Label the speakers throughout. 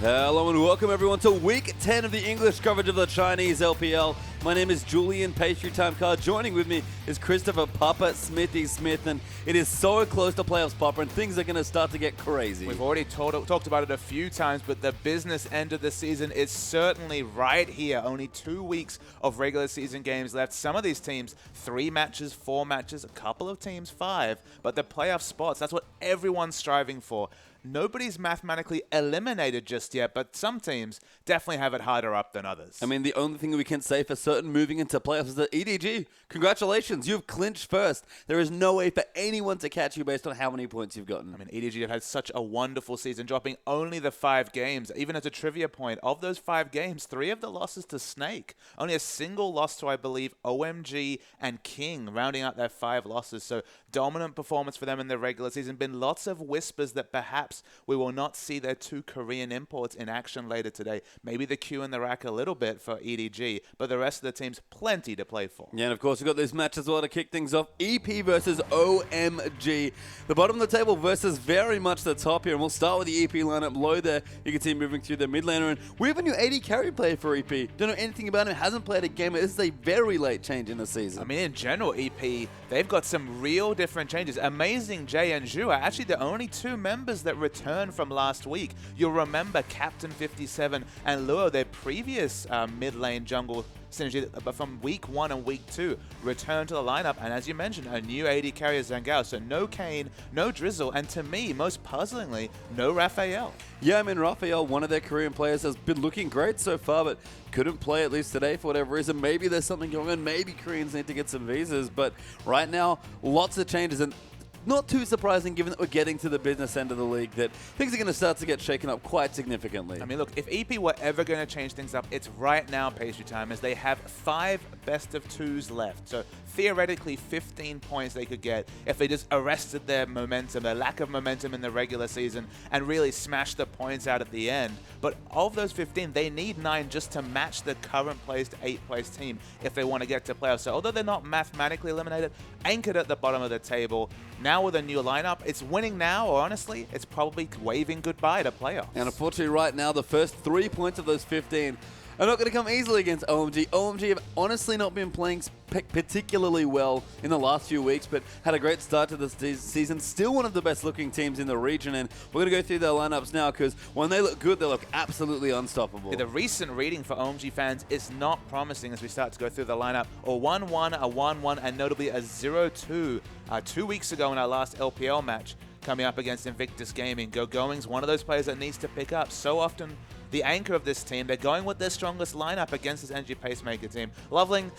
Speaker 1: Hello and welcome everyone to week 10 of the English coverage of the Chinese LPL. My name is Julian Pastry Time Card. Joining with me is Christopher Papa Smithy Smith, and it is so close to playoffs, Papa, and things are going to start to get crazy.
Speaker 2: We've already talked about it a few times, but the business end of the season is certainly right here. Only 2 weeks of regular season games left. Some of these teams, 3 matches, 4 matches, a couple of teams, 5. But the playoff spots, that's what everyone's striving for. Nobody's mathematically eliminated just yet, but some teams definitely have it harder up than others.
Speaker 1: I mean, the only thing we can say for certain moving into playoffs is that EDG, congratulations, you've clinched first. There is no way for anyone to catch you based on how many points you've gotten.
Speaker 2: I mean, EDG have had such a wonderful season, dropping only the 5 games. Even as a trivia point, of those 5 games, 3 of the losses to Snake. Only a single loss to, I believe, OMG and King, rounding out their 5 losses. So dominant performance for them in the regular season. Been lots of whispers that perhaps we will not see their 2 Korean imports in action later today. Maybe the Q in the rack a little bit for EDG, but the rest of the team's plenty to play for.
Speaker 1: Yeah, and of course we've got this match as well to kick things off. EP versus OMG. The bottom of the table versus very much the top here, and we'll start with the EP lineup low there. You can see moving through the mid laner, and we have a new AD carry player for EP. Don't know anything about him, hasn't played a game. This is a very late change in the season.
Speaker 2: I mean, in general, EP, they've got some real different changes. Amazing Jay and Zhu are actually the only 2 members that returned from last week. You'll remember Captain 57 and Luo, their previous mid lane jungle synergy, but from week 1 and week 2, returned to the lineup, and as you mentioned, a new AD carrier Zhangao. So no Kane, no Drizzle, and to me, most puzzlingly, no Raphael.
Speaker 1: Yeah, I mean, Raphael, one of their Korean players, has been looking great so far, but couldn't play at least today for whatever reason. Maybe there's something going on. Maybe Koreans need to get some visas, but right now, lots of changes, and not too surprising given that we're getting to the business end of the league that things are going to start to get shaken up quite significantly.
Speaker 2: I mean, look, if EP were ever going to change things up, it's right now, Pastry Time, as they have 5 best of 2s left. So theoretically 15 points they could get if they just arrested their momentum, their lack of momentum in the regular season, and really smashed the points out at the end. But of those 15, they need 9 just to match the current place to 8th place team if they want to get to playoffs. So although they're not mathematically eliminated, anchored at the bottom of the table, now with a new lineup, it's winning now, or honestly, it's probably waving goodbye to playoffs.
Speaker 1: And unfortunately right now, the first 3 points of those 15 are not going to come easily against OMG. OMG have honestly not been playing particularly well in the last few weeks, but had a great start to this season. Still one of the best looking teams in the region, and we're going to go through their lineups now because when they look good, they look absolutely unstoppable.
Speaker 2: Yeah, the recent reading for OMG fans is not promising as we start to go through the lineup. A 1-1, a 1-1, and notably a 0-2 2 weeks ago in our last LPL match coming up against Invictus Gaming. Going's one of those players that needs to pick up. So often the anchor of this team, they're going with their strongest lineup against this energy pacemaker team. Loveling,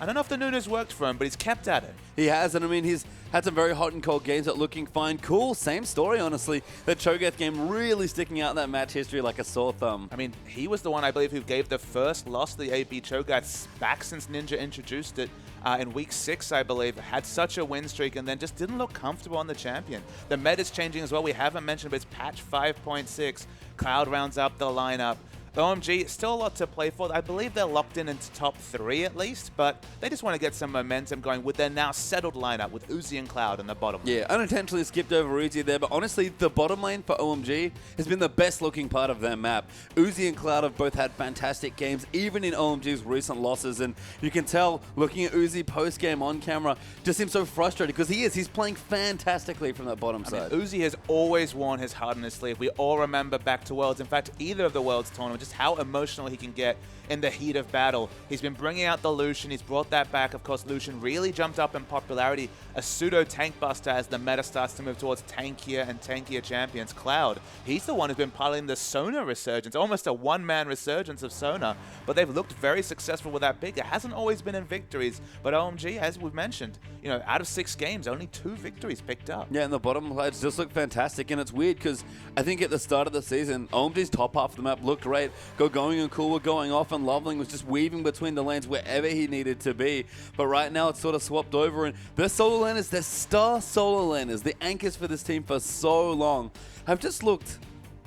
Speaker 2: I don't know if the newness worked for him, but he's kept at it.
Speaker 1: He has, and I mean, he's had some very hot and cold games that looking fine. Cool, same story, honestly. That Cho'Gath game really sticking out in that match history like a sore thumb.
Speaker 2: I mean, he was the one, I believe, who gave the first loss to the AB Cho'Gath back since Ninja introduced it in week 6, I believe. Had such a win streak and then just didn't look comfortable on the champion. The meta's changing as well. We haven't mentioned, but it's patch 5.6. Cloud rounds up the lineup. OMG, still a lot to play for. I believe they're locked in into top 3 at least, but they just want to get some momentum going with their now settled lineup with Uzi and Cloud in the bottom.
Speaker 1: Yeah, unintentionally skipped over Uzi there, but honestly, the bottom lane for OMG has been the best looking part of their map. Uzi and Cloud have both had fantastic games, even in OMG's recent losses, and you can tell, looking at Uzi post-game on camera, just seems so frustrated because he's playing fantastically from that bottom side.
Speaker 2: I mean, Uzi has always worn his heart on his sleeve. We all remember back to Worlds, in fact, either of the Worlds tournaments, just how emotional he can get in the heat of battle. He's been bringing out the Lucian. He's brought that back. Of course, Lucian really jumped up in popularity. A pseudo tank buster as the meta starts to move towards tankier and tankier champions. Cloud, he's the one who's been piloting the Sona resurgence, almost a one-man resurgence of Sona, but they've looked very successful with that pick. It hasn't always been in victories, but OMG, as we've mentioned, you know, out of 6 games, only 2 victories picked up.
Speaker 1: Yeah, and the bottom sides just look fantastic, and it's weird because I think at the start of the season, OMG's top half of the map looked great. Going and Cool were going off, and Loveling was just weaving between the lanes wherever he needed to be. But right now, it's sort of swapped over, and their solo laners, their star solo laners, the anchors for this team for so long, have just looked,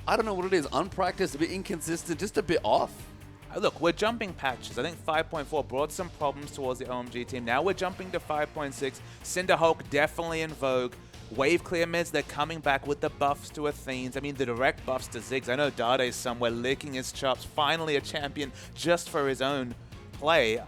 Speaker 1: I don't know what it is, unpracticed, a bit inconsistent, just a bit off.
Speaker 2: Look, we're jumping patches. I think 5.4 brought some problems towards the OMG team. Now we're jumping to 5.6. Cinderhulk definitely in vogue. Wave clear mids, they're coming back with the buffs to Athenes. I mean, the direct buffs to Ziggs. I know Dade's somewhere licking his chops. Finally a champion just for his own play.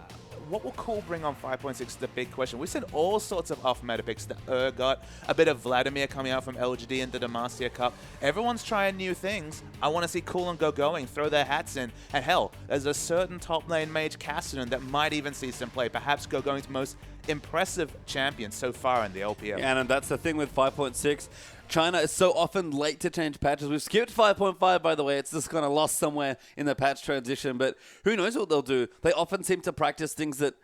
Speaker 2: What will Cool bring on 5.6 is the big question. We've seen all sorts of off-meta picks. The Urgot, a bit of Vladimir coming out from LGD into the Demacia Cup. Everyone's trying new things. I want to see Cool and going, throw their hats in. And hell, there's a certain top lane mage, Cassidy, that might even see some play. Perhaps going's most impressive champion so far in the LPL.
Speaker 1: Yeah, and that's the thing with 5.6. China is so often late to change patches. We've skipped 5.5, by the way. It's just kind of lost somewhere in the patch transition. But who knows what they'll do. They often seem to practice things that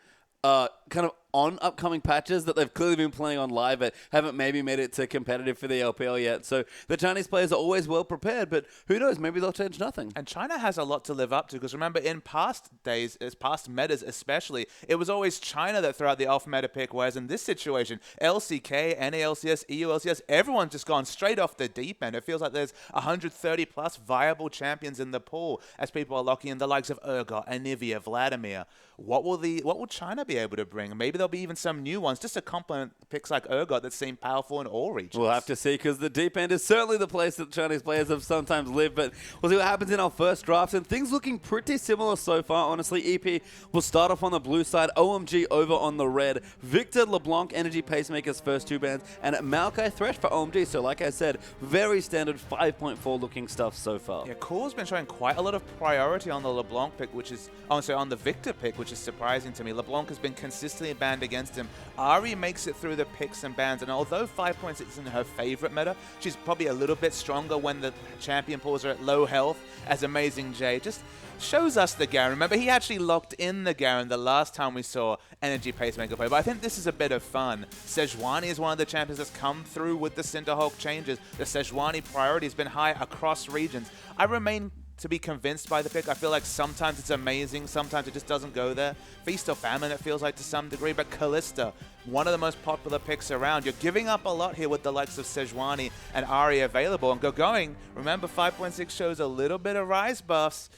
Speaker 1: kind of on upcoming patches that they've clearly been playing on live but haven't maybe made it to competitive for the LPL yet. So the Chinese players are always well prepared, but who knows, maybe they'll change nothing.
Speaker 2: And China has a lot to live up to, because remember, in past days, past metas especially, it was always China that threw out the off-meta pick, whereas in this situation, LCK, NALCS, EULCS, everyone's just gone straight off the deep end. It feels like there's 130 plus viable champions in the pool as people are locking in the likes of Urgot, Anivia, Vladimir. What will China be able to bring? Maybe there'll be even some new ones just to complement picks like Urgot that seem powerful in all regions.
Speaker 1: We'll have to see, because the deep end is certainly the place that Chinese players have sometimes lived, but we'll see what happens in our first draft, and things looking pretty similar so far, honestly. EP will start off on the blue side, OMG over on the red, Victor, LeBlanc, Energy Pacemaker's first two bans, and Maokai Thresh for OMG. So like I said, very standard 5.4 looking stuff so far.
Speaker 2: Yeah, Cool's been showing quite a lot of priority on the LeBlanc pick, which is, on the Victor pick, which is surprising to me. LeBlanc has been consistently banned against him. Ari makes it through the picks and bans, and although 5.6 isn't her favorite meta, she's probably a little bit stronger when the champion pools are at low health, as Amazing J just shows us the Garen. Remember, he actually locked in the Garen the last time we saw Energy Pacemaker play, but I think this is a bit of fun. Sejuani is one of the champions that's come through with the Cinderhawk changes. The Sejuani priority has been high across regions. I remain to be convinced by the pick. I feel like sometimes it's amazing, sometimes it just doesn't go there. Feast or Famine, it feels like, to some degree, but Kalista, one of the most popular picks around. You're giving up a lot here with the likes of Sejuani and Ari available. And going, remember, 5.6 shows a little bit of Rise buffs.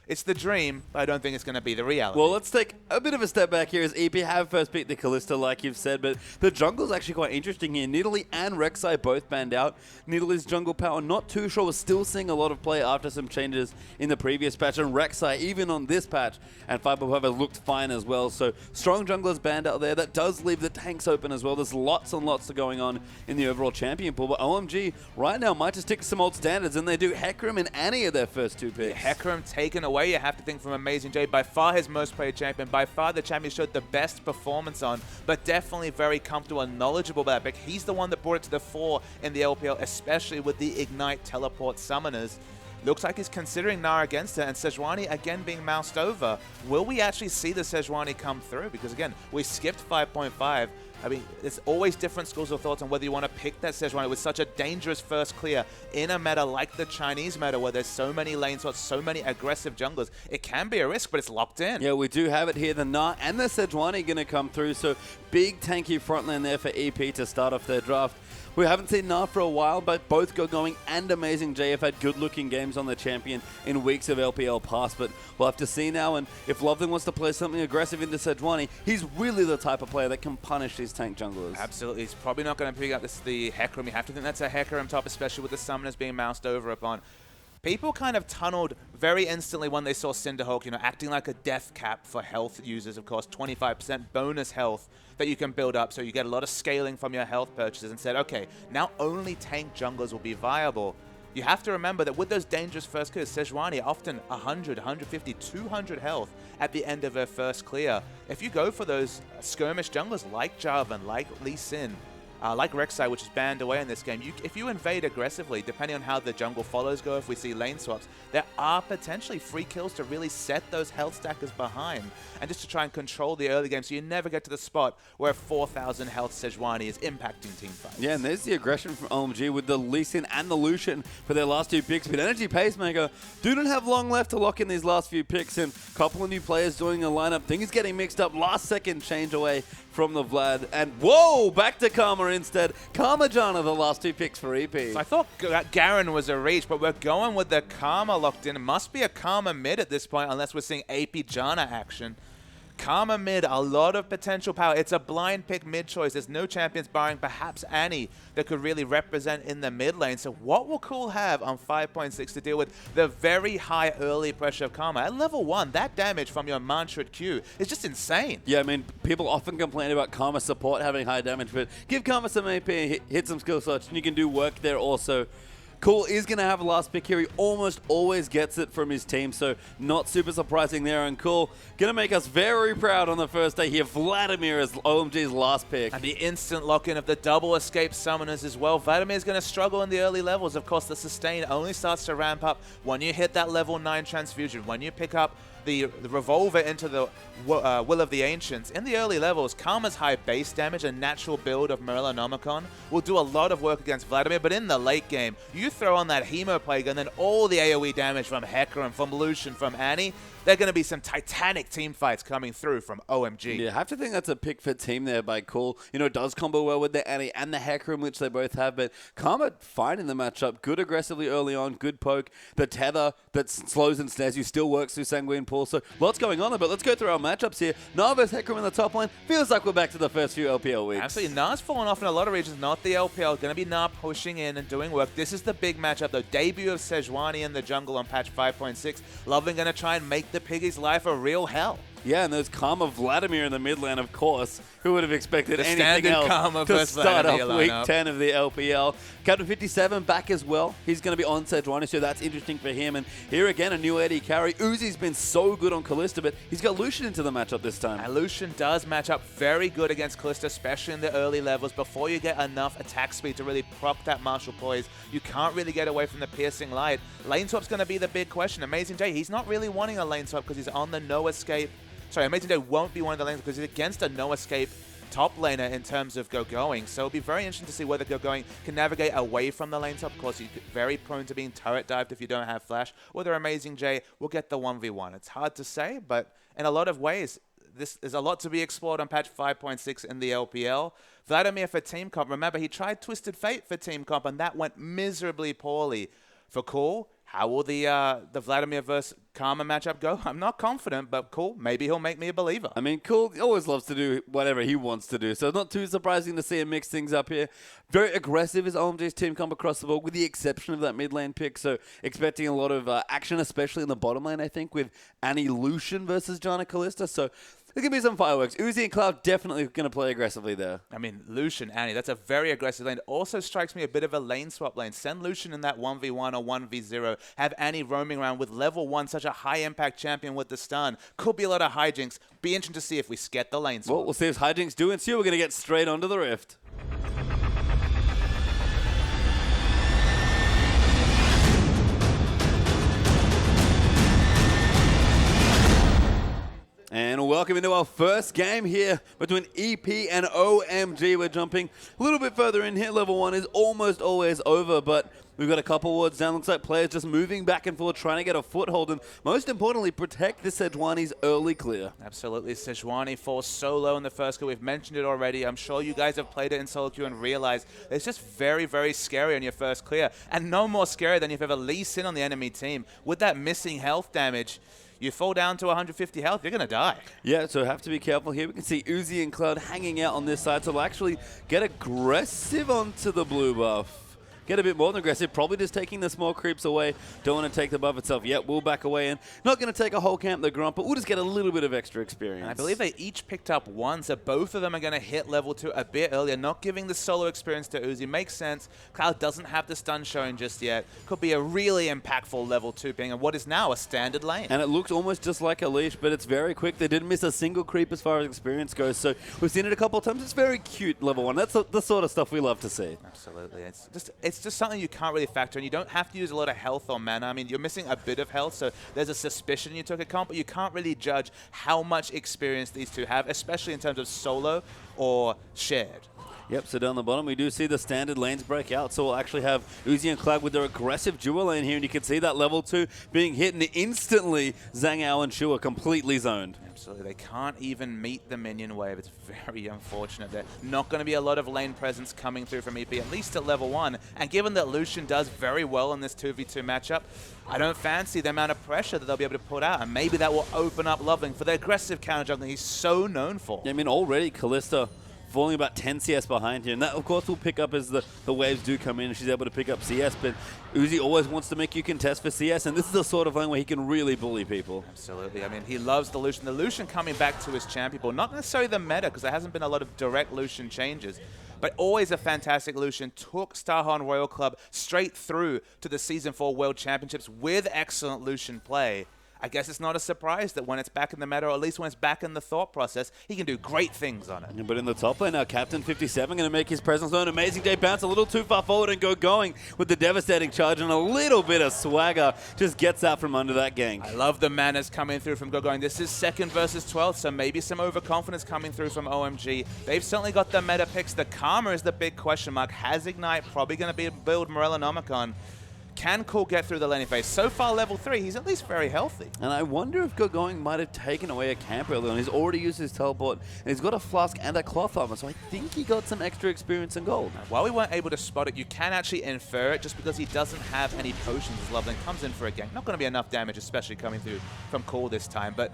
Speaker 2: It's the dream, but I don't think it's going to be the reality.
Speaker 1: Well, let's take a bit of a step back here as EP have first picked the Kalista, like you've said, but the jungle's actually quite interesting here. Nidalee and Rek'Sai both banned out. Nidalee's jungle power, not too sure. We're still seeing a lot of play after some changes in the previous patch, and Rek'Sai, even on this patch, and 5.5 has looked fine as well. So strong junglers banned out there. That does leave the tanks open as well. There's lots and lots going on in the overall champion pool, but OMG right now might just stick to some old standards, and they do Hecarim and Annie are their first two picks.
Speaker 2: Yeah, Hecarim taken away, you have to think, from Amazing J, by far his most played champion, by far the champion showed the best performance on, but definitely very comfortable and knowledgeable about that pick. He's the one that brought it to the fore in the LPL, especially with the Ignite teleport summoners. Looks like he's considering Nara against it, and Sejuani again being moused over. Will we actually see the Sejuani come through? Because again, we skipped 5.5. I mean, there's always different schools of thoughts on whether you want to pick that Sejuani with such a dangerous first clear in a meta like the Chinese meta, where there's so many lane swaps, so many aggressive junglers. It can be a risk, but it's locked in.
Speaker 1: Yeah, we do have it here. The Gnar and the Sejuani going to come through, so big tanky front lane there for EP to start off their draft. We haven't seen Gnar for a while, but both going and Amazing J have had good-looking games on the champion in weeks of LPL past, but we'll have to see now, and if Loveling wants to play something aggressive into Sejuani, he's really the type of player that can punish these tank junglers.
Speaker 2: Absolutely. He's probably not going to pick up the Hecarim. You have to think that's a Hecarim top, especially with the summoners being moused over upon. People kind of tunneled very instantly when they saw Cinderhawk, acting like a death cap for health users, of course, 25% bonus health that you can build up, so you get a lot of scaling from your health purchases, and said, okay, now only tank junglers will be viable. You have to remember that with those dangerous first clears, Sejuani often 100, 150, 200 health at the end of her first clear. If you go for those skirmish junglers like Jarvan, like Lee Sin, like Rek'Sai, which is banned away in this game, if you invade aggressively, depending on how the jungle follows go, if we see lane swaps, there are potentially free kills to really set those health stackers behind, and just to try and control the early game, so you never get to the spot where a 4,000 health Sejuani is impacting team fights.
Speaker 1: Yeah, and there's the aggression from OMG with the Lee Sin and the Lucian for their last two picks, but Energy Pacemaker do not have long left to lock in these last few picks, and a couple of new players joining the lineup. Things getting mixed up, last second change away from the Vlad, and whoa, back to Karma instead. Karma Jana, the last two picks for EP.
Speaker 2: So I thought Garen was a reach, but we're going with the Karma locked in. It must be a Karma mid at this point, unless we're seeing AP Jana action. Karma mid, a lot of potential power. It's a blind pick mid choice. There's no champions barring perhaps Annie that could really represent in the mid lane. So what will Cool have on 5.6 to deal with the very high early pressure of Karma? At level 1, that damage from your Mantrid Q is just insane.
Speaker 1: Yeah, I mean, people often complain about Karma support having high damage, but give Karma some AP and hit some skill slots, and you can do work there also. Cool is going to have a last pick here. He almost always gets it from his team, so not super surprising there. And Cool going to make us very proud on the first day here. Vladimir is OMG's last pick.
Speaker 2: And the instant lock-in of the double escape summoners as well. Vladimir is going to struggle in the early levels. Of course, the sustain only starts to ramp up when you hit that level 9 transfusion, when you pick up the revolver into the Will of the Ancients. In the early levels, Karma's high base damage and natural build of Morellonomicon will do a lot of work against Vladimir, but in the late game, you throw on that Hemo Plague and then all the AoE damage from FLICKR and from Lucian, from Annie, there are going to be some titanic team fights coming through from OMG.
Speaker 1: Yeah, I have to think that's a pick for team there by Cool. You know, it does combo well with the Annie and the Hecarim, which they both have, but Karma fine in the matchup. Good aggressively early on, good poke. The tether that slows and snares you still works through Sanguine Pool, so lots going on there, but let's go through our matchups here. Narvez Hecarim in the top lane. Feels like we're back to the first few LPL weeks.
Speaker 2: Absolutely. Nar's fallen off in a lot of regions, not the LPL. Going to be Nar pushing in and doing work. This is the big matchup, though. Debut of Sejuani in the jungle on patch 5.6. Loving going to try and make the Piggy's life a real hell.
Speaker 1: Yeah, and there's Karma Vladimir in the mid lane, of course. Who would have expected
Speaker 2: The
Speaker 1: anything else
Speaker 2: Karma
Speaker 1: to start off
Speaker 2: Vladimir
Speaker 1: week
Speaker 2: lineup.
Speaker 1: 10 of the LPL. Captain 57 back as well. He's going to be on Sejuani, so that's interesting for him. And here again, a new Eddie carry. Uzi's been so good on Kalista, but he's got Lucian into the matchup this time.
Speaker 2: And Lucian does match up very good against Kalista, especially in the early levels. Before you get enough attack speed to really proc that martial poise, you can't really get away from the piercing light. Lane swap's going to be the big question. Amazing J, he's not really wanting a lane swap because he's on the no escape. Sorry, Amazing J won't be one of the lanes because he's against a no escape top laner in terms of Go-Going. So it'll be very interesting to see whether Go-Going can navigate away from the lane top. Of course, he's very prone to being turret dived if you don't have flash. Whether Amazing J will get the 1v1. It's hard to say, but in a lot of ways, there's a lot to be explored on patch 5.6 in the LPL. Vladimir for Team Comp. Remember, he tried Twisted Fate for Team Comp, and that went miserably poorly. For Cool, how will the Vladimir versus Karma matchup go? I'm not confident, but Cool, maybe he'll make me a believer.
Speaker 1: I mean, Cool always loves to do whatever he wants to do, so not too surprising to see him mix things up here. Very aggressive is OMG's team comp across the board, with the exception of that mid lane pick, so expecting a lot of action, especially in the bottom lane, I think, with Annie Lucian versus Janna Kalista, so there can be some fireworks. Uzi and Cloud definitely going to play aggressively there.
Speaker 2: I mean, Lucian, Annie, that's a very aggressive lane. Also strikes me a bit of a lane swap lane. Send Lucian in that 1v1 or 1v0. Have Annie roaming around with level 1, such a high-impact champion with the stun. Could be a lot of hijinks. Be interesting to see if we get the lane swap.
Speaker 1: Well, we'll see if hijinks do ensue. We're going to get straight onto the Rift. And welcome into our first game here between EP and OMG. We're jumping a little bit further in here. Level 1 is almost always over, but we've got a couple wards down. Looks like players just moving back and forth, trying to get a foothold, and most importantly, protect the Sejuani's early clear.
Speaker 2: Absolutely. Sejuani falls so low in the first kill. We've mentioned it already. I'm sure you guys have played it in solo queue and realized it's just very, very scary on your first clear. And no more scary than if you ever Lee Sin on the enemy team. With that missing health damage, you fall down to 150 health, you're going to die.
Speaker 1: Yeah, so have to be careful here. We can see Uzi and Cloud hanging out on this side, so we'll actually get aggressive onto the blue buff. Get a bit more than aggressive, probably just taking the small creeps away. Don't want to take the buff itself yet. We'll back away and not going to take a whole camp the Grump, but we'll just get a little bit of extra experience.
Speaker 2: And I believe they each picked up one, so both of them are going to hit level 2 a bit earlier, not giving the solo experience to Uzi. Makes sense. Cloud doesn't have the stun showing just yet. Could be a really impactful level 2 ping, and what is now a standard lane.
Speaker 1: And it looks almost just like a leash, but it's very quick. They didn't miss a single creep as far as experience goes, so we've seen it a couple of times. It's very cute, level 1. That's the sort of stuff we love to see.
Speaker 2: Absolutely. It's just something you can't really factor in. You don't have to use a lot of health or mana. I mean, you're missing a bit of health, so there's a suspicion you took a comp, but you can't really judge how much experience these two have, especially in terms of solo or shared.
Speaker 1: Yep, so down the bottom, we do see the standard lanes break out. So we'll actually have Uzi and Clag with their aggressive dual lane here, and you can see that level 2 being hit, and instantly Zhang Yao and Shu are completely zoned.
Speaker 2: Absolutely. They can't even meet the minion wave. It's very unfortunate. There's not going to be a lot of lane presence coming through from EP, at least at level 1. And given that Lucian does very well in this 2v2 matchup, I don't fancy the amount of pressure that they'll be able to put out. And maybe that will open up Loveling for the aggressive counter juggling he's so known for.
Speaker 1: Yeah, I mean, already Kalista falling about 10 CS behind here. And that, of course, will pick up as the waves do come in and she's able to pick up CS. But Uzi always wants to make you contest for CS, and this is the sort of lane where he can really bully people.
Speaker 2: Absolutely. I mean, he loves the Lucian. The Lucian coming back to his champion ball. Not necessarily the meta, because there hasn't been a lot of direct Lucian changes. But always a fantastic Lucian. Took Starhorn Royal Club straight through to the Season 4 World Championships with excellent Lucian play. I guess it's not a surprise that when it's back in the meta, or at least when it's back in the thought process, he can do great things on it.
Speaker 1: Yeah, but in the top lane now, Captain 57 going to make his presence known. Amazing Day bounce a little too far forward and go going with the devastating charge, and a little bit of swagger just gets out from under that gank.
Speaker 2: I love the manners coming through from Go-Going. This is 2nd versus 12th, so maybe some overconfidence coming through from OMG. They've certainly got the meta picks. The Karma is the big question mark. Has Ignite probably going to be a build Morellonomicon? Can Cool get through the laning phase? So far, level 3, he's at least very healthy.
Speaker 1: And I wonder if Go-Going might have taken away a camp early on. He's already used his teleport, and he's got a flask and a cloth armor, so I think he got some extra experience in gold.
Speaker 2: While we weren't able to spot it, you can actually infer it just because he doesn't have any potions as Loveling comes in for a gank. Not going to be enough damage, especially coming through from Cool this time, but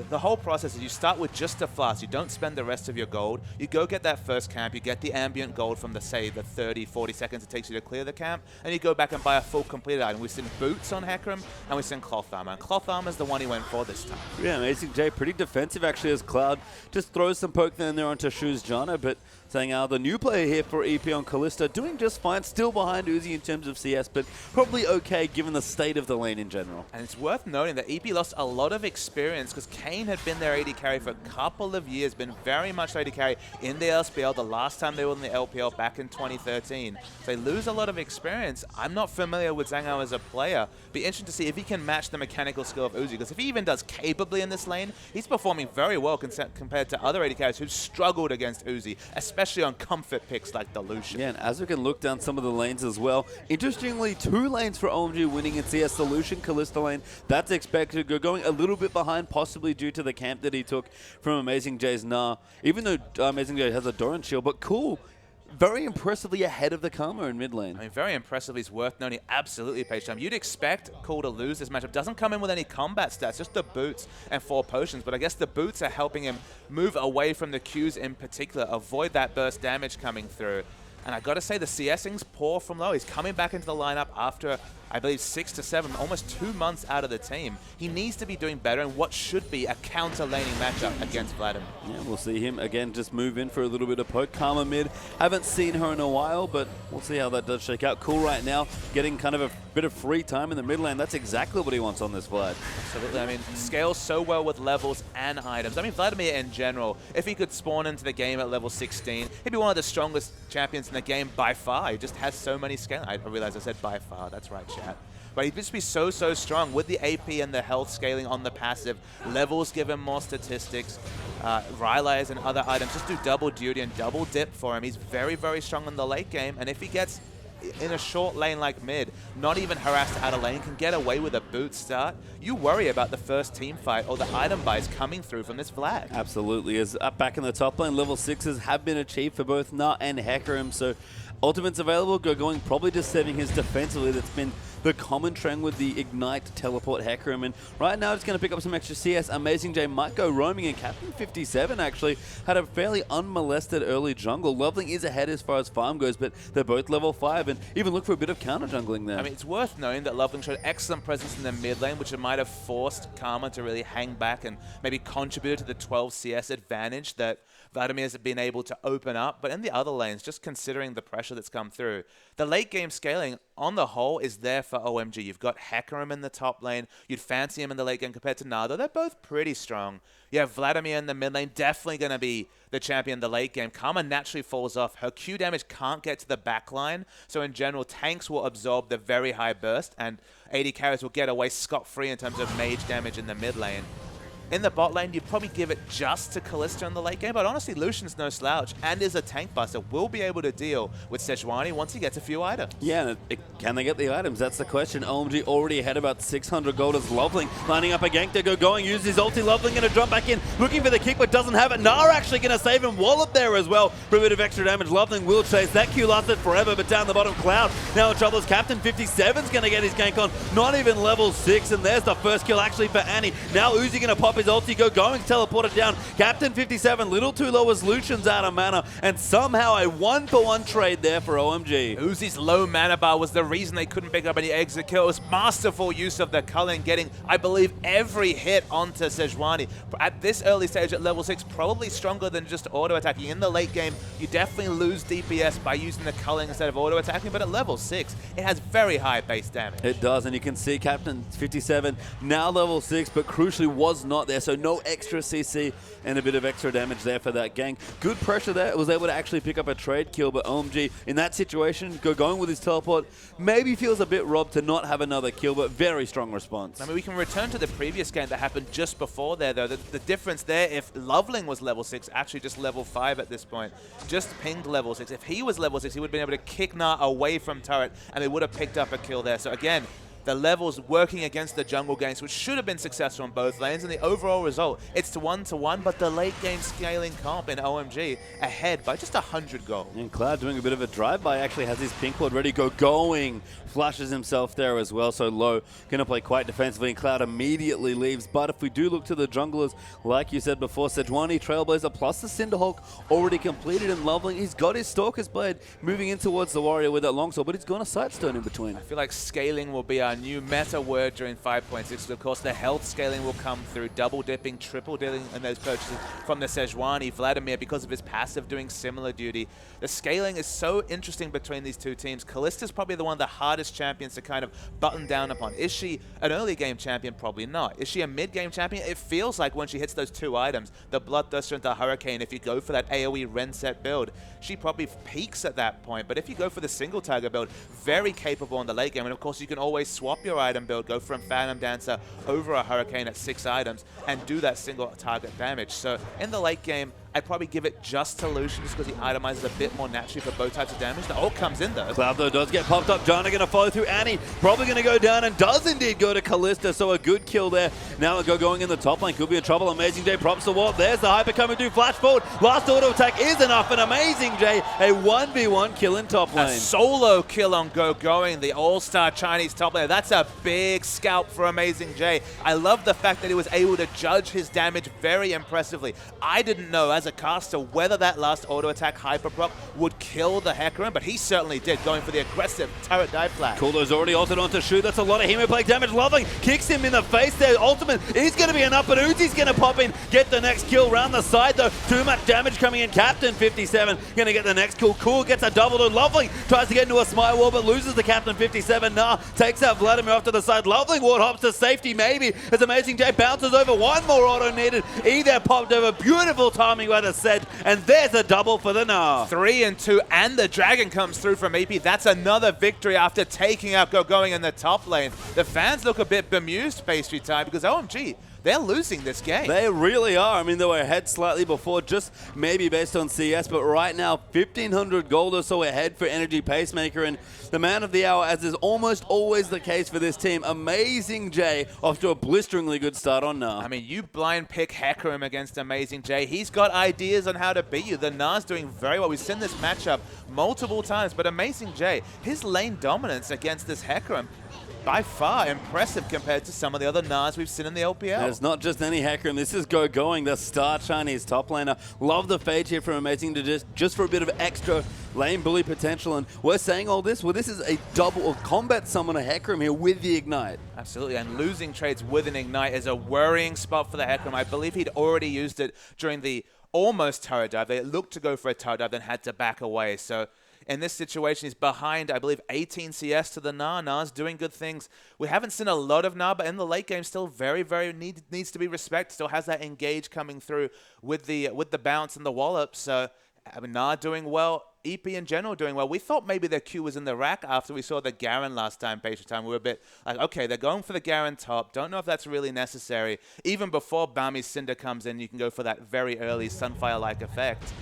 Speaker 2: the whole process is you start with just a flask. You don't spend the rest of your gold. You go get that first camp. You get the ambient gold from the 30, 40 seconds it takes you to clear the camp. And you go back and buy a full completed item. We've seen boots on Hecarim, and we've seen cloth armor. And cloth armor is the one he went for this time.
Speaker 1: Yeah, Amazing J, pretty defensive actually as Cloud just throws some poke there and there onto Shu's Janna, but saying the new player here for EP on Kalista, doing just fine, still behind Uzi in terms of CS, but probably okay given the state of the lane in general.
Speaker 2: And it's worth noting that EP lost a lot of experience because Kane had been their AD carry for a couple of years, been very much AD carry in the LPL, the last time they were in the LPL back in 2013. So they lose a lot of experience. I'm not familiar with Zhang Yao as a player. Be interesting to see if he can match the mechanical skill of Uzi, because if he even does capably in this lane, he's performing very well compared to other AD carries who've struggled against Uzi, especially on comfort picks like the Lucian.
Speaker 1: Yeah, and as we can look down some of the lanes as well, interestingly, 2 lanes for OMG winning in CS, the Lucian Kalista lane. That's expected to go going a little bit behind, possibly due to the camp that he took from Amazing J's Nah. Even though Amazing J has a Doran shield, but cool. Very impressively ahead of the Karma in mid lane.
Speaker 2: I mean, very impressively is worth noting. Absolutely, page time. You'd expect Cool to lose this matchup. Doesn't come in with any combat stats, just the boots and 4 potions. But I guess the boots are helping him move away from the Qs in particular, avoid that burst damage coming through. And I got to say, the CSing's poor from low. He's coming back into the lineup after, I believe, 6 to 7, almost 2 months out of the team. He needs to be doing better in what should be a counter-laning matchup against Vladimir.
Speaker 1: Yeah, we'll see him again just move in for a little bit of poke. Karma mid. Haven't seen her in a while, but we'll see how that does shake out. Cool right now, getting kind of a bit of free time in the mid lane. That's exactly what he wants on this Vlad.
Speaker 2: Absolutely. I mean, scales so well with levels and items. I mean, Vladimir in general, if he could spawn into the game at level 16, he'd be one of the strongest champions in the game by far. He just has so many scale. I realize I said by far. That's right, chat. But he'd just be so strong with the AP and the health scaling on the passive. Levels give him more statistics. Rylai's and other items just do double duty and double dip for him. He's very strong in the late game. And if he gets in a short lane like mid, not even harassed out of lane, can get away with a boot start, you worry about the first team fight or the item buys coming through from this Vlad.
Speaker 1: Absolutely. As up back in the top lane, level 6s have been achieved for both Nah and Hecarim, so ultimates available. Go-Going probably just setting his defensively. That's been the common trend with the Ignite teleport Hecarim, and right now it's going to pick up some extra CS. Amazing J might go roaming, and Captain 57 actually had a fairly unmolested early jungle. Loveling is ahead as far as farm goes, but they're both level 5 and even look for a bit of counter jungling there.
Speaker 2: I mean, it's worth knowing that Loveling showed excellent presence in the mid lane, which might have forced Karma to really hang back and maybe contributed to the 12 CS advantage that Vladimir has been able to open up. But in the other lanes, just considering the pressure that's come through, the late game scaling on the whole is there for OMG. You've got Hecarim in the top lane. You'd fancy him in the late game compared to Nado. They're both pretty strong. You have Vladimir in the mid lane, definitely going to be the champion in the late game. Karma naturally falls off. Her Q damage can't get to the back line. So in general, tanks will absorb the very high burst, and AD carries will get away scot-free in terms of mage damage in the mid lane. In the bot lane, you'd probably give it just to Kalista in the late game, but honestly, Lucian's no slouch and is a tank buster. Will be able to deal with Sejuani once he gets a few items.
Speaker 1: Yeah, and can they get the items? That's the question. OMG already ahead about 600 gold as Loveling lining up a gank to go going, uses his ulti. Loveling going to jump back in, looking for the kick, but doesn't have it. Nara actually going to save him. Wallop there as well for a bit of extra damage. Loveling will chase. That Q lasted forever, but down the bottom, Cloud now in trouble as Captain 57's going to get his gank on. Not even level 6, and there's the first kill actually for Annie. Now Uzi going to pop his ulti, go going, teleported down. Captain 57, little too low as Lucian's out of mana, and somehow a 1-for-1 trade there for OMG.
Speaker 2: Uzi's low mana bar was the reason they couldn't pick up any exit kills. Masterful use of the culling, getting, I believe, every hit onto Sejuani. At this early stage at level 6, probably stronger than just auto-attacking. In the late game, you definitely lose DPS by using the culling instead of auto-attacking, but at level 6, it has very high base damage.
Speaker 1: It does, and you can see Captain 57 now level 6, but crucially was not there, so no extra CC and a bit of extra damage there for that gank. Good pressure there. It was able to actually pick up a trade kill, but OMG in that situation, going with his teleport, maybe feels a bit robbed to not have another kill, but very strong response.
Speaker 2: I mean, we can return to the previous game that happened just before there, though. The difference there, if Loveling was level 6, actually just level 5 at this point, just pinged level 6. If he was level 6, he would have been able to kick Na away from turret, and they would have picked up a kill there. So again, the levels working against the jungle ganks, which should have been successful on both lanes, and the overall result, it's to 1-to-1, but the late game scaling comp in OMG ahead by just 100 gold.
Speaker 1: And Cloud doing a bit of a drive-by, actually has his pink ward ready, going, flashes himself there as well, so low, gonna play quite defensively, and Cloud immediately leaves. But if we do look to the junglers, like you said before, Sejuani, Trailblazer, plus the Cinderhulk already completed, and Loveling, he's got his Stalker's Blade moving in towards the Warrior with that longsword, but he's gone a Sightstone in between.
Speaker 2: I feel like scaling will be our new meta word during 5.6. Of course, the health scaling will come through, double dipping, triple dipping in those purchases from the Sejuani. Vladimir, because of his passive, doing similar duty. The scaling is so interesting between these two teams. Kalista's probably the one of the hardest champions to kind of button down upon. Is she an early game champion? Probably not. Is she a mid game champion? It feels like when she hits those two items, the Bloodthirster and the Hurricane, if you go for that AoE Renset build, she probably peaks at that point. But if you go for the single target build, very capable in the late game. And of course, you can always swap your item build, go from Phantom Dancer over a Hurricane at 6 items and do that single target damage. So in the late game, I'd probably give it just to Lucian just because he itemizes a bit more naturally for both types of damage. The ult comes in though.
Speaker 1: Cloud though does get popped up. Janna going to follow through Annie. Probably going to go down and does indeed go to Kalista. So a good kill there. Now going in the top lane. Could be in trouble. Amazing J props the wall. There's the hyper coming through. Flash forward. Last auto attack is enough. And Amazing J, a 1v1 kill in top lane.
Speaker 2: A solo kill on going. The all-star Chinese top lane. That's a big scalp for Amazing J. I love the fact that he was able to judge his damage very impressively. I didn't know as a caster whether that last auto attack hyper proc would kill the Hecarim, but he certainly did, going for the aggressive turret dive flash.
Speaker 1: Kuldo's already ulted onto Shu. That's a lot of hemoplague damage. Loveling kicks him in the face there. Ultimate is going to be enough, but Uzi's going to pop in, get the next kill round the side though. Too much damage coming in. Captain 57 going to get the next kill. Cool gets a double to Loveling. Tries to get into a smite wall, but loses the Captain 57. Nah, takes out Vladimir off to the side. Loveling ward hops to safety maybe as Amazing J bounces over. One more auto needed. Either popped over. Beautiful timing by the Sedge. And there's a double for the Gnar.
Speaker 2: 3 and 2, and the Dragon comes through from EP. That's another victory after taking out going in the top lane. The fans look a bit bemused, Pastry Time, because OMG, they're losing this game.
Speaker 1: They really are. I mean, they were ahead slightly before, just maybe based on CS, but right now, 1,500 gold or so ahead for Energy Pacemaker, and the man of the hour, as is almost always the case for this team, Amazing J, off to a blisteringly good start on Gnar.
Speaker 2: I mean, you blind pick Hecarim against Amazing J. He's got ideas on how to beat you. The Gnar's doing very well. We've seen this matchup multiple times, but Amazing J, his lane dominance against this Hecarim, by far impressive compared to some of the other Gnars we've seen in the LPL.
Speaker 1: And it's not just any Hecarim. This is going, the star Chinese top laner. Love the fade here from Amazing to just for a bit of extra lane bully potential. And we're saying all this, well, this is a double or combat summoner Hecarim here with the Ignite.
Speaker 2: Absolutely, and losing trades with an Ignite is a worrying spot for the Hecarim. I believe he'd already used it during the almost turret dive. They looked to go for a turret dive, then had to back away. So in this situation, he's behind, I believe, 18 CS to the Gnar. Gnar's doing good things. We haven't seen a lot of Gnar, but in the late game, still very, very needs to be respected. Still has that engage coming through with the bounce and the wallop. So Nah doing well. EP in general doing well. We thought maybe their Q was in the rack after we saw the Garen last time, Patient Time. We were a bit like, okay, they're going for the Garen top. Don't know if that's really necessary. Even before Bami's Cinder comes in, you can go for that very early Sunfire-like effect.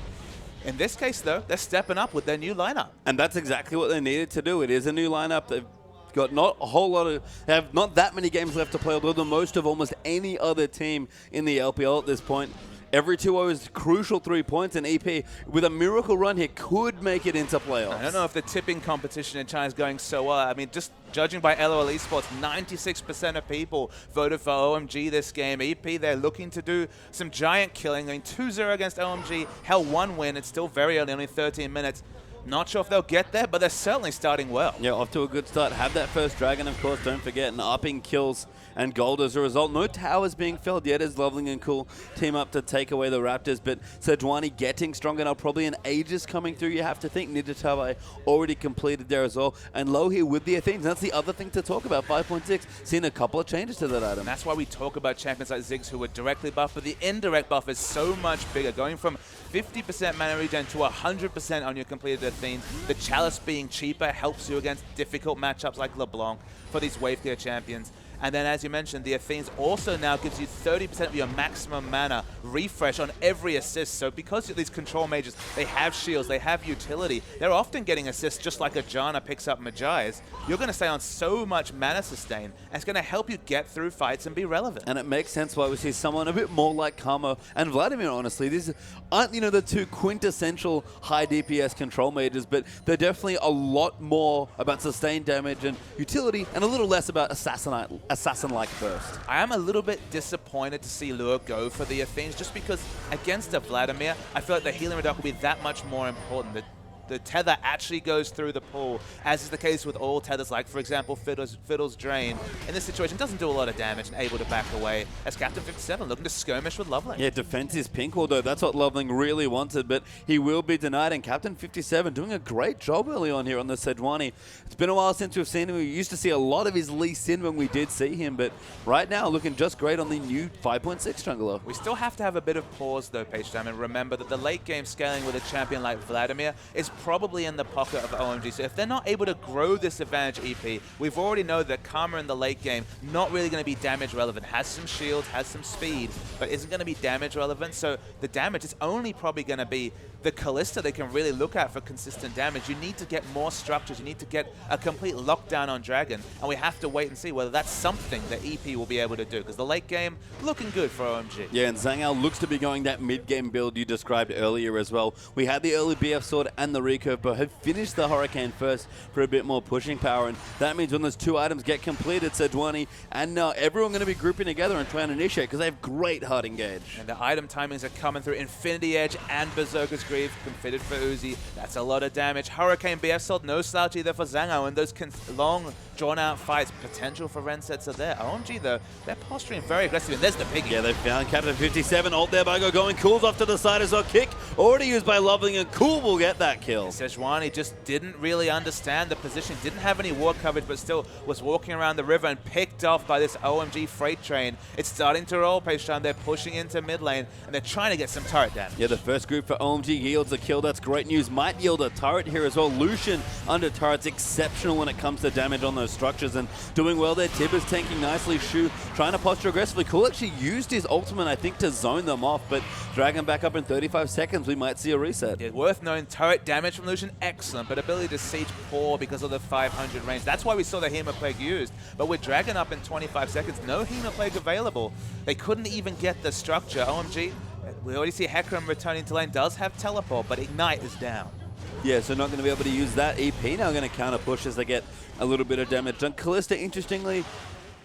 Speaker 2: In this case, though, they're stepping up with their new lineup.
Speaker 1: And that's exactly what they needed to do. It is a new lineup. They've got not a whole lot of, they have not that many games left to play, although the most of almost any other team in the LPL at this point. Every 2-0 is crucial 3 points, and EP, with a miracle run here, could make it into playoffs.
Speaker 2: I don't know if the tipping competition in China is going so well. I mean, just judging by LOL Esports, 96% of people voted for OMG this game. EP, they're looking to do some giant killing, going 2-0 against OMG. Hell, 1 win. It's still very early, only 13 minutes. Not sure if they'll get there, but they're certainly starting well.
Speaker 1: Yeah, off to a good start. Have that first dragon, of course, don't forget, and upping kills and gold as a result. No towers being filled yet as Loveling and Cool team up to take away the Raptors, but Sejuani getting stronger now, probably an Aegis coming through, you have to think. Nidatabai already completed there as well, and Low here with the Athenes. That's the other thing to talk about, 5.6, seeing a couple of changes to that item.
Speaker 2: And that's why we talk about champions like Ziggs who are directly buffed, but the indirect buff is so much bigger, going from 50% mana regen to 100% on your completed Athenes. The Chalice being cheaper helps you against difficult matchups like LeBlanc for these wave clear champions. And then, as you mentioned, the Athenes also now gives you 30% of your maximum mana refresh on every assist. So because these control mages, they have shields, they have utility, they're often getting assists just like a Janna picks up Magi's. You're going to stay on so much mana sustain, and it's going to help you get through fights and be relevant.
Speaker 1: And it makes sense why we see someone a bit more like Karma and Vladimir, honestly. These aren't, you know, the two quintessential high DPS control mages, but they're definitely a lot more about sustained damage and utility, and a little less about assassin-like burst.
Speaker 2: I am a little bit disappointed to see Lure go for the Athenes, just because against a Vladimir, I feel like the healing reduction will be that much more important. The tether actually goes through the pool, as is the case with all tethers, like, for example, Fiddle's Drain. In this situation, doesn't do a lot of damage and able to back away, as Captain 57 looking to skirmish with Loveling.
Speaker 1: Yeah, defense is pink, although that's what Loveling really wanted, but he will be denied, and Captain 57 doing a great job early on here on the Sejuani. It's been a while since we've seen him. We used to see a lot of his Lee Sin when we did see him, but right now looking just great on the new 5.6 jungler.
Speaker 2: We still have to have a bit of pause, though, Page Time, and remember that the late game scaling with a champion like Vladimir is probably in the pocket of OMG. So if they're not able to grow this advantage EP, we've already know that Karma in the late game, not really going to be damage relevant. Has some shields, has some speed, but isn't going to be damage relevant. So the damage is only probably going to be the Kalista they can really look at for consistent damage. You need to get more structures. You need to get a complete lockdown on Dragon, and we have to wait and see whether that's something that EP will be able to do, because the late game looking good for OMG.
Speaker 1: Yeah, and Zhangao looks to be going that mid-game build you described earlier as well. We had the early BF Sword and the recurve, but have finished the Hurricane first for a bit more pushing power, and that means when those two items get completed, Sejuani and everyone going to be grouping together and trying to initiate, because they have great hard engage.
Speaker 2: And the item timings are coming through. Infinity Edge and Berserker's Greave confitted for Uzi. That's a lot of damage. Hurricane BF Sword, no slouch either for Zhangao, and those long, drawn-out fights, potential for Rensets are there. OMG, though, they're posturing very aggressively, and there's the piggy.
Speaker 1: Yeah, they found Captain 57, ult there by going. Cool's off to the side as well. Kick already used by Loveling, and Cool will get that kill.
Speaker 2: Sejuani just didn't really understand the position, didn't have any ward coverage, but still was walking around the river and picked off by this OMG freight train. It's starting to roll, Page Time. They're pushing into mid lane, and they're trying to get some turret damage.
Speaker 1: Yeah, the first group for OMG yields a kill. That's great news. Might yield a turret here as well. Lucian under turret's exceptional when it comes to damage on those structures, and doing well there. Tibbers tanking nicely. Shu trying to posture aggressively. Cool actually used his ultimate, I think, to zone them off, but Dragon back up in 35 seconds. We might see a reset.
Speaker 2: Yeah, worth knowing, turret damage from Lucian, excellent, but ability to siege poor because of the 500 range. That's why we saw the Hemoplague used, but with Dragon up in 25 seconds, no Hemoplague available. They couldn't even get the structure. OMG, we already see Hecarim returning to lane, does have teleport, but Ignite is down.
Speaker 1: Yeah, so not going to be able to use that. EP now going to counter push as they get a little bit of damage done. Kalista, interestingly,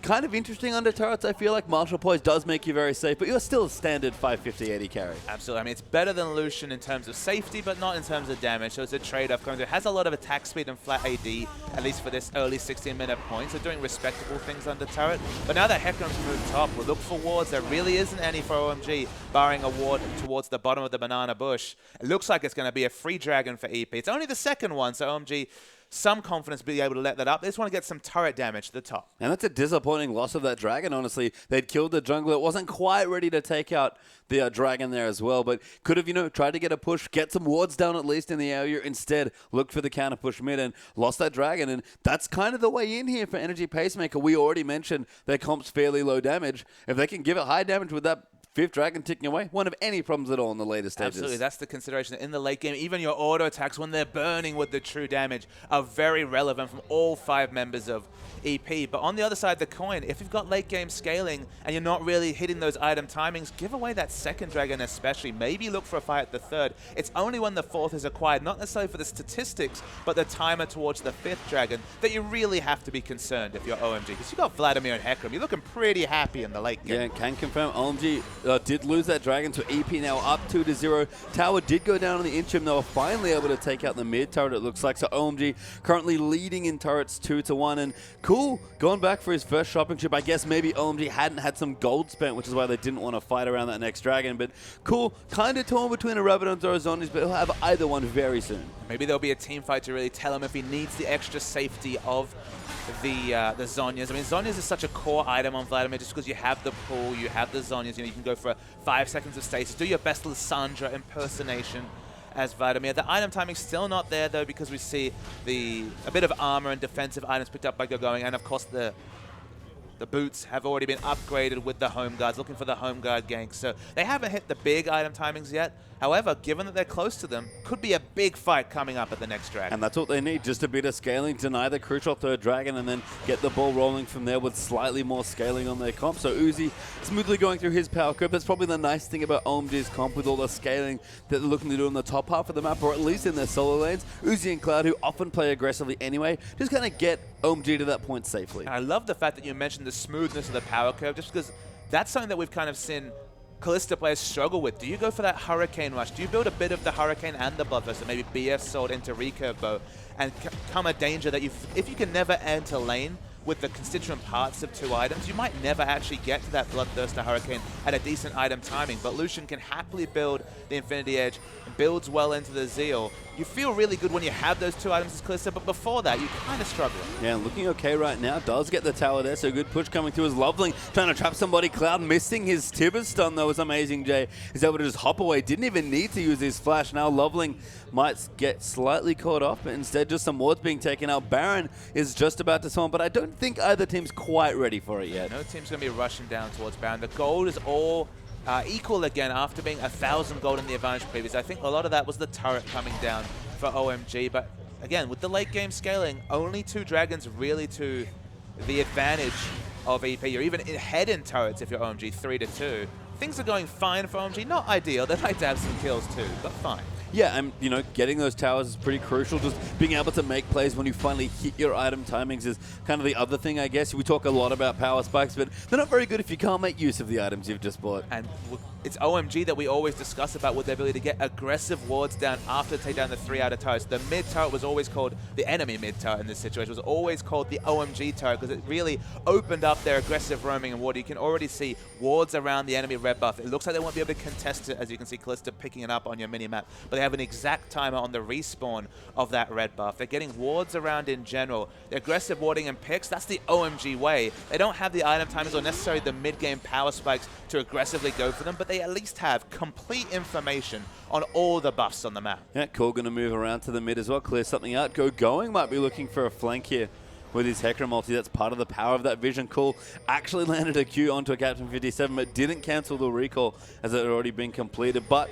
Speaker 1: kind of interesting under turrets. I feel like Martial Poise does make you very safe, but you're still a standard 550-80 carry.
Speaker 2: Absolutely. I mean, it's better than Lucian in terms of safety, but not in terms of damage. So it's a trade-off going through. It has a lot of attack speed and flat AD, at least for this early 16-minute point. So doing respectable things under turret. But now that Hecarim's moved top, we'll look for wards. There really isn't any for OMG, barring a ward towards the bottom of the banana bush. It looks like it's going to be a free dragon for EP. It's only the second one, so OMG some confidence being able to let that up. They just want to get some turret damage to the top.
Speaker 1: And that's a disappointing loss of that dragon, honestly. They'd killed the jungler. It wasn't quite ready to take out the dragon there as well, but could have, tried to get a push, get some wards down at least in the area. Instead, looked for the counter push mid and lost that dragon. And that's kind of the way in here for Energy Pacemaker. We already mentioned their comp's fairly low damage. If they can give it high damage with that 5th dragon ticking away, won't have any problems at all in the later stages.
Speaker 2: Absolutely, that's the consideration. In the late game, even your auto attacks, when they're burning with the true damage, are very relevant from all 5 members of EP. But on the other side of the coin, if you've got late game scaling and you're not really hitting those item timings, give away that 2nd dragon especially. Maybe look for a fight at the 3rd. It's only when the 4th is acquired, not necessarily for the statistics, but the timer towards the 5th dragon, that you really have to be concerned if you're OMG. Because you got Vladimir and Hecarim. You're looking pretty happy in the late game.
Speaker 1: Yeah, can confirm OMG did lose that dragon to EP, now up 2-0. Tower did go down on the Inchim. They were finally able to take out the mid turret, it looks like. So OMG currently leading in turrets 2-1. And cool, going back for his first shopping trip. I guess maybe OMG hadn't had some gold spent, which is why they didn't want to fight around that next dragon. But cool, kind of torn between a Rabadon and Zorozonis, but he'll have either one very soon.
Speaker 2: Maybe there'll be a team fight to really tell him if he needs the extra safety of the Zhonya's. I mean, Zhonya's is such a core item on Vladimir just because you have the pull, you have the Zhonya's, you can go for 5 seconds of stasis, do your best Lissandra impersonation as Vladimir. The item timing's still not there though, because we see a bit of armor and defensive items picked up by Going, and of course the boots have already been upgraded with the home guards, looking for the home guard gank. So they haven't hit the big item timings yet. However, given that they're close to them, could be a big fight coming up at the next dragon.
Speaker 1: And that's what they need, just a bit of scaling, deny the crucial 3rd dragon, and then get the ball rolling from there with slightly more scaling on their comp. So Uzi smoothly going through his power curve. That's probably the nice thing about OMG's comp, with all the scaling that they're looking to do in the top half of the map, or at least in their solo lanes. Uzi and Cloud, who often play aggressively anyway, just kind of get OMG to that point safely.
Speaker 2: And I love the fact that you mentioned the smoothness of the power curve, just because that's something that we've kind of seen Kalista players struggle with. Do you go for that Hurricane Rush? Do you build a bit of the Hurricane and the Bloodthirst, so maybe BF Sword into Recurve Bow, and come a danger that if you can never enter lane with the constituent parts of 2 items, you might never actually get to that Bloodthirster Hurricane at a decent item timing. But Lucian can happily build the Infinity Edge, builds well into the Zeal. You feel really good when you have those 2 items as Kalista, but before that, you kind of struggle.
Speaker 1: Yeah, looking okay right now. Does get the tower there, so good push coming through as Loveling trying to trap somebody. Cloud missing his Tibber stun, though, was amazing, Jay. He's able to just hop away. Didn't even need to use his flash. Now Loveling might get slightly caught off, but instead just some wards being taken out. Baron is just about to spawn, but I don't think either team's quite ready for it yet.
Speaker 2: No team's going to be rushing down towards Baron. The gold is all equal again after being 1,000 gold in the advantage previous. I think a lot of that was the turret coming down for OMG, but again, with the late game scaling, only 2 dragons really to the advantage of EP. You're even ahead in turrets if you're OMG 3-2. Things are going fine for OMG. Not ideal. They'd like to have some kills too, but fine.
Speaker 1: Yeah, and getting those towers is pretty crucial. Just being able to make plays when you finally hit your item timings is kind of the other thing, I guess. We talk a lot about power spikes, but they're not very good if you can't make use of the items you've just bought.
Speaker 2: And it's OMG that we always discuss about with their ability to get aggressive wards down after take down the 3 outer turrets. The mid turret was always called the enemy mid turret in this situation. Was always called the OMG turret because it really opened up their aggressive roaming and ward. You can already see wards around the enemy red buff. It looks like they won't be able to contest it, as you can see Kalista picking it up on your mini map, but they have an exact timer on the respawn of that red buff. They're getting wards around in general. The aggressive warding and picks, that's the OMG way. They don't have the item timers or necessarily the mid-game power spikes to aggressively go for them, but they at least have complete information on all the buffs on the map.
Speaker 1: Yeah, Cole going to move around to the mid as well, clear something out. Going might be looking for a flank here with his Hecarim multi. That's part of the power of that vision. Cool actually landed a Q onto a Captain 57, but didn't cancel the recall as it had already been completed. But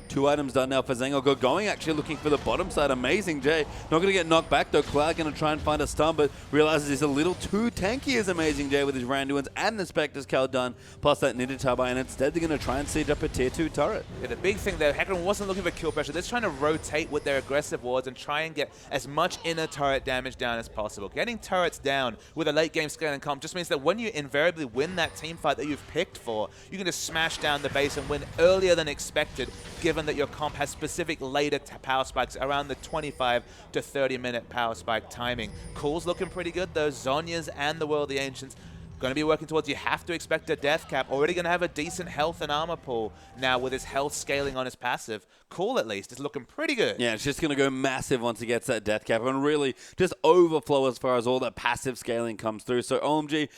Speaker 1: 2 items done now for Zengel. Going actually looking for the bottom side. Amazing, Jay. Not going to get knocked back, though. Cloud going to try and find a stun, but realizes he's a little too tanky as Amazing Jay with his Randuins and the Spectre's Cal done, plus that Ninja Turbine. And instead, they're going to try and siege up a tier 2 turret.
Speaker 2: Yeah, the big thing there, Hecarim wasn't looking for kill pressure. They're just trying to rotate with their aggressive wards and try and get as much inner turret damage down as possible. Getting turrets down with a late game scaling comp just means that when you invariably win that team fight that you've picked for, you can just smash down the base and win earlier than expected, given that your comp has specific later power spikes around the 25 to 30 minute power spike timing. Cool's looking pretty good though. Zhonya's and the World of the Ancients Going to be working towards, you have to expect a death cap. Already going to have a decent health and armor pool now with his health scaling on his passive. Cool, at least. It's looking pretty good.
Speaker 1: Yeah, it's just going to go massive once he gets that death cap and really just overflow as far as all that passive scaling comes through. So OMG,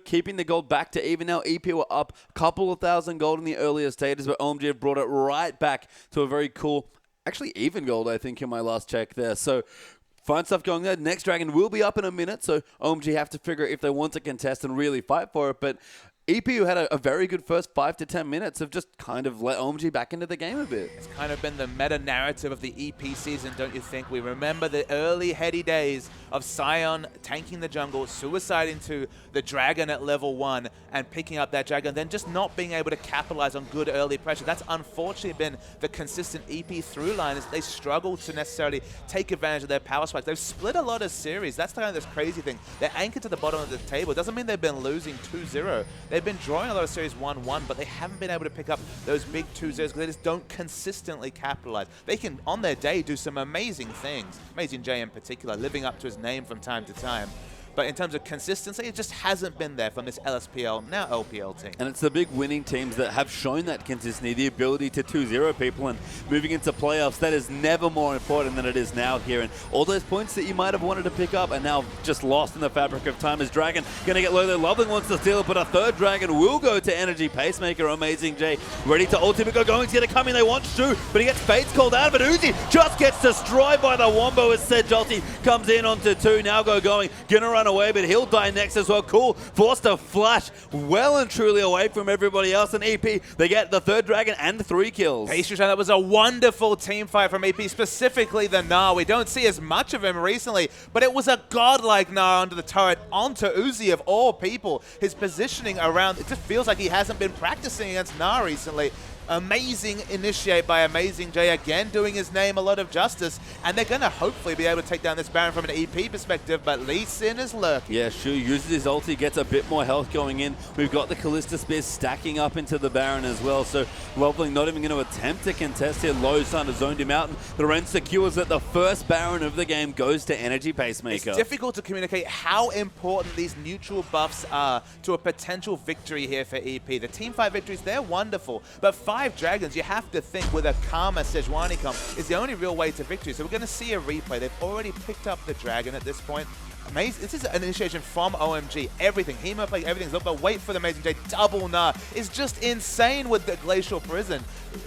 Speaker 1: keeping the gold back to even now. EP were up a couple of thousand gold in the earlier stages, but OMG have brought it right back to a very cool, actually even gold, I think, in my last check there. So fine stuff going there. Next Dragon will be up in a minute, so OMG have to figure if they want to contest and really fight for it. But EPU had a very good first 5 to 10 minutes of just kind of let OMG back into the game a bit.
Speaker 2: It's kind of been the meta-narrative of the EP season, don't you think? We remember the early heady days of Sion tanking the jungle, suicide into the Dragon at level 1, and picking up that Dragon, then just not being able to capitalize on good early pressure. That's unfortunately been the consistent EP through line, is they struggle to necessarily take advantage of their power spikes. They've split a lot of series. That's kind of this crazy thing. They're anchored to the bottom of the table. It doesn't mean they've been losing 2-0. They've been drawing a lot of series 1-1, but they haven't been able to pick up those big 2-0s because they just don't consistently capitalize. They can, on their day, do some amazing things. Amazing J in particular, living up to his name from time to time. But in terms of consistency, it just hasn't been there from this LSPL, now LPL team.
Speaker 1: And it's the big winning teams that have shown that consistency, the ability to 2-0 people, and moving into playoffs, that is never more important than it is now here. And all those points that you might have wanted to pick up are now just lost in the fabric of time. As Dragon going to get low there. Loveling wants to steal it, but a third Dragon will go to Energy Pacemaker. Amazing J ready to ultimate go. Going's going to come in. They want to, but he gets Fates called out. But Uzi just gets destroyed by the Wombo as Sejolti comes in onto 2. Now going to run away, but he'll die next as well. Cool, forced to flash well and truly away from everybody else. And EP, they get the third Dragon and 3 kills.
Speaker 2: Pastry, that was a wonderful team fight from EP, specifically the Gnar. We don't see as much of him recently, but it was a godlike Gnar under the turret onto Uzi of all people. His positioning around, it just feels like he hasn't been practicing against Gnar recently. Amazing initiate by Amazing J, again doing his name a lot of justice, and they're going to hopefully be able to take down this Baron from an EP perspective, but Lee Sin is lurking.
Speaker 1: Yeah, Shu uses his ulti, gets a bit more health going in. We've got the Callista Spear stacking up into the Baron as well, so Loveling not even going to attempt to contest here. Low Sun has zoned him out, and the Ren secures that the first Baron of the game goes to Energy Pacemaker.
Speaker 2: It's difficult to communicate how important these neutral buffs are to a potential victory here for EP. The team fight victories, they're wonderful, but 5 Dragons, you have to think with a Karma Sejuani comp is the only real way to victory. So we're going to see a replay. They've already picked up the Dragon at this point. Amazing. This is an initiation from OMG. Everything. Hemo play, everything's up, but wait for the Amazing J. Double Gnar is just insane with the Glacial Prison.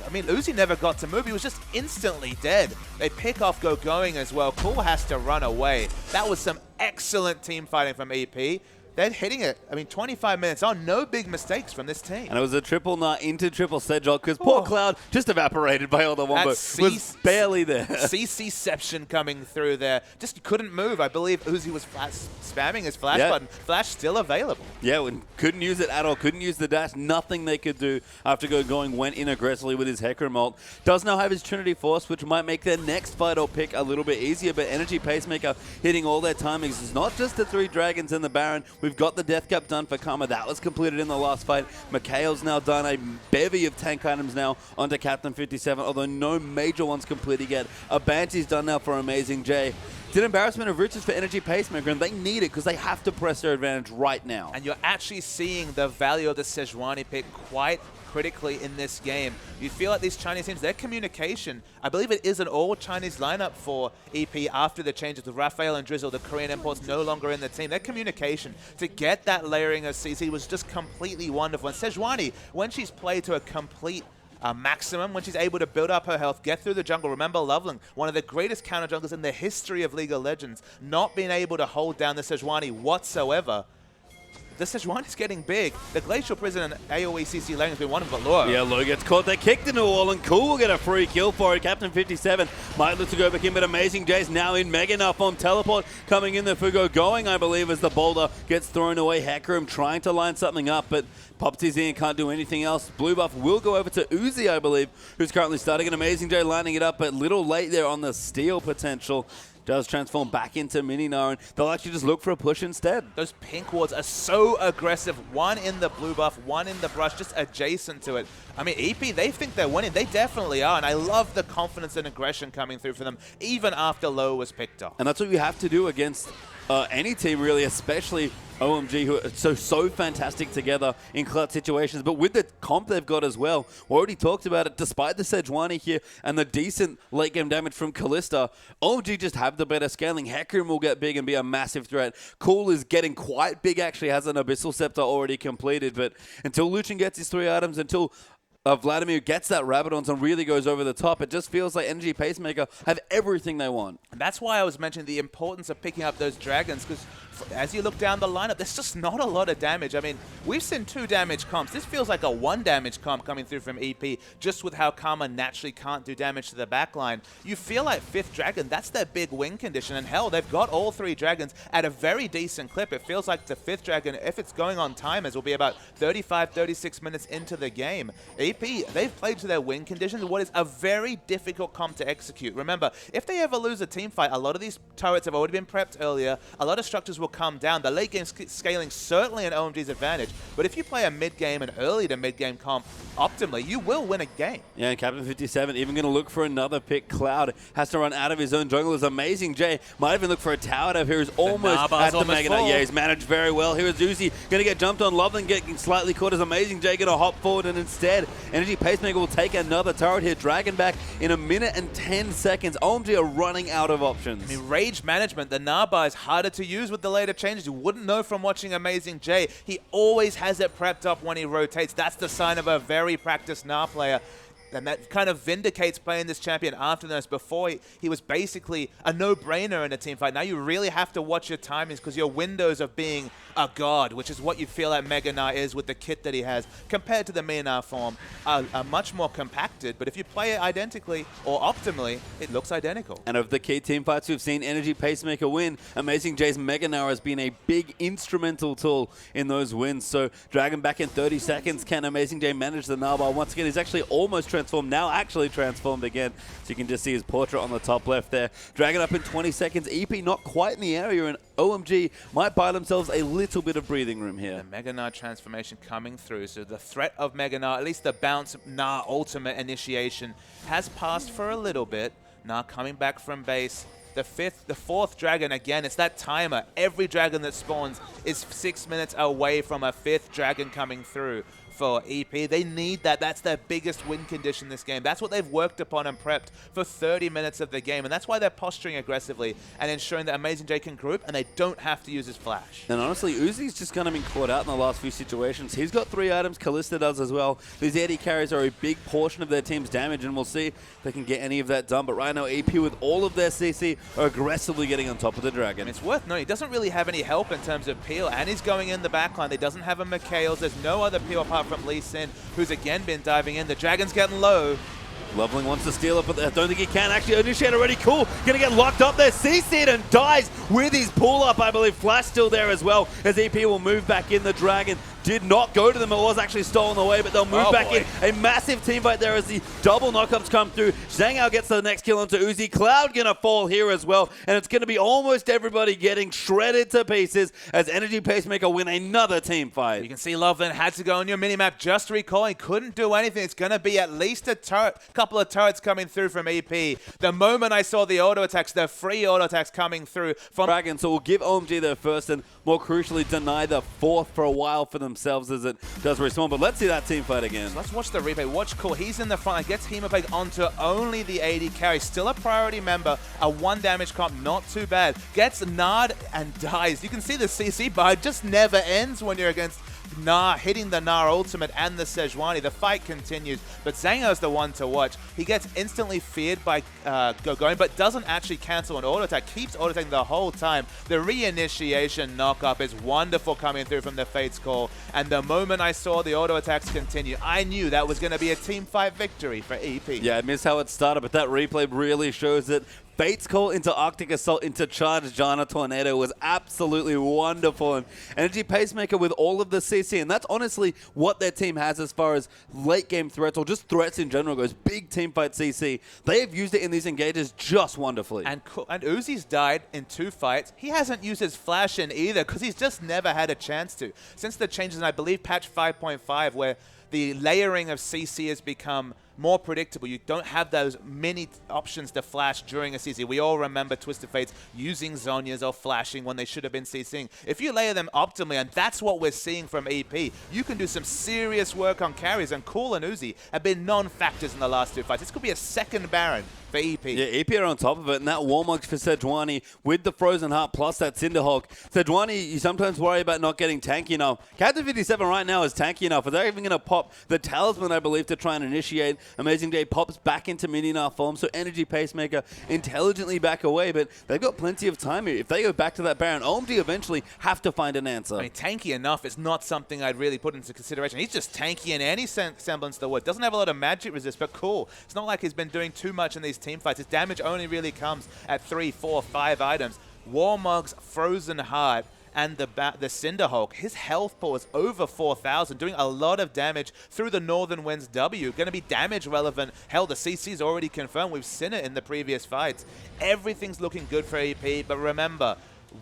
Speaker 2: I mean, Uzi never got to move. He was just instantly dead. They pick off Going as well. Cool has to run away. That was some excellent team fighting from EP. They're hitting it. I mean, 25 minutes on. No big mistakes from this team.
Speaker 1: And it was a triple Gnar into triple Sejol because poor Cloud just evaporated by all the Wombo. Was barely there.
Speaker 2: CC-ception coming through there. Just couldn't move. I believe Uzi was spamming his flash button. Flash still available.
Speaker 1: Yeah, couldn't use it at all. Couldn't use the dash. Nothing they could do after Going went in aggressively with his Hecarim ult. Does now have his Trinity Force, which might make their next fight or pick a little bit easier, but Energy Pacemaker hitting all their timings. It's not just the 3 Dragons and the Baron. We've got the Death Cap done for Karma. That was completed in the last fight. Mikhail's now done a bevy of tank items now onto Captain 57, although no major ones completed yet. A Banshee's done now for Amazing J. It's an embarrassment of riches for Energy Pacemaker, and they need it because they have to press their advantage right now.
Speaker 2: And you're actually seeing the value of the Sejuani pick quite critically in this game. You feel like these Chinese teams, their communication, I believe it is an all-Chinese lineup for EP after the changes with Raphael and Drizzle, the Korean imports no longer in the team. Their communication to get that layering of CC was just completely wonderful. And Sejuani, when she's played to a complete maximum, when she's able to build up her health, get through the jungle. Remember Loveling, one of the greatest counter junglers in the history of League of Legends, not being able to hold down the Sejuani whatsoever. The Sejuani's getting big. The Glacial Prison and AoE CC lane has been wonderful, but Laura.
Speaker 1: Yeah, Lo gets caught. They're kicked into a wall, and Cool will get a free kill for it. Captain 57 might look to go back in, but Amazing J's now in Mega Enough on teleport. Coming in the Fugo going, I believe, as the boulder gets thrown away. Hecarim trying to line something up, but Popsy's in, can't do anything else. Blue buff will go over to Uzi, I believe, who's currently starting. An Amazing J lining it up, but little late there on the steal potential. Does transform back into Mini Gnar, and they'll actually just look for a push instead.
Speaker 2: Those pink wards are so aggressive. One in the blue buff, one in the brush, just adjacent to it. I mean, EP, they think they're winning. They definitely are, and I love the confidence and aggression coming through for them, even after Low was picked off.
Speaker 1: And that's what you have to do against any team really, especially OMG, who are so fantastic together in clutch situations. But with the comp they've got as well, we already talked about it, despite the Sejuani here and the decent late game damage from Kalista, OMG just have the better scaling. Hecarim will get big and be a massive threat. Cool is getting quite big, actually has an Abyssal Scepter already completed, but until Lucian gets his 3 items, until Vladimir gets that Rabadons and really goes over the top, it just feels like Energy Pacemaker have everything they want.
Speaker 2: And that's why I was mentioning the importance of picking up those dragons, because as you look down the lineup, there's just not a lot of damage. I mean, we've seen 2 damage comps. This feels like a 1 damage comp coming through from EP, just with how Karma naturally can't do damage to the backline. You feel like 5th Dragon, that's their big win condition, and hell, they've got all 3 dragons at a very decent clip. It feels like the 5th Dragon, if it's going on timers, will be about 35, 36 minutes into the game. EP, they've played to their win conditions, what is a very difficult comp to execute. Remember, if they ever lose a team fight, a lot of these turrets have already been prepped earlier, a lot of structures will come down. The late game scaling certainly an OMG's advantage, but if you play a mid game and early to mid game comp optimally, you will win a game.
Speaker 1: Yeah, and Captain 57 even going to look for another pick. Cloud has to run out of his own jungle. Is Amazing Jay might even look for a tower out of here. Who's almost at the Mega Knight. Yeah, he's managed very well. Here is Uzi going to get jumped on. Loveland getting slightly caught as Amazing Jay going to hop forward, and instead Energy Pacemaker will take another turret here. Dragon back in 1 minute and 10 seconds. OMG are running out of options.
Speaker 2: I mean, rage management, the Naba is harder to use with the later changes. You wouldn't know from watching Amazing Jay. He always has it prepped up when he rotates. That's the sign of a very practiced Na player. And that kind of vindicates playing this champion after this. Before, he was basically a no-brainer in a team fight. Now you really have to watch your timings, because your windows of being a god, which is what you feel like Mega Na is with the kit that he has, compared to the Mina form, are much more compacted. But if you play it identically or optimally, it looks identical.
Speaker 1: And of the key team fights we've seen Energy Pacemaker win, Amazing Jay's Mega Na has been a big instrumental tool in those wins. So Dragon back in 30 seconds. Can Amazing Jay manage the Naba? Once again, he's actually almost transformed, now actually transformed again. So you can just see his portrait on the top left there. Dragon up in 20 seconds. EP not quite in the area, and OMG might buy themselves a little bit of breathing room here.
Speaker 2: The Mega Na transformation coming through. So the threat of Mega Na, at least the bounce Na ultimate initiation, has passed for a little bit. Na coming back from base. The 4th dragon, again, it's that timer. Every dragon that spawns is 6 minutes away from a 5th dragon coming through. For EP, they need that. That's their biggest win condition this game. That's what they've worked upon and prepped for 30 minutes of the game, and that's why they're posturing aggressively and ensuring that Amazing Jay can group and they don't have to use his flash.
Speaker 1: And honestly, Uzi's just kind of been caught out in the last few situations. He's got 3 items, Kalista does as well. These AD carries are a big portion of their team's damage, and we'll see if they can get any of that done. But right now, EP with all of their CC are aggressively getting on top of the Dragon.
Speaker 2: It's worth noting, he doesn't really have any help in terms of peel, and he's going in the backline. He doesn't have a Mikhails. There's no other peel apart from Lee Sin, who's again been diving in. The Dragon's getting low.
Speaker 1: Loveling wants to steal it, but I don't think he can. Actually, Initiate already cool. Going to get locked up there. CC'd and dies with his pull-up, I believe. Flash still there as well, as EP will move back in. The Dragon did not go to them. It was actually stolen away, but they'll move back in. A massive team fight there as the double knockups come through. Zhangao gets the next kill onto Uzi. Cloud going to fall here as well, and it's going to be almost everybody getting shredded to pieces as Energy Pacemaker win another team fight.
Speaker 2: You can see Loveland had to go on your minimap, just recalling, couldn't do anything. It's going to be at least a couple of turrets coming through from EP. The moment I saw the auto attacks, the free auto attacks coming through from
Speaker 1: Dragon, so we'll give OMG their first and more crucially deny the 4th for a while for themselves as it does respawn. But let's see that team fight again.
Speaker 2: So let's watch the replay. Watch Cool. He's in the front. Gets Hemopeg onto only the AD carry. Still a priority member. A 1 damage comp. Not too bad. Gets Nard and dies. You can see the CC bar just never ends when you're against Na, hitting the Na ultimate and the Sejuani. The fight continues, but Zhangao's the one to watch. He gets instantly feared by going, but doesn't actually cancel an auto attack. Keeps auto attacking the whole time. The reinitiation knockup is wonderful coming through from the Fate's Call. And the moment I saw the auto attacks continue, I knew that was going to be a team fight victory for EP.
Speaker 1: Yeah, I missed how it started, but that replay really shows it. Fate's Call into Arctic Assault into Charge Janna Tornado was absolutely wonderful. And Energy Pacemaker with all of the CC, and that's honestly what their team has as far as late game threats or just threats in general goes. Big team fight CC. They have used it in these engages just wonderfully.
Speaker 2: And Uzi's died in 2 fights. He hasn't used his flash in either because he's just never had a chance to. Since the changes in, I believe, patch 5.5, where the layering of CC has become more predictable. You don't have those many options to flash during a CC. We all remember Twisted Fates using Zhonya's or flashing when they should have been CCing. If you layer them optimally, and that's what we're seeing from EP, you can do some serious work on carries, and Cool and Uzi have been non-factors in the last 2 fights. This could be a second Baron for EP.
Speaker 1: Yeah, EP are on top of it, and that Warmog for Sejuani with the Frozen Heart plus that Cinderhulk. Sejuani, you sometimes worry about not getting tanky enough. Captain 57 right now is tanky enough. Are they even going to pop the Talisman, I believe, to try and initiate? Amazing Day pops back into Mininar form, so Energy Pacemaker intelligently back away, but they've got plenty of time here. If they go back to that Baron, OMG eventually have to find an answer.
Speaker 2: I mean, tanky enough is not something I'd really put into consideration. He's just tanky in any semblance of the word. Doesn't have a lot of magic resist, but cool. It's not like he's been doing too much in these team fights. His damage only really comes at 3, 4, 5 items. Warmog's Frozen Heart and the Cinderhulk, his health pool is over 4,000, doing a lot of damage through the Northern Winds W. Going to be damage relevant. Hell, the CC's already confirmed. We've seen it in the previous fights. Everything's looking good for EP, but remember,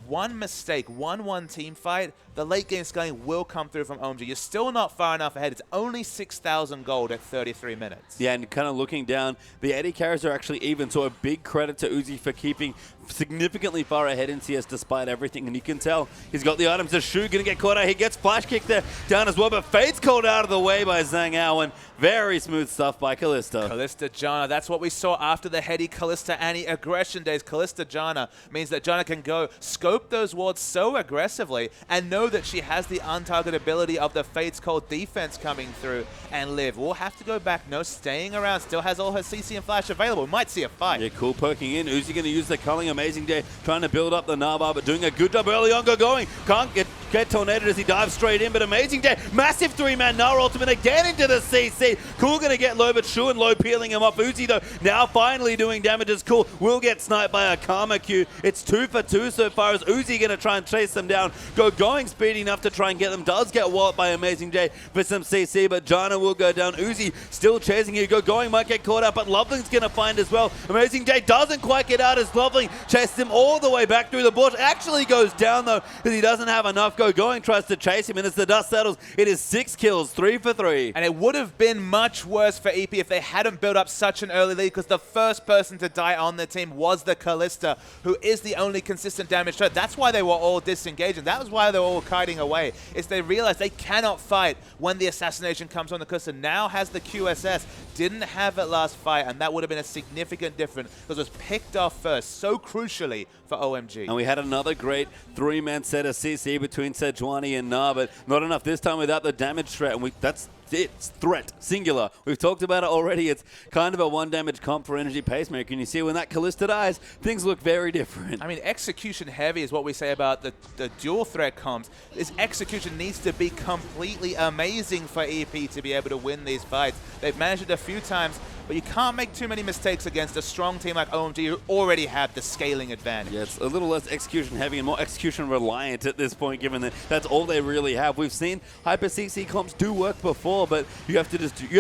Speaker 2: one mistake, 1-1 team fight, the late game scaling will come through from OMG. You're still not far enough ahead. It's only 6,000 gold at 33 minutes.
Speaker 1: Yeah, and kind of looking down, the AD carries are actually even, so a big credit to Uzi for keeping significantly far ahead in CS despite everything, and you can tell he's got the items. The Shu gonna get caught out. He gets flash kicked there down as well, but Fate's called out of the way by Zhang Ao, and very smooth stuff by Kalista.
Speaker 2: Kalista Janna, that's what we saw after the heady Kalista Annie aggression days. Kalista Janna means that Janna can go scope those wards so aggressively and know that she has the untargetability of the Fate's Cold defense coming through and live. We'll have to go back. No, staying around. Still has all her CC and flash available. We might see a fight.
Speaker 1: Yeah, cool poking in. Uzi going to use the culling. Amazing Day trying to build up the Narbar, but doing a good job early on. Go going. Can't get tornadoed as he dives straight in, but Amazing Day. Massive 3-man Nara ultimate again into the CC. Cool going to get low, but Shu and low peeling him off. Uzi, though, now finally doing damage as Cool will get sniped by a Karma Q. It's 2 for 2 so far as Uzi going to try and chase them down. Going speedy enough to try and get them. Does get walloped by Amazing Day for some CC, but Janna will go down. Uzi still chasing you. Going might get caught out, but Loveling's going to find as well. Amazing Day doesn't quite get out as Loveling chases him all the way back through the bush. Actually goes down, though, because he doesn't have enough. Going tries to chase him, and as the dust settles, it is 6 kills, 3 for 3.
Speaker 2: And it would have been much worse for EP if they hadn't built up such an early lead, because the first person to die on the team was the Kalista, who is the only consistent damage threat. That's why they were all disengaging. That was why they were all kiting away. Is they realized they cannot fight when the assassination comes on the Kalista. Now has the QSS. Didn't have it last fight, and that would have been a significant difference because it was picked off first so crucially for OMG.
Speaker 1: And we had another great 3-man set of CC between Sejuani and Na, but not enough this time without the damage threat. And that's it's threat, singular. We've talked about it already. It's kind of a 1 damage comp for Energy Pacemaker, and you see when that Kalista dies, things look very different.
Speaker 2: I mean, execution heavy is what we say about the dual threat comps. This execution needs to be completely amazing for EP to be able to win these fights. They've managed it a few times, but you can't make too many mistakes against a strong team like OMG who already have the scaling advantage.
Speaker 1: Yeah, it's a little less execution heavy and more execution reliant at this point, given that that's all they really have. We've seen Hyper CC comps do work before, but you have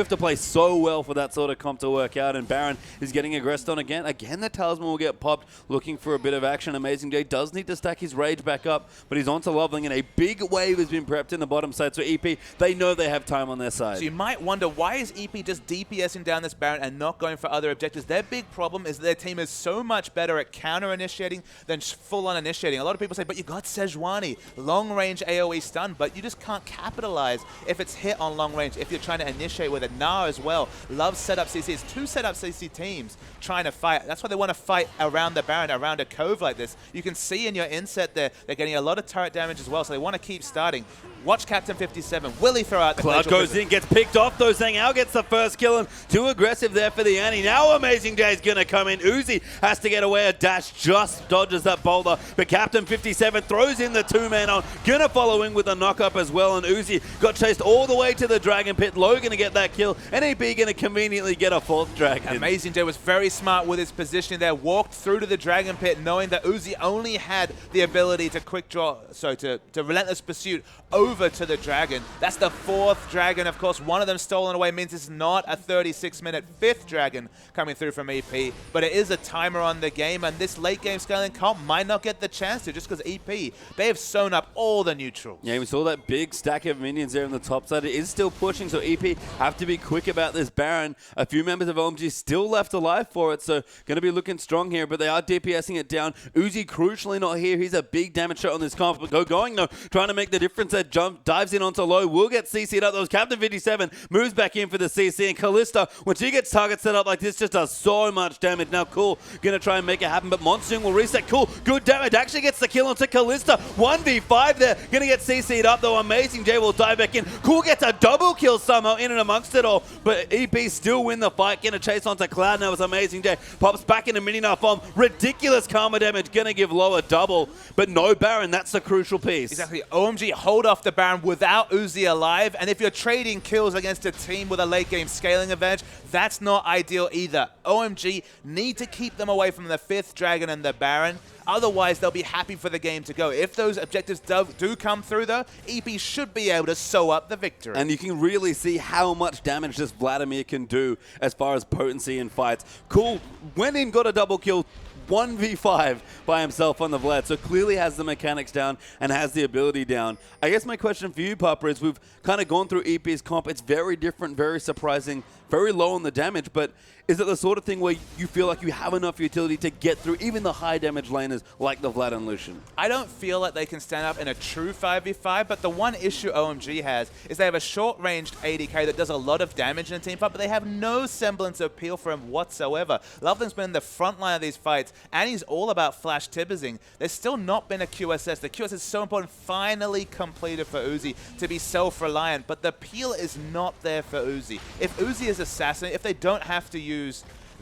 Speaker 1: to play so well for that sort of comp to work out, and Baron is getting aggressed on again. Again, the Talisman will get popped, looking for a bit of action. Amazing Day does need to stack his rage back up, but he's onto Loveling, and a big wave has been prepped in the bottom side, so EP, they know they have time on their side.
Speaker 2: So you might wonder, why is EP just DPSing down this Baron and not going for other objectives? Their big problem is their team is so much better at counter-initiating than full-on initiating. A lot of people say, but you got Sejuani, long-range AoE stun, but you just can't capitalize if it's hit on long range, if you're trying to initiate with it. Na as well loves setup CC. It's 2 setup CC teams trying to fight. That's why they want to fight around the Baron, around a cove like this. You can see in your inset there, they're getting a lot of turret damage as well, so they want to keep starting. Watch Captain 57. Will he throw out the
Speaker 1: Cloud goes in, gets picked off though. Zhang Ao gets the first kill, and too aggressive there for the Annie. Now Amazing Day's gonna come in. Uzi has to get away. A dash just dodges that boulder, but Captain 57 throws in the 2-man on. Gonna follow in with a knock-up as well, and Uzi got chased all the way to the Dragon Pit. Low gonna get that kill. NAB gonna conveniently get a 4th Dragon.
Speaker 2: Amazing Day was very smart with his positioning there. Walked through to the Dragon Pit knowing that Uzi only had the ability to quick draw, so to relentless pursuit over over to the Dragon. That's the 4th Dragon. Of course, one of them stolen away means it's not a 36-minute 5th Dragon coming through from EP, but it is a timer on the game, and this late game scaling comp might not get the chance to just because EP, they have sewn up all the neutrals.
Speaker 1: Yeah, we saw that big stack of minions there on the top side. It is still pushing, so EP have to be quick about this Baron. A few members of OMG still left alive for it, so going to be looking strong here, but they are DPSing it down. Uzi crucially not here. He's a big damage shot on this comp, but going though, trying to make the difference there. Jump, dives in onto low, will get CC'd up. Those Captain 57 moves back in for the CC, and Kalista, when she gets target set up like this, just does so much damage. Now Cool going to try and make it happen, but Monsoon will reset. Cool, good damage, actually gets the kill onto Kalista. 1v5 there, going to get CC'd up though. Amazing J will dive back in. Cool gets a double kill somehow in and amongst it all, but EP still win the fight. Going to chase onto Cloud now as Amazing J pops back in a mini knife bomb. Ridiculous karma damage, going to give Low a double, but no Baron. That's the crucial piece.
Speaker 2: Exactly. OMG hold off the Baron without Uzi alive, and if you're trading kills against a team with a late game scaling advantage, that's not ideal either. OMG need to keep them away from the 5th Dragon and the Baron. Otherwise, they'll be happy for the game to go. If those objectives do come through, though, EP should be able to sew up the victory.
Speaker 1: And you can really see how much damage this Vladimir can do as far as potency in fights. Cool went in, got a double kill. 1v5 by himself on the Vlad, so clearly has the mechanics down and has the ability down. I guess my question for you, Papa, is we've kind of gone through EP's comp. It's very different, very surprising, very low on the damage, but is it the sort of thing where you feel like you have enough utility to get through even the high damage laners like the Vlad and Lucian?
Speaker 2: I don't feel like they can stand up in a true 5v5, but the one issue OMG has is they have a short-ranged ADK that does a lot of damage in a team fight, but they have no semblance of appeal for him whatsoever. Loveling's been in the front line of these fights, and he's all about flash tibbazing. There's still not been a QSS. The QSS is so important, finally completed for Uzi to be self-reliant, but the appeal is not there for Uzi. If Uzi is assassinated, if they don't have to use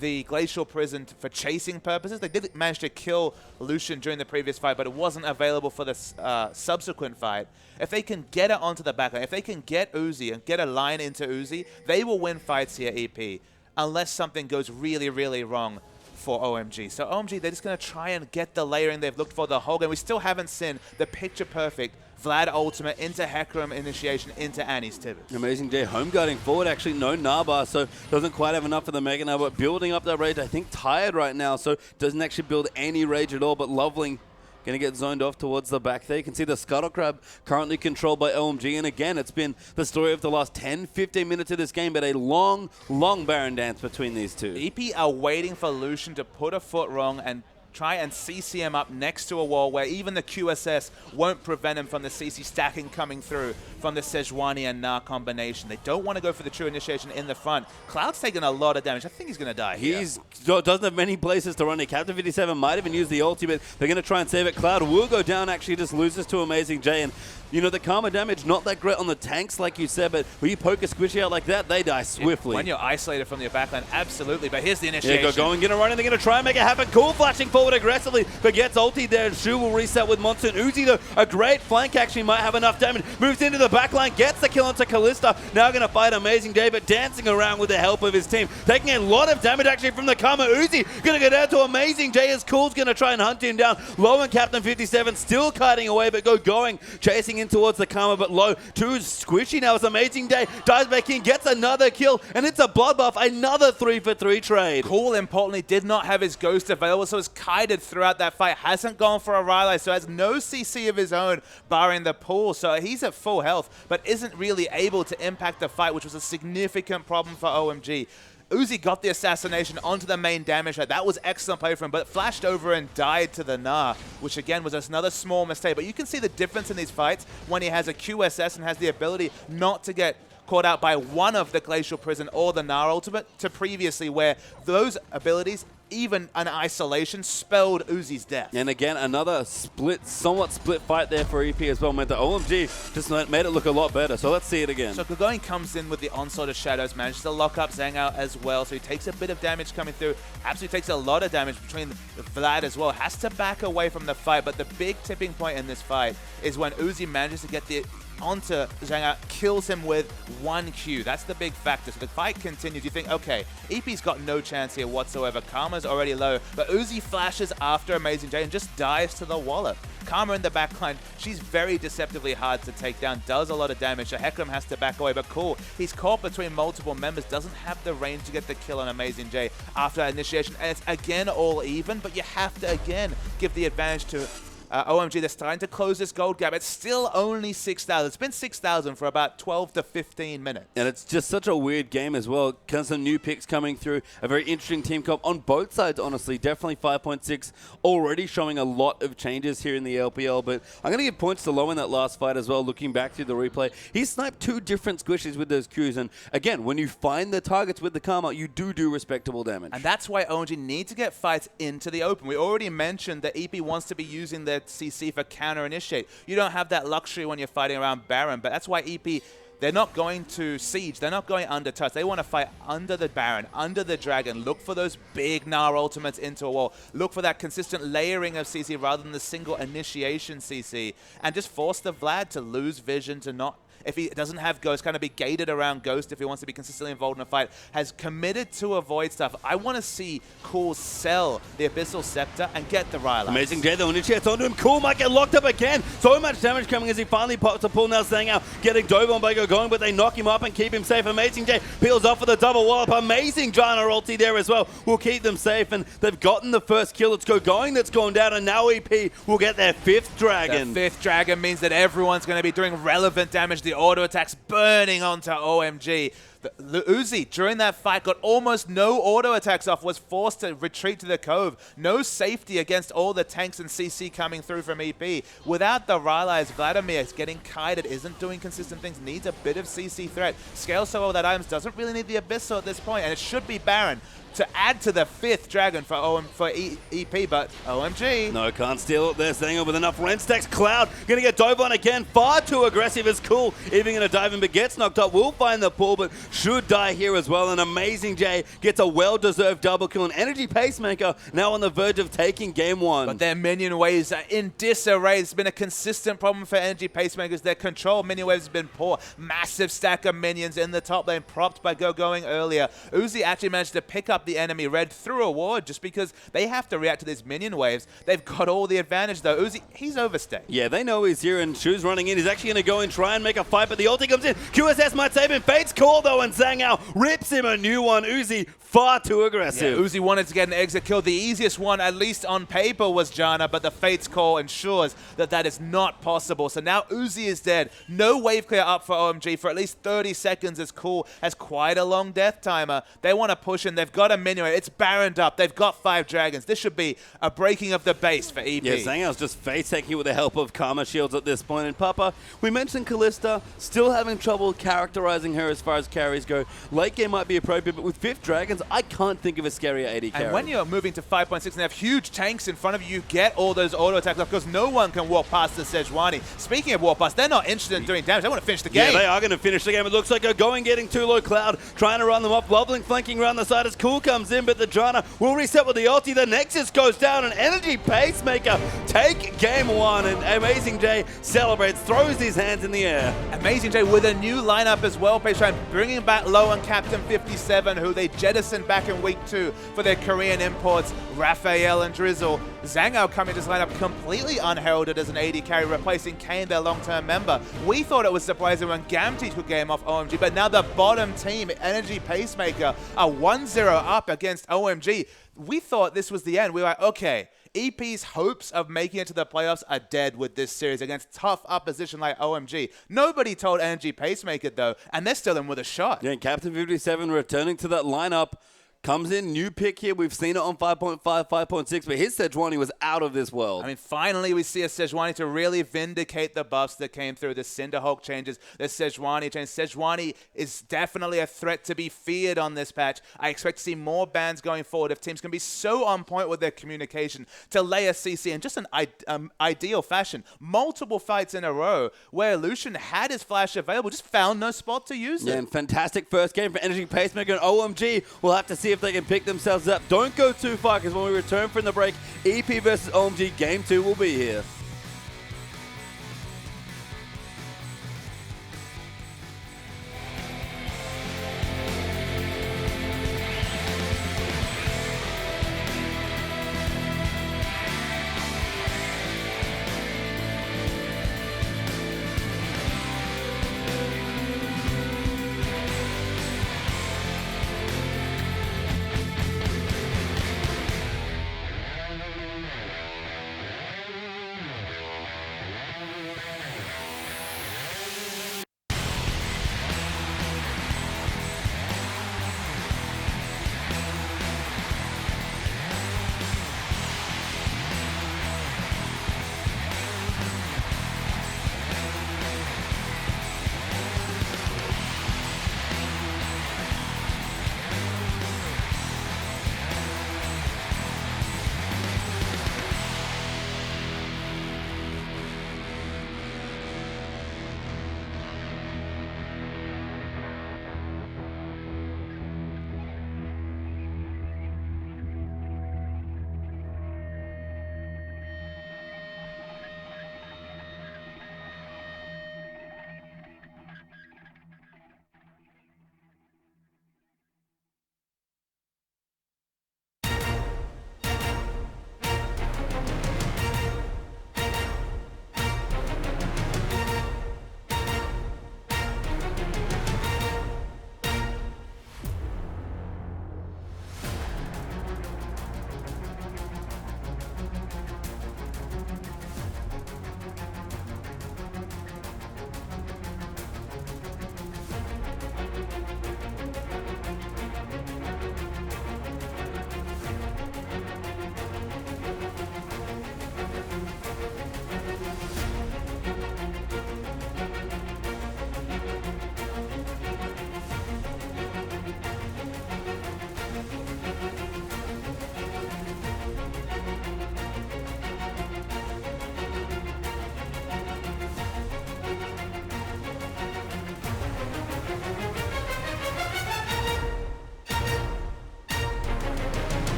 Speaker 2: the Glacial Prison for chasing purposes. They did manage to kill Lucian during the previous fight, but it wasn't available for the subsequent fight. If they can get it onto the backline, if they can get Uzi and get a line into Uzi, they will win fights here, EP, unless something goes really, really wrong for OMG. So OMG, they're just going to try and get the layering they've looked for the whole game. We still haven't seen the picture-perfect Vlad ultimate into Hecarim initiation into Annie's Tibet.
Speaker 1: Amazing J home guarding forward, actually no Narbar, so doesn't quite have enough for the Mega Narbar, but building up that rage, I think tired right now, so doesn't actually build any rage at all, but Loveling going to get zoned off towards the back there. You can see the Scuttle Crab currently controlled by OMG, and again, it's been the story of the last 10-15 minutes of this game, but a long, long Baron dance between these two.
Speaker 2: EP are waiting for Lucian to put a foot wrong and try and CC him up next to a wall where even the QSS won't prevent him from the CC stacking coming through from the Sejuani and Na combination. They don't want to go for the true initiation in the front. Cloud's taking a lot of damage. I think he's going to die here.
Speaker 1: Doesn't have many places to run it. Captain 57 might even use the ulti, but they're going to try and save it. Cloud will go down, actually just loses to Amazing J, and you know, the karma damage, not that great on the tanks, like you said, but when you poke a squishy out like that, they die swiftly.
Speaker 2: When you're isolated from your backline, absolutely. But here's the initiation.
Speaker 1: Yeah, going, gonna run, and they're gonna try and make it happen. Cool flashing forward aggressively, but gets ulti there. Shu will reset with Monsoon. Uzi, though, a great flank, actually might have enough damage. Moves into the backline, gets the kill onto Kalista. Now gonna fight Amazing J, but dancing around with the help of his team. Taking a lot of damage, actually, from the karma. Uzi gonna go down to Amazing J as Cool's gonna try and hunt him down. Low and Captain 57 still kiting away, but going, chasing in towards the karma, but Low, too squishy now. It's Amazing Day, dives back in, gets another kill, and it's a bloodbath, another 3-for-3 trade.
Speaker 2: Cool, importantly, did not have his ghost available, so is kited throughout that fight. Hasn't gone for a Rylai, so has no CC of his own, barring the pool. So he's at full health, but isn't really able to impact the fight, which was a significant problem for OMG. Uzi got the assassination onto the main damage. That was excellent play from him, but flashed over and died to the Gnar, which again was another small mistake. But you can see the difference in these fights when he has a QSS and has the ability not to get caught out by one of the Glacial Prison or the Gnar ultimate to previously, where those abilities, even an isolation, spelled Uzi's death.
Speaker 1: And again, another somewhat split fight there for EP as well. Meant the OMG just made it look a lot better. So let's see it again.
Speaker 2: So Gogoni comes in with the Onslaught of Shadows, manages to lock up Zhang out as well. So he takes a bit of damage coming through. Absolutely takes a lot of damage between Vlad as well. Has to back away from the fight. But the big tipping point in this fight is when Uzi manages to get the onto Zhang Ao, kills him with 1 Q. That's the big factor. So the fight continues. You think, okay, EP's got no chance here whatsoever. Karma's already low, but Uzi flashes after Amazing J and just dives to the wallop. Karma in the backline, she's very deceptively hard to take down, does a lot of damage, so Hecarim has to back away, but cool. He's caught between multiple members, doesn't have the range to get the kill on Amazing J after initiation, and it's again all even, but you have to again give the advantage to OMG. They're starting to close this gold gap. It's still only 6,000. It's been 6,000 for about 12 to 15 minutes.
Speaker 1: And it's just such a weird game as well. Kind of some new picks coming through. A very interesting team comp on both sides, honestly. Definitely 5.6 already showing a lot of changes here in the LPL. But I'm going to give points to Low in that last fight as well, looking back through the replay. He sniped 2 different squishes with those Qs. And again, when you find the targets with the Karma, you do respectable damage.
Speaker 2: And that's why OMG need to get fights into the open. We already mentioned that EP wants to be using their CC for counter-initiate. You don't have that luxury when you're fighting around Baron, but that's why EP, they're not going to Siege. They're not going under touch. They want to fight under the Baron, under the Dragon. Look for those big Gnar ultimates into a wall. Look for that consistent layering of CC rather than the single initiation CC. And just force the Vlad to lose vision, to not... If he doesn't have Ghost, kind of be gated around Ghost if he wants to be consistently involved in a fight, has committed to avoid stuff. I want to see Cool sell the Abyssal Scepter and get the Rylance.
Speaker 1: Amazing J, though, initiates onto him. Cool might get locked up again. So much damage coming as he finally pops a pull. Now Zhang Ao getting Dovo and Bago going, but they knock him up and keep him safe. Amazing J peels off for the double wallop. Amazing Janna ulti there as well will keep them safe, and they've gotten the first kill. Let's go going that's gone down, and now EP will get their 5th dragon.
Speaker 2: The 5th dragon means that everyone's going to be doing relevant damage. The auto attacks burning onto OMG. The Uzi, during that fight, got almost no auto attacks off, was forced to retreat to the Cove. No safety against all the tanks and CC coming through from EP. Without the Rylai's, Vladimir is getting kited, isn't doing consistent things, needs a bit of CC threat. Scales so well that items, doesn't really need the Abyssal at this point, and it should be Baron to add to the 5th dragon for EP, but OMG.
Speaker 1: No, can't steal it there. Staying with enough rent stacks. Cloud going to get dove on again. Far too aggressive. Is Cool even going to dive in, but gets knocked up. Will find the pull, but should die here as well. And Amazing J gets a well-deserved double kill. An Energy Pacemaker now on the verge of taking game 1.
Speaker 2: But their minion waves are in disarray. It's been a consistent problem for Energy Pacemakers. Their control of minion waves has been poor. Massive stack of minions in the top lane, propped by going earlier. Uzi actually managed to pick up the enemy red through a ward just because they have to react to these minion waves. They've got all the advantage though. Uzi, he's overstayed.
Speaker 1: Yeah, they know he's here, and Shu's running in. He's actually going to go and try and make a fight, but the ulti comes in. QSS might save him. Fate's call though, and Zhang Ao rips him a new one. Uzi far too aggressive.
Speaker 2: Yeah, Uzi wanted to get an exit kill. The easiest one, at least on paper, was Janna, but the Fate's call ensures that that is not possible. So now Uzi is dead. No wave clear up for OMG for at least 30 seconds. Is Cool has quite a long death timer. They want to push in. They've got a minion. It's Baroned up. They've got 5 dragons. This should be a breaking of the base for EP.
Speaker 1: Yeah, Zhang Ao's just face taking it with the help of Karma Shields at this point. And Papa, we mentioned Kalista, still having trouble characterizing her as far as carries go. Late game might be appropriate, but with 5th dragons, I can't think of a scarier AD carry.
Speaker 2: And when you're moving to 5.6 and have huge tanks in front of you, you get all those auto attacks off because no one can walk past the Sejuani. Speaking of walk past, they're not interested in doing damage. They want to finish the game.
Speaker 1: Yeah, they are going to finish the game. It looks like they're going, getting too low. Cloud trying to run them up. Leveling, flanking around the side as Cool comes in, but the Janna will reset with the ulti. The Nexus goes down. An Energy Pacemaker take game 1, and Amazing J celebrates, throws his hands in the air.
Speaker 2: Amazing J with a new lineup as well. Patreon bringing back Low and Captain 57, who they jettisoned back in week 2 for their Korean imports, Raphael and Drizzle. Zhang Ao coming to this lineup completely unheralded as an AD carry, replacing Kane, their long-term member. We thought it was surprising when Gamti took game off OMG, but now the bottom team, Energy Pacemaker, are 1-0 up against OMG. We thought this was the end. We were like, okay, EP's hopes of making it to the playoffs are dead with this series against tough opposition like OMG. Nobody told Energy Pacemaker, though, and they're still in with a shot.
Speaker 1: Yeah, and Captain 57 returning to that lineup. Comes in, new pick here. We've seen it on 5.5, 5.6, but his Sejuani was out of this world.
Speaker 2: I mean, finally we see a Sejuani to really vindicate the buffs that came through. The Cinderhulk changes, the Sejuani change. Sejuani is definitely a threat to be feared on this patch. I expect to see more bans going forward if teams can be so on point with their communication to lay a CC in just an ideal fashion. Multiple fights in a row where Lucian had his flash available, just found no spot to use it.
Speaker 1: Yeah, and fantastic first game for Energy Pacemaker and OMG. We'll have to see if they can pick themselves up. Don't go too far, because when we return from the break, EP versus OMG Game 2 will be here.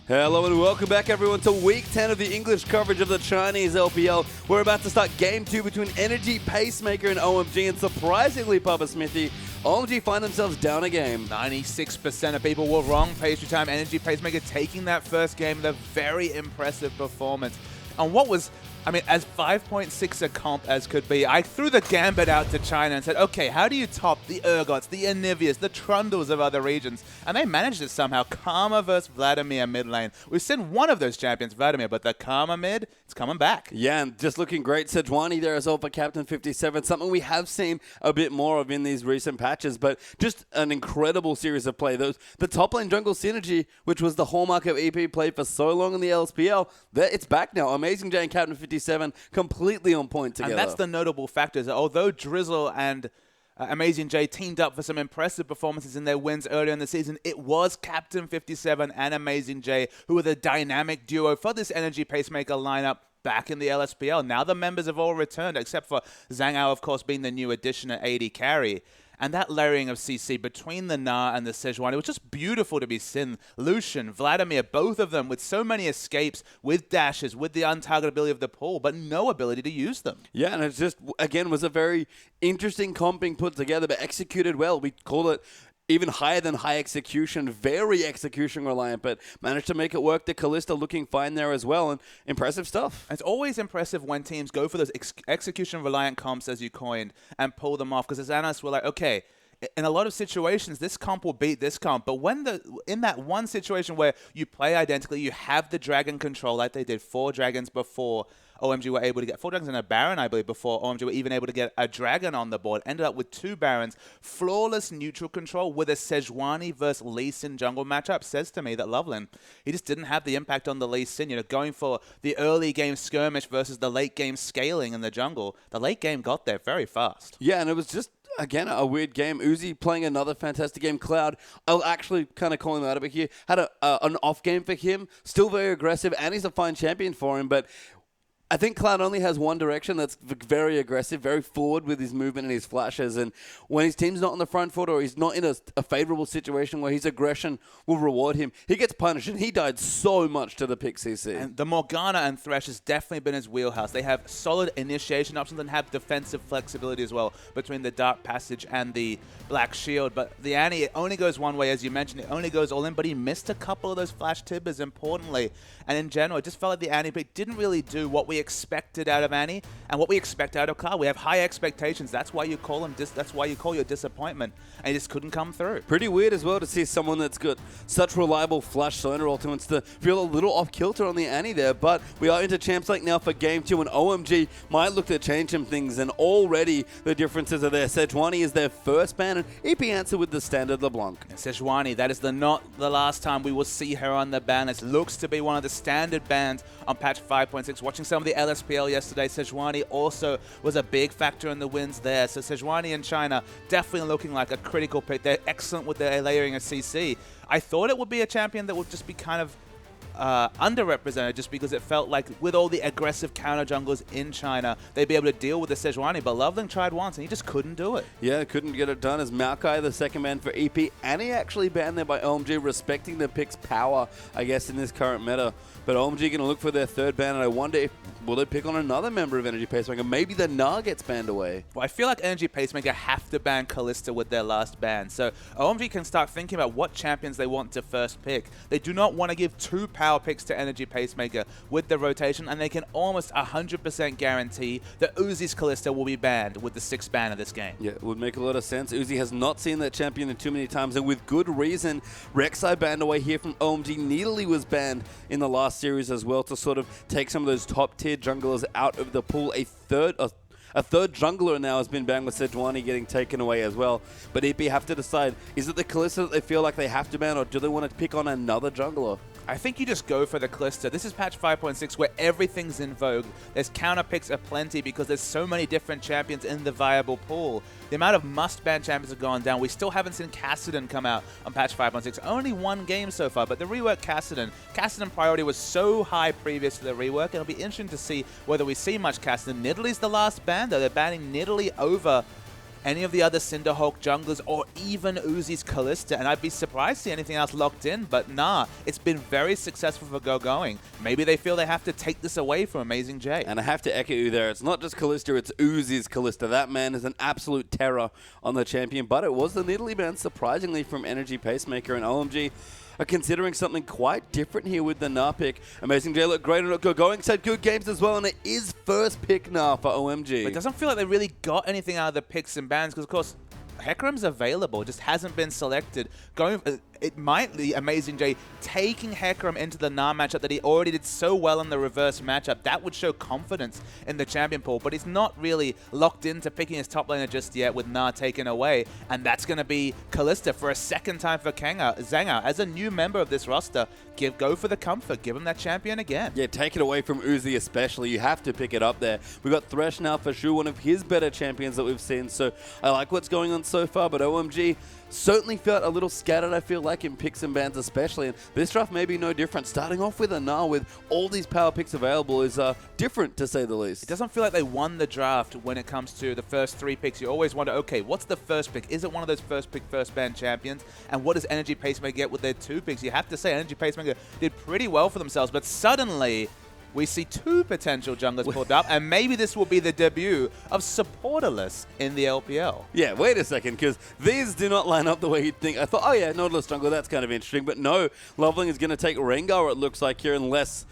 Speaker 1: Hello and welcome back everyone to week 10 of the English coverage of the Chinese LPL. We're about to start game 2 between Energy Pacemaker and OMG, and surprisingly, Papa Smithy, OMG find themselves down a game.
Speaker 2: 96% of people were wrong. Pastry time, Energy Pacemaker taking that first game with a very impressive performance. And what was, I mean, as 5.6 a comp as could be, I threw the gambit out to China and said, okay, how do you top the Urgots, the Anivias, the Trundles of other regions? And they managed it somehow. Karma versus Vladimir mid lane. We've seen one of those champions, Vladimir, but the Karma mid, it's coming back.
Speaker 1: Yeah, and just looking great. Sejuani there as well for Captain 57, something we have seen a bit more of in these recent patches, but just an incredible series of play. The top lane jungle synergy, which was the hallmark of EP play for so long in the LPL, it's back now. Amazing J and Captain 57 completely on point together.
Speaker 2: And that's the notable factor, is that although Drizzle and Amazing J teamed up for some impressive performances in their wins earlier in the season, it was Captain 57 and Amazing J who were the dynamic duo for this Energy Pacemaker lineup back in the LSPL. Now the members have all returned, except for Zhang Ao, of course, being the new addition at AD carry. And that layering of CC between the Na and the Sejuani was just beautiful to be seen. Lucian, Vladimir, both of them with so many escapes, with dashes, with the untargetability of the pull, but no ability to use them.
Speaker 1: Yeah, and it just, again, was a very interesting comp being put together, but executed well. We call it even higher than high execution, very execution reliant, but managed to make it work. The Kalista looking fine there as well, and impressive stuff.
Speaker 2: It's always impressive when teams go for those execution reliant comps, as you coined, and pull them off, because as analysts we're like, okay, in a lot of situations, this comp will beat this comp. But when in that one situation where you play identically, you have the dragon control like they did 4 dragons before OMG were able to get 4 dragons and a Baron, I believe, before OMG were even able to get a dragon on the board. Ended up with 2 Barons. Flawless neutral control with a Sejuani versus Lee Sin jungle matchup says to me that Loveland, he just didn't have the impact on the Lee Sin. You know, going for the early game skirmish versus the late game scaling in the jungle. The late game got there very fast.
Speaker 1: Yeah, and it was just, again, a weird game. Uzi playing another fantastic game. Cloud, I'll actually kind of call him out a bit here, had an off game for him. Still very aggressive, and he's a fine champion for him, but I think Cloud only has one direction that's very aggressive, very forward with his movement and his flashes. And when his team's not on the front foot or he's not in a favorable situation where his aggression will reward him, he gets punished. And he died so much to the pick CC.
Speaker 2: And the Morgana and Thresh has definitely been his wheelhouse. They have solid initiation options and have defensive flexibility as well between the Dark Passage and the Black Shield. But the Annie, it only goes one way, as you mentioned. It only goes all in, but he missed a couple of those flash tibbers, importantly. And in general, it just felt like the Annie pick didn't really do what we expected out of Annie and what we expect out of Cloud. We have high expectations. That's why you call him. That's why you call your disappointment. And he just couldn't come through.
Speaker 1: Pretty weird as well to see someone that's got such reliable flash cylinder ultimates to feel a little off kilter on the Annie there. But we are into Champs League now for game 2, and OMG might look to change some things. And already the differences are there. Sejuani is their first ban, and EP answer with the standard LeBlanc.
Speaker 2: And Sejuani, that is not the last time we will see her on the ban. It looks to be one of the standard bans on patch 5.6. Watching some of the LSPL yesterday, Sejuani also was a big factor in the wins there. So Sejuani and China definitely looking like a critical pick. They're excellent with their layering of CC. I thought it would be a champion that would just be kind of underrepresented, just because it felt like with all the aggressive counter junglers in China, they'd be able to deal with the Sejuani, but Loveling tried once and he just couldn't do it.
Speaker 1: Yeah, couldn't get it done as Maokai, the second ban for EP, and he actually banned there by OMG, respecting the pick's power, I guess, in this current meta. But OMG going to look for their third ban, and I wonder if will they pick on another member of Energy Pacemaker? Maybe the Na gets banned away.
Speaker 2: Well, I feel like Energy Pacemaker have to ban Kalista with their last ban. So OMG can start thinking about what champions they want to first pick. They do not want to give 2 power picks to Energy Pacemaker with the rotation, and they can almost 100% guarantee that Uzi's Kalista will be banned with the 6th ban of this game.
Speaker 1: Yeah, it would make a lot of sense. Uzi has not seen that champion in too many times, and with good reason. Rek'Sai banned away here from OMG. Needly was banned in the last series as well to sort of take some of those top tier junglers out of the pool. A third jungler now has been banned, with Sejuani getting taken away as well. But EP have to decide, is it the Kalista that they feel like they have to ban, or do they want to pick on another jungler?
Speaker 2: I think you just go for the Kalista. This is patch 5.6 where everything's in vogue. There's counter picks aplenty because there's so many different champions in the viable pool. The amount of must-ban champions have gone down. We still haven't seen Kassadin come out on patch 5.6. Only one game so far, but the rework Kassadin priority was so high previous to the rework. It'll be interesting to see whether we see much Kassadin. Nidalee is the last ban, though. They're banning Nidalee over any of the other Cinderhulk junglers, or even Uzi's Kalista, and I'd be surprised to see anything else locked in, but nah, it's been very successful for Going. Maybe they feel they have to take this away from Amazing J.
Speaker 1: And I have to echo you there. It's not just Kalista, it's Uzi's Kalista. That man is an absolute terror on the champion, but it was the Nidalee ban, surprisingly, from Energy Pacemaker, and OMG are considering something quite different here with the Gnar pick. Amazing J looked great on Going, had good games as well, and it is first pick Gnar for OMG.
Speaker 2: But it doesn't feel like they really got anything out of the picks and bans, because of course Hecarim's available, just hasn't been selected. It might be Amazing J taking Hecarim into the Gnar matchup that he already did so well in the reverse matchup. That would show confidence in the champion pool, but he's not really locked into picking his top laner just yet with Gnar taken away, and that's going to be Kalista for a second time for Zhengao. As a new member of this roster, go for the comfort, give him that champion again.
Speaker 1: Yeah, take it away from Uzi especially. You have to pick it up there. We've got Thresh now for sure, one of his better champions that we've seen, so I like what's going on so far, but OMG certainly felt a little scattered, I feel like, in picks and bans especially, and this draft may be no different. Starting off with a Gnar with all these power picks available is different, to say the least.
Speaker 2: It doesn't feel like they won the draft when it comes to the first 3 picks. You always wonder, okay, what's the first pick? Is it one of those first pick, first ban champions? And what does Energy Pacemaker get with their 2 picks? You have to say Energy Pacemaker did pretty well for themselves, but suddenly we see 2 potential junglers pulled up, and maybe this will be the debut of supporterless in the LPL.
Speaker 1: Yeah, wait a second, because these do not line up the way you'd think. I thought, oh yeah, Nautilus jungle, that's kind of interesting, but no, Loveling is going to take Rengar, it looks like here, unless...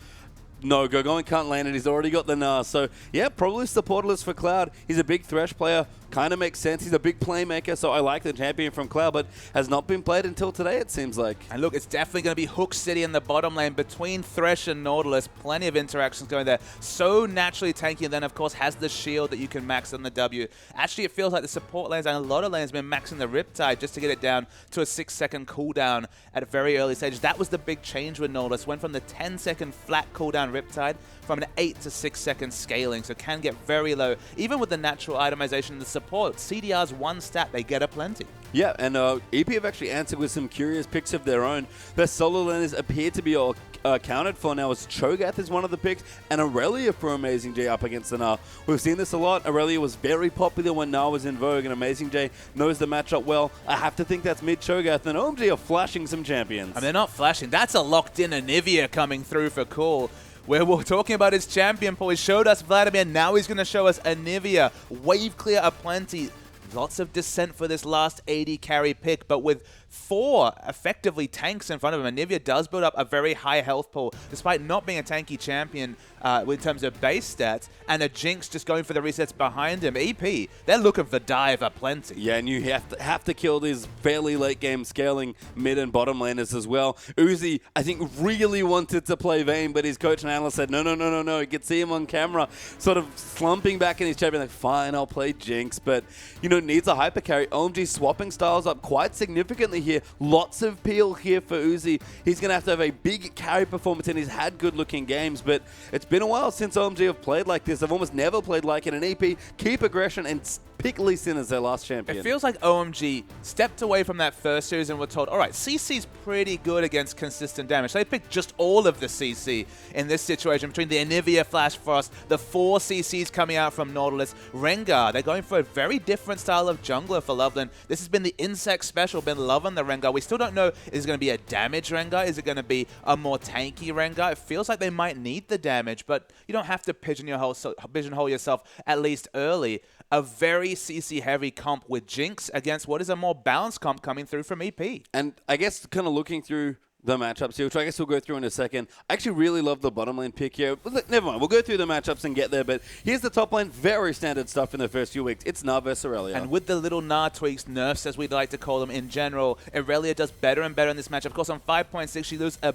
Speaker 1: No, Going can't land it. He's already got the Gnar. So, yeah, probably supportless for Cloud. He's a big Thresh player. Kind of makes sense. He's a big playmaker, so I like the champion from Cloud, but has not been played until today, it seems like.
Speaker 2: And look, it's definitely going to be Hook City in the bottom lane between Thresh and Nautilus. Plenty of interactions going there. So naturally tanky, and then, of course, has the shield that you can max on the W. Actually, it feels like the support lanes and a lot of lanes have been maxing the Riptide just to get it down to a 6-second cooldown at a very early stage. That was the big change with Nautilus. Went from the 10-second flat cooldown Riptide from an 8 to 6 second scaling, so can get very low. Even with the natural itemization and the support, CDR's 1 stat, they get aplenty.
Speaker 1: Yeah, and EP have actually answered with some curious picks of their own. Their solo laners appear to be all accounted for now, as Cho'Gath is one of the picks, and Aurelia for Amazing J up against the Gnar. We've seen this a lot. Aurelia was very popular when Gnar was in vogue, and Amazing J knows the matchup well. I have to think that's mid Cho'Gath, and OMG are flashing some champions.
Speaker 2: I mean, they're not flashing. That's a locked-in Anivia coming through for Cool. Where we're talking about his champion pool. He showed us Vladimir, now he's going to show us Anivia. Wave clear aplenty. Lots of descent for this last 80 carry pick, but with 4 effectively tanks in front of him, Anivia does build up a very high health pool, despite not being a tanky champion in terms of base stats, and a Jinx just going for the resets behind him. EP, they're looking for dive aplenty.
Speaker 1: Yeah, and you have to kill these fairly late game scaling mid and bottom laners as well. Uzi, I think, really wanted to play Vayne, but his coach and analyst said, no. You could see him on camera sort of slumping back in his chair, being like, fine, I'll play Jinx, but, you know, needs a hyper carry. OMG swapping styles up quite significantly here. Lots of peel here for Uzi. He's going to have a big carry performance, and he's had good-looking games, but it's been a while since OMG have played like this. I've almost never played like it. An EP, keep aggression, and pick Lee Sin as their last champion.
Speaker 2: It feels like OMG stepped away from that first series and were told, all right, CC's pretty good against consistent damage. They picked just all of the CC in this situation between the Anivia Flash Frost, the 4 CCs coming out from Nautilus, Rengar. They're going for a very different style of jungler for Loveland. This has been the insect special, been loving the Rengar. We still don't know, is it going to be a damage Rengar? Is it going to be a more tanky Rengar? It feels like they might need the damage, but you don't have to pigeonhole yourself at least early. A very CC-heavy comp with Jinx against what is a more balanced comp coming through from EP.
Speaker 1: And I guess kind of looking through the matchups here, which I guess we'll go through in a second. I actually really love the bottom lane pick here. Never mind, we'll go through the matchups and get there, but here's the top lane. Very standard stuff in the first few weeks. It's Gnar versus Aurelia.
Speaker 2: And with the little Gnar tweaks, nerfs as we'd like to call them in general, Aurelia does better and better in this matchup. Of course, on 5.6, she loses a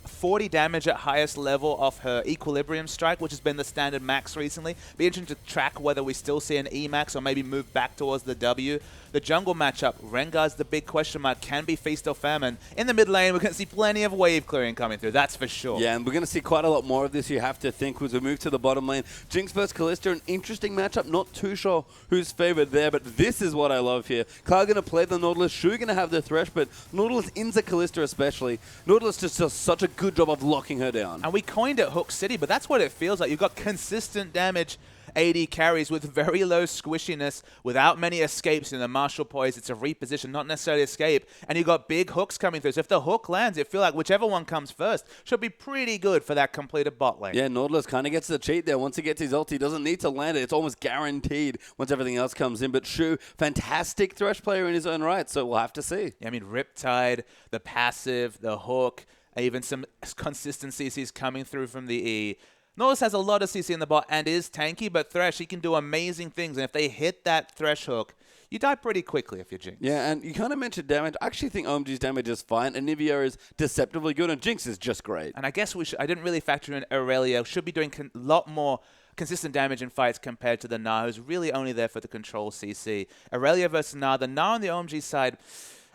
Speaker 2: 40 damage at highest level off her Equilibrium Strike, which has been the standard max recently. Be interesting to track whether we still see an E max or maybe move back towards the W. The jungle matchup, Rengar's the big question mark, can be feast or famine. In the mid lane, we're going to see plenty of wave clearing coming through, that's for sure.
Speaker 1: Yeah, and we're going to see quite a lot more of this, you have to think, as we move to the bottom lane. Jinx versus Kalista, an interesting matchup. Not too sure who's favored there, but this is what I love here. Cloud going to play the Nautilus, Shu going to have the Thresh, but Nautilus into Kalista especially. Nautilus just does such a good job of locking her down.
Speaker 2: And we coined it Hook City, but that's what it feels like. You've got consistent damage AD carries with very low squishiness, without many escapes in the martial poise. It's a reposition, not necessarily escape. And you got big hooks coming through. So if the hook lands, it feels like whichever one comes first should be pretty good for that completed bot lane.
Speaker 1: Yeah, Nautilus kind of gets the cheat there. Once he gets his ult, he doesn't need to land it. It's almost guaranteed once everything else comes in. But Shu, fantastic Thresh player in his own right, so we'll have to see.
Speaker 2: Yeah, I mean, Riptide, the passive, the hook, even some consistent CCs coming through from the E. Nautilus has a lot of CC in the bot and is tanky, but Thresh, he can do amazing things. And if they hit that Thresh hook, you die pretty quickly if you're Jinx.
Speaker 1: Yeah, and you kind of mentioned damage. I actually think OMG's damage is fine, and Nivea is deceptively good, and Jinx is just great.
Speaker 2: And I guess I didn't really factor in Aurelia. Should be doing a lot more consistent damage in fights compared to the Na, who's really only there for the control CC. Aurelia versus Na. The Na on the OMG side,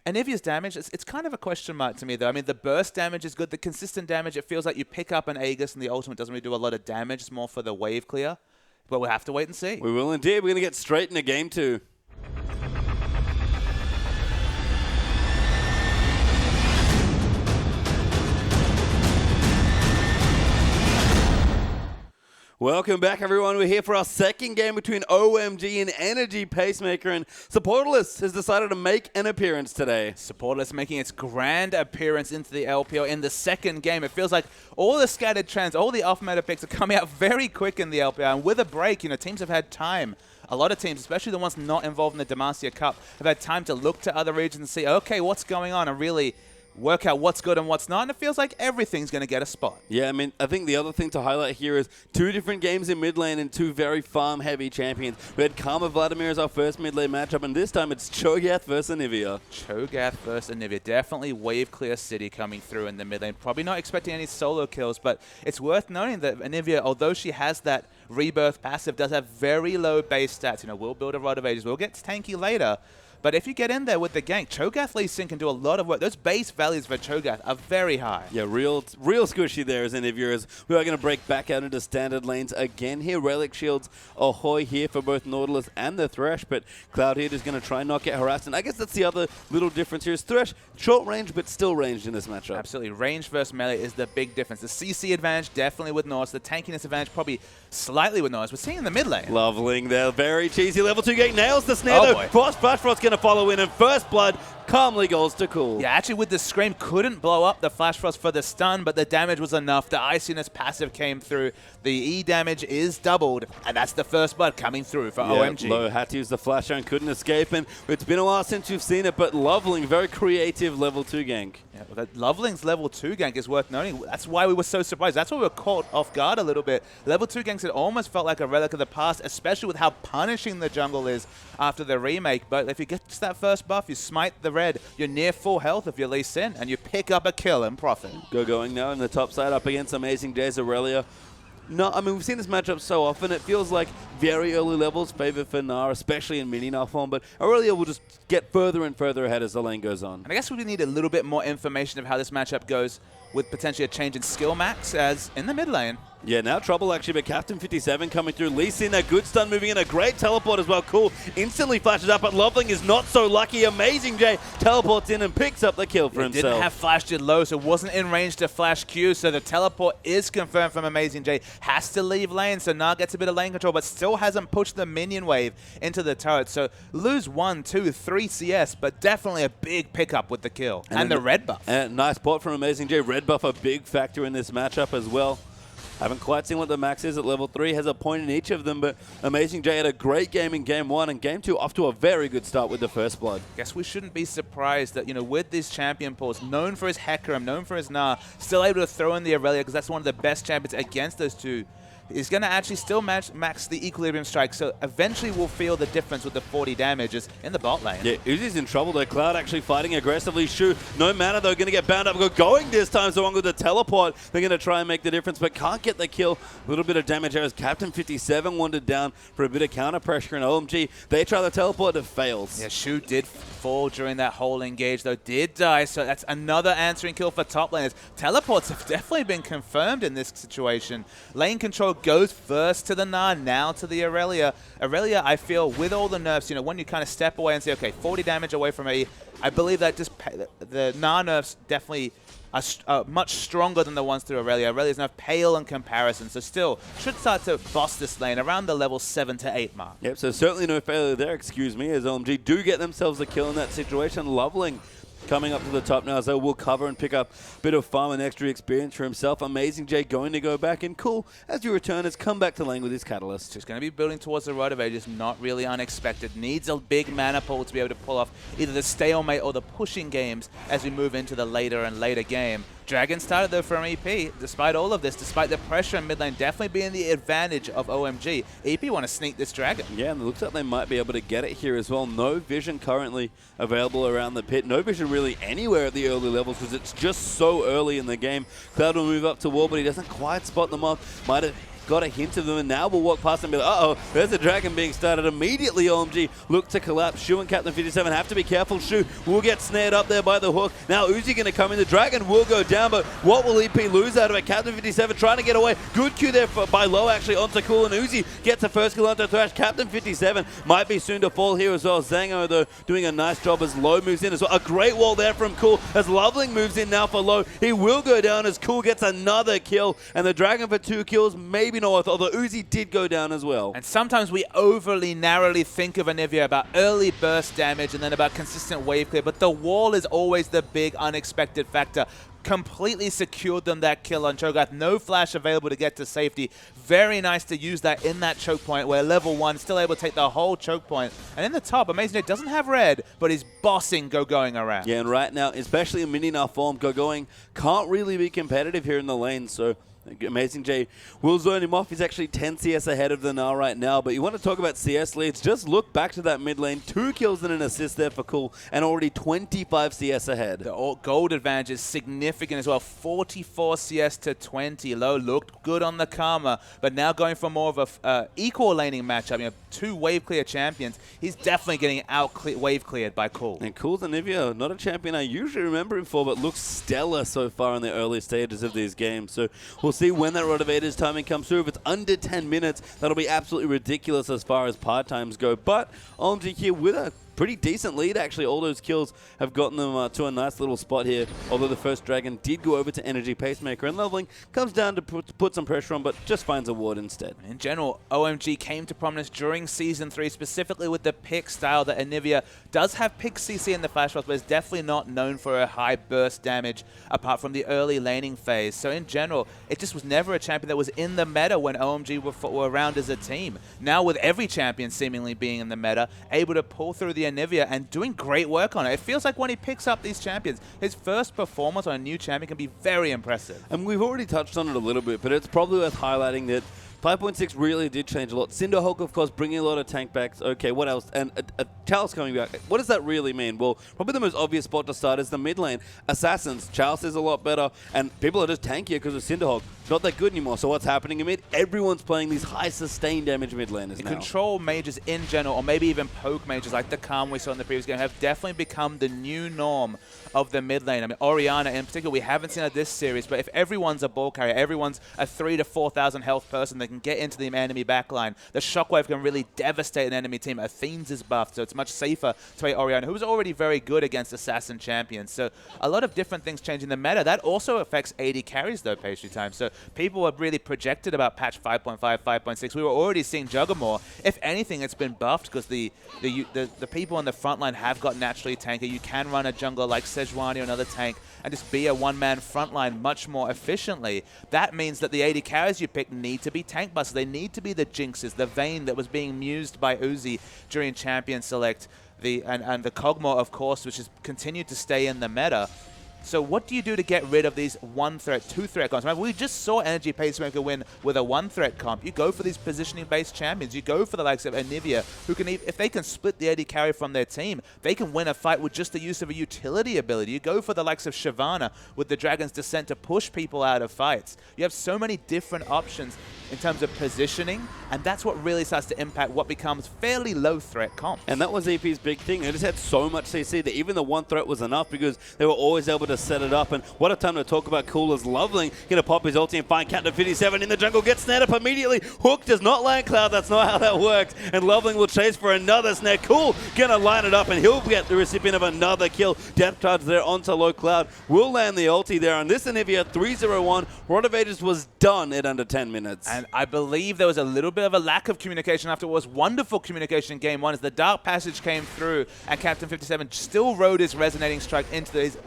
Speaker 2: and Nivea's damage, it's kind of a question mark to me, though. I mean, the burst damage is good. The consistent damage, it feels like you pick up an Aegis, and the ultimate doesn't really do a lot of damage. It's more for the wave clear. But we'll have to wait and see.
Speaker 1: We will indeed. We're going to get straight into game 2. Welcome back, everyone. We're here for our second game between OMG and Energy Pacemaker, and Supportless has decided to make an appearance today.
Speaker 2: Supportless making its grand appearance into the LPL in the second game. It feels like all the scattered trends, all the off-meta picks are coming out very quick in the LPL, and with a break, you know, teams have had time. A lot of teams, especially the ones not involved in the Demacia Cup, have had time to look to other regions and see, okay, what's going on, and really work out what's good and what's not, and it feels like everything's going to get a spot.
Speaker 1: Yeah, I mean, I think the other thing to highlight here is 2 different games in mid lane and 2 very farm-heavy champions. We had Karma Vladimir as our first mid lane matchup, and this time it's Cho'Gath versus Anivia.
Speaker 2: Cho'Gath versus Anivia. Definitely wave clear city coming through in the mid lane. Probably not expecting any solo kills, but it's worth noting that Anivia, although she has that rebirth passive, does have very low base stats. You know, we'll build a Rod of Ages. We'll get tanky later. But if you get in there with the gank, Cho'Gath Lee Sin can do a lot of work. Those base values for Cho'Gath are very high.
Speaker 1: Yeah, real squishy there as Anivia. We are going to break back out into standard lanes again here. Relic Shields ahoy here for both Nautilus and the Thresh, but Cloud here is going to try and not get harassed. And I guess that's the other little difference here is Thresh, short range, but still ranged in this matchup.
Speaker 2: Absolutely. Range versus melee is the big difference. The CC advantage definitely with Nautilus. The tankiness advantage probably slightly with Nautilus. We're seeing in the mid lane.
Speaker 1: Loveling there. Very cheesy. Level 2 gate nails the snare, though.
Speaker 2: Boy.
Speaker 1: Flash Frost's going to follow in, and First Blood calmly goes to cool.
Speaker 2: Yeah, actually with the Scream, couldn't blow up the Flash Frost for the stun, but the damage was enough. The Iciness passive came through. The E damage is doubled, and that's the First Blood coming through for OMG.
Speaker 1: Low had to use the flash and couldn't escape, and it's been a while since you've seen it, but Loveling, very creative level 2 gank.
Speaker 2: Yeah, well, Loveling's level 2 gank is worth noting. That's why we were so surprised. That's why we were caught off guard a little bit. Level 2 ganks, it almost felt like a relic of the past, especially with how punishing the jungle is after the remake. But if you get to that first buff, you smite the red, you're near full health if you Lee Sin, and you pick up a kill and profit.
Speaker 1: Going now in the top side up against Amazing Jay's Aurelia. No, I mean, we've seen this matchup so often, it feels like very early levels favor for Gnar, especially in mini-Gnar form, but Aurelia will just get further and further ahead as the lane goes on.
Speaker 2: And I guess we need a little bit more information of how this matchup goes with potentially a change in skill max as in the mid lane.
Speaker 1: Yeah, now trouble actually, but Captain 57 coming through. Lee Sin, a good stun moving in, a great teleport as well. Cool. Instantly flashes up, but Loveling is not so lucky. Amazing Jay teleports in and picks up the kill for himself.
Speaker 2: Didn't have flash did low, so wasn't in range to flash Q, so the teleport is confirmed from Amazing Jay. Has to leave lane, so Gnar gets a bit of lane control, but still hasn't pushed the minion wave into the turret. So lose 1, 2, 3 CS, but definitely a big pickup with the kill. And the red buff.
Speaker 1: Nice port from Amazing Jay. Red buff a big factor in this matchup as well. Haven't quite seen what the max is at level 3. Has a point in each of them, but Amazing Jay had a great game in Game 1, and Game 2 off to a very good start with the First Blood.
Speaker 2: Guess we shouldn't be surprised that, you know, with these champion pools, known for his Hecarim, known for his Gnar, still able to throw in the Aurelia because that's one of the best champions against those two. Is going to actually still max the Equilibrium Strike, so eventually we'll feel the difference with the 40 damages in the bot lane.
Speaker 1: Yeah, Uzi's in trouble though. Cloud actually fighting aggressively. Shu, no mana though, going to get bound up. Going this time, so on with the teleport. They're going to try and make the difference, but can't get the kill. A little bit of damage as Captain 57 wandered down for a bit of counter pressure, and OMG, they try the teleport, it fails.
Speaker 2: Yeah, Shu did fall during that whole engage though, did die, so that's another answering kill for top laners. Teleports have definitely been confirmed in this situation. Lane control goes first to the Gnar, now to the Aurelia. Aurelia, I feel, with all the nerfs, you know, when you kind of step away and say, okay, 40 damage away from me, I believe that just the Gnar nerfs definitely are much stronger than the ones through Aurelia. Aurelia's now pale in comparison, so still should start to boss this lane around the level 7 to 8 mark.
Speaker 1: Yep, so certainly no failure there, excuse me, as OMG do get themselves a kill in that situation. Loveling coming up to the top now, as they will cover and pick up a bit of farm and extra experience for himself. Amazing J going to go back, and Cool, as you return, has come back to lane with his Catalyst.
Speaker 2: Just going to be building towards the Rite of Ages, not really unexpected. Needs a big mana pool to be able to pull off either the stalemate or the pushing games as we move into the later and later game. Dragon started though from EP, despite all of this, despite the pressure in mid lane definitely being the advantage of OMG. EP want to sneak this Dragon.
Speaker 1: Yeah, and it looks like they might be able to get it here as well. No vision currently available around the pit. No vision really anywhere at the early levels because it's just so early in the game. Cloud will move up to wall, but he doesn't quite spot them off. Might have got a hint of them, and now we'll walk past and be like, uh-oh, there's a Dragon being started. Immediately, OMG look to collapse. Shu and Captain 57 have to be careful. Shu will get snared up there by the hook. Now Uzi going to come in. The Dragon will go down, but what will EP lose out of it? Captain 57 trying to get away. Good Q there by Low, actually, onto Cool, and Uzi gets the first kill onto Thrash. Captain 57 might be soon to fall here as well. Zango, though, doing a nice job as Low moves in as well. A great wall there from Cool as Loveling moves in now for Low. He will go down as Cool gets another kill, and the Dragon for 2 kills, maybe not, although Uzi did go down as well.
Speaker 2: And sometimes we overly narrowly think of Anivia about early burst damage and then about consistent wave clear, but the wall is always the big unexpected factor. Completely secured them that kill on Cho'Gath. No flash available to get to safety. Very nice to use that in that choke point where level 1 still able to take the whole choke point. And in the top, Amazing J doesn't have red, but is bossing going around.
Speaker 1: Yeah, and right now, especially in mini Gnar form, going can't really be competitive here in the lane, so Amazing J will zone him off. He's actually 10 CS ahead of the Gnar right now. But you want to talk about CS leads, just look back to that mid lane. 2 kills and an assist there for Cool, and already 25 CS ahead.
Speaker 2: The gold advantage is significant as well. 44 CS to 20. Low looked good on the Karma, but now going for more of a equal laning matchup. You know, 2 wave clear champions. He's definitely getting wave cleared by Cool.
Speaker 1: And Cool's Anivia, not a champion I usually remember him for, but looks stellar so far in the early stages of these games. So we'll see when that Rite of Ages timing comes through. If it's under 10 minutes, that'll be absolutely ridiculous as far as part times go. But OMG here with a pretty decent lead, actually. All those kills have gotten them to a nice little spot here, although the first Dragon did go over to Energy Pacemaker, and Leveling comes down to put some pressure on, but just finds a ward instead.
Speaker 2: In general, OMG came to prominence during Season 3, specifically with the pick style that Anivia does have pick CC in the flash box, but is definitely not known for a high burst damage apart from the early laning phase. So in general, it just was never a champion that was in the meta when OMG were around as a team. Now with every champion seemingly being in the meta, able to pull through the Anivia and doing great work on it. It feels like when he picks up these champions, his first performance on a new champion can be very impressive.
Speaker 1: And we've already touched on it a little bit, but it's probably worth highlighting that 5.6 really did change a lot. Cinderhulk, of course, bringing a lot of tank backs. Okay, what else? And a Chalice coming back. What does that really mean? Well, probably the most obvious spot to start is the mid lane. Assassins, Chalice is a lot better, and people are just tankier because of Cinderhulk. Not that good anymore. So what's happening in mid? Everyone's playing these high sustained damage mid laners now.
Speaker 2: Control mages in general, or maybe even poke mages like the Calm we saw in the previous game, have definitely become the new norm of the mid lane. I mean, Orianna in particular, we haven't seen her this series, but if everyone's a ball carrier, everyone's a 3,000 to 4,000 health person that can get into the enemy backline, the Shockwave can really devastate an enemy team. Athene's is buffed, so it's much safer to play Orianna, who was already very good against assassin champions. So a lot of different things changing the meta. That also affects AD carries, though, pastry time. So people were really projected about patch 5.5, 5.6. We were already seeing Juggermore. If anything, it's been buffed because the people on the front line have got naturally tanky. You can run a jungler like Sejuani or another tank and just be a one-man frontline much more efficiently. That means that the AD carries you pick need to be tank busters. They need to be the Jinxes, the Vayne that was being mused by Uzi during Champion Select, and the Kog'Maw, of course, which has continued to stay in the meta. So what do you do to get rid of these 1-threat, 2-threat comps? Remember, we just saw Energy Pacemaker win with a 1-threat comp. You go for these positioning-based champions. You go for the likes of Anivia, who can, if they can split the AD carry from their team, they can win a fight with just the use of a utility ability. You go for the likes of Shyvana with the Dragon's Descent to push people out of fights. You have so many different options in terms of positioning, and that's what really starts to impact what becomes fairly low-threat comps.
Speaker 1: And that was EP's big thing. They just had so much CC that even the 1 threat was enough because they were always able to to set it up. And what a time to talk about Cool as Loveling. Gonna pop his ulti and find Captain 57 in the jungle. Gets snared up immediately. Hook does not land Cloud. That's not how that works. And Loveling will chase for another snare. Cool gonna line it up, and he'll get the recipient of another kill. Death charge there onto low Cloud. Will land the ulti there on this Anivia 3-0-1. Rod of Ages was done in under 10 minutes.
Speaker 2: And I believe there was a little bit of a lack of communication after what was wonderful communication in game 1 as the Dark Passage came through and Captain 57 still rode his resonating strike into his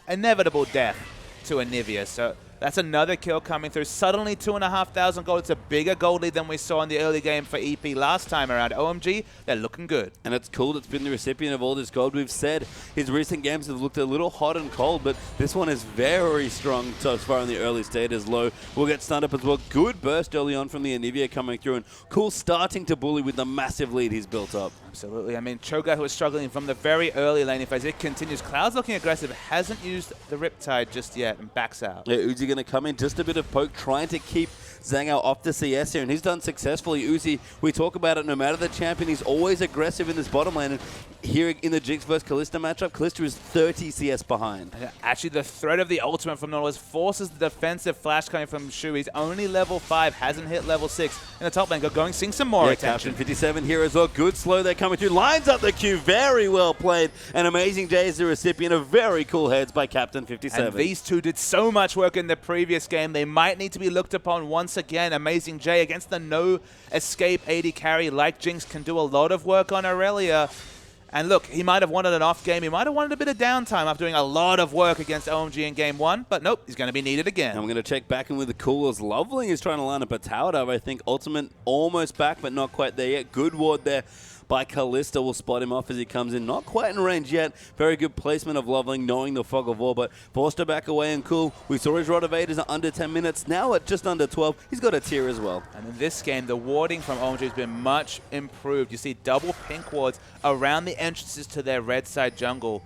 Speaker 2: inevitable death to Anivia. So that's another kill coming through. Suddenly 2,500 gold. It's a bigger gold lead than we saw in the early game for EP last time around. OMG, they're looking good.
Speaker 1: And it's cool that's been the recipient of all this gold. We've said his recent games have looked a little hot and cold, but this one is very strong so far in the early stages. Low will get stunned up as well. Good burst early on from the Anivia coming through, and Cool starting to bully with the massive lead he's built up.
Speaker 2: Absolutely. I mean, Cho'Gath was struggling from the very early laning phase. It continues. Cloud's looking aggressive. Hasn't used the Riptide just yet and backs out.
Speaker 1: Yeah, Uzi going to come in, just a bit of poke, trying to keep Zhangao off the CS here, and he's done successfully. Uzi, we talk about it, no matter the champion, he's always aggressive in this bottom lane. And here in the Jinx vs. Kalista matchup, Kalista is 30 CS behind.
Speaker 2: Actually, the threat of the ultimate from Nautilus forces the defensive flash coming from Shu. He's only level 5, hasn't hit level 6. In the top lane, going, seeing some more attention.
Speaker 1: Captain 57 here as well. Good slow there coming through. Lines up the queue. Very well played. And Amazing J is the recipient of very cool heads by Captain 57.
Speaker 2: And these two did so much work in the previous game. They might need to be looked upon once again. Amazing J against the no escape AD carry like Jinx can do a lot of work on Aurelia. And look, he might have wanted an off game. He might have wanted a bit of downtime after doing a lot of work against OMG in game 1. But nope, he's going to be needed again.
Speaker 1: I'm going to check back in with the Coolers. Loveling is trying to line up a tower dive. I think Ultimate almost back, but not quite there yet. Good ward there by Kalista. Will spot him off as he comes in. Not quite in range yet. Very good placement of Loveling, knowing the fog of war, but forced to back away and Cool. We saw his Rod of Ages at under 10 minutes. Now at just under 12, he's got a tier as well.
Speaker 2: And in this game, the warding from OMG has been much improved. You see double pink wards around the entrances to their red side jungle,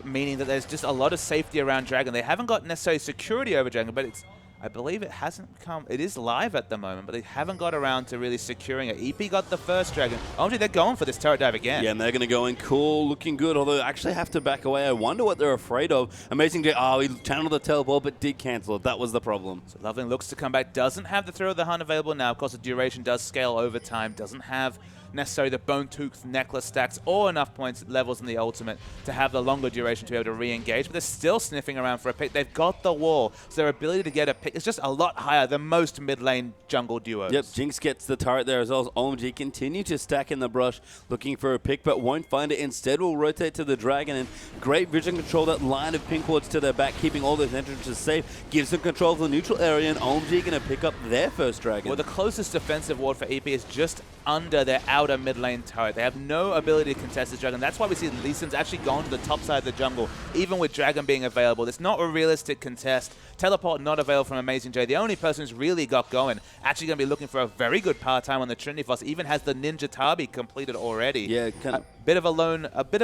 Speaker 2: meaning that there's just a lot of safety around Dragon. They haven't got necessarily security over Dragon, but I believe it hasn't come. It is live at the moment, but they haven't got around to really securing it. EP got the first Dragon. OMG, they're going for this turret dive again.
Speaker 1: Yeah, and they're going to go in Cool, looking good, although they actually have to back away. I wonder what they're afraid of. Amazing J, he channeled the teleport, but did cancel it. That was the problem.
Speaker 2: So Loveling looks to come back. Doesn't have the Thrill of the Hunt available now. Of course, the duration does scale over time. Doesn't have necessarily the Bone Tooth necklace stacks or enough points levels in the ultimate to have the longer duration to be able to re-engage, but they're still sniffing around for a pick. They've got the wall, so their ability to get a pick is just a lot higher than most mid-lane jungle duos.
Speaker 1: Yep, Jinx gets the turret there as well as OMG continue to stack in the brush, looking for a pick, but won't find it. Instead will rotate to the Dragon, and great vision control, that line of pink wards to their back, keeping all those entrances safe, gives them control of the neutral area, and OMG going to pick up their first Dragon.
Speaker 2: Well, the closest defensive ward for EP is just under their outer mid lane turret. They have no ability to contest this Dragon. That's why we see Lee Sin's actually gone to the top side of the jungle, even with Dragon being available. It's not a realistic contest. Teleport not available from Amazing J. The only person who's really got going, actually going to be looking for a very good power time on the Trinity Force. Even has the Ninja Tabi completed already.
Speaker 1: Yeah,
Speaker 2: a bit of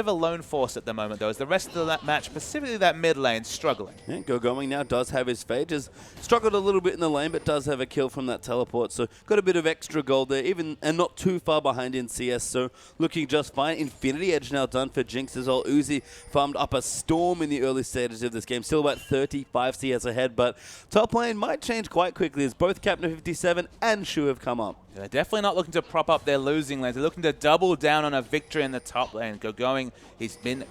Speaker 2: a lone force at the moment, though, as the rest of the match, specifically that mid lane, struggling.
Speaker 1: Yeah, Going now does have his fate. Has struggled a little bit in the lane, but does have a kill from that teleport. So got a bit of extra gold there, even and not too far behind in CS. So looking just fine. Infinity Edge now done for Jinx as well. Uzi farmed up a storm in the early stages of this game. Still about 35 CS ahead, but top lane might change quite quickly as both Captain 57 and Shu have come up.
Speaker 2: They're definitely not looking to prop up their losing lanes. They're looking to double down on a victory in the top lane. Going, he's been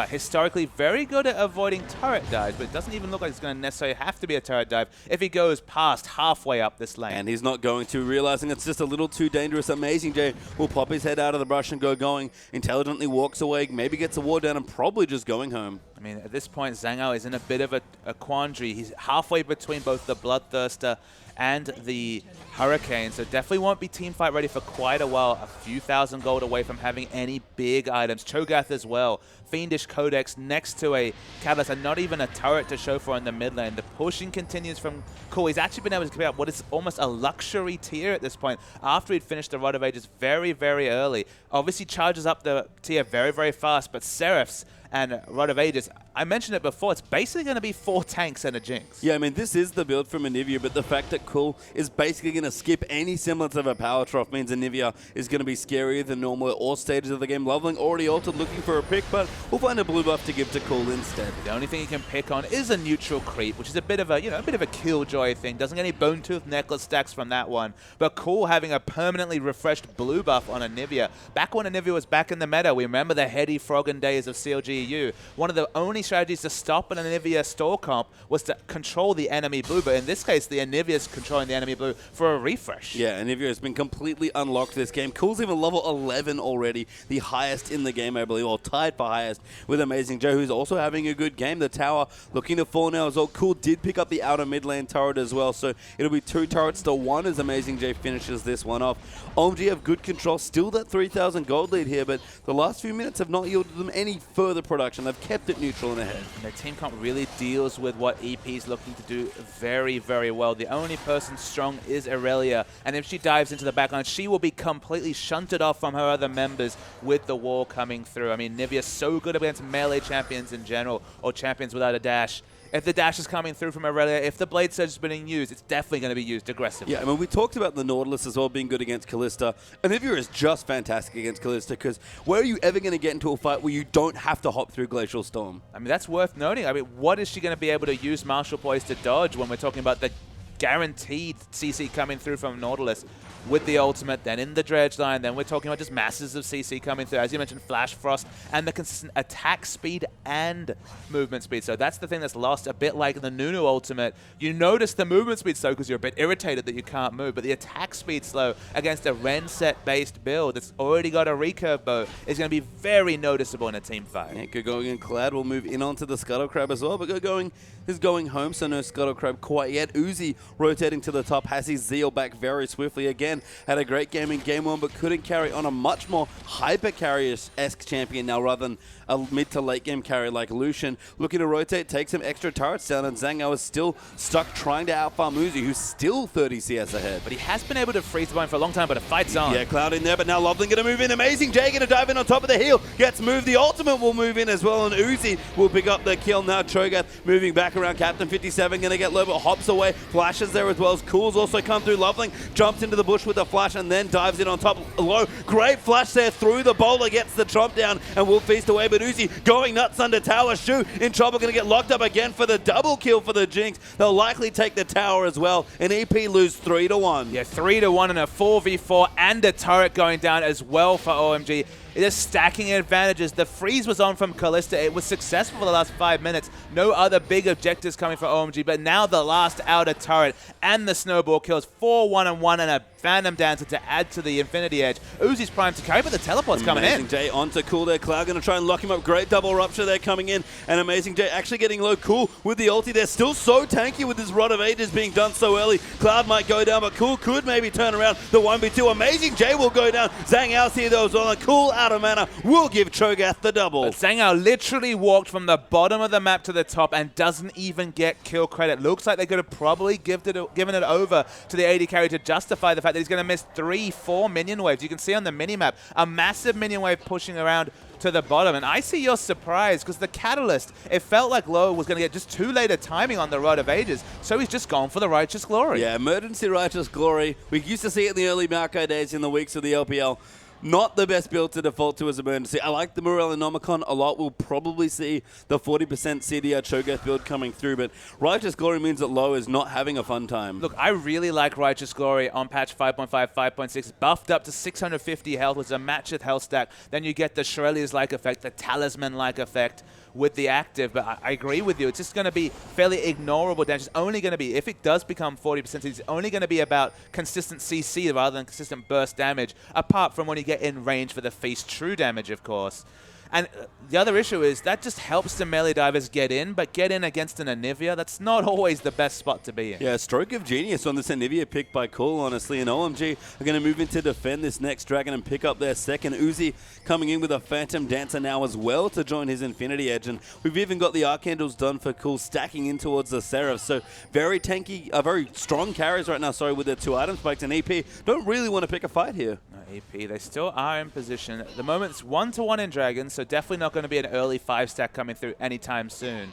Speaker 2: historically very good at avoiding turret dives, but it doesn't even look like it's going to necessarily have to be a turret dive if he goes past halfway up this lane.
Speaker 1: And he's not going to, realizing it's just a little too dangerous. Amazing J will pop his head out of the brush and going, intelligently walks away, maybe gets a ward down and probably just going home.
Speaker 2: I mean, at this point, Zhangao is in a bit of a quandary. He's halfway between both the Bloodthirster and the Hurricane, so definitely won't be teamfight ready for quite a while. A few thousand gold away from having any big items. Cho'Gath as well. Fiendish Codex next to a Catalyst and not even a turret to show for in the mid lane. The pushing continues from Cool. He's actually been able to clear out what is almost a luxury tier at this point after he'd finished the Rod of Ages very, very early. Obviously charges up the tier very, very fast, but Seraphs and Rod of Ages. I mentioned it before, it's basically going to be 4 tanks and a Jinx.
Speaker 1: Yeah, I mean, this is the build from Anivia, but the fact that Cool is basically going to skip any semblance of a power trough means Anivia is going to be scarier than normal at all stages of the game. Loveling already altered, looking for a pick, but we'll find a blue buff to give to Cool instead.
Speaker 2: The only thing he can pick on is a neutral creep, which is a bit of a, a bit of a killjoy thing. Doesn't get any Bone Tooth necklace stacks from that one. But Cool having a permanently refreshed blue buff on Anivia. Back when Anivia was back in the meta, we remember the heady Froggen days of CLGEU. One of the only strategies to stop an Anivia stall comp was to control the enemy blue, but in this case, the Anivia is controlling the enemy blue for a refresh.
Speaker 1: Yeah, Anivia has been completely unlocked this game. Cool's even level 11 already, the highest in the game, I believe, or tied for highest with Amazing Joe, who's also having a good game. The tower looking to fall now as well. Cool did pick up the outer mid lane turret as well, so it'll be 2 turrets to 1 as Amazing J finishes this one off. OMG have good control, still that 3,000 gold lead here, but the last few minutes have not yielded them any further production. They've kept it neutral and ahead.
Speaker 2: And the team comp really deals with what EP is looking to do very, very well. The only person strong is Aurelia, and if she dives into the backline, she will be completely shunted off from her other members with the wall coming through. I mean, Nivea's so good against melee champions in general, or champions without a dash. If the dash is coming through from Aurelia, if the Blade Surge is being used, it's definitely going to be used aggressively.
Speaker 1: Yeah, I mean, we talked about the Nautilus as well being good against Kalista. Anivia is just fantastic against Kalista because where are you ever going to get into a fight where you don't have to hop through Glacial Storm?
Speaker 2: I mean, that's worth noting. I mean, what is she going to be able to use Martial Poise to dodge when we're talking about the guaranteed CC coming through from Nautilus with the ultimate, then in the dredge line, then we're talking about just masses of CC coming through, as you mentioned, Flash Frost, and the consistent attack speed and movement speed. So that's the thing that's lost, a bit like the Nunu ultimate. You notice the movement speed slow because you're a bit irritated that you can't move, but the attack speed slow against a Ren set-based build that's already got a recurve bow is going to be very noticeable in a team fight.
Speaker 1: Yeah, Going and Clad will move in onto the Scuttle Crab as well, but Going is going home, so no Scuttle Crab quite yet. Uzi rotating to the top, has his Zeal back very swiftly again. Had a great game in game 1, but couldn't carry on a much more hyper carrier-esque champion now rather than a mid to late game carry like Lucian. Looking to rotate, take some extra turrets down, and Zhangao is still stuck trying to outfarm Uzi, who's still 30 CS ahead.
Speaker 2: But he has been able to freeze the bind for a long time, but a fight's on.
Speaker 1: Yeah, Cloud in there, but now Loveling going to move in. Amazing J going to dive in on top of the heel. Gets moved. The ultimate will move in as well, and Uzi will pick up the kill. Now Cho'Gath moving back around. Captain 57 going to get low, but hops away. Flashes there as well as Cool's also come through. Loveling jumps into the bush with a flash and then dives in on top low. Great flash there through the bowler, gets the chomp down and will feast away, but Uzi going nuts under tower. Shu in trouble, going to get locked up again for the double kill for the Jinx. They'll likely take the tower as well, and EP lose 3-1.
Speaker 2: Yeah, 3-1 and a 4v4 and a turret going down as well for OMG. It is stacking advantages. The freeze was on from Kalista. It was successful for the last 5 minutes. No other big objectives coming for OMG, but now the last outer turret and the snowball kills. 4-1-1 and a Phantom Dancer to add to the Infinity Edge. Uzi's primed to carry, but the teleport's coming in.
Speaker 1: Amazing J onto Cool there. Cloud going to try and lock him up. Great double rupture there coming in. And Amazing J actually getting low. Cool with the ulti there. Still so tanky with his Rod of Ages being done so early. Cloud might go down, but Cool could maybe turn around the 1v2. Amazing J will go down. Zhang Yao's here though as well. And Cool out of mana will give Cho'Gath the double.
Speaker 2: But Zhang Yao literally walked from the bottom of the map to the top and doesn't even get kill credit. Looks like they could have probably given it over to the AD carry to justify the fact that he's going to miss 3-4 minion waves. You can see on the minimap a massive minion wave pushing around to the bottom. And I see your surprise because the Catalyst, it felt like Low was going to get just too late a timing on the Rod of Ages, so he's just gone for the Righteous Glory.
Speaker 1: Yeah, Emergency Righteous Glory. We used to see it in the early Maokai days in the weeks of the LPL. Not the best build to default to as emergency. I like the Morellonomicon a lot. We'll probably see the 40% CDR Cho'Gath build coming through, but Righteous Glory means that Low is not having a fun time.
Speaker 2: Look, I really like Righteous Glory on patch 5.5, 5.6, buffed up to 650 health, which is a match with health stack. Then you get the Shirelles-like effect, the Talisman-like effect with the active, but I agree with you. It's just going to be fairly ignorable damage. It's only going to be, if it does become 40%, it's only going to be about consistent CC rather than consistent burst damage, apart from when you get in range for the Feast True damage, of course. And the other issue is that just helps the melee divers get in, but get in against an Anivia, that's not always the best spot to be in.
Speaker 1: Yeah, stroke of genius on this Anivia pick by Cool, honestly. And OMG are going to move in to defend this next dragon and pick up their second. Uzi coming in with a Phantom Dancer now as well to join his Infinity Edge. And we've even got the Archandles done for Cool stacking in towards the Seraph. So very tanky, very strong carries right now, sorry, with their 2 item spikes and EP. Don't really want to pick a fight here.
Speaker 2: AP, they still are in position. At the moment, it's 1-1 in Dragons, so definitely not going to be an early 5-stack coming through anytime soon.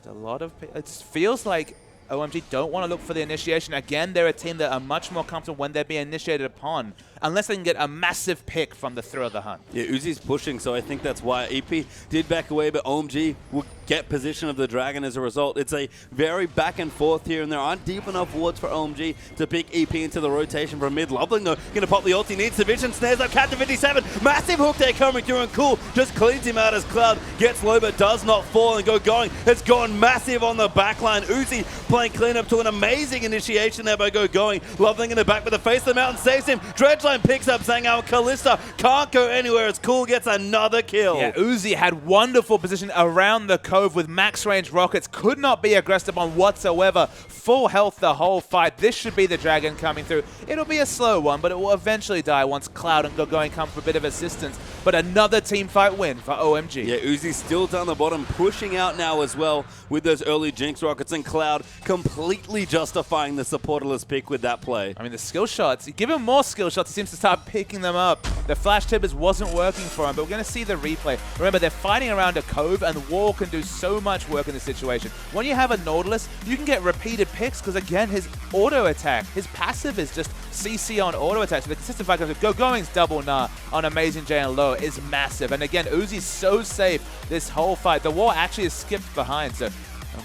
Speaker 2: A lot of... It feels like OMG don't want to look for the initiation. Again, they're a team that are much more comfortable when they're being initiated upon, unless they can get a massive pick from the throw of the hunt.
Speaker 1: Yeah, Uzi's pushing, so I think that's why EP did back away, but OMG will get position of the Dragon as a result. It's a very back and forth here, and there aren't deep enough wards for OMG to pick EP into the rotation from mid. Loveling, though, going to pop the ult. He needs the vision. Snares up Captain 57. Massive hook there coming through, and Cool just cleans him out as Cloud gets low, but does not fall and go going. It's gone massive on the backline. Uzi playing clean up to an amazing initiation there by go going. Loveling in the back with the face of the mountain saves him. Dredgeline picks up Zhangao. Kalista can't go anywhere as Cool gets another kill.
Speaker 2: Yeah, Uzi had wonderful position around the cove with max range rockets. Could not be aggressed upon whatsoever. Full health the whole fight. This should be the Dragon coming through. It'll be a slow one, but it will eventually die once Cloud and Go Going come for a bit of assistance. But another team fight win for OMG.
Speaker 1: Yeah, Uzi's still down the bottom, pushing out now as well with those early Jinx rockets, and Cloud completely justifying the supporterless pick with that play.
Speaker 2: I mean, the skill shots, you give him more skill shots, he seems to start picking them up. The flash tibbers wasn't working for him, but we're going to see the replay. Remember, they're fighting around a cove, and the wall can do so much work in this situation. When you have a Nautilus, you can get repeated picks, because again, his auto attack, his passive is just CC on auto attack. So the consistent fight goes Go Going's double nah on Amazing J and low is massive. And again, Uzi's so safe this whole fight. The wall actually is skipped behind, so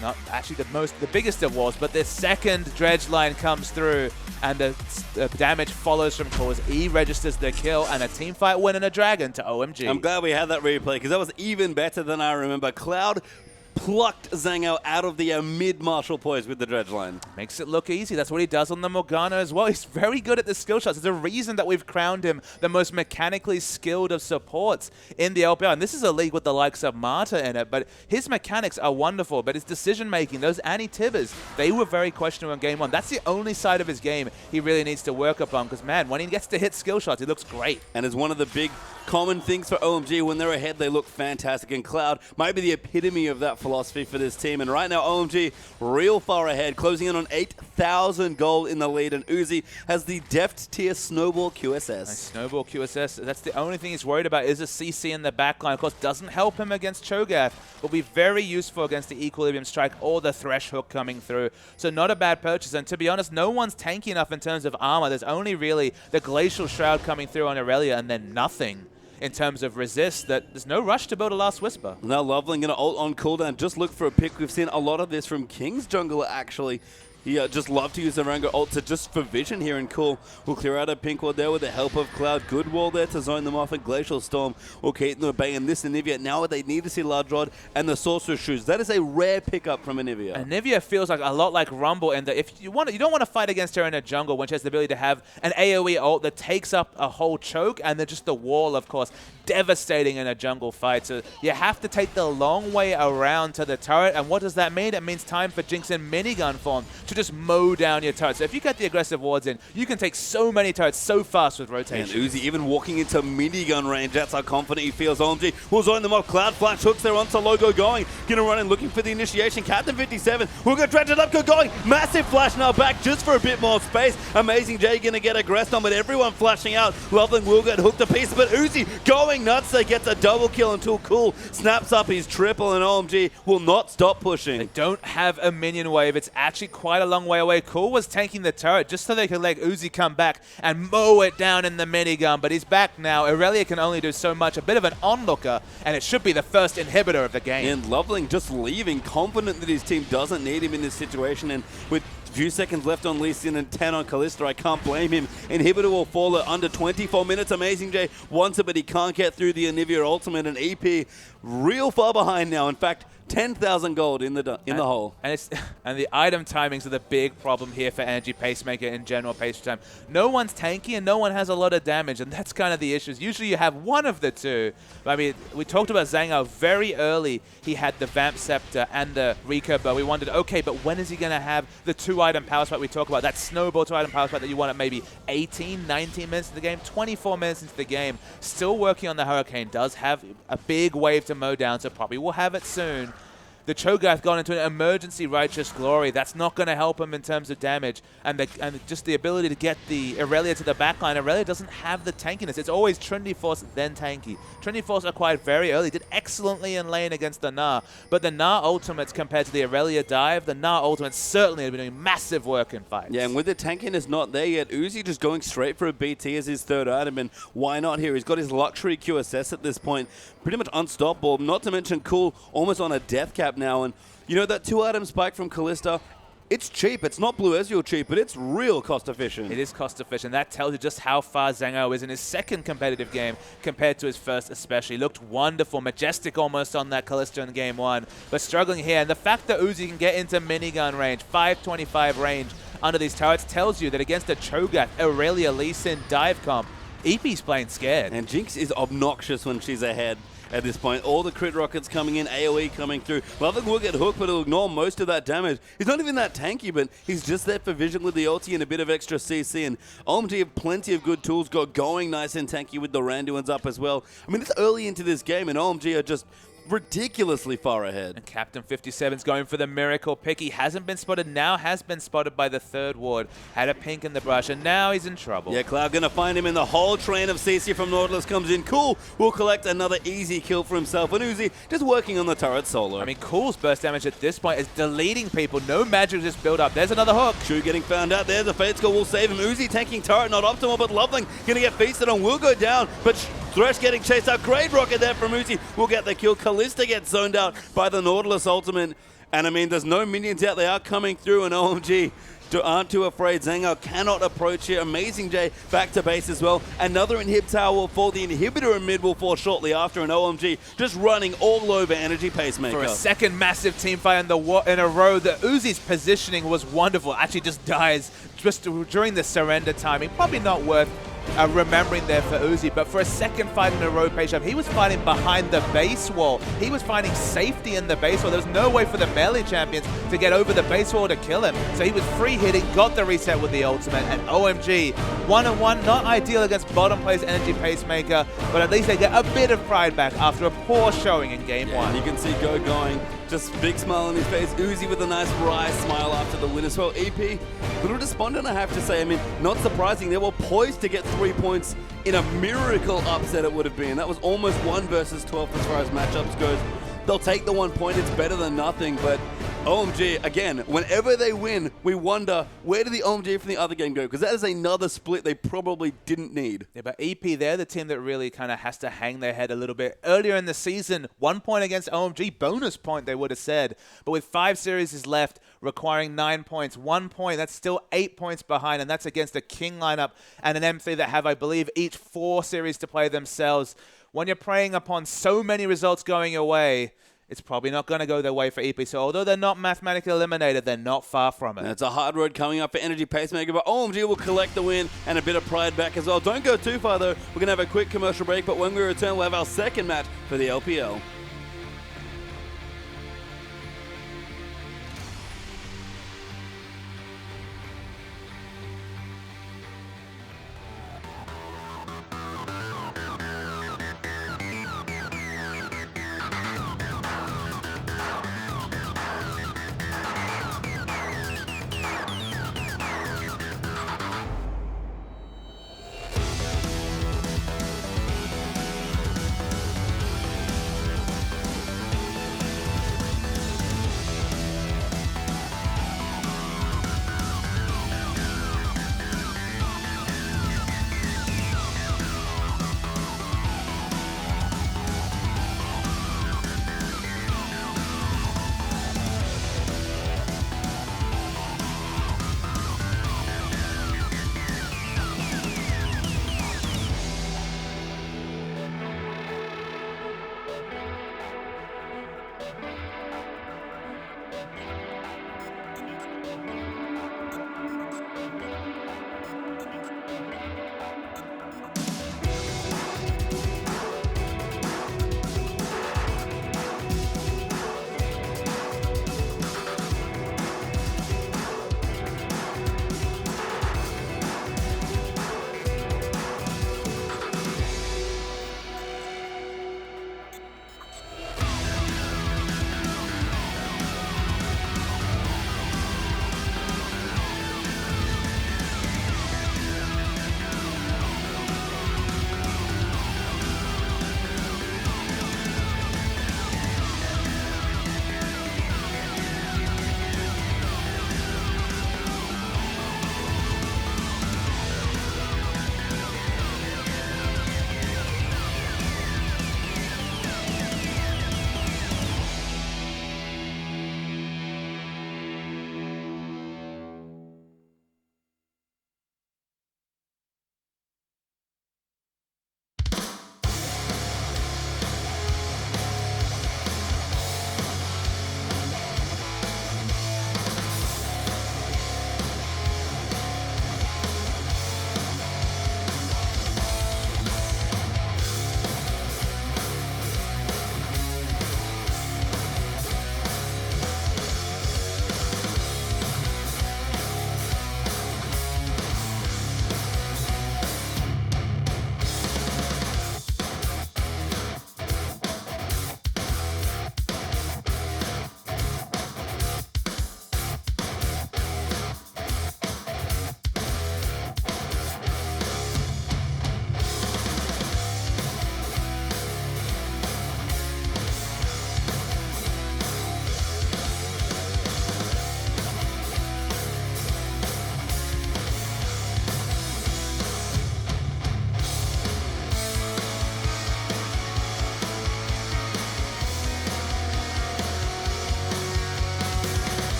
Speaker 2: not actually the biggest of walls, but the second dredge line comes through, and the damage follows from Cool as E registers the kill, and a team fight win and a Dragon to OMG.
Speaker 1: I'm glad we had that replay, because that was even better than I remember. Cloud plucked Zhangao out of the mid-martial poise with the dredge line.
Speaker 2: Makes it look easy. That's what he does on the Morgana as well. He's very good at the skill shots. There's a reason that we've crowned him the most mechanically skilled of supports in the LPL. And this is a league with the likes of Marta in it, but his mechanics are wonderful. But his decision-making, those anti-tibbers, they were very questionable in Game 1. That's the only side of his game he really needs to work upon, because, man, when he gets to hit skill shots, he looks great.
Speaker 1: And it's one of the big common things for OMG. When they're ahead, they look fantastic. And Cloud might be the epitome of that philosophy for this team. And right now, OMG real far ahead, closing in on 8,000 gold in the lead. And Uzi has the deft tier Snowball QSS.
Speaker 2: Nice Snowball QSS. That's the only thing he's worried about is a CC in the backline. Of course, doesn't help him against Cho'Gath. Will be very useful against the Equilibrium Strike or the Thresh Hook coming through. So not a bad purchase. And to be honest, no one's tanky enough in terms of armor. There's only really the Glacial Shroud coming through on Aurelia, and then nothing in terms of resist. That there's no rush to build a Last Whisper.
Speaker 1: Now Loveling going to ult on cooldown. Just look for a pick. We've seen a lot of this from King's jungler, actually. He just love to use the Rango ult to just for vision here, and Cool will clear out a pink ward there with the help of Cloud. Good wall there to zone them off, and Glacial Storm will keep them at bay. And this Anivia, now they need to see Large Rod and the Sorcerer's Shoes. That is a rare pickup from Anivia.
Speaker 2: Anivia feels like a lot like Rumble in that if you don't want to fight against her in a jungle when she has the ability to have an AoE ult that takes up a whole choke, and then just the wall, of course, devastating in a jungle fight. So you have to take the long way around to the turret, and what does that mean? It means time for Jinx in minigun form to just mow down your turrets. So if you get the aggressive wards in, you can take so many turrets so fast with rotation.
Speaker 1: And Uzi even walking into minigun range. That's how confident he feels. OMG will zone them off. Cloud flash hooks there onto Logo going. Gonna run in looking for the initiation. Captain 57 will go dredge it up, go going. Massive flash now back just for a bit more space. Amazing J gonna get aggressed on, but everyone flashing out. Loveling will get hooked to pieces, but Uzi going nuts. They gets a double kill until Cool snaps up his triple, and OMG will not stop pushing.
Speaker 2: They don't have a minion wave. It's actually quite a long way away. Cool was tanking the turret just so they could let Uzi come back and mow it down in the minigun, but he's back now. Aurelia can only do so much. A bit of an onlooker, and it should be the first inhibitor of the game.
Speaker 1: And Loveling just leaving, confident that his team doesn't need him in this situation, and with few seconds left on Lee Sin and 10 on Kalista, I can't blame him. Inhibitor will fall at under 24 minutes. Amazing J wants it, but he can't get through the Anivia ultimate, and EP real far behind now. In fact, 10,000 gold in the hole.
Speaker 2: And the item timings are the big problem here for Energy Pacemaker in general pace time. No one's tanky and no one has a lot of damage, and that's kind of the issues. Usually you have one of the two. I mean, we talked about Zhangao very early. He had the Vamp Scepter and the Recurve Bow. We wondered, okay, but when is he going to have the 2-item power spike we talk about? That Snowball 2-item power spike that you want at maybe 18, 19 minutes into the game, 24 minutes into the game. Still working on the Hurricane. Does have a big wave to mow down, so probably will have it soon. The Cho'Gath gone into an emergency Righteous Glory. That's not going to help him in terms of damage. And just the ability to get the Irelia to the backline. Irelia doesn't have the tankiness. It's always Trinity Force, then tanky. Trinity Force acquired very early. Did excellently in lane against the Gnar. But the Gnar ultimates compared to the Irelia dive, the Gnar ultimates certainly have been doing massive work in fights.
Speaker 1: Yeah, and with the tankiness not there yet, Uzi just going straight for a BT as his third item. And why not here? He's got his luxury QSS at this point. Pretty much unstoppable. Not to mention Cool almost on a death cap now. And you know that 2-item spike from Kalista? It's cheap. It's not Blue Ezreal cheap, but it's real cost efficient.
Speaker 2: It is cost efficient. That tells you just how far Zhengao is in his second competitive game compared to his first especially. Looked wonderful, majestic almost on that Kalista in game 1, but struggling here. And the fact that Uzi can get into minigun range, 525 range under these turrets tells you that against a Cho'Gath, Irelia, Lee Sin dive comp, EP's playing scared.
Speaker 1: And Jinx is obnoxious when she's ahead. At this point, all the crit rockets coming in, AoE coming through. Loveling will get hooked, but he'll ignore most of that damage. He's not even that tanky, but he's just there for vision with the ulti and a bit of extra CC. And OMG have plenty of good tools, got going nice and tanky with the Randuins up as well. I mean, it's early into this game, and OMG are just ridiculously far ahead.
Speaker 2: And Captain 57's going for the miracle pick. He hasn't been spotted, now has been spotted by the third ward. Had a pink in the brush, and now he's in trouble.
Speaker 1: Yeah, Cloud gonna find him in the whole train of CC from Nautilus comes in. Cool will collect another easy kill for himself. And Uzi just working on the turret solo.
Speaker 2: I mean, Cool's burst damage at this point is deleting people. No magic just build up. There's another hook.
Speaker 1: Shu getting found out there. The Fate Skull will save him. Uzi tanking turret, not optimal, but Loveling gonna get feasted on. Will go down, but Thresh getting chased out. Great rocket there from Uzi. Will get the kill. Kalista gets zoned out by the Nautilus ultimate. And I mean, there's no minions out. They are coming through, and OMG aren't too afraid. Zhengao cannot approach here. Amazing J back to base as well. Another inhib tower will fall. The inhibitor in mid will fall shortly after, and OMG just running all over Energy Pacemaker.
Speaker 2: For a second massive team fight in a row, the Uzi's positioning was wonderful. Actually just dies just during the surrender timing. Probably not worth remembering there for Uzi, but for a second fight in a row, Page-Up, he was fighting behind the base wall. He was finding safety in the base wall. There was no way for the melee champions to get over the base wall to kill him. So he was free hitting, got the reset with the ultimate, and OMG, 1-1, not ideal against bottom place Energy Pacemaker, but at least they get a bit of pride back after a poor showing in game 1.
Speaker 1: And you can see Go going, just big smile on his face. Uzi with a nice wry smile after the win as well. EP, a little despondent, I have to say. I mean, not surprising. They were poised to get 3 points in a miracle upset it would have been. That was almost 1 versus 12 as far as matchups goes. They'll take the 1 point. It's better than nothing, but OMG, again, whenever they win, we wonder, where did the OMG from the other game go? Because that is another split they probably didn't need.
Speaker 2: Yeah, but EP, they're the team that really kind of has to hang their head a little bit. Earlier in the season, 1 point against OMG, bonus point, they would have said. But with 5 series left, requiring 9 points, 1 point, that's still 8 points behind, and that's against a King lineup and an M3 that have, I believe, each 4 series to play themselves. When you're preying upon so many results going your way, it's probably not going to go their way for EP. So although they're not mathematically eliminated, they're not far from it.
Speaker 1: And it's a hard road coming up for Energy Pacemaker, but OMG will collect the win and a bit of pride back as well. Don't go too far, though. We're going to have a quick commercial break, but when we return, we'll have our second match for the LPL.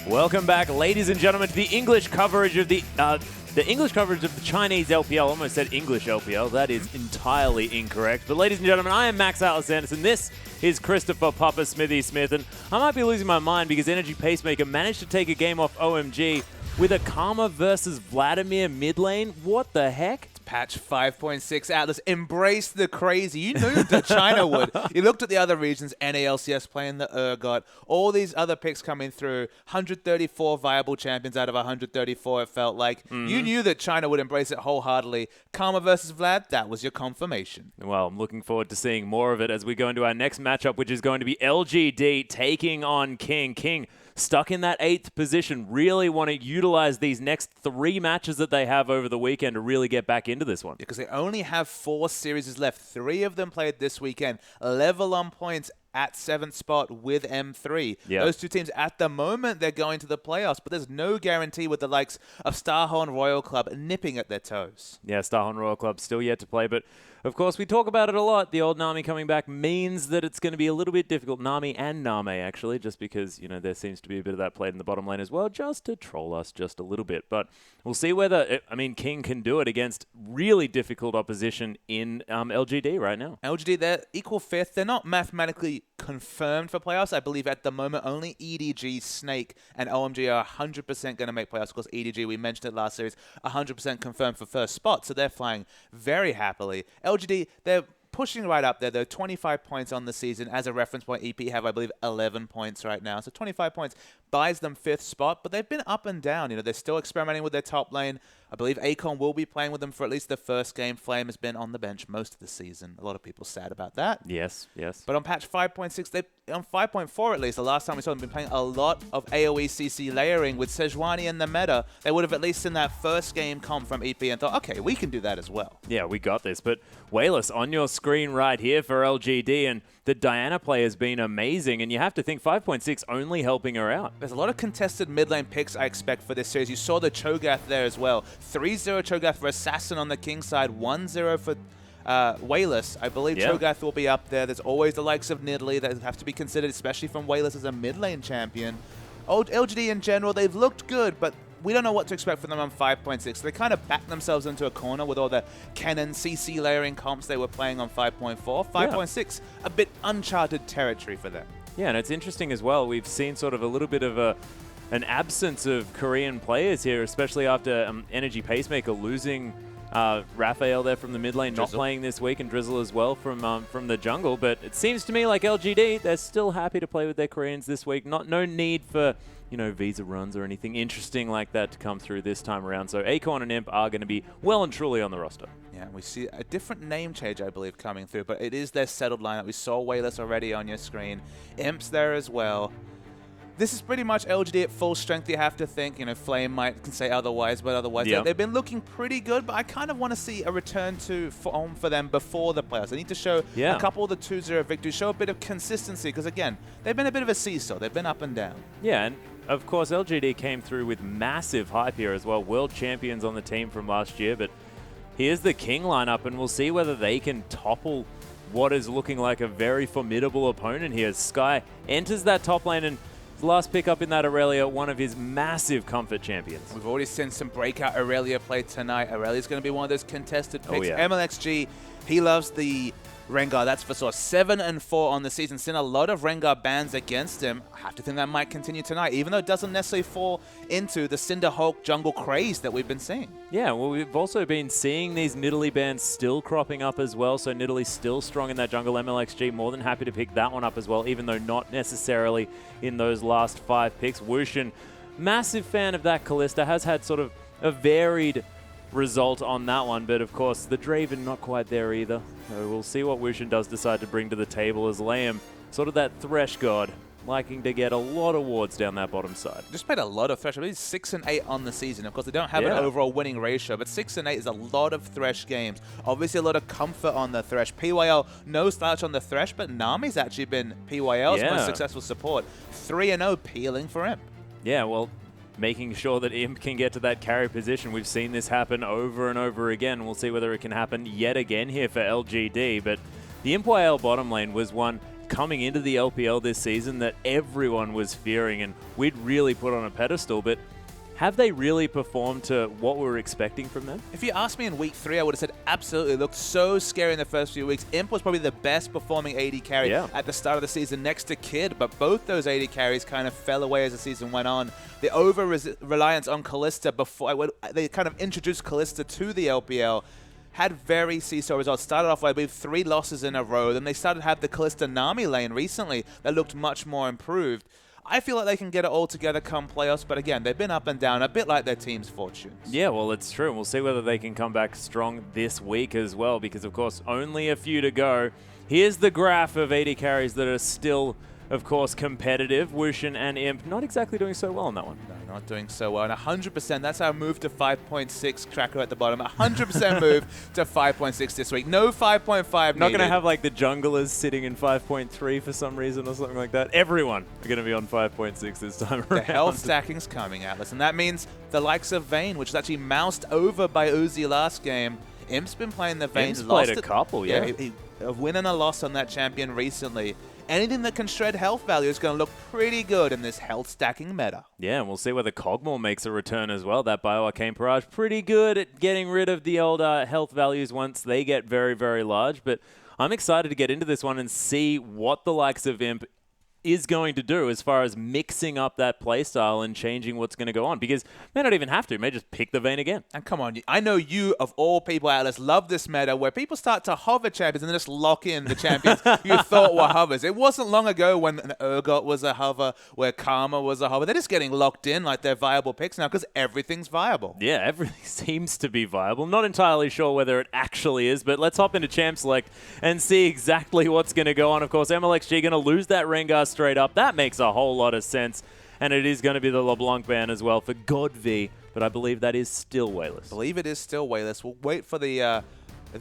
Speaker 3: Welcome back, ladies and gentlemen, to the English coverage of the Chinese LPL. Almost said English LPL. That is entirely incorrect. But ladies and gentlemen, I am Max Atlas Anderson. This is Christopher Papa Smithy Smith, and I might be losing my mind because Energy Pacemaker managed to take a game off OMG with a Karma versus Vladimir mid lane. What the heck?
Speaker 2: Patch 5.6 Atlas, embrace the crazy. You knew that China would. You looked at the other regions, NALCS playing the Urgot, all these other picks coming through, 134 viable champions out of 134 it felt like. You knew that China would embrace it wholeheartedly. Karma versus Vlad, that was your confirmation.
Speaker 3: Well, I'm looking forward to seeing more of it as we go into our next matchup, which is going to be LGD taking on King. King stuck in that 8th position, really want to utilize these next 3 matches that they have over the weekend to really get back into this one.
Speaker 2: Because they only have 4 series left. 3 of them played this weekend. Level on points at 7th spot with M3.
Speaker 3: Yep.
Speaker 2: Those 2 teams, at the moment, they're going to the playoffs, but there's no guarantee with the likes of Starhorn Royal Club nipping at their toes.
Speaker 3: Yeah, Starhorn Royal Club still yet to play, but of course we talk about it a lot. The old Nami coming back means that it's going to be a little bit difficult. Nami and Name, actually, just because, you know, there seems to be a bit of that played in the bottom lane as well, just to troll us just a little bit. But we'll see whether, King can do it against really difficult opposition in LGD right now.
Speaker 2: LGD, they're equal 5th. They're not mathematically confirmed for playoffs. I believe at the moment only EDG, Snake, and OMG are 100% going to make playoffs. Of course, EDG, we mentioned it last series, 100% confirmed for first spot, so they're flying very happily. LGD, they're pushing right up there. They're 25 points on the season. As a reference point, EP have, I believe, 11 points right now. So 25 points buys them 5th spot, but they've been up and down. You know, they're still experimenting with their top lane. I believe Akon will be playing with them for at least the first game. Flame has been on the bench most of the season. A lot of people sad about that.
Speaker 3: Yes, yes.
Speaker 2: But on patch 5.6, they on 5.4 at least, the last time we saw them, been playing a lot of AoE CC layering with Sejuani in the meta. They would have at least in that first game comp from EP and thought, okay, we can do that as well.
Speaker 3: Yeah, we got this. But Wayless on your screen right here for LGD, and the Diana play has been amazing, and you have to think 5.6 only helping her out.
Speaker 2: There's a lot of contested mid lane picks I expect for this series. You saw the Cho'Gath there as well. 3-0 Cho'Gath for Assassin on the King side, 1-0 for Wayless. I believe Cho'Gath will be up there. There's always the likes of Nidalee that have to be considered, especially from Wayless as a mid lane champion. LGD in general, they've looked good, but we don't know what to expect from them on 5.6. They kind of backed themselves into a corner with all the Kennen CC layering comps they were playing on 5.4. 5.6, a bit uncharted territory for them.
Speaker 3: Yeah, and it's interesting as well. We've seen sort of a little bit of an absence of Korean players here, especially after Energy Pacemaker losing Raphael there from the mid lane, not playing this week, and Drizzle as well from the jungle. But it seems to me like LGD, they're still happy to play with their Koreans this week. No need for, you know, visa runs or anything interesting like that to come through this time around. So Acorn and Imp are going to be well and truly on the roster.
Speaker 2: Yeah, we see a different name change, I believe, coming through, but it is their settled lineup. We saw Wayless already on your screen. Imp's there as well. This is pretty much LGD at full strength, you have to think. You know, Flame might say otherwise, but otherwise they've been looking pretty good, but I kind of want to see a return to form for them before the playoffs. They need to show a couple of the 2-0 victories, show a bit of consistency, because again, they've been a bit of a seesaw. They've been up and down. Yeah, and
Speaker 3: of course, LGD came through with massive hype here as well. World champions on the team from last year, but here's the King lineup, and we'll see whether they can topple what is looking like a very formidable opponent here. Sky enters that top lane, and last pick up in that Aurelia, one of his massive comfort champions.
Speaker 2: We've already seen some breakout Aurelia play tonight. Aurelia's going to be one of those contested picks. MLXG, he loves the Rengar, that's for sure. 7-4 on the season. Seen a lot of Rengar bans against him. I have to think that might continue tonight, even though it doesn't necessarily fall into the Cinder Hulk jungle craze that we've been seeing.
Speaker 3: Yeah, well, we've also been seeing these Nidalee bans still cropping up as well, so Nidalee's still strong in that jungle. MLXG more than happy to pick that one up as well, even though not necessarily in those last 5 picks. Wushin, massive fan of that Kalista, has had sort of a varied result on that one, but of course the Draven not quite there either. So we'll see what Wushin does decide to bring to the table as Liam, sort of that Thresh god, liking to get a lot of wards down that bottom side.
Speaker 2: Just played a lot of Thresh. I believe 6-8 on the season. Of course, they don't have an overall winning ratio, but 6-8 is a lot of Thresh games. Obviously, a lot of comfort on the Thresh. PYL, no slouch on the Thresh, but Nami's actually been PYL's most successful support. 3-0 peeling for him.
Speaker 3: Yeah, well, making sure that Imp can get to that carry position. We've seen this happen over and over again. We'll see whether it can happen yet again here for LGD, but the Imp YL bottom lane was one coming into the LPL this season that everyone was fearing and we'd really put on a pedestal, but have they really performed to what we were expecting from them?
Speaker 2: If you asked me in week 3, I would have said absolutely. It looked so scary in the first few weeks. Imp was probably the best performing AD carry at the start of the season next to Kid, but both those AD carries kind of fell away as the season went on. The over-reliance on Kalista before they kind of introduced Kalista to the LPL had very seesaw results. Started off, I believe, 3 losses in a row. Then they started to have the Kalista Nami lane recently that looked much more improved. I feel like they can get it all together come playoffs, but again, they've been up and down, a bit like their team's fortunes.
Speaker 3: Yeah, well, it's true. We'll see whether they can come back strong this week as well, because, of course, only a few to go. Here's the graph of AD carries that are still, of course, competitive. Wushin and Imp not exactly doing so well on that one.
Speaker 2: No, not doing so well. And 100%, that's our move to 5.6, Cracker at the bottom. 100% move to 5.6 this week. No 5.5
Speaker 3: Not going to have like the junglers sitting in 5.3 for some reason or something like that. Everyone are going to be on 5.6 this time around.
Speaker 2: The health stacking's coming, Atlas. And that means the likes of Vayne, which is actually moused over by Uzi last game. Imp's been playing the Vayne.
Speaker 3: Imp's played a couple, yeah.
Speaker 2: A win and a loss on that champion recently. Anything that can shred health value is going to look pretty good in this health stacking meta.
Speaker 3: Yeah, and we'll see whether Cogmore makes a return as well. That Bio-Arcane Barrage, pretty good at getting rid of the old health values once they get very, very large. But I'm excited to get into this one and see what the likes of Imp is going to do as far as mixing up that playstyle and changing what's going to go on, because may not even have to, may just pick the Vayne again.
Speaker 2: And come on, I know you of all people, Atlas, love this meta where people start to hover champions and then just lock in the champions you thought were hovers. It wasn't long ago when an Urgot was a hover, where Karma was a hover. They're just getting locked in like they're viable picks now because everything's viable.
Speaker 3: Yeah, everything seems to be viable. Not entirely sure whether it actually is, but let's hop into Champ Select and see exactly what's going to go on. Of course, MLXG going to lose that Rengar straight up. That makes a whole lot of sense. And it is going to be the LeBlanc ban as well for God V, but I believe that is still Wayless.
Speaker 2: I believe it is still Wayless. We'll wait for the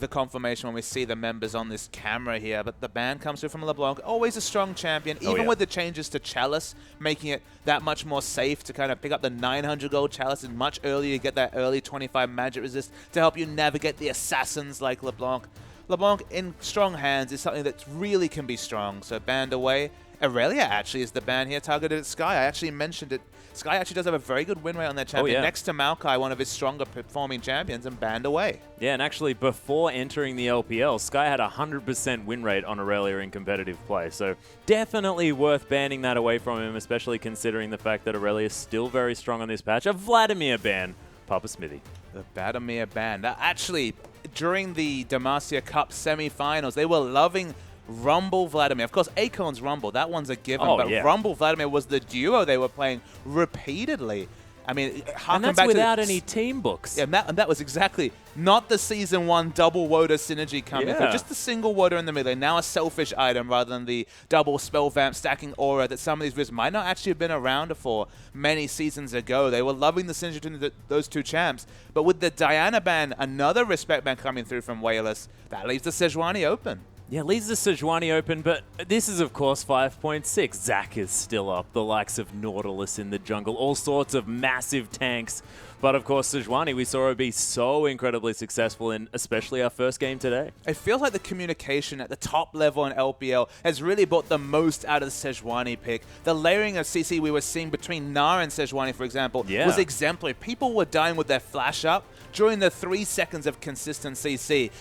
Speaker 2: confirmation when we see the members on this camera here, but the ban comes through from LeBlanc. Always a strong champion, even with the changes to Chalice, making it that much more safe to kind of pick up the 900 gold Chalice and much earlier get that early 25 magic resist to help you navigate the assassins like LeBlanc. LeBlanc in strong hands is something that really can be strong, so banned away. Aurelia actually is the ban here targeted at Sky. I actually mentioned it. Sky actually does have a very good win rate on their champion. Next to Maokai, one of his stronger performing champions, and banned away.
Speaker 3: Yeah, and actually before entering the LPL, Sky had a 100% win rate on Aurelia in competitive play. So definitely worth banning that away from him, especially considering the fact that Aurelia is still very strong on this patch. A Vladimir ban, Papa Smithy.
Speaker 2: The Vladimir ban. Actually, during the Demacia Cup semi-finals, they were loving Rumble Vladimir. Of course, Acorn's Rumble, that one's a given, but Rumble Vladimir was the duo they were playing repeatedly. I mean,
Speaker 3: and that's without any team books.
Speaker 2: Yeah, and that was exactly not the Season 1 double Woda synergy coming through. Just the single Woda in the middle. Now a selfish item rather than the double spell vamp stacking aura that some of these vids might not actually have been around for many seasons ago. They were loving the synergy between those two champs. But with the Diana ban, another respect ban coming through from Wayless, that leaves the Sejuani open.
Speaker 3: Yeah, leaves the Sejuani open, but this is, of course, 5.6. Zac is still up, the likes of Nautilus in the jungle, all sorts of massive tanks. But, of course, Sejuani, we saw her be so incredibly successful in especially our first game today.
Speaker 2: It feels like the communication at the top level in LPL has really brought the most out of the Sejuani pick. The layering of CC we were seeing between Nara and Sejuani, for example, was exemplary. People were dying with their flash up during the 3 seconds of consistent CC.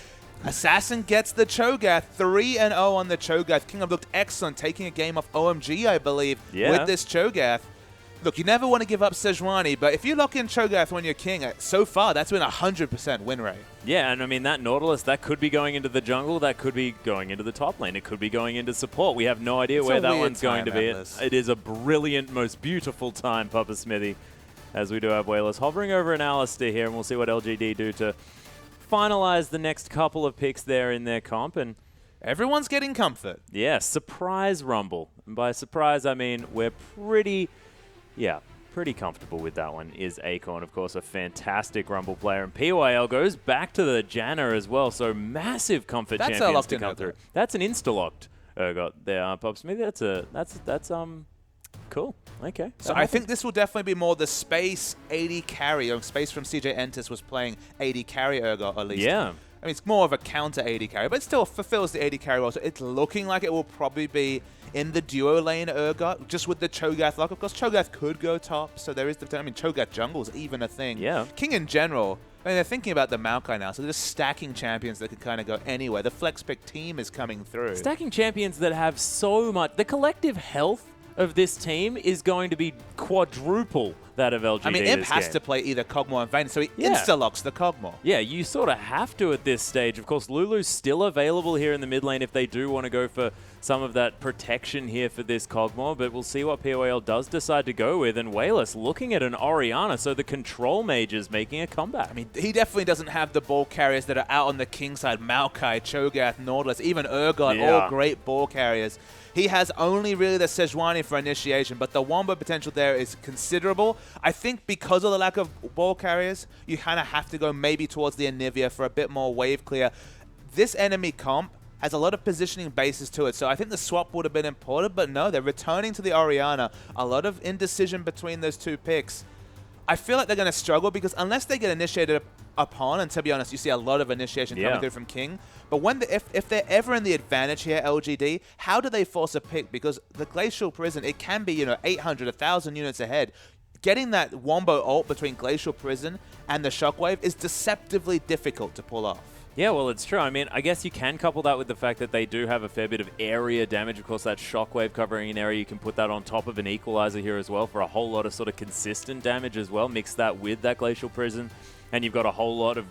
Speaker 2: Assassin gets the Cho'Gath, 3-0 on the Cho'Gath. King have looked excellent, taking a game off OMG, I believe, with this Cho'Gath. Look, you never want to give up Sejuani, but if you lock in Cho'Gath when you're King, so far, that's been a 100% win rate.
Speaker 3: Yeah, and I mean, that Nautilus, that could be going into the jungle, that could be going into the top lane, it could be going into support. We have no idea where that one's going to be. It is a brilliant, most beautiful time, Papa Smithy, as we do have Wayless hovering over an Alistair here, and we'll see what LGD do to finalize the next couple of picks there in their comp. And
Speaker 2: everyone's getting comfort.
Speaker 3: Yeah, surprise Rumble. And by surprise, I mean we're pretty comfortable with that one. Is Acorn, of course, a fantastic Rumble player. And PYL goes back to the Janna as well. So massive comfort champions to come through. That's an insta-locked Urgot there, Pop Smith. That's cool. Okay.
Speaker 2: So I think this will definitely be more the space AD carry, or space from CJ Entis was playing AD carry Urgot at least.
Speaker 3: Yeah.
Speaker 2: I mean, it's more of a counter AD carry, but it still fulfills the AD carry role. So it's looking like it will probably be in the duo lane Urgot, just with the Cho'Gath lock. Of course, Cho'Gath could go top, so there is the potential. I mean, Cho'Gath jungle's even a thing.
Speaker 3: Yeah.
Speaker 2: King in general, I mean, they're thinking about the Maokai now, so they're just stacking champions that can kind of go anywhere. The FLICKR team is coming through.
Speaker 3: Stacking champions that have so much. The collective health of this team is going to be quadruple that of LGD.
Speaker 2: I mean, Imp has to play either Kog'Maw or Vayne, so he insta-locks the Kog'Maw.
Speaker 3: Yeah, you sort of have to at this stage. Of course, Lulu's still available here in the mid lane if they do want to go for some of that protection here for this Kog'Maw, but we'll see what POL does decide to go with. And Wayless looking at an Orianna, so the control mage is making a comeback.
Speaker 2: I mean, he definitely doesn't have the ball carriers that are out on the king side. Maokai, Cho'Gath, Nautilus, even Urgot, all great ball carriers. He has only really the Sejuani for initiation, but the Wombo potential there is considerable. I think because of the lack of ball carriers, you kind of have to go maybe towards the Anivia for a bit more wave clear. This enemy comp has a lot of positioning bases to it, so I think the swap would have been important, but no, they're returning to the Orianna. A lot of indecision between those two picks. I feel like they're going to struggle because unless they get initiated upon, and to be honest, you see a lot of initiation coming through from King, but when if they're ever in the advantage here, LGD, how do they force a pick? Because the Glacial Prison, it can be, 800, 1,000 units ahead. Getting that Wombo ult between Glacial Prison and the Shockwave is deceptively difficult to pull off.
Speaker 3: Yeah, well, it's true. I mean, I guess you can couple that with the fact that they do have a fair bit of area damage. Of course, that Shockwave covering an area, you can put that on top of an Equalizer here as well for a whole lot of sort of consistent damage as well. Mix that with that Glacial Prison, and you've got a whole lot of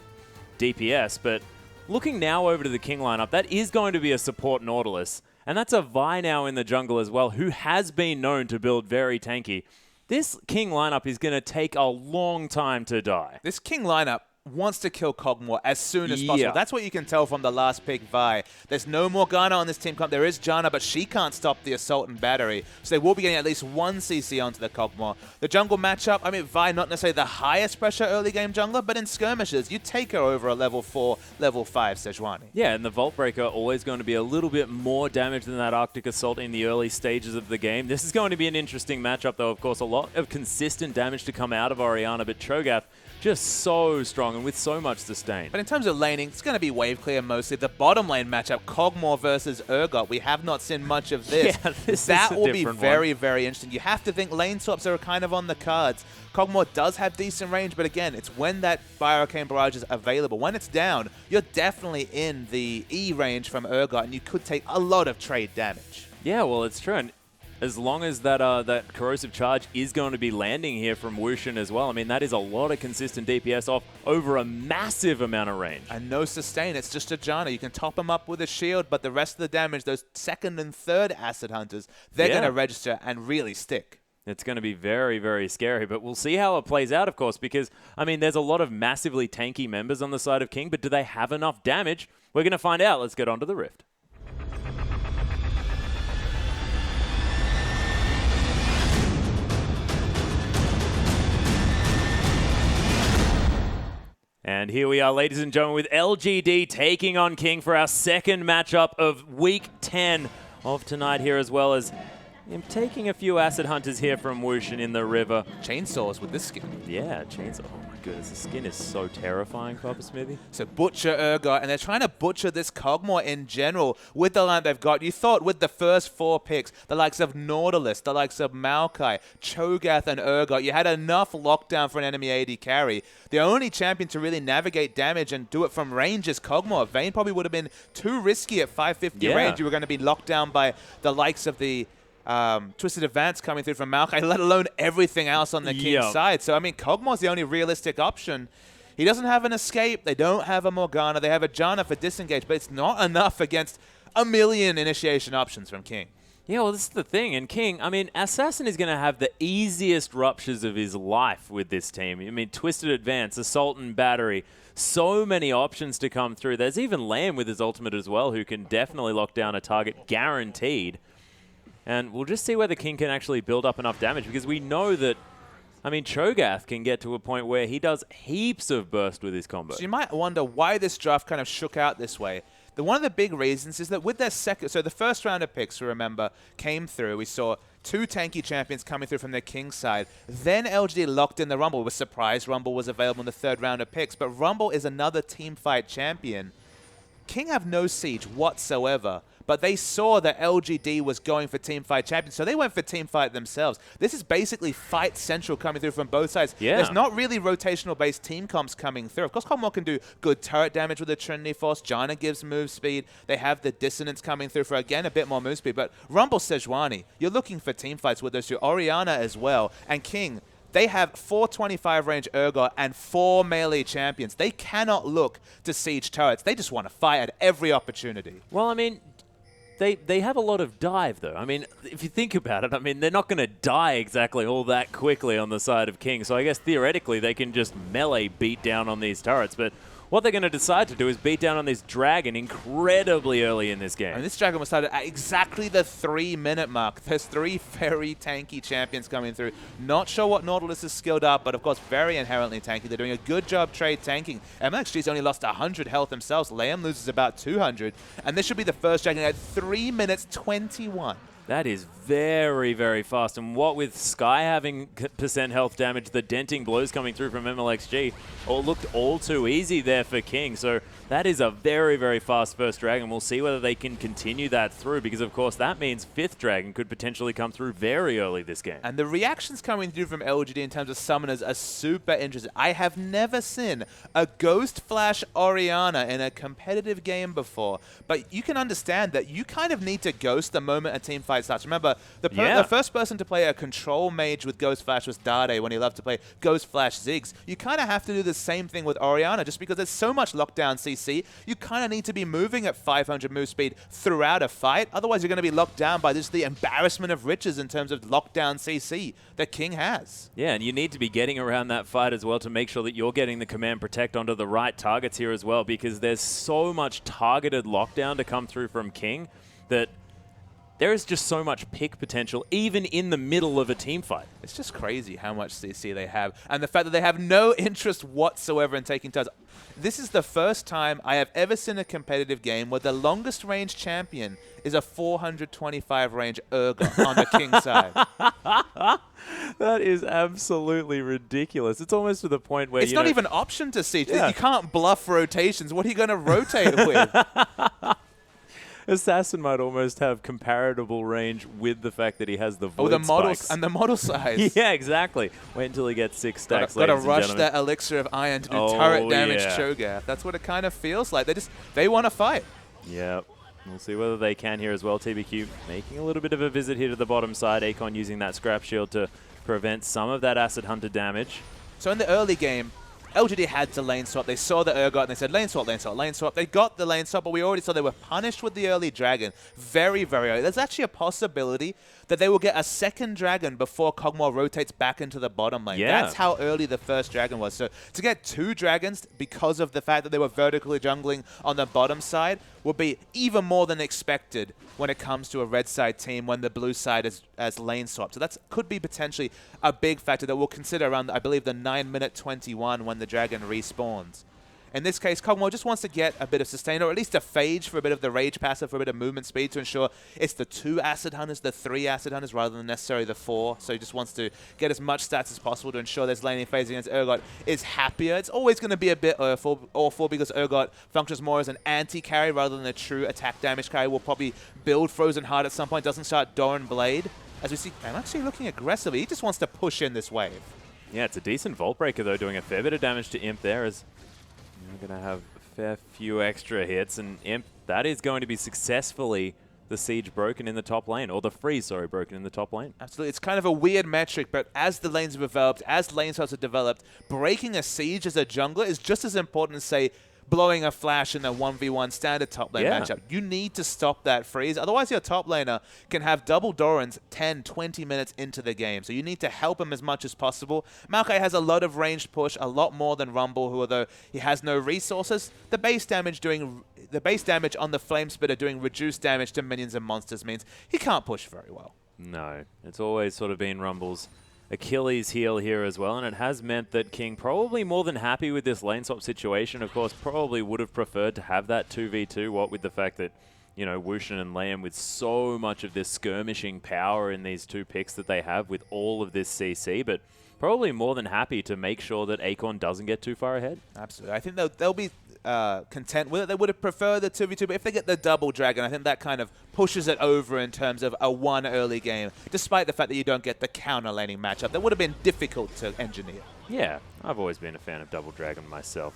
Speaker 3: DPS. But looking now over to the King lineup, that is going to be a support Nautilus. And that's a Vi now in the jungle as well, who has been known to build very tanky. This King lineup is going to take a long time to die.
Speaker 2: This King lineup wants to kill Kog'Maw as soon as possible. That's what you can tell from the last pick, Vi. There's no Morgana on this team comp. There is Janna, but she can't stop the Assault and Battery. So they will be getting at least one CC onto the Kog'Maw. The jungle matchup, I mean, Vi not necessarily the highest pressure early game jungler, but in skirmishes, you take her over a level 4, level 5 Sejuani.
Speaker 3: Yeah, and the Vault Breaker always going to be a little bit more damage than that Arctic Assault in the early stages of the game. This is going to be an interesting matchup, though. Of course, a lot of consistent damage to come out of Orianna, but Cho'Gath just so strong and with so much sustain.
Speaker 2: But in terms of laning, it's going to be wave clear mostly. The bottom lane matchup, Kog'Maw versus Urgot, we have not seen much of this.
Speaker 3: Yeah,
Speaker 2: that will be very, very interesting. You have to think lane swaps are kind of on the cards. Kog'Maw does have decent range, but again, it's when that Bioarcane Barrage is available. When it's down, you're definitely in the E range from Urgot, and you could take a lot of trade damage.
Speaker 3: Yeah, well, it's true. And as long as that Corrosive Charge is going to be landing here from Wushin as well, I mean, that is a lot of consistent DPS off over a massive amount of range.
Speaker 2: And no sustain, it's just a Janna. You can top him up with a shield, but the rest of the damage, those second and third Acid Hunters, they're going to register and really stick.
Speaker 3: It's going to be very, very scary, but we'll see how it plays out, of course, because, I mean, there's a lot of massively tanky members on the side of King, but do they have enough damage? We're going to find out. Let's get on to the Rift. And here we are, ladies and gentlemen, with LGD taking on King for our second matchup of Week 10 of tonight here, as well as him taking a few Acid Hunters here from Wushin in the river.
Speaker 2: Chainsaws with this skin.
Speaker 3: Yeah, chainsaw. Oh my goodness, the skin is so terrifying, Papa Smithy.
Speaker 2: So butcher Urgot, and they're trying to butcher this Kog'Maw in general with the line they've got. You thought with the first 4 picks, the likes of Nautilus, the likes of Maokai, Cho'Gath, and Urgot, you had enough lockdown for an enemy AD carry. The only champion to really navigate damage and do it from range is Kog'Maw. Vayne probably would have been too risky at 550 range. You were going to be locked down by the likes of the Twisted Advance coming through from Maokai, let alone everything else on the King's side. So, I mean, Kog'Maw's the only realistic option. He doesn't have an escape. They don't have a Morgana. They have a Janna for disengage, but it's not enough against a million initiation options from King.
Speaker 3: Yeah, well, this is the thing. And King, I mean, Assassin is going to have the easiest ruptures of his life with this team. I mean, Twisted Advance, Assault and Battery, so many options to come through. There's even Lamb with his ultimate as well, who can definitely lock down a target, guaranteed. And we'll just see whether King can actually build up enough damage, because we know that, I mean, Cho'Gath can get to a point where he does heaps of burst with his combo.
Speaker 2: So you might wonder why this draft kind of shook out this way. One of the big reasons is that with their second, so the first round of picks, we remember, came through. We saw 2 tanky champions coming through from their King side. Then LGD locked in the Rumble. Was surprised Rumble was available in the 3rd round of picks, but Rumble is another team fight champion. King have no siege whatsoever, but they saw that LGD was going for teamfight champions, so they went for teamfight themselves. This is basically fight central coming through from both sides.
Speaker 3: Yeah.
Speaker 2: There's not really rotational-based team comps coming through. Of course, Commonwealth can do good turret damage with the Trinity Force. Janna gives move speed. They have the Dissonance coming through for, again, a bit more move speed. But Rumble Sejuani, you're looking for teamfights with those two. Orianna as well. And King, they have 425 range Urgot and 4 melee champions. They cannot look to siege turrets. They just want to fight at every opportunity.
Speaker 3: Well, I mean, they have a lot of dive, though. I mean, if you think about it, I mean, they're not going to die exactly all that quickly on the side of King. So I guess theoretically they can just melee beat down on these turrets. But what they're going to decide to do is beat down on this dragon incredibly early in this game.
Speaker 2: And this dragon was started at exactly the 3-minute mark. There's 3 very tanky champions coming through. Not sure what Nautilus is skilled up, but of course very inherently tanky. They're doing a good job trade tanking. MLXG's only lost 100 health themselves. Liam loses about 200. And this should be the first dragon at 3 minutes 21.
Speaker 3: That is very, very fast. And what with Sky having % health damage, the denting blows coming through from MLXG, looked all too easy there for King. So that is a very, very fast first dragon. We'll see whether they can continue that through because, of course, that means 5th dragon could potentially come through very early this game.
Speaker 2: And the reactions coming through from LGD in terms of summoners are super interesting. I have never seen a Ghost Flash Orianna in a competitive game before, but you can understand that you kind of need to ghost the moment a team fight starts. Remember, the first person to play a control mage with Ghost Flash was Dade when he loved to play Ghost Flash Ziggs. You kind of have to do the same thing with Orianna just because there's so much lockdown CC. You kind of need to be moving at 500 move speed throughout a fight. Otherwise, you're going to be locked down by just the embarrassment of riches in terms of lockdown CC that King has.
Speaker 3: Yeah, and you need to be getting around that fight as well to make sure that you're getting the command protect onto the right targets here as well because there's so much targeted lockdown to come through from King that there is just so much pick potential, even in the middle of a team fight.
Speaker 2: It's just crazy how much CC they have, and the fact that they have no interest whatsoever in taking turns. This is the first time I have ever seen a competitive game where the longest range champion is a 425 range Urgot on the King side.
Speaker 3: That is absolutely ridiculous. It's almost to the point where
Speaker 2: it's not even an option to siege. You can't bluff rotations. What are you going to rotate with?
Speaker 3: Assassin might almost have comparable range with the fact that he has the void spikes.
Speaker 2: And the model size.
Speaker 3: Yeah, exactly. Wait until he gets 6 stacks.
Speaker 2: Got to rush that elixir of iron to do turret damage Cho'Gath. That's what it kind of feels like. They want to fight.
Speaker 3: Yep. We'll see whether they can here as well. TBQ making a little bit of a visit here to the bottom side. Akon using that scrap shield to prevent some of that Acid Hunter damage.
Speaker 2: So in the early game, LGD had to lane swap. They saw the Urgot and they said, lane swap, lane swap, lane swap. They got the lane swap, but we already saw they were punished with the early dragon very, very early. There's actually a possibility that they will get a second dragon before Kog'Maw rotates back into the bottom lane.
Speaker 3: Yeah.
Speaker 2: That's how early the first dragon was. So to get 2 dragons because of the fact that they were vertically jungling on the bottom side will be even more than expected when it comes to a red side team when the blue side is as lane swap. So that could be potentially a big factor that we'll consider around, I believe, the 9-minute 21 when the dragon respawns. In this case, Kog'Maw just wants to get a bit of sustain, or at least a phage for a bit of the rage passive, for a bit of movement speed to ensure it's the 2 Acid Hunters, the 3 Acid Hunters, rather than necessarily the 4. So he just wants to get as much stats as possible to ensure this laning phase against Urgot is happier. It's always going to be a bit awful because Urgot functions more as an anti-carry rather than a true attack damage carry. Will probably build Frozen Heart at some point, doesn't start Doran Blade. As we see, I'm actually looking aggressively. He just wants to push in this wave.
Speaker 3: Yeah, it's a decent Vault Breaker, though, doing a fair bit of damage to Imp there as we're going to have a fair few extra hits. And Imp, that is going to be successfully the siege broken in the top lane, or the freeze, sorry, broken in the top lane.
Speaker 2: Absolutely. It's kind of a weird metric, but as the lanes have developed, as lane styles have developed, breaking a siege as a jungler is just as important as, say, blowing a flash in a 1v1 standard top lane matchup. You need to stop that freeze. Otherwise, your top laner can have double Dorans 10, 20 minutes into the game. So you need to help him as much as possible. Maokai has a lot of ranged push, a lot more than Rumble, who, although he has no resources, the base damage on the Flame Spitter doing reduced damage to minions and monsters means he can't push very well.
Speaker 3: No, it's always sort of been Rumble's Achilles heel here as well, and it has meant that King probably more than happy with this lane swap situation. Of course, probably would have preferred to have that 2v2, what with the fact that, you know, Wushin and Liam with so much of this skirmishing power in these 2 picks that they have with all of this CC, but probably more than happy to make sure that Acorn doesn't get too far ahead.
Speaker 2: Absolutely. I think they'll be content with it. They would have preferred the 2v2, but if they get the double dragon, I think that kind of pushes it over in terms of a 1 early game, despite the fact that you don't get the counter laning matchup. That would have been difficult to engineer.
Speaker 3: Yeah, I've always been a fan of double dragon myself.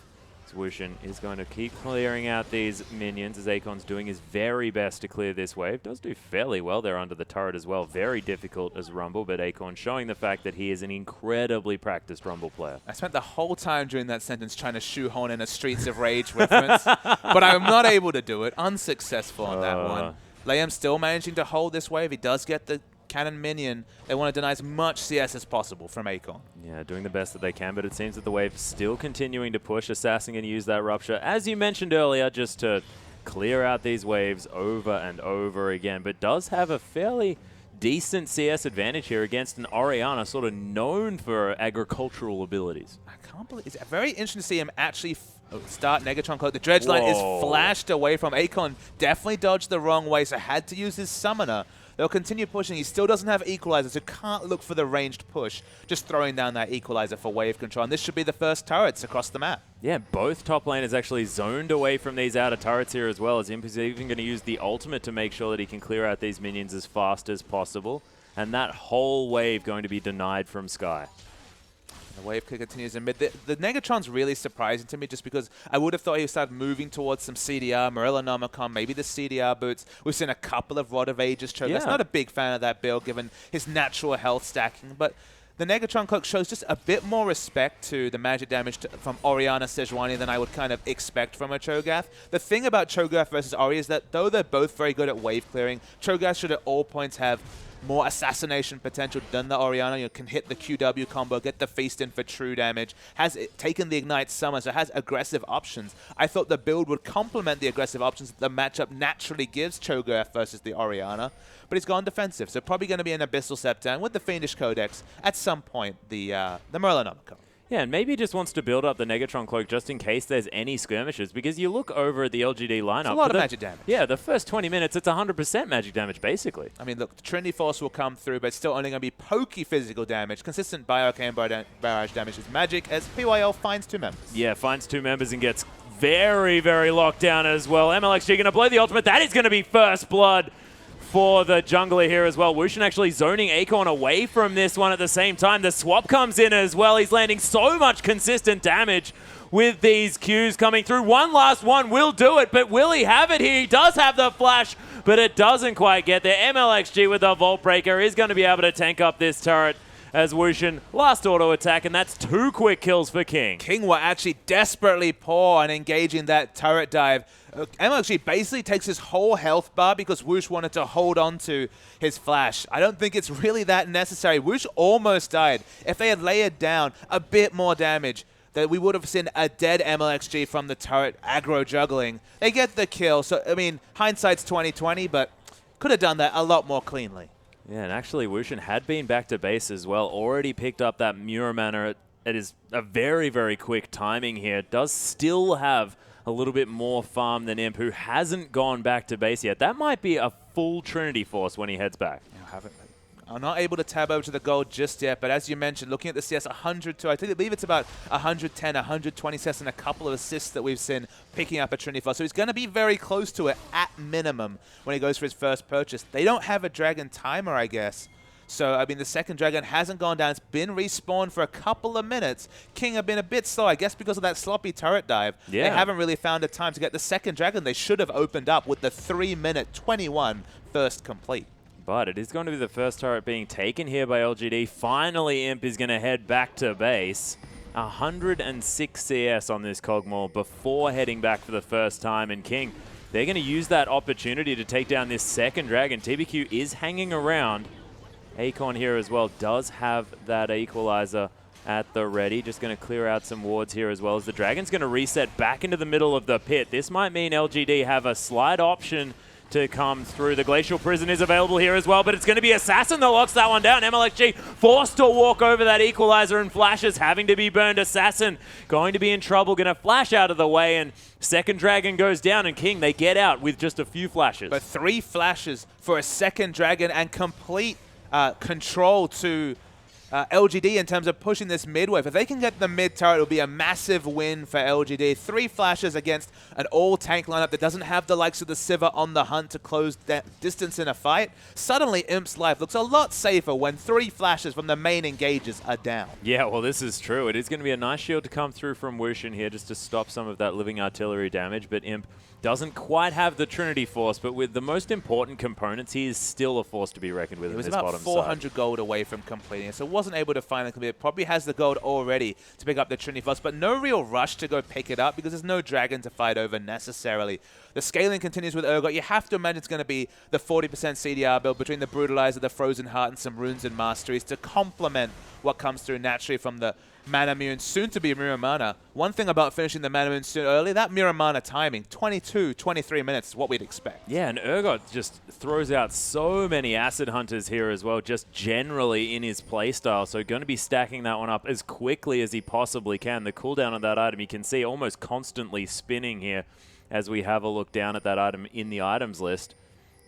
Speaker 3: Wushin is going to keep clearing out these minions as Akon's doing his very best to clear this wave. Does do fairly well there under the turret as well. Very difficult as Rumble, but Akon showing the fact that he is an incredibly practiced Rumble player.
Speaker 2: I spent the whole time during that sentence trying to shoehorn in a Streets of Rage reference, but I'm not able to do it. Unsuccessful on that one. Liam still managing to hold this wave. He does get the cannon minion. They want to deny as much CS as possible from Akon.
Speaker 3: Yeah, doing the best that they can, but it seems that the wave still continuing to push. Assassin going to use that Rupture, as you mentioned earlier, just to clear out these waves over and over again, but does have a fairly decent CS advantage here against an Orianna sort of known for agricultural abilities.
Speaker 2: I can't believe it's very interesting to see him actually start Negatron Cloak. The Dredge line is flashed away from Akon. Definitely dodged the wrong way, so had to use his Summoner. They'll continue pushing. He still doesn't have Equalizer, so can't look for the ranged push. Just throwing down that Equalizer for wave control. And this should be the first turrets across the map.
Speaker 3: Yeah, both top laners actually zoned away from these outer turrets here as well, as Imp is even going to use the ultimate to make sure that he can clear out these minions as fast as possible. And that whole wave going to be denied from Sky.
Speaker 2: The wave continues in mid. The Negatron's really surprising to me just because I would have thought he would start moving towards some CDR, Morellonomicon, maybe the CDR boots. We've seen a couple of Rod of Ages Cho'Gath. Yeah. Not a big fan of that build given his natural health stacking, but the Negatron Cloak shows just a bit more respect to the magic damage from Orianna Sejuani than I would kind of expect from a Cho'Gath. The thing about Cho'Gath versus Ori is that though they're both very good at wave clearing, Cho'Gath should at all points have more assassination potential than the Orianna. You can hit the QW combo, get the feast in for true damage, has taken the Ignite Summon, so has aggressive options. I thought the build would complement the aggressive options that the matchup naturally gives Cho'Gath versus the Orianna, but he's gone defensive, so probably going to be an Abyssal Scepter, and with the Fiendish Codex, at some point, the Morellonomicon.
Speaker 3: Yeah, and maybe he just wants to build up the Negatron Cloak just in case there's any skirmishes, because you look over at the LGD lineup.
Speaker 2: It's a lot of magic damage.
Speaker 3: Yeah, the first 20 minutes, it's 100% magic damage, basically.
Speaker 2: I mean, look, the Trinity Force will come through, but it's still only going to be pokey physical damage. Consistent Bioarcane barrage damage is magic, as PYL finds 2 members.
Speaker 3: Yeah, finds 2 members and gets very, very locked down as well. MLXG going to blow the ultimate. That is going to be first blood for the jungler here as well. Wushin actually zoning Acorn away from this one at the same time. The swap comes in as well. He's landing so much consistent damage with these Qs coming through. One last one will do it, but will he have it here? He does have the flash, but it doesn't quite get there. MLXG with the Vault Breaker is going to be able to tank up this turret as Wushin last auto attack, and that's 2 quick kills for King.
Speaker 2: King were actually desperately poor on engaging that turret dive. MLXG basically takes his whole health bar because Woosh wanted to hold on to his flash. I don't think it's really that necessary. Woosh almost died. If they had layered down a bit more damage, that we would have seen a dead MLXG from the turret aggro juggling. They get the kill, so I mean, hindsight's 20/20, but could have done that a lot more cleanly.
Speaker 3: Yeah, and actually Wushin had been back to base as well, already picked up that Mura Manor. It is a very, very quick timing here. Does still have a little bit more farm than Imp, who hasn't gone back to base yet. That might be a full Trinity Force when he heads back.
Speaker 2: I'm not able to tab over to the gold just yet, but as you mentioned, looking at the CS, 102, I believe it's about 110, 120 CS and a couple of assists that we've seen picking up a Trinity Force. So he's going to be very close to it at minimum when he goes for his first purchase. They don't have a Dragon timer, I guess. So, I mean, the second Dragon hasn't gone down. It's been respawned for a couple of minutes. King have been a bit slow, I guess because of that sloppy turret dive. Yeah. They haven't really found a time to get the second Dragon. They should have opened up with the 3-minute 21 first complete.
Speaker 3: But it is going to be the first turret being taken here by LGD. Finally, Imp is going to head back to base. 106 CS on this Cogmore before heading back for the first time. And King, they're going to use that opportunity to take down this second Dragon. TBQ is hanging around. Akon here as well does have that equalizer at the ready. Just going to clear out some wards here as well as the Dragon's going to reset back into the middle of the pit. This might mean LGD have a slight option to come through. The Glacial Prison is available here as well, but it's going to be Assassin that locks that one down. MLXG forced to walk over that equalizer, and Flashes having to be burned. Assassin going to be in trouble, going to flash out of the way, and second Dragon goes down, and King, they get out with just a few flashes.
Speaker 2: But 3 flashes for a second Dragon and complete control to LGD in terms of pushing this mid wave. If they can get the mid turret, it'll be a massive win for LGD. 3 flashes against an all-tank lineup that doesn't have the likes of the Sivir on the hunt to close that distance in a fight. Suddenly, Imp's life looks a lot safer when 3 flashes from the main engages are down.
Speaker 3: Yeah, well, this is true. It is going to be a nice shield to come through from Woosh in here just to stop some of that living artillery damage, but Imp doesn't quite have the Trinity Force, but with the most important components, he is still a force to be reckoned with in this bottom side.
Speaker 2: He was about 400 gold away from completing it, so wasn't able to finally complete it. Probably has the gold already to pick up the Trinity Force, but no real rush to go pick it up because there's no dragon to fight over necessarily. The scaling continues with Urgot. You have to imagine it's going to be the 40% CDR build between the Brutalizer, the Frozen Heart, and some runes and masteries to complement what comes through naturally from the Manamune, soon to be Miramana. One thing about finishing the Manamune soon early, that Miramana timing, 22, 23 minutes is what we'd expect.
Speaker 3: Yeah, and Urgot just throws out so many Acid Hunters here as well, just generally in his playstyle. So going to be stacking that one up as quickly as he possibly can. The cooldown on that item, you can see almost constantly spinning here as we have a look down at that item in the items list.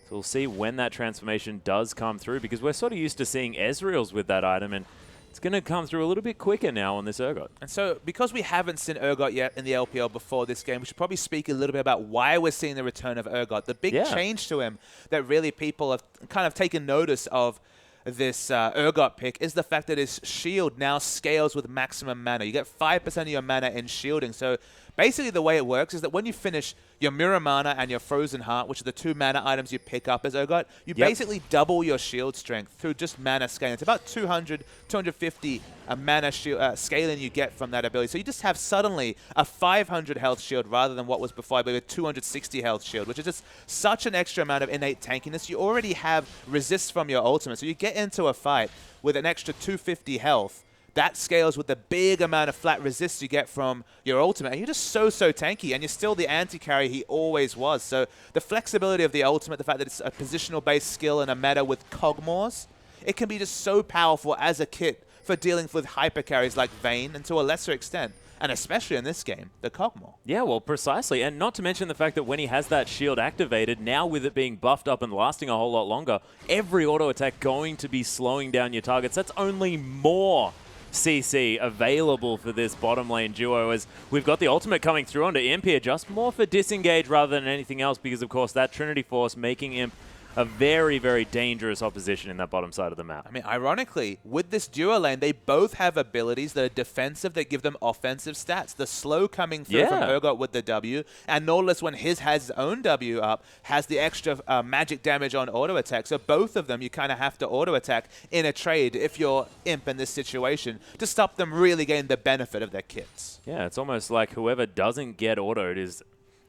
Speaker 3: So we'll see when that transformation does come through, because we're sort of used to seeing Ezreal's with that item, and it's going to come through a little bit quicker now on this Urgot.
Speaker 2: And so, because we haven't seen Urgot yet in the LPL before this game, we should probably speak a little bit about why we're seeing the return of Urgot. The big change to him that really people have kind of taken notice of this Urgot pick is the fact that his shield now scales with maximum mana. You get 5% of your mana in shielding. So basically the way it works is that when you finish your Mirror Mana and your Frozen Heart, which are the 2 mana items you pick up as Urgot, you basically double your shield strength through just mana scaling. It's about 200, 250 mana scaling you get from that ability. So you just have suddenly a 500 health shield rather than what was before, I believe, a 260 health shield, which is just such an extra amount of innate tankiness. You already have resist from your ultimate, so you get into a fight with an extra 250 health. That scales with the big amount of flat resist you get from your ultimate. And you're just so tanky, and you're still the anti-carry he always was. So the flexibility of the ultimate, the fact that it's a positional-based skill in a meta with Cogmores, it can be just so powerful as a kit for dealing with hyper carries like Vayne, and to a lesser extent, and especially in this game, the Cogmore.
Speaker 3: Yeah, well, precisely. And not to mention the fact that when he has that shield activated, now with it being buffed up and lasting a whole lot longer, every auto attack going to be slowing down your targets. That's only more CC available for this bottom lane duo, as we've got the ultimate coming through onto Imp here, just more for disengage rather than anything else, because of course that Trinity Force making Imp a very, very dangerous opposition in that bottom side of the map.
Speaker 2: I mean, ironically, with this duo lane, they both have abilities that are defensive that give them offensive stats. The slow coming through from Urgot with the W, and Nautilus, when has his own W up, has the extra magic damage on auto attack. So both of them, you kind of have to auto attack in a trade if you're Imp in this situation to stop them really getting the benefit of their kits.
Speaker 3: Yeah, it's almost like whoever doesn't get autoed is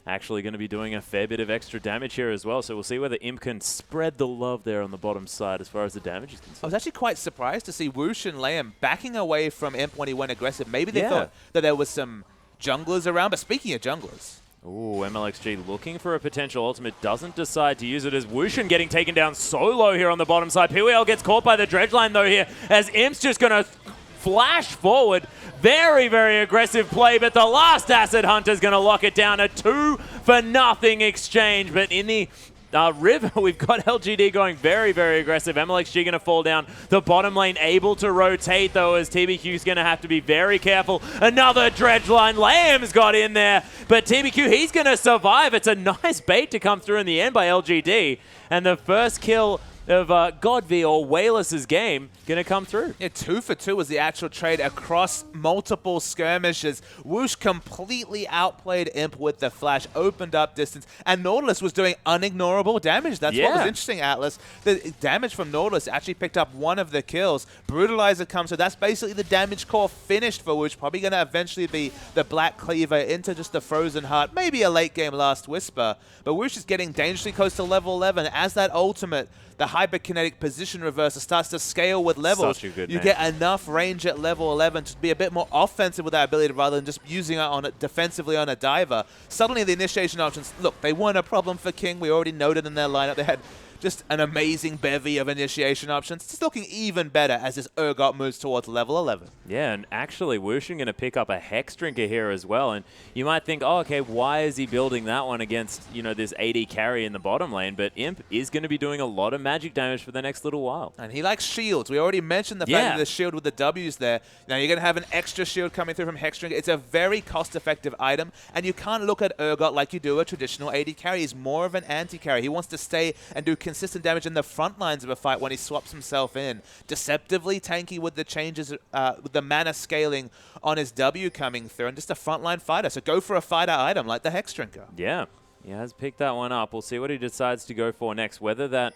Speaker 3: actually going to be doing a fair bit of extra damage here as well. So we'll see whether Imp can spread the love there on the bottom side as far as the damage is concerned.
Speaker 2: I was actually quite surprised to see Woosh and Liam backing away from Imp when he went aggressive. Maybe they thought that there was some junglers around. But speaking of junglers,
Speaker 3: ooh, MLXG looking for a potential ultimate, doesn't decide to use it as Wushin getting taken down so low here on the bottom side. PWL gets caught by the dredge line though here, as Imp's just going to flash forward. Very, very aggressive play, but the last Acid Hunter's going to lock it down. A 2-for-0 exchange, but in the river, we've got LGD going very, very aggressive. MLXG going to fall down. The bottom lane able to rotate, though, as TBQ's going to have to be very careful. Another dredge line. Lamb's got in there, but TBQ, he's going to survive. It's a nice bait to come through in the end by LGD, and the first kill of Godv or Wayless's game going to come through.
Speaker 2: Yeah, 2 for 2 was the actual trade across multiple skirmishes. Woosh completely outplayed Imp with the flash, opened up distance, and Nautilus was doing unignorable damage. That's what was interesting, Atlas. The damage from Nautilus actually picked up one of the kills. Brutalizer comes, so that's basically the damage core finished for Woosh. Probably going to eventually be the Black Cleaver into just the Frozen Heart, maybe a late game Last Whisper. But Woosh is getting dangerously close to level 11 as that ultimate, the hyperkinetic position reverser starts to scale with levels.
Speaker 3: Such a good
Speaker 2: You
Speaker 3: name.
Speaker 2: get enough range at level 11 to be a bit more offensive with that ability rather than just using it on it defensively on a diver. Suddenly the initiation options, look, they weren't a problem for King. We already noted in their lineup they had just an amazing bevy of initiation options. It's looking even better as this Urgot moves towards level 11.
Speaker 3: Yeah, and actually, Wushin going to pick up a Hex Drinker here as well. And you might think, oh, okay, why is he building that one against, you know, this AD carry in the bottom lane? But Imp is going to be doing a lot of magic damage for the next little while.
Speaker 2: And he likes shields. We already mentioned the fact that the shield with the W's there. Now you're going to have an extra shield coming through from Hex Drinker. It's a very cost-effective item, and you can't look at Urgot like you do a traditional AD carry. He's more of an anti-carry. He wants to stay and do consistent damage in the front lines of a fight when he swaps himself in. Deceptively tanky with the changes, with the mana scaling on his W coming through, and just a frontline fighter. So go for a fighter item like the Hex Drinker.
Speaker 3: Yeah, he has picked that one up. We'll see what he decides to go for next, whether that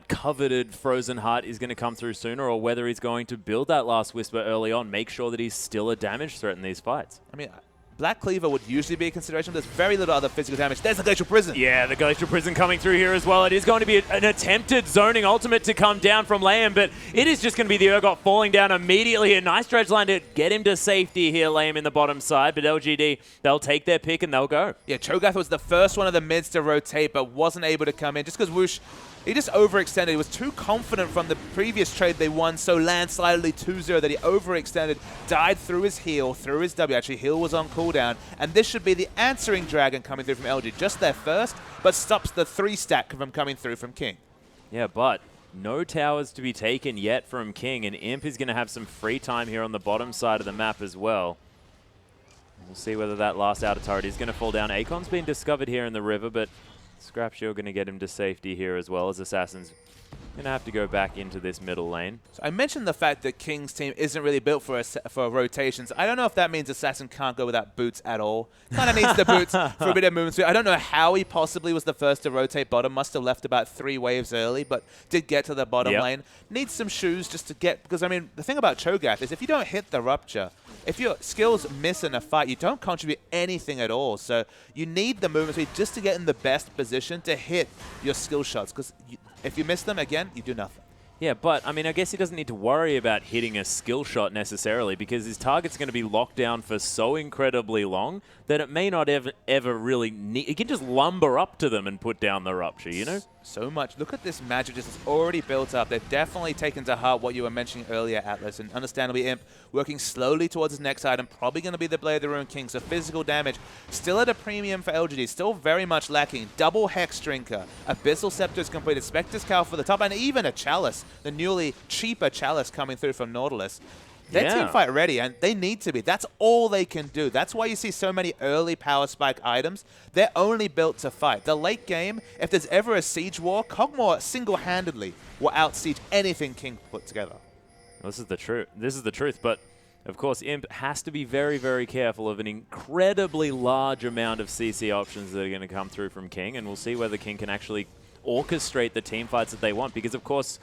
Speaker 3: coveted Frozen Heart is going to come through sooner or whether he's going to build that Last Whisper early on, make sure that he's still a damage threat in these fights.
Speaker 2: I mean, Black Cleaver would usually be a consideration, but there's very little other physical damage. There's the Glacial Prison.
Speaker 3: Yeah, the Glacial Prison coming through here as well. It is going to be an attempted zoning ultimate to come down from Liam, but it is just going to be the Urgot falling down immediately. A nice dredge line to get him to safety here, Liam in the bottom side, but LGD, they'll take their pick and they'll go.
Speaker 2: Yeah, Cho'Gath was the first one of the mids to rotate, but wasn't able to come in just because Whoosh, he just overextended. He was too confident from the previous trade they won so landslidely 2-0 that he overextended, died through his heal, through his W. Actually, heal was on cooldown, and this should be the answering dragon coming through from LG. Just their first, but stops the 3-stack from coming through from King.
Speaker 3: Yeah, but no towers to be taken yet from King, and Imp is going to have some free time here on the bottom side of the map as well. We'll see whether that last outer turret is going to fall down. Akon's been discovered here in the river, but Scrap Shield going to get him to safety here as well, as Assassin's going to have to go back into this middle lane.
Speaker 2: So I mentioned the fact that King's team isn't really built for rotations. I don't know if that means Assassin can't go without boots at all. Kind of needs the boots for a bit of movement speed. I don't know how he possibly was the first to rotate bottom. Must have left about 3 waves early, but did get to the bottom lane. Needs some shoes just to get, because I mean, the thing about Cho'Gath is if you don't hit the Rupture, if your skills miss in a fight, you don't contribute anything at all. So you need the movement speed just to get in the best position to hit your skill shots, because if you miss them again, you do nothing.
Speaker 3: Yeah, but, I mean, I guess he doesn't need to worry about hitting a skill shot necessarily because his target's going to be locked down for so incredibly long that it may not ever really need... He can just lumber up to them and put down the Rupture, you know?
Speaker 2: So much. Look at this magic just it's already built up. They've definitely taken to heart what you were mentioning earlier, Atlas, and understandably Imp working slowly towards his next item, probably going to be the Blade of the Ruined King, so physical damage still at a premium for LGD, still very much lacking. Double Hex Drinker, Abyssal Scepter is completed, Spectre's Cowl for the top, and even a Chalice, the newly cheaper Chalice coming through from Nautilus. They're team fight ready, and they need to be. That's all they can do. That's why you see so many early power spike items. They're only built to fight. The late game, if there's ever a siege war, Kog'Maw single-handedly will out-siege anything King put together.
Speaker 3: This is the truth. This is the truth, but of course Imp has to be very, very careful of an incredibly large amount of CC options that are going to come through from King, and we'll see whether King can actually orchestrate the team fights that they want, because of course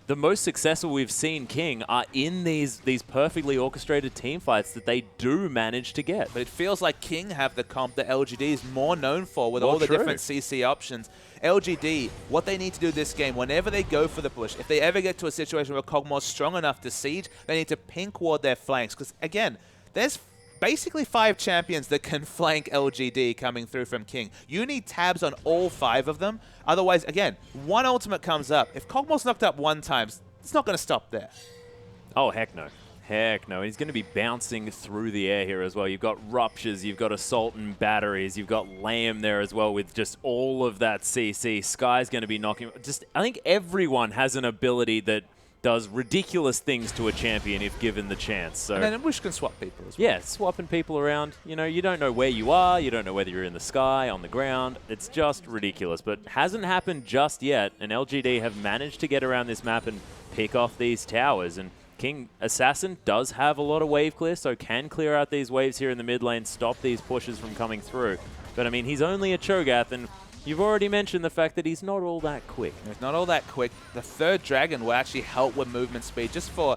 Speaker 3: the most successful we've seen King are in these perfectly orchestrated team fights that they do manage to get.
Speaker 2: But it feels like King have the comp that LGD is more known for with all the different CC options. LGD, what they need to do this game, whenever they go for the push, if they ever get to a situation where Kog'Maw's strong enough to siege, they need to pink ward their flanks. Because again, there's basically 5 champions that can flank LGD coming through from King. You need tabs on all 5 of them. Otherwise, again, one ultimate comes up. If Kog'Maw's knocked up 1 time, it's not going to stop there.
Speaker 3: Oh, heck no. Heck no. He's going to be bouncing through the air here as well. You've got Ruptures, you've got Assault and Batteries, you've got Lamb there as well with just all of that CC. Sky's going to be knocking... I think everyone has an ability that does ridiculous things to a champion if given the chance. So,
Speaker 2: and then Wish can swap people as well.
Speaker 3: Yeah, swapping people around. You know, you don't know where you are. You don't know whether you're in the sky, on the ground. It's just ridiculous. But hasn't happened just yet. And LGD have managed to get around this map and pick off these towers. And King Assassin does have a lot of wave clear, so can clear out these waves here in the mid lane, stop these pushes from coming through. But I mean, he's only a Cho'Gath, and you've already mentioned the fact that he's not all that quick.
Speaker 2: He's not all that quick. The 3rd dragon will actually help with movement speed just for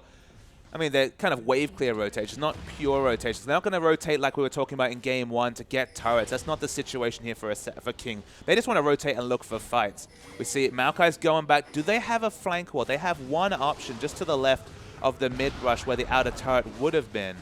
Speaker 2: I mean, they're kind of wave clear rotations, not pure rotations. They're not going to rotate like we were talking about in Game 1 to get turrets. That's not the situation here for King. They just want to rotate and look for fights. We see Maokai's going back. Do they have a flank wall? They have one option just to the left of the mid rush where the outer turret would have been.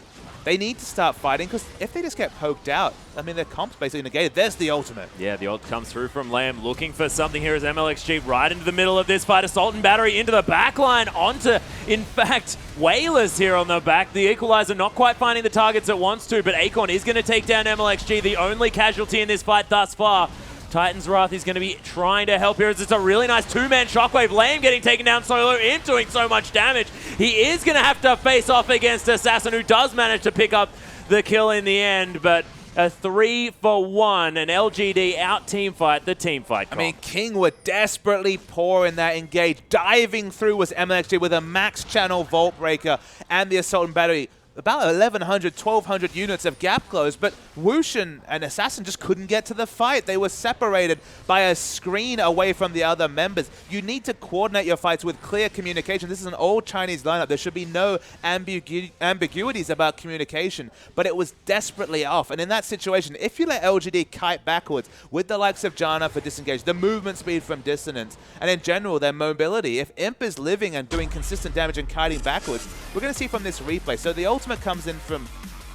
Speaker 2: They need to start fighting, because if they just get poked out, I mean, their comp's basically negated. There's the ultimate.
Speaker 3: Yeah, the ult comes through from Lamb, looking for something here as MLXG right into the middle of this fight. Assault and Battery into the back line, onto, in fact, Whalers here on the back. The Equalizer not quite finding the targets it wants to, but Acorn is going to take down MLXG, the only casualty in this fight thus far. Titan's Wrath is going to be trying to help here as it's a really nice two-man Shockwave. Lamb getting taken down solo, Imp doing so much damage. He is going to have to face off against Assassin, who does manage to pick up the kill in the end, but a 3-for-1, an LGD out teamfight, the teamfight.
Speaker 2: I mean, King were desperately poor in that engage. Diving through was MLXG with a max channel Vault Breaker and the Assault and Battery. About 1,100, 1,200 units of gap close, but Whoosh and Assassin just couldn't get to the fight. They were separated by a screen away from the other members. You need to coordinate your fights with clear communication. This is an old Chinese lineup. There should be no ambiguities about communication, but it was desperately off. And in that situation, if you let LGD kite backwards with the likes of Janna for disengage, the movement speed from dissonance, and in general, their mobility, if Imp is living and doing consistent damage and kiting backwards, we're going to see from this replay. So the ultimate comes in from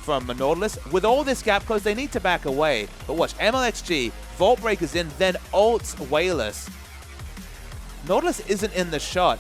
Speaker 2: Nautilus. With all this gap close, they need to back away. But watch, MLXG, Vault Breaker's in, then ults Whalers. Nautilus isn't in the shot.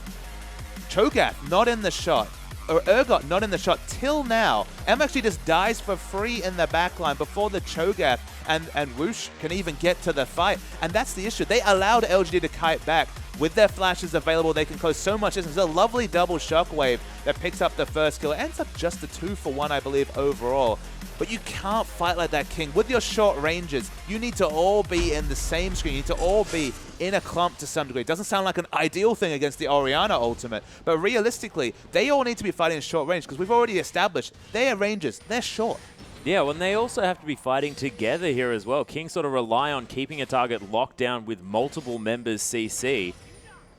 Speaker 2: Cho'Gath not in the shot. Or Urgot not in the shot till now. MLXG just dies for free in the backline before the Cho'Gath and Whoosh can even get to the fight. And that's the issue. They allowed LGD to kite back. With their flashes available, they can close so much distance. There's a lovely double shockwave that picks up the first kill. It ends up just a 2-for-1, I believe, overall. But you can't fight like that, King. With your short ranges, you need to all be in the same screen. You need to all be in a clump to some degree. It doesn't sound like an ideal thing against the Orianna ultimate, but realistically, they all need to be fighting in short range, because we've already established their ranges, they're short.
Speaker 3: Yeah, well, and they also have to be fighting together here as well. King sort of rely on keeping a target locked down with multiple members CC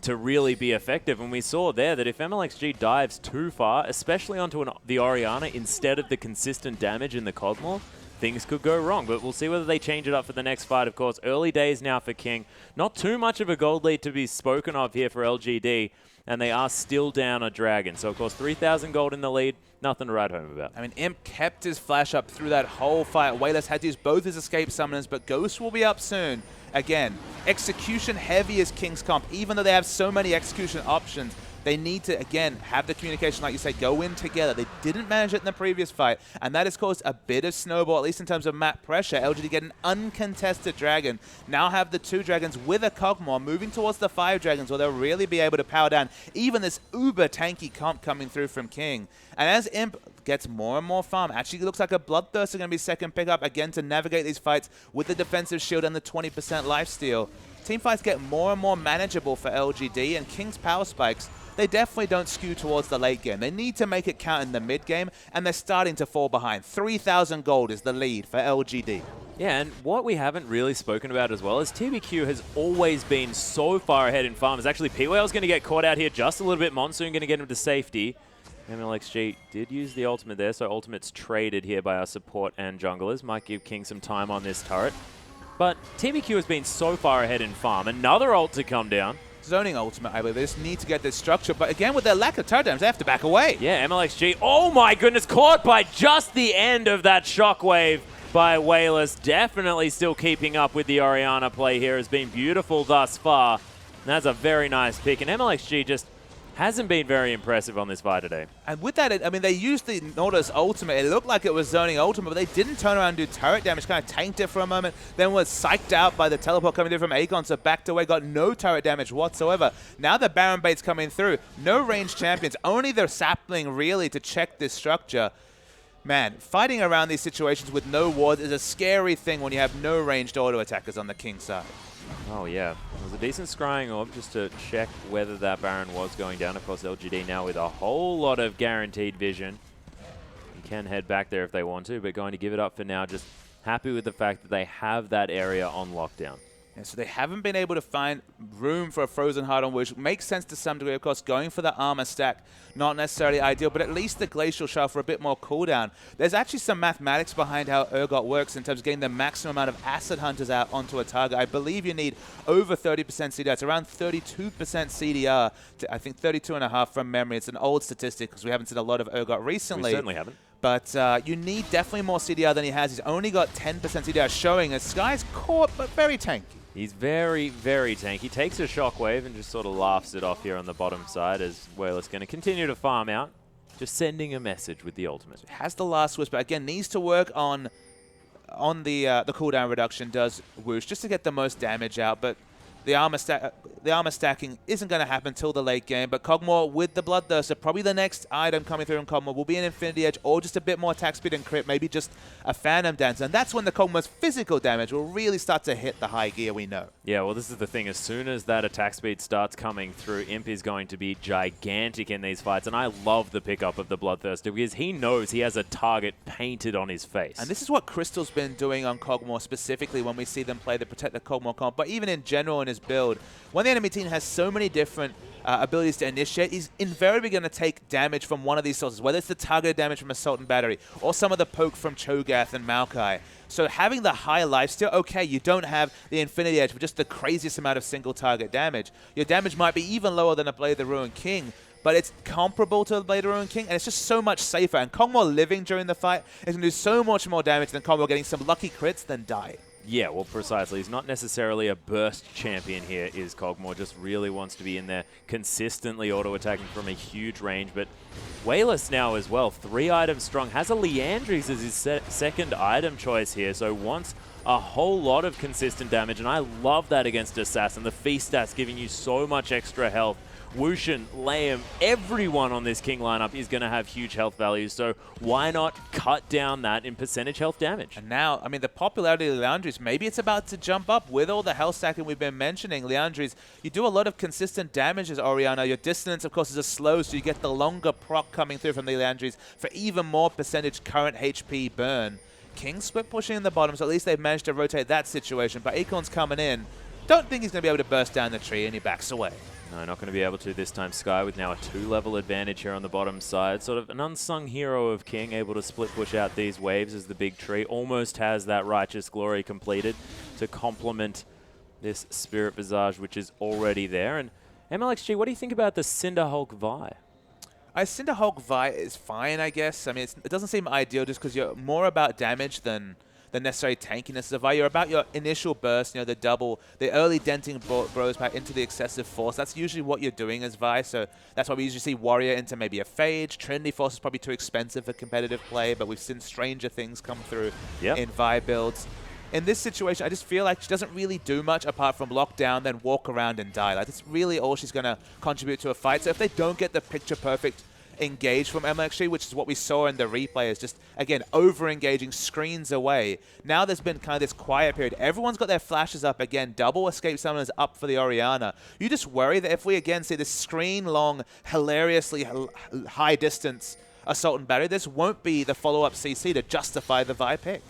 Speaker 3: to really be effective. And we saw there that if MLXG dives too far, especially onto the Orianna instead of the consistent damage in the Cosmos, things could go wrong. But we'll see whether they change it up for the next fight, of course. Early days now for King. Not too much of a gold lead to be spoken of here for LGD, and they are still down a Dragon. So, of course, 3,000 gold in the lead. Nothing to write home about.
Speaker 2: I mean, Imp kept his flash up through that whole fight. Whalers had to use both his escape summoners, but Ghost will be up soon. Again, execution heavy is King's comp. Even though they have so many execution options, they need to, again, have the communication, like you say, go in together. They didn't manage it in the previous fight, and that has caused a bit of snowball, at least in terms of map pressure. LGD get an uncontested Dragon. Now have the 2 Dragons with a Kog'Maw moving towards the 5 Dragons, where they'll really be able to power down even this uber tanky comp coming through from King. And as Imp gets more and more farm, actually looks like a Bloodthirster going to be second pickup, again, to navigate these fights with the defensive shield and the 20% lifesteal. Teamfights get more and more manageable for LGD, and King's power spikes, they definitely don't skew towards the late game. They need to make it count in the mid game, and they're starting to fall behind. 3,000 gold is the lead for LGD.
Speaker 3: Yeah, and what we haven't really spoken about as well is TBQ has always been so far ahead in farmers. Actually, P-Whale's going to get caught out here just a little bit. Monsoon going to get him to safety. MLXG did use the ultimate there, so ultimate's traded here by our support and junglers. Might give King some time on this turret. But TBQ has been so far ahead in farm. Another ult to come down.
Speaker 2: Zoning ultimate, I believe. They just need to get this structure. But again, with their lack of turret damage, they have to back away.
Speaker 3: Yeah, MLXG, oh my goodness, caught by just the end of that shockwave by Whalers. Definitely still keeping up with the Orianna play here. Has been beautiful thus far. And that's a very nice pick. And MLXG just hasn't been very impressive on this fight today.
Speaker 2: And with that, I mean, they used the Nautilus ultimate. It looked like it was zoning ultimate, but they didn't turn around and do turret damage, kind of tanked it for a moment, then was psyched out by the teleport coming in from Aegon, so backed away, got no turret damage whatsoever. Now the Baron bait's coming through. No ranged champions, only the sapling really to check this structure. Man, fighting around these situations with no wards is a scary thing when you have no ranged auto attackers on the King side.
Speaker 3: Oh, yeah. It was a decent scrying orb just to check whether that Baron was going down. Of course, LGD now with a whole lot of guaranteed vision. You can head back there if they want to, but going to give it up for now. Just happy with the fact that they have that area on lockdown.
Speaker 2: And so they haven't been able to find room for a Frozen Heart on which makes sense to some degree. Of course, going for the armor stack, not necessarily ideal, but at least the Glacial Shell for a bit more cooldown. There's actually some mathematics behind how Urgot works in terms of getting the maximum amount of Acid Hunters out onto a target. I believe you need over 30% CDR. It's around 32% CDR, to, I think 32.5 from memory. It's an old statistic because we haven't seen a lot of Urgot recently.
Speaker 3: We certainly haven't.
Speaker 2: But you need definitely more CDR than he has. He's only got 10% CDR showing as Sky's caught, but very tanky.
Speaker 3: He's very, very tanky. He takes a shockwave and just sort of laughs it off here on the bottom side as Wayla's going to continue to farm out, just sending a message with the ultimate.
Speaker 2: Has the last whisper. Again, needs to work on the cooldown reduction, does Whoosh, just to get the most damage out. But the armor stacking isn't going to happen till the late game, but Kog'Maw with the Bloodthirster, probably the next item coming through in Kog'Maw will be an Infinity Edge or just a bit more attack speed and crit, maybe just a Phantom Dance, and that's when the Kog'Maw's physical damage will really start to hit the high gear we know.
Speaker 3: Yeah, well, this is the thing. As soon as that attack speed starts coming through, Imp is going to be gigantic in these fights, and I love the pickup of the Bloodthirster because he knows he has a target painted on his face.
Speaker 2: And this is what Crystal's been doing on Kog'Maw specifically when we see them play the Protect the Kog'Maw comp, but even in general in his build. When the enemy team has so many different abilities to initiate, he's invariably going to take damage from one of these sources, whether it's the targeted damage from Assault and Battery or some of the poke from Cho'Gath and Maokai. So having the high lifesteal, okay, you don't have the Infinity Edge with just the craziest amount of single target damage. Your damage might be even lower than a Blade of the Ruined King, but it's comparable to the Blade of the Ruined King, and it's just so much safer. And Kog'Maw living during the fight is going to do so much more damage than Kog'Maw getting some lucky crits than die.
Speaker 3: Yeah, well, precisely. He's not necessarily a burst champion here, is Kog'Maw. Just really wants to be in there consistently auto-attacking from a huge range. But Wayless now as well, 3 items strong. Has a Liandry's as his second item choice here, so wants a whole lot of consistent damage. And I love that against Assassin. The Feast stats giving you so much extra health. Wushin, Liam, everyone on this King lineup is going to have huge health values, so why not cut down that in percentage health damage?
Speaker 2: And now, I mean, the popularity of Liandry's, maybe it's about to jump up with all the health stacking we've been mentioning. Liandry's, you do a lot of consistent damage as Orianna. Your dissonance, of course, is a slow, so you get the longer proc coming through from the Liandry's for even more percentage current HP burn. King split pushing in the bottom, so at least they've managed to rotate that situation, but Acorn's coming in. Don't think he's going to be able to burst down the tree, and he backs away.
Speaker 3: No, not going to be able to this time. Sky with now a 2-level advantage here on the bottom side. Sort of an unsung hero of King, able to split push out these waves as the big tree almost has that Righteous Glory completed to complement this Spirit Visage, which is already there. And MLXG, what do you think about the Cinderhulk Vi?
Speaker 2: Cinderhulk Vi is fine, I guess. I mean, it doesn't seem ideal just because you're more about damage than the necessary tankiness of Vi. You're about your initial burst, you know, the early denting bros back into the excessive force. That's usually what you're doing as Vi, so that's why we usually see Warrior into maybe a Phage. Trinity Force is probably too expensive for competitive play, but we've seen stranger things come through in Vi builds. In this situation, I just feel like she doesn't really do much apart from lock down, then walk around and die. Like, that's really all she's going to contribute to a fight. So if they don't get the picture-perfect engage from MLXG, which is what we saw in the replay, is just, again, over-engaging, screens away. Now there's been kind of this quiet period. Everyone's got their flashes up again. Double escape summoners up for the Orianna. You just worry that if we again see this screen-long, hilariously high-distance Assault and Battery, this won't be the follow-up CC to justify the Vi pick.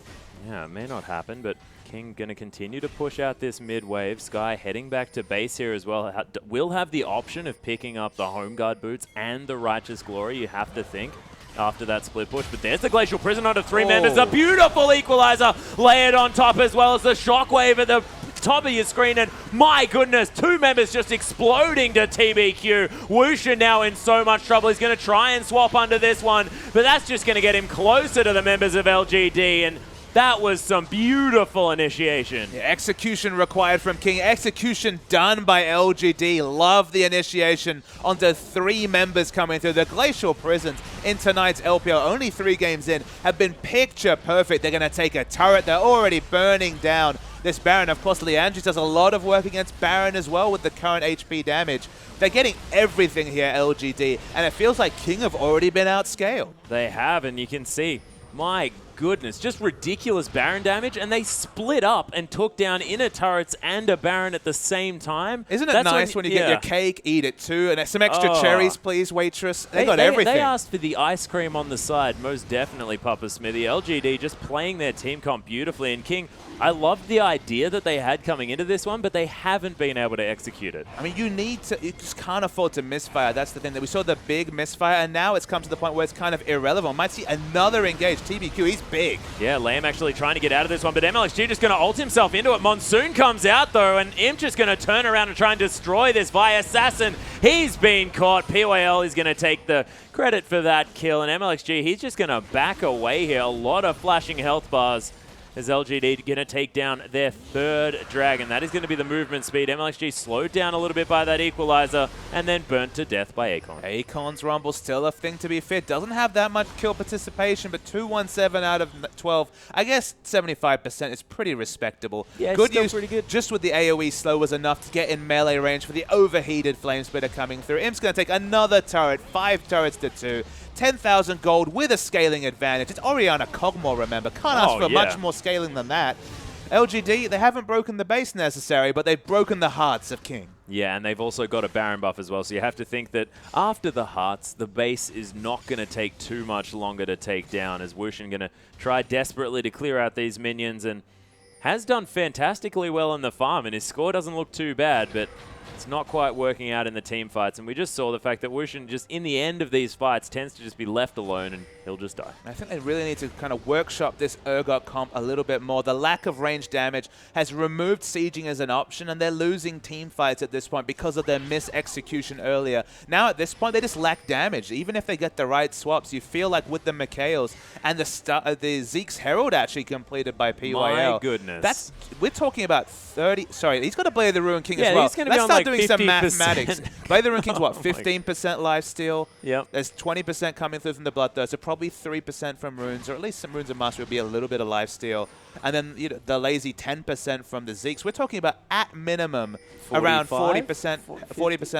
Speaker 3: Yeah, it may not happen, but King going to continue to push out this mid-wave. Sky heading back to base here as well. Will have the option of picking up the Home Guard boots and the Righteous Glory, you have to think, after that split push. But there's the Glacial Prison under 3 members. A beautiful equalizer layered on top, as well as the Shockwave at the top of your screen. And my goodness, 2 members just exploding to TBQ. Wushin now in so much trouble. He's going to try and swap under this one, but that's just going to get him closer to the members of LGD. And that was some beautiful initiation.
Speaker 2: Yeah, execution required from King. Execution done by LGD. Love the initiation onto 3 members coming through. The Glacial Prisons in tonight's LPL, only 3 games in, have been picture perfect. They're going to take a turret. They're already burning down this Baron. Of course, Liandry's does a lot of work against Baron as well with the current HP damage. They're getting everything here, LGD, and it feels like King have already been outscaled.
Speaker 3: They have, and you can see My goodness, just ridiculous Baron damage, and they split up and took down inner turrets and a Baron at the same time.
Speaker 2: Isn't it nice when you get your cake, eat it too, and some extra cherries, please, waitress? They got everything.
Speaker 3: They asked for the ice cream on the side, most definitely, Papa Smithy. LGD just playing their team comp beautifully, and King, I loved the idea that they had coming into this one, but they haven't been able to execute it.
Speaker 2: I mean, you just can't afford to misfire. That's the thing. That we saw the big misfire, and now it's come to the point where it's kind of irrelevant. Might see another engage. TBQ, he's big.
Speaker 3: Yeah, Lamb actually trying to get out of this one, but MLXG just going to ult himself into it. Monsoon comes out, though, and Imp just going to turn around and try and destroy this via Assassin. He's been caught. PYL is going to take the credit for that kill, and MLXG, he's just going to back away here. A lot of flashing health bars. Is LGD going to take down their third dragon? That is going to be the movement speed. MLXG slowed down a little bit by that equalizer and then burnt to death by Akon.
Speaker 2: Akon's Rumble still a thing to be fair. Doesn't have that much kill participation, but 217 out of 12. I guess 75% is pretty respectable.
Speaker 3: Yeah,
Speaker 2: good
Speaker 3: still
Speaker 2: use,
Speaker 3: pretty good.
Speaker 2: Just with the AoE slow was enough to get in melee range for the overheated Flame Splitter coming through. Imp's going to take another turret, 5 turrets to 2. 10,000 gold with a scaling advantage. It's Orianna Cogmore, remember. Can't ask for much more scaling than that. LGD, they haven't broken the base necessary, but they've broken the hearts of King.
Speaker 3: Yeah, and they've also got a Baron buff as well, so you have to think that after the hearts, the base is not going to take too much longer to take down, as Wushin going to try desperately to clear out these minions, and has done fantastically well in the farm, and his score doesn't look too bad, but it's not quite working out in the team fights, and we just saw the fact that Wushin just in the end of these fights tends to just be left alone and he'll just die.
Speaker 2: I think they really need to kind of workshop this Urgot comp a little bit more. The lack of range damage has removed sieging as an option, and they're losing team fights at this point because of their mis-execution earlier. Now at this point, they just lack damage. Even if they get the right swaps, you feel like with the Mikhails and the Zeke's Herald actually completed by PYL.
Speaker 3: My goodness.
Speaker 2: We're talking about 30... Sorry, he's got to Blade the Ruin King as
Speaker 3: yeah,
Speaker 2: well.
Speaker 3: He's going to be on like
Speaker 2: doing
Speaker 3: 50%.
Speaker 2: some mathematics. Blade the Ruin King's what, 15% lifesteal?
Speaker 3: Yep.
Speaker 2: There's 20% coming through from the Bloodthirst, so probably 3% from runes, or at least some runes of mastery will be a little bit of lifesteal. And then the lazy 10% from the Zeeks. We're talking about at minimum
Speaker 3: 45?
Speaker 2: around 40%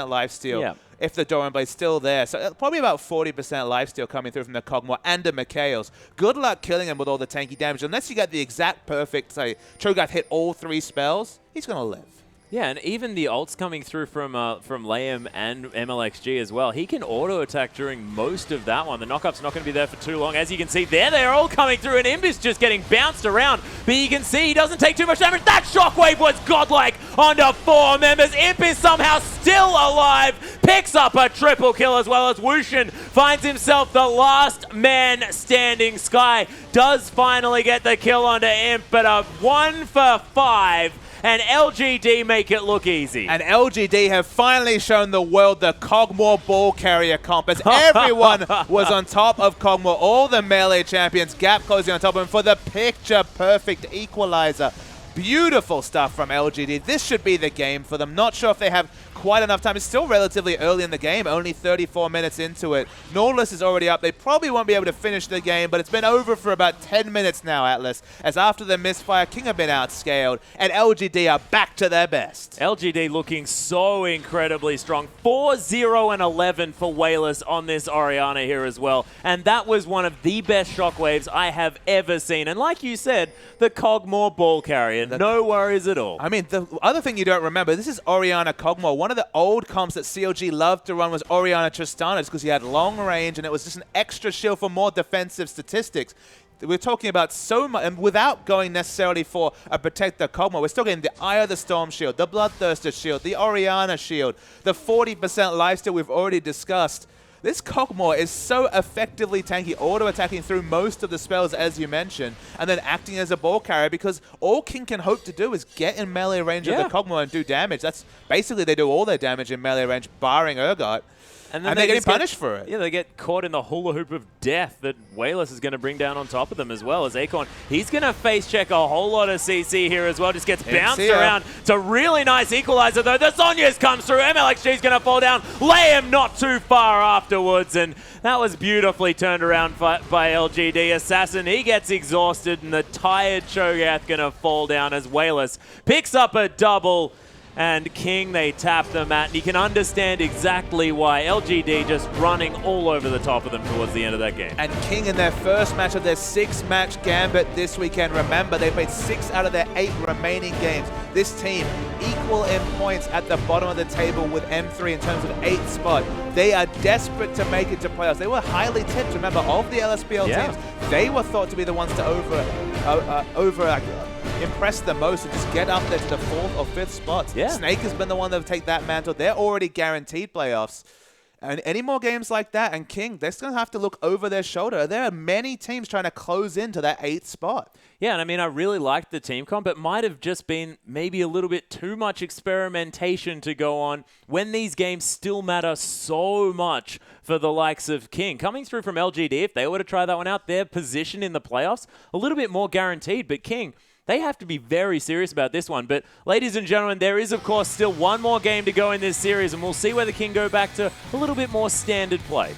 Speaker 2: lifesteal.
Speaker 3: Yeah.
Speaker 2: If the Doran Blade's still there. So probably about 40% lifesteal coming through from the Cogmore and the Mikhails. Good luck killing him with all the tanky damage. Unless you get the exact perfect, say, Cho'Gath hit all 3 spells, he's going to live.
Speaker 3: Yeah, and even the ults coming through from Liam and MLXG as well. He can auto-attack during most of that one. The knockup's not going to be there for too long. As you can see there, they're all coming through, and Imp is just getting bounced around. But you can see he doesn't take too much damage. That shockwave was godlike onto 4 members. Imp is somehow still alive. Picks up a triple kill as well as Wushin finds himself the last man standing. Sky does finally get the kill onto Imp, but a 1 for 5. And LGD make it look easy.
Speaker 2: And LGD have finally shown the world the Cogmore ball carrier comp, as everyone was on top of Cogmore. All the melee champions, gap closing on top of him for the picture-perfect equalizer. Beautiful stuff from LGD. This should be the game for them. Not sure if they have quite enough time. It's still relatively early in the game, only 34 minutes into it. Nautilus is already up. They probably won't be able to finish the game, but it's been over for about 10 minutes now, Atlas, as after the misfire, King have been outscaled, and LGD are back to their best.
Speaker 3: LGD looking so incredibly strong. 4-0-11 for Wayless on this Orianna here as well, and that was one of the best shockwaves I have ever seen. And like you said, the Cogmore ball carrier, no worries at all.
Speaker 2: I mean, the other thing you don't remember, this is Orianna Cogmore. One of the old comps that CLG loved to run was Orianna Tristana, because he had long range and it was just an extra shield for more defensive statistics. We're talking about so much, and without going necessarily for a Protector Cogmore, we're still getting the Eye of the Storm shield, the Bloodthirster shield, the Orianna shield, the 40% lifesteal we've already discussed. This Cogmore is so effectively tanky, auto-attacking through most of the spells, as you mentioned, and then acting as a ball carrier, because all King can hope to do is get in melee range of the Cogmore and do damage. That's basically, they do all their damage in melee range, barring Urgot. And then they're getting punished for it.
Speaker 3: Yeah, they get caught in the hula hoop of death that Wayless is going to bring down on top of them as well as Akon. He's going to face check a whole lot of CC here as well. Just gets bounced around. It's a really nice equalizer though. The Sonya's comes through. MLXG's going to fall down. Lay him not too far afterwards. And that was beautifully turned around by LGD. Assassin, he gets exhausted, and the tired Cho'Gath going to fall down as Wayless picks up a double. and King, they tap the mat. And you can understand exactly why LGD just running all over the top of them towards the end of that game.
Speaker 2: And King in their first match of their 6-match gambit this weekend. Remember, they played 6 out of their 8 remaining games. This team equal in points at the bottom of the table with M3 in terms of 8th spot. They are desperate to make it to playoffs. They were highly tipped, remember, of the LSPL teams. They were thought to be the ones to impress the most and just get up there to the 4th or 5th spots.
Speaker 3: Yeah.
Speaker 2: Snake has been the one that will take that mantle. They're already guaranteed playoffs. And any more games like that, and King, they're going to have to look over their shoulder. There are many teams trying to close into that 8th spot.
Speaker 3: Yeah, and I mean, I really liked the team comp. It might have just been maybe a little bit too much experimentation to go on when these games still matter so much for the likes of King. Coming through from LGD, if they were to try that one out, their position in the playoffs, a little bit more guaranteed. But King, they have to be very serious about this one. But ladies and gentlemen, there is, of course, still one more game to go in this series, and we'll see whether King go back to a little bit more standard play.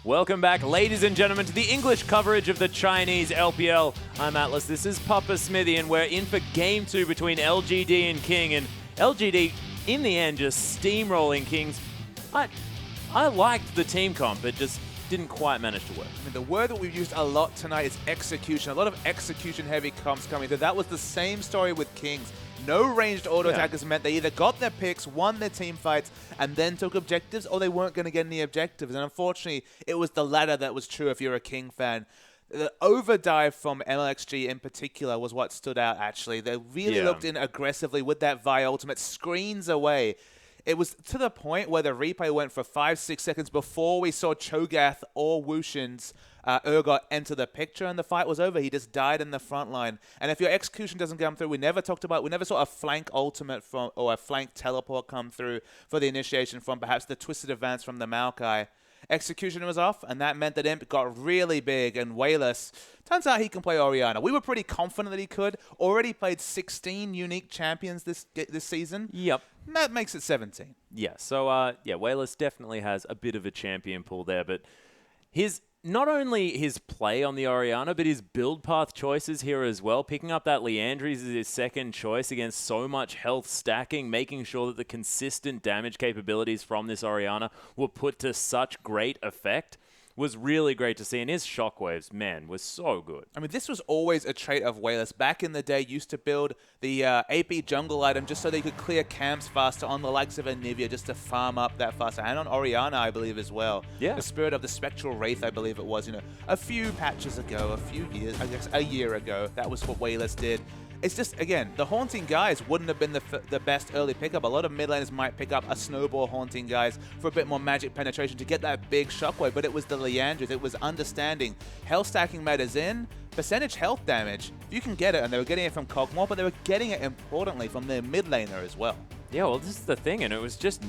Speaker 3: Welcome back, ladies and gentlemen, to the English coverage of the Chinese LPL. I'm Atlas, this is Papa Smithy, and we're in for Game 2 between LGD and King. And LGD, in the end, just steamrolling Kings. I liked the team comp, it just didn't quite manage to work.
Speaker 2: I mean, the word that we've used a lot tonight is execution. A lot of execution-heavy comps coming through. That was the same story with Kings. No ranged auto attackers meant they either got their picks, won their team fights, and then took objectives, or they weren't going to get any objectives. And unfortunately, it was the latter that was true if you're a King fan. The overdive from MLXG in particular was what stood out, actually. They really looked in aggressively with that Vi ultimate, screens away. It was to the point where the replay went for 5-6 seconds before we saw Cho'Gath or Wushin's Urgot enter the picture, and the fight was over. He just died in the front line. And if your execution doesn't come through, we never saw a flank ultimate from, or a flank teleport come through for the initiation from perhaps the Twisted Advance from the Maokai. Execution was off, and that meant that Imp got really big, and Wayless, turns out he can play Orianna. We were pretty confident that he could. Already played 16 unique champions this season.
Speaker 3: Yep.
Speaker 2: That makes it 17.
Speaker 3: Yeah, so, Wayless definitely has a bit of a champion pool there, but not only his play on the Orianna, but his build path choices here as well. Picking up that Liandry's is his second choice against so much health stacking, making sure that the consistent damage capabilities from this Orianna were put to such great effect was really great to see. And his shockwaves, man, was so good.
Speaker 2: I mean, this was always a trait of Wayless. Back in the day, used to build the AP jungle item just so they could clear camps faster on the likes of Anivia, just to farm up that faster. And on Orianna, I believe, as well.
Speaker 3: Yeah.
Speaker 2: The Spirit of the Spectral Wraith, I believe it was, a few patches ago, a few years, I guess a year ago, that was what Wayless did. It's just, again, the Haunting Guys wouldn't have been the best early pickup. A lot of mid laners might pick up a Snowball Haunting Guys for a bit more magic penetration to get that big shockwave, but it was the Liandry's. It was understanding health stacking matters in, percentage health damage, if you can get it, and they were getting it from Kog'Maw, but they were getting it, importantly, from their mid laner as well.
Speaker 3: Yeah, well, this is the thing, and it was just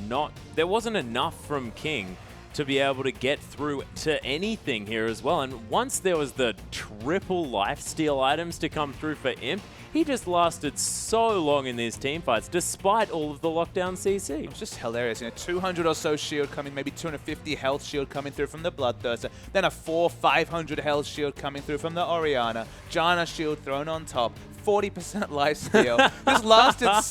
Speaker 3: there wasn't enough from King to be able to get through to anything here as well. And once there was the triple lifesteal items to come through for Imp, he just lasted so long in these team fights, despite all of the lockdown CC.
Speaker 2: It was just hilarious. 200 or so shield coming, maybe 250 health shield coming through from the Bloodthirster, then a 500 health shield coming through from the Orianna, Janna shield thrown on top, 40% lifesteal. This lasted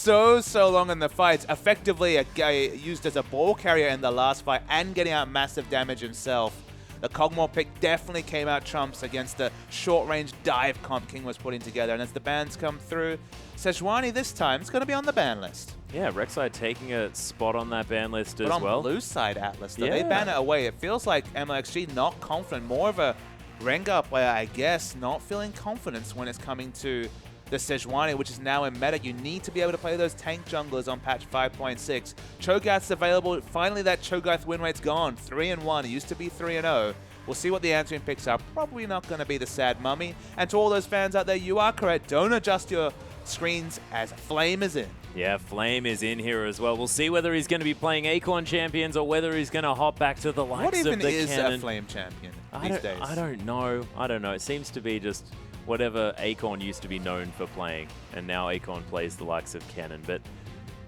Speaker 2: so long in the fights. Effectively a guy used as a ball carrier in the last fight and getting out massive damage himself. The Kog'Maw pick definitely came out trumps against the short-range dive comp King was putting together. And as the bans come through, Sejuani this time is going to be on the ban list.
Speaker 3: Yeah, Rek'Sai taking a spot on that ban list as well.
Speaker 2: But on blue side, Atlas, though, they ban it away. It feels like MLXG not confident. More of a Rengar player, I guess, not feeling confidence when it's coming to the Sejuani, which is now in meta. You need to be able to play those tank junglers on patch 5.6. Cho'Gath's available. Finally, that Cho'Gath win rate's gone. 3-1. It used to be 3-0. We'll see what the answering picks are. Probably not going to be the Sad Mummy. And to all those fans out there, you are correct. Don't adjust your screens as Flame is in.
Speaker 3: Yeah, Flame is in here as well. We'll see whether he's going to be playing Acorn Champions or whether he's going to hop back to the likes of the
Speaker 2: What even is
Speaker 3: Cannon.
Speaker 2: a Flame Champion these days?
Speaker 3: I don't know. It seems to be just whatever Acorn used to be known for playing, and now Acorn plays the likes of Cannon. But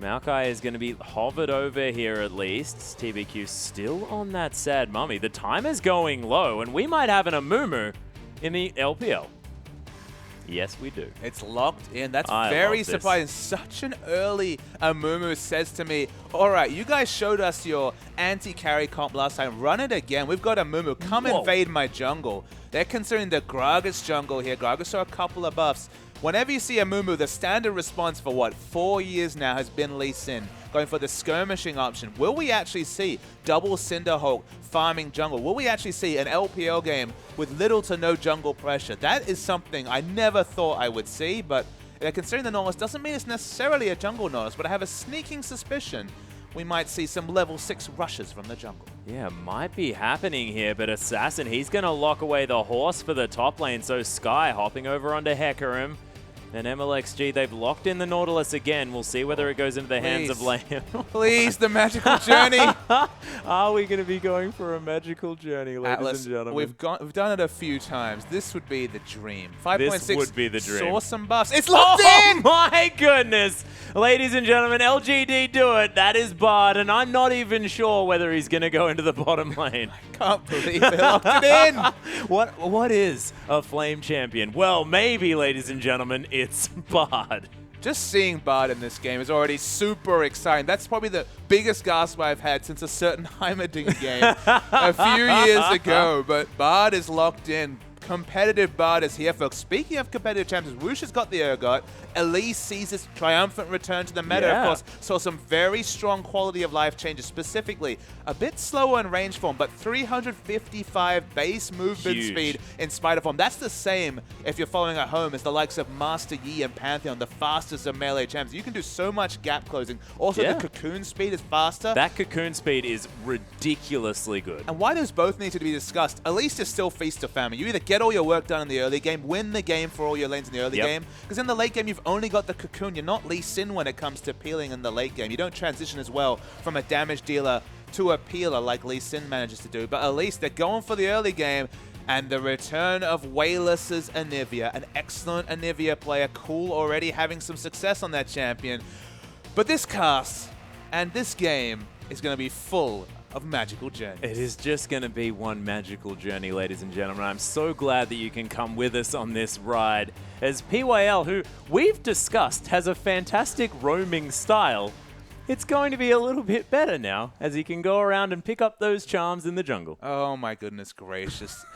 Speaker 3: Maokai is going to be hovered over here at least. TBQ still on that Sad Mummy. The timer's going low, and we might have an Amumu in the LPL. Yes, we do.
Speaker 2: It's locked in. That's
Speaker 3: I
Speaker 2: very
Speaker 3: love this.
Speaker 2: surprising. Such an early Amumu says to me, all right, you guys showed us your anti-carry comp last time. Run it again. We've got Amumu. Come invade my jungle. They're considering the Gragas jungle here. Gragas saw a couple of buffs. Whenever you see Amumu, the standard response for 4 years now has been Lee Sin, going for the skirmishing option. Will we actually see double Cinderhulk farming jungle? Will we actually see an LPL game with little to no jungle pressure? That is something I never thought I would see, but considering the Nautilus doesn't mean it's necessarily a jungle Nautilus, but I have a sneaking suspicion we might see some level 6 rushes from the jungle.
Speaker 3: Yeah, might be happening here, but Assassin, he's going to lock away the horse for the top lane, so Sky hopping over onto Hecarim. And MLXG, they've locked in the Nautilus again. We'll see whether it goes into the hands of Liam.
Speaker 2: Please, the magical journey.
Speaker 3: Are we going to be going for a magical journey, ladies
Speaker 2: Atlas,
Speaker 3: and gentlemen?
Speaker 2: we've done it a few times. This would be the dream. 5.6
Speaker 3: This would be the dream.
Speaker 2: Saw some buffs. It's locked in!
Speaker 3: Oh my goodness! Ladies and gentlemen, LGD do it. That is Bard, and I'm not even sure whether he's going to go into the bottom lane.
Speaker 2: Can't believe they locked it in.
Speaker 3: What is a Flame champion? Well, maybe, ladies and gentlemen, it's Bard.
Speaker 2: Just seeing Bard in this game is already super exciting. That's probably the biggest gasp I've had since a certain Heimerdinger game a few years ago. But Bard is locked in. Competitive Bard is here, folks. Speaking of competitive champions, Woosh has got the Urgot. Elise sees his triumphant return to the meta, of course. Saw some very strong quality of life changes, specifically a bit slower in range form, but 355 base movement speed in spider form. That's the same, if you're following at home, as the likes of Master Yi and Pantheon, the fastest of melee champs. You can do so much gap closing. Also, the cocoon speed is faster.
Speaker 3: That cocoon speed is ridiculously good.
Speaker 2: And why those both need to be discussed, Elise is still feast or famine. You either get all your work done in the early game, win the game for all your lanes in the early game, because in the late game, you've only got the cocoon. You're not Lee Sin when it comes to peeling in the late game. You don't transition as well from a damage dealer to a peeler like Lee Sin manages to do. But at least they're going for the early game, and the return of Wayless's Anivia, an excellent Anivia player, cool already having some success on that champion. But this cast and this game is going to be full of magical journeys.
Speaker 3: It is just going to be one magical journey, ladies and gentlemen. I'm so glad that you can come with us on this ride. As PYL, who we've discussed has a fantastic roaming style, it's going to be a little bit better now, as he can go around and pick up those charms in the jungle.
Speaker 2: Oh my goodness gracious.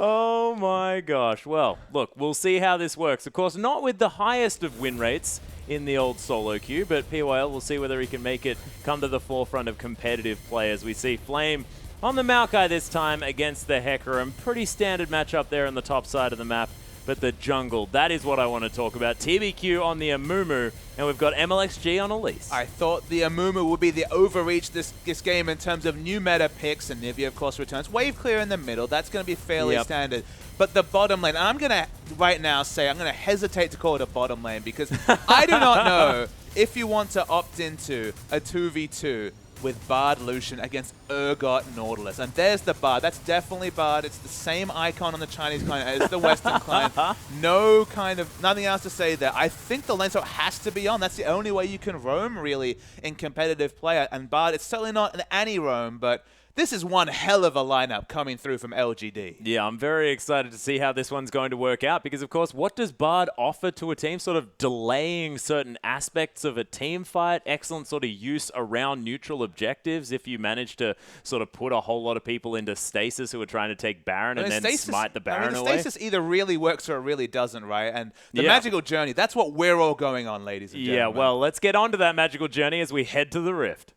Speaker 3: Oh my gosh. Well, look, we'll see how this works. Of course, not with the highest of win rates in the old solo queue, but PYL will see whether he can make it come to the forefront of competitive players. We see Flame on the Maokai this time against the Hecarim. Pretty standard matchup there on the top side of the map. But the jungle, that is what I want to talk about. TBQ on the Amumu, and we've got MLXG on Elise.
Speaker 2: I thought the Amumu would be the overreach this game in terms of new meta picks, and Nivea, of course, returns. Wave clear in the middle, that's going to be fairly standard. But the bottom lane, I'm going to right now say, I'm going to hesitate to call it a bottom lane, because I do not know if you want to opt into a 2v2 with Bard Lucian against Urgot Nautilus. And there's the Bard. That's definitely Bard. It's the same icon on the Chinese client as the Western client. Nothing else to say there. I think the lane swap has to be on. That's the only way you can roam, really, in competitive play. And Bard, it's certainly not an anti-roam, but this is one hell of a lineup coming through from LGD.
Speaker 3: Yeah, I'm very excited to see how this one's going to work out because, of course, what does Bard offer to a team? Sort of delaying certain aspects of a team fight, excellent sort of use around neutral objectives if you manage to sort of put a whole lot of people into stasis who are trying to take Baron and then smite the Baron away.
Speaker 2: The stasis either really works or it really doesn't, right? And the magical journey, that's what we're all going on, ladies and gentlemen.
Speaker 3: Yeah, well, let's get on to that magical journey as we head to the Rift.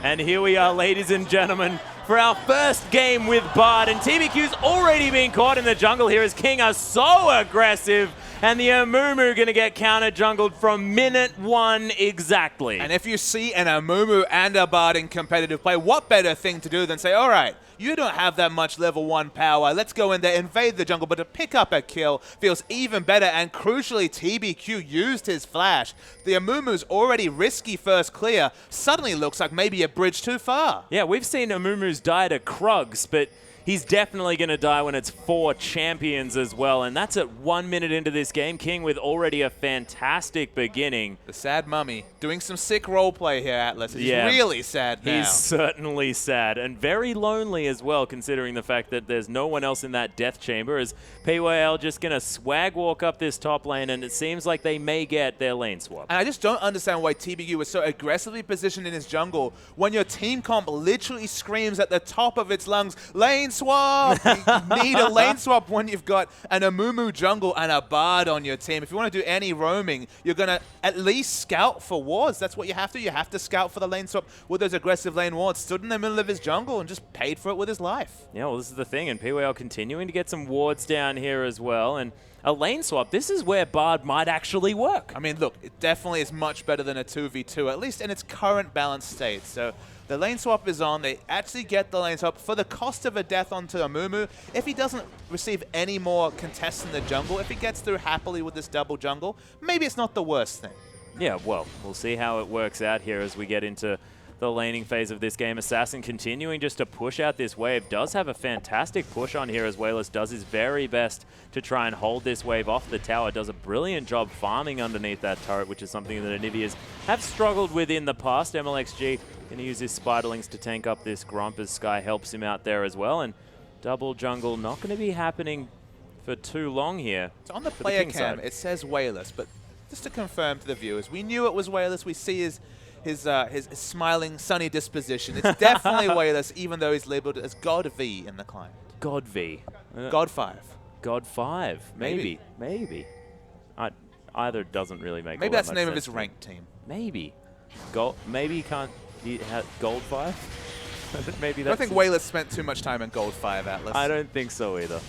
Speaker 3: And here we are, ladies and gentlemen, for our first game with Bard. And TBQ's already been caught in the jungle here as King are so aggressive. And the Amumu going to get counter-jungled from minute 1 exactly.
Speaker 2: And if you see an Amumu and a Bard in competitive play, what better thing to do than say, all right, you don't have that much level 1 power. Let's go in there, invade the jungle, but to pick up a kill feels even better. And crucially, TBQ used his flash. The Amumu's already risky first clear. Suddenly looks like maybe a bridge too far.
Speaker 3: Yeah, we've seen Amumu's die to Krugs, but he's definitely going to die when it's 4 champions as well. And that's at 1 minute into this game. King with already a fantastic beginning.
Speaker 2: The sad mummy doing some sick roleplay here, Atlas. He's really sad now.
Speaker 3: He's certainly sad and very lonely as well, considering the fact that there's no one else in that death chamber. As PYL just going to swag walk up this top lane, and it seems like they may get their lane swap.
Speaker 2: And I just don't understand why TBQ was so aggressively positioned in his jungle when your team comp literally screams at the top of its lungs, lane swap! You need a lane swap when you've got an Amumu jungle and a Bard on your team. If you want to do any roaming, you're going to at least scout for wards. That's what you have to. You have to scout for the lane swap with those aggressive lane wards. Stood in the middle of his jungle and just paid for it with his life.
Speaker 3: Yeah, well, this is the thing. And PYL continuing to get some wards down here as well. And a lane swap, this is where Bard might actually work.
Speaker 2: I mean, look, it definitely is much better than a 2v2, at least in its current balanced state. So the lane swap is on. They actually get the lane swap for the cost of a death onto Amumu. If he doesn't receive any more contests in the jungle, if he gets through happily with this double jungle, maybe it's not the worst thing.
Speaker 3: Yeah, well, we'll see how it works out here as we get into the laning phase of this game. Assassin continuing just to push out this wave. Does have a fantastic push on here as Wayless does his very best to try and hold this wave off the tower. Does a brilliant job farming underneath that turret, which is something that Anivias have struggled with in the past. MLXG going to use his Spiderlings to tank up this Grump as Sky helps him out there as well. And double jungle not going to be happening for too long here.
Speaker 2: So on the player cam, it says Wayless, but just to confirm to the viewers, we knew it was Wayless. We see his smiling, sunny disposition. It's definitely Wayless, even though he's labeled as God V in the client.
Speaker 3: God V.
Speaker 2: God 5.
Speaker 3: God 5. Maybe. Either doesn't really make
Speaker 2: Maybe that's the name of his
Speaker 3: rank
Speaker 2: ranked team.
Speaker 3: Maybe. Maybe he can't. He had Gold 5? Maybe
Speaker 2: I
Speaker 3: that's.
Speaker 2: don't think Wayless spent too much time in Gold 5, Atlas.
Speaker 3: I don't think so either.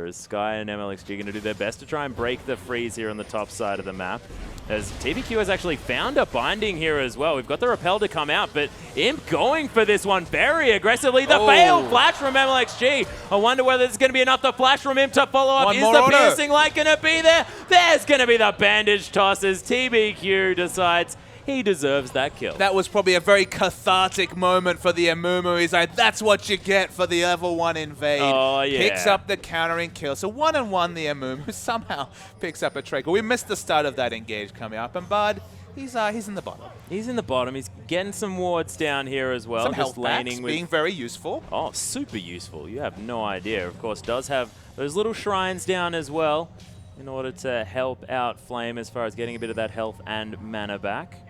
Speaker 3: As Sky and MLXG going to do their best to try and break the freeze here on the top side of the map. As TBQ has actually found a binding here as well. We've got the repel to come out, but Imp going for this one very aggressively. The failed flash from MLXG. I wonder whether there's going to be enough the flash from Imp to follow up. Is the piercing light going to be there? There's going to be the bandage toss as TBQ decides he deserves that kill.
Speaker 2: That was probably a very cathartic moment for the Amumu. He's like, that's what you get for the level 1 invade.
Speaker 3: Oh, yeah.
Speaker 2: Picks up the countering kill. So 1-1 the Amumu somehow picks up a trade. We missed the start of that engage coming up. And Bard, he's in the bottom.
Speaker 3: He's in the bottom. He's getting some wards down here as well.
Speaker 2: Some
Speaker 3: just
Speaker 2: health packs being very useful.
Speaker 3: Oh, super useful. You have no idea. Of course, does have those little shrines down as well in order to help out Flame as far as getting a bit of that health and mana back.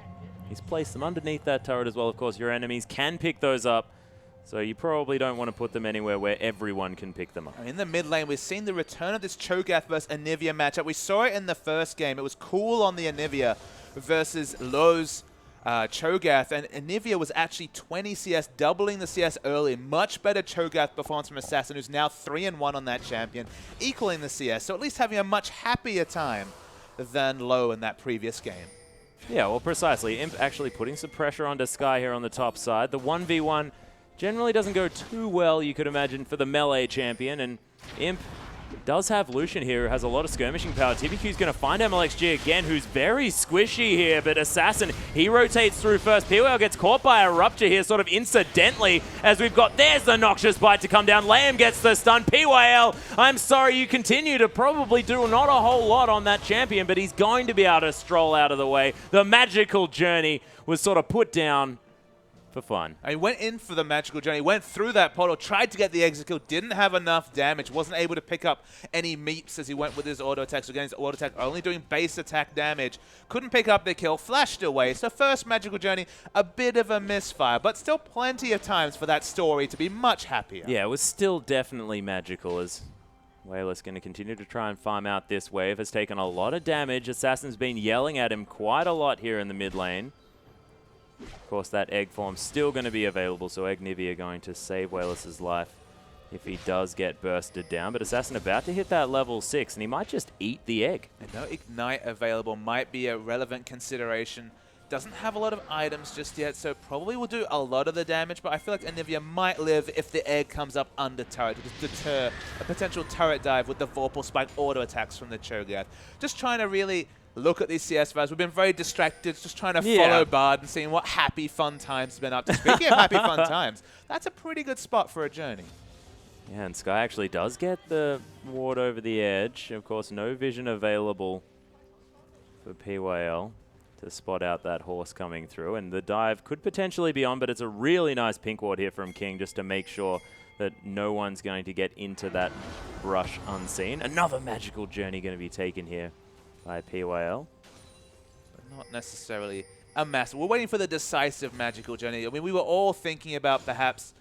Speaker 3: He's placed them underneath that turret as well. Of course, your enemies can pick those up, so you probably don't want to put them anywhere where everyone can pick them up.
Speaker 2: In the mid lane, we've seen the return of this Cho'Gath versus Anivia matchup. We saw it in the first game. It was cool on the Anivia versus Lowe's Cho'Gath, and Anivia was actually 20 CS, doubling the CS early. Much better Cho'Gath performance from Assassin, who's now 3-1 on that champion, equaling the CS, so at least having a much happier time than Lowe in that previous game.
Speaker 3: Yeah, well, precisely. Imp actually putting some pressure onto Sky here on the top side. The 1v1 generally doesn't go too well, you could imagine, for the melee champion, and Imp does have Lucian here, who has a lot of skirmishing power. TBQ's going to find MLXG again, who's very squishy here, but Assassin, he rotates through first. PWL gets caught by a rupture here, sort of incidentally, as we've got, there's the Noxious Bite to come down. Layem gets the stun. PYL, I'm sorry, you continue to probably do not a whole lot on that champion, but he's going to be able to stroll out of the way. The magical journey was sort of put down for fun.
Speaker 2: He went in for the magical journey, went through that portal, tried to get the exit kill, didn't have enough damage, wasn't able to pick up any meeps as he went with his auto attacks. Again, his auto attack only doing base attack damage. Couldn't pick up the kill, flashed away. So first magical journey, a bit of a misfire, but still plenty of times for that story to be much happier.
Speaker 3: Yeah, it was still definitely magical as Wayless going to continue to try and farm out this wave. Has taken a lot of damage. Assassin's been yelling at him quite a lot here in the mid lane. Of course, that egg form still going to be available, so Egg Nivea going to save Wayless's life if he does get bursted down. But Assassin about to hit that level 6, and he might just eat the egg.
Speaker 2: And no Ignite available might be a relevant consideration. Doesn't have a lot of items just yet, so probably will do a lot of the damage, but I feel like Anivia might live if the egg comes up under turret to just deter a potential turret dive with the Vorpal Spike auto attacks from the Cho'Gath. Just trying to really look at these CS vibes. We've been very distracted, just trying to follow Bard and seeing what happy, fun times has been up to. Speaking of happy, fun times, that's a pretty good spot for a journey.
Speaker 3: Yeah, and Sky actually does get the ward over the edge. Of course, no vision available for PYL to spot out that horse coming through. And the dive could potentially be on, but it's a really nice pink ward here from King just to make sure that no one's going to get into that brush unseen. Another magical journey going to be taken here by PYL.
Speaker 2: But not necessarily a mass. We're waiting for the decisive magical journey. I mean, we were all thinking about perhaps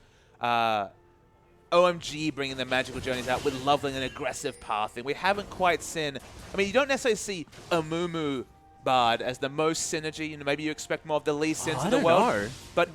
Speaker 2: OMG bringing the magical journeys out with leveling and aggressive pathing. We haven't quite seen... I mean, you don't necessarily see Amumu Bard as the most synergy. You know, maybe you expect more of the Lee Sins of the world. But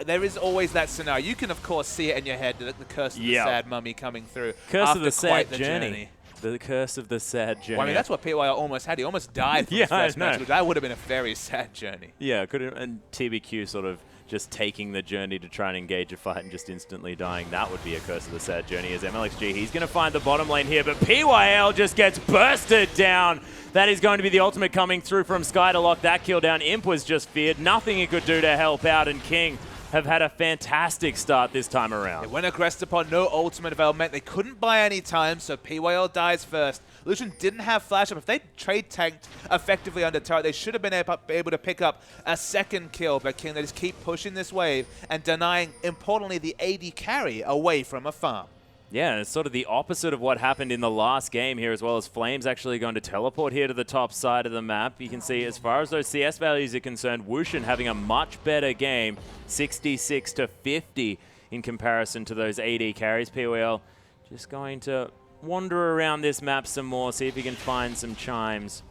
Speaker 2: there is always that scenario. You can, of course, see it in your head, the curse of the sad mummy coming through.
Speaker 3: Curse of the sad journey. The curse of the sad journey.
Speaker 2: Well, I mean, that's what PYL almost had. He almost died from his first match, which that would have been a very sad journey.
Speaker 3: Yeah, and TBQ sort of just taking the journey to try and engage a fight and just instantly dying. That would be a curse of the sad journey. As MLXG, he's going to find the bottom lane here, but PYL just gets bursted down. That is going to be the ultimate coming through from Sky to lock that kill down. Imp was just feared. Nothing he could do to help out, and King have had a fantastic start this time around.
Speaker 2: They went aggressed upon, no ultimate development. They couldn't buy any time, so PYL dies first. Lucian didn't have flash up. If they trade tanked effectively under turret, they should have been able to pick up a second kill. But King, they just keep pushing this wave and denying, importantly, the AD carry away from a farm.
Speaker 3: Yeah, and it's sort of the opposite of what happened in the last game here, as well as Flame's actually going to teleport here to the top side of the map. You can see as far as those CS values are concerned, Wushin having a much better game, 66 to 50 in comparison to those AD carries. POL just going to wander around this map some more, see if he can find some chimes.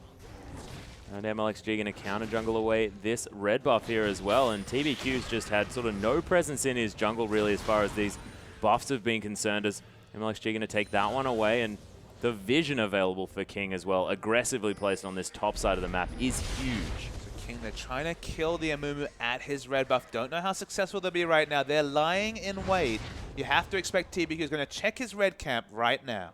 Speaker 3: And MLXG going to counter jungle away this red buff here as well, and TBQ's just had sort of no presence in his jungle really as far as these buffs have been concerned, as MLXG going to take that one away, and the vision available for King as well, aggressively placed on this top side of the map, is huge.
Speaker 2: So King, they're trying to kill the Amumu at his red buff. Don't know how successful they'll be right now. They're lying in wait. You have to expect TBQ is going to check his red camp right now.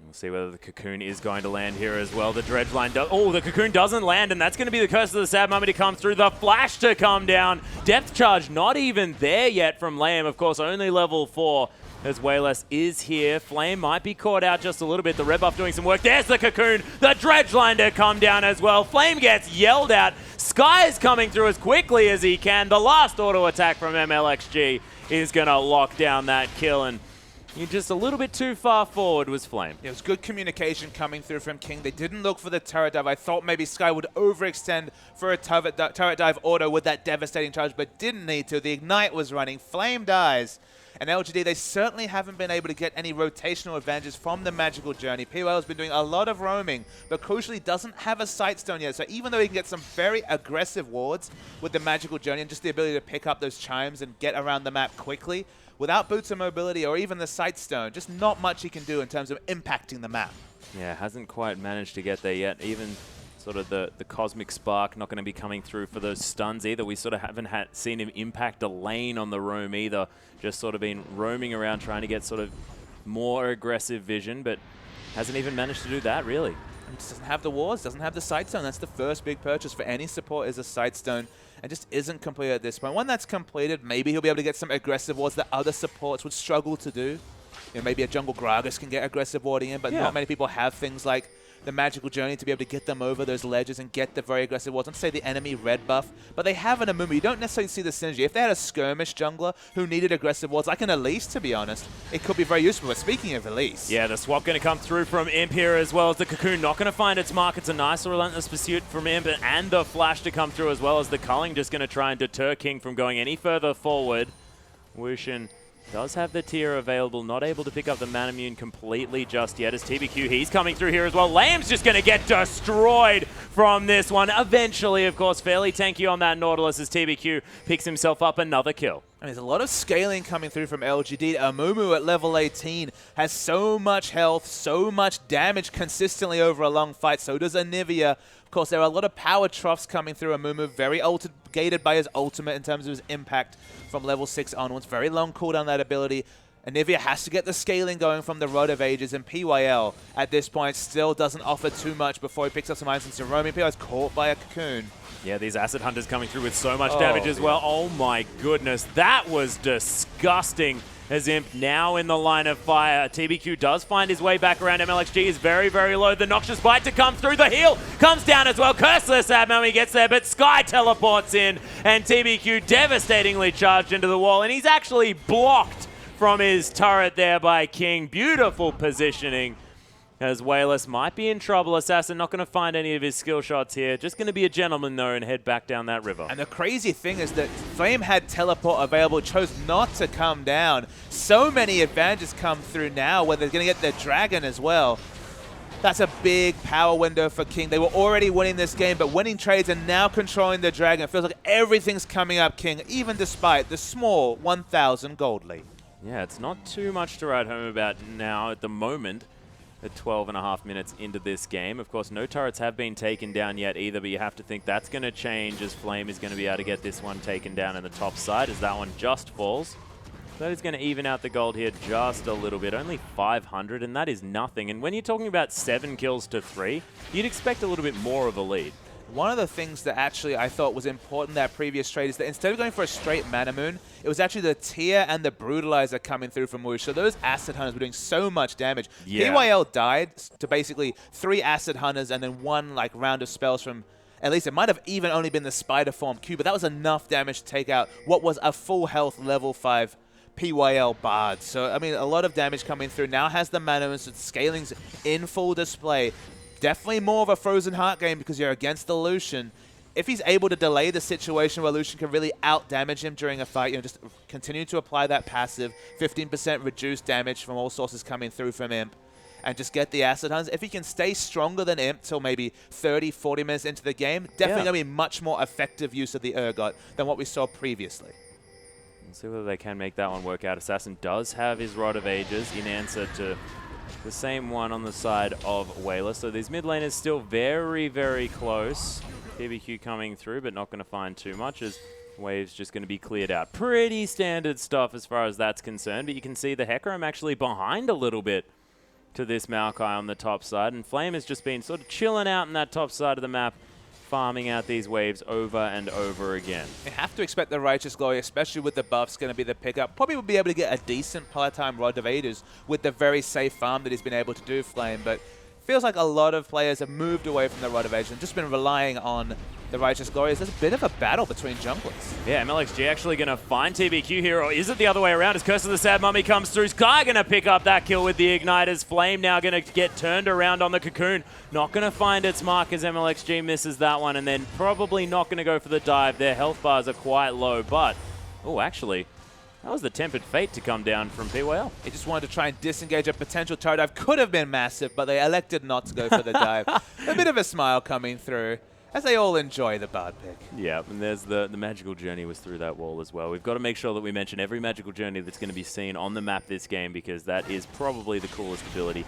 Speaker 3: We'll see whether the Cocoon is going to land here as well. The Dredge line does. Oh, the Cocoon doesn't land, and that's going to be the curse of the sad moment to come through. The flash to come down. Depth charge not even there yet from Lamb. Of course, only level 4 as Wayless is here. Flame might be caught out just a little bit. The red buff doing some work. There's the Cocoon. The Dredge line to come down as well. Flame gets yelled at. Sky is coming through as quickly as he can. The last auto attack from MLXG is going to lock down that kill, and you're just a little bit too far forward was Flame.
Speaker 2: It was good communication coming through from King. They didn't look for the turret dive. I thought maybe Sky would overextend for a turret dive auto with that devastating charge, but didn't need to. The Ignite was running. Flame dies. And LGD, they certainly haven't been able to get any rotational advantages from the Magical Journey. POL has been doing a lot of roaming, but crucially doesn't have a Sightstone yet. So even though he can get some very aggressive wards with the Magical Journey and just the ability to pick up those chimes and get around the map quickly, without Boots of Mobility or even the Sightstone, just not much he can do in terms of impacting the map.
Speaker 3: Yeah, hasn't quite managed to get there yet. Even sort of the Cosmic Spark not going to be coming through for those stuns either. We sort of haven't seen him impact a lane on the roam either. Just sort of been roaming around trying to get sort of more aggressive vision, but hasn't even managed to do that really.
Speaker 2: And just doesn't have the wards, doesn't have the Sightstone. That's the first big purchase for any support, is a Sightstone, and just isn't completed at this point. When that's completed, maybe he'll be able to get some aggressive wards that other supports would struggle to do. You know, maybe a jungle Gragas can get aggressive warding in, but not many people have things like the Magical Journey to be able to get them over those ledges and get the very aggressive wards. Not to say the enemy red buff, but they have an Amumu. You don't necessarily see the synergy. If they had a skirmish jungler who needed aggressive wards, like an Elise, to be honest, it could be very useful. But speaking of Elise,
Speaker 3: yeah, the swap going to come through from Imp here as well as the Cocoon not going to find its mark. It's a nice relentless pursuit from Imp, and the flash to come through as well as the culling just going to try and deter King from going any further forward. Wushin does have the tier available, not able to pick up the Manamune completely just yet as TBQ. He's coming through here as well. Lamb's just going to get destroyed from this one. Eventually, of course, fairly tanky on that Nautilus as TBQ picks himself up another kill.
Speaker 2: And there's a lot of scaling coming through from LGD. Amumu at level 18 has so much health, so much damage consistently over a long fight. So does Anivia. Of course, there are a lot of power troughs coming through Amumu, very gated by his ultimate in terms of his impact from level 6 onwards. Very long cooldown that ability. Anivia has to get the scaling going from the Rod of Ages, and PYL at this point still doesn't offer too much before he picks up some items in roaming. PYL is caught by a Cocoon.
Speaker 3: Yeah, these Acid Hunters coming through with so much damage as well. Oh my goodness, that was disgusting. As Imp now in the line of fire. TBQ does find his way back around. MLXG is very, very low. The Noxious Bite to come through. The heal comes down as well. Curseless Admo when he gets there, but Sky teleports in, and TBQ devastatingly charged into the wall, and he's actually blocked from his turret there by King. Beautiful positioning. As Wayless might be in trouble. Assassin not going to find any of his skill shots here. Just going to be a gentleman, though, and head back down that river.
Speaker 2: And the crazy thing is that Flame had teleport available, chose not to come down. So many advantages come through now where they're going to get their dragon as well. That's a big power window for King. They were already winning this game, but winning trades and now controlling the dragon. It feels like everything's coming up King, even despite the small 1,000 gold lead.
Speaker 3: Yeah, it's not too much to write home about now at the moment. at 12.5 minutes into this game. Of course, no turrets have been taken down yet either, but you have to think that's going to change as Flame is going to be able to get this one taken down in the top side as that one just falls. That is going to even out the gold here just a little bit. Only 500, and that is nothing. And when you're talking about 7 kills to 3, you'd expect a little bit more of a lead.
Speaker 2: One of the things that actually I thought was important in that previous trade is that instead of going for a straight Mana Moon, it was actually the Tear and the Brutalizer coming through from Woosh. So those Acid Hunters were doing so much damage.
Speaker 3: Yeah.
Speaker 2: PYL died to basically 3 Acid Hunters and then 1 like round of spells from, at least it might have even only been the Spider Form Q, but that was enough damage to take out what was a full health level 5 PYL Bard. So, I mean, a lot of damage coming through. Now has the Mana Moon, so scaling's in full display. Definitely more of a Frozen Heart game because you're against the Lucian. If he's able to delay the situation where Lucian can really out-damage him during a fight, just continue to apply that passive, 15% reduced damage from all sources coming through from Imp, and just get the Acid Hunters. If he can stay stronger than Imp till maybe 30, 40 minutes into the game, definitely going to be much more effective use of the Urgot than what we saw previously.
Speaker 3: We'll see whether they can make that one work out. Assassin does have his Rod of Ages in answer to the same one on the side of Whaler. So these mid laners still very, very close. TBQ coming through, but not going to find too much as Wave's just going to be cleared out. Pretty standard stuff as far as that's concerned, but you can see the Hecarim actually behind a little bit to this Maokai on the top side, and Flame has just been sort of chilling out in that top side of the map, farming out these waves over and over again.
Speaker 2: You have to expect the Righteous Glory, especially with the buffs, going to be the pickup. Probably will be able to get a decent part-time Rod of Ages with the very safe farm that he's been able to do, Flame, but feels like a lot of players have moved away from the Rod of Ages and just been relying on the Righteous Glories. There's a bit of a battle between junglers.
Speaker 3: Yeah, MLXG actually going to find TBQ here, or is it the other way around? As Curse of the Sad Mummy comes through, Sky going to pick up that kill with the Igniters. Flame now going to get turned around on the Cocoon. Not going to find its mark as MLXG misses that one, and then probably not going to go for the dive. Their health bars are quite low, but, oh, actually, that was the Tempered Fate to come down from PYL.
Speaker 2: He just wanted to try and disengage a potential turret dive. Could have been massive, but they elected not to go for the dive. A bit of a smile coming through as they all enjoy the Bard pick.
Speaker 3: Yeah, and there's the magical journey was through that wall as well. We've got to make sure that we mention every magical journey that's going to be seen on the map this game, because that is probably the coolest ability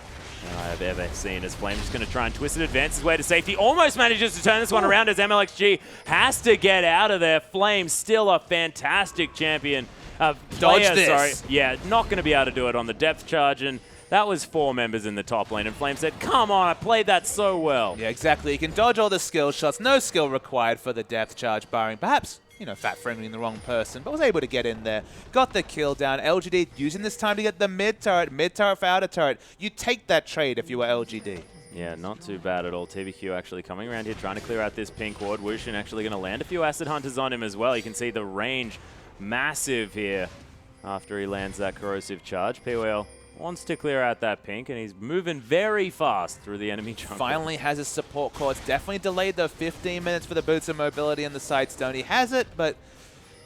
Speaker 3: I have ever seen. As Flame just going to try and twist it, advance his way to safety. Almost manages to turn this one around as MLXG has to get out of there. Flame still a fantastic champion.
Speaker 2: Dodge this.
Speaker 3: Sorry. Yeah, not going to be able to do it on the depth charge, and that was 4 members in the top lane, and Flame said, come on, I played that so well.
Speaker 2: Yeah, exactly. You can dodge all the skill shots. No skill required for the depth charge, barring perhaps, Fat Friendly in the wrong person, but was able to get in there. Got the kill down. LGD using this time to get the mid turret for outer turret. You take that trade if you were LGD.
Speaker 3: Yeah, not too bad at all. TBQ actually coming around here, trying to clear out this pink ward. Wushin actually going to land a few Acid Hunters on him as well. You can see the range massive here after he lands that corrosive charge. PWL wants to clear out that pink, and he's moving very fast through the enemy jungle.
Speaker 2: Finally has his support cords. Definitely delayed the 15 minutes for the boots of mobility and the sidestone. He has it, but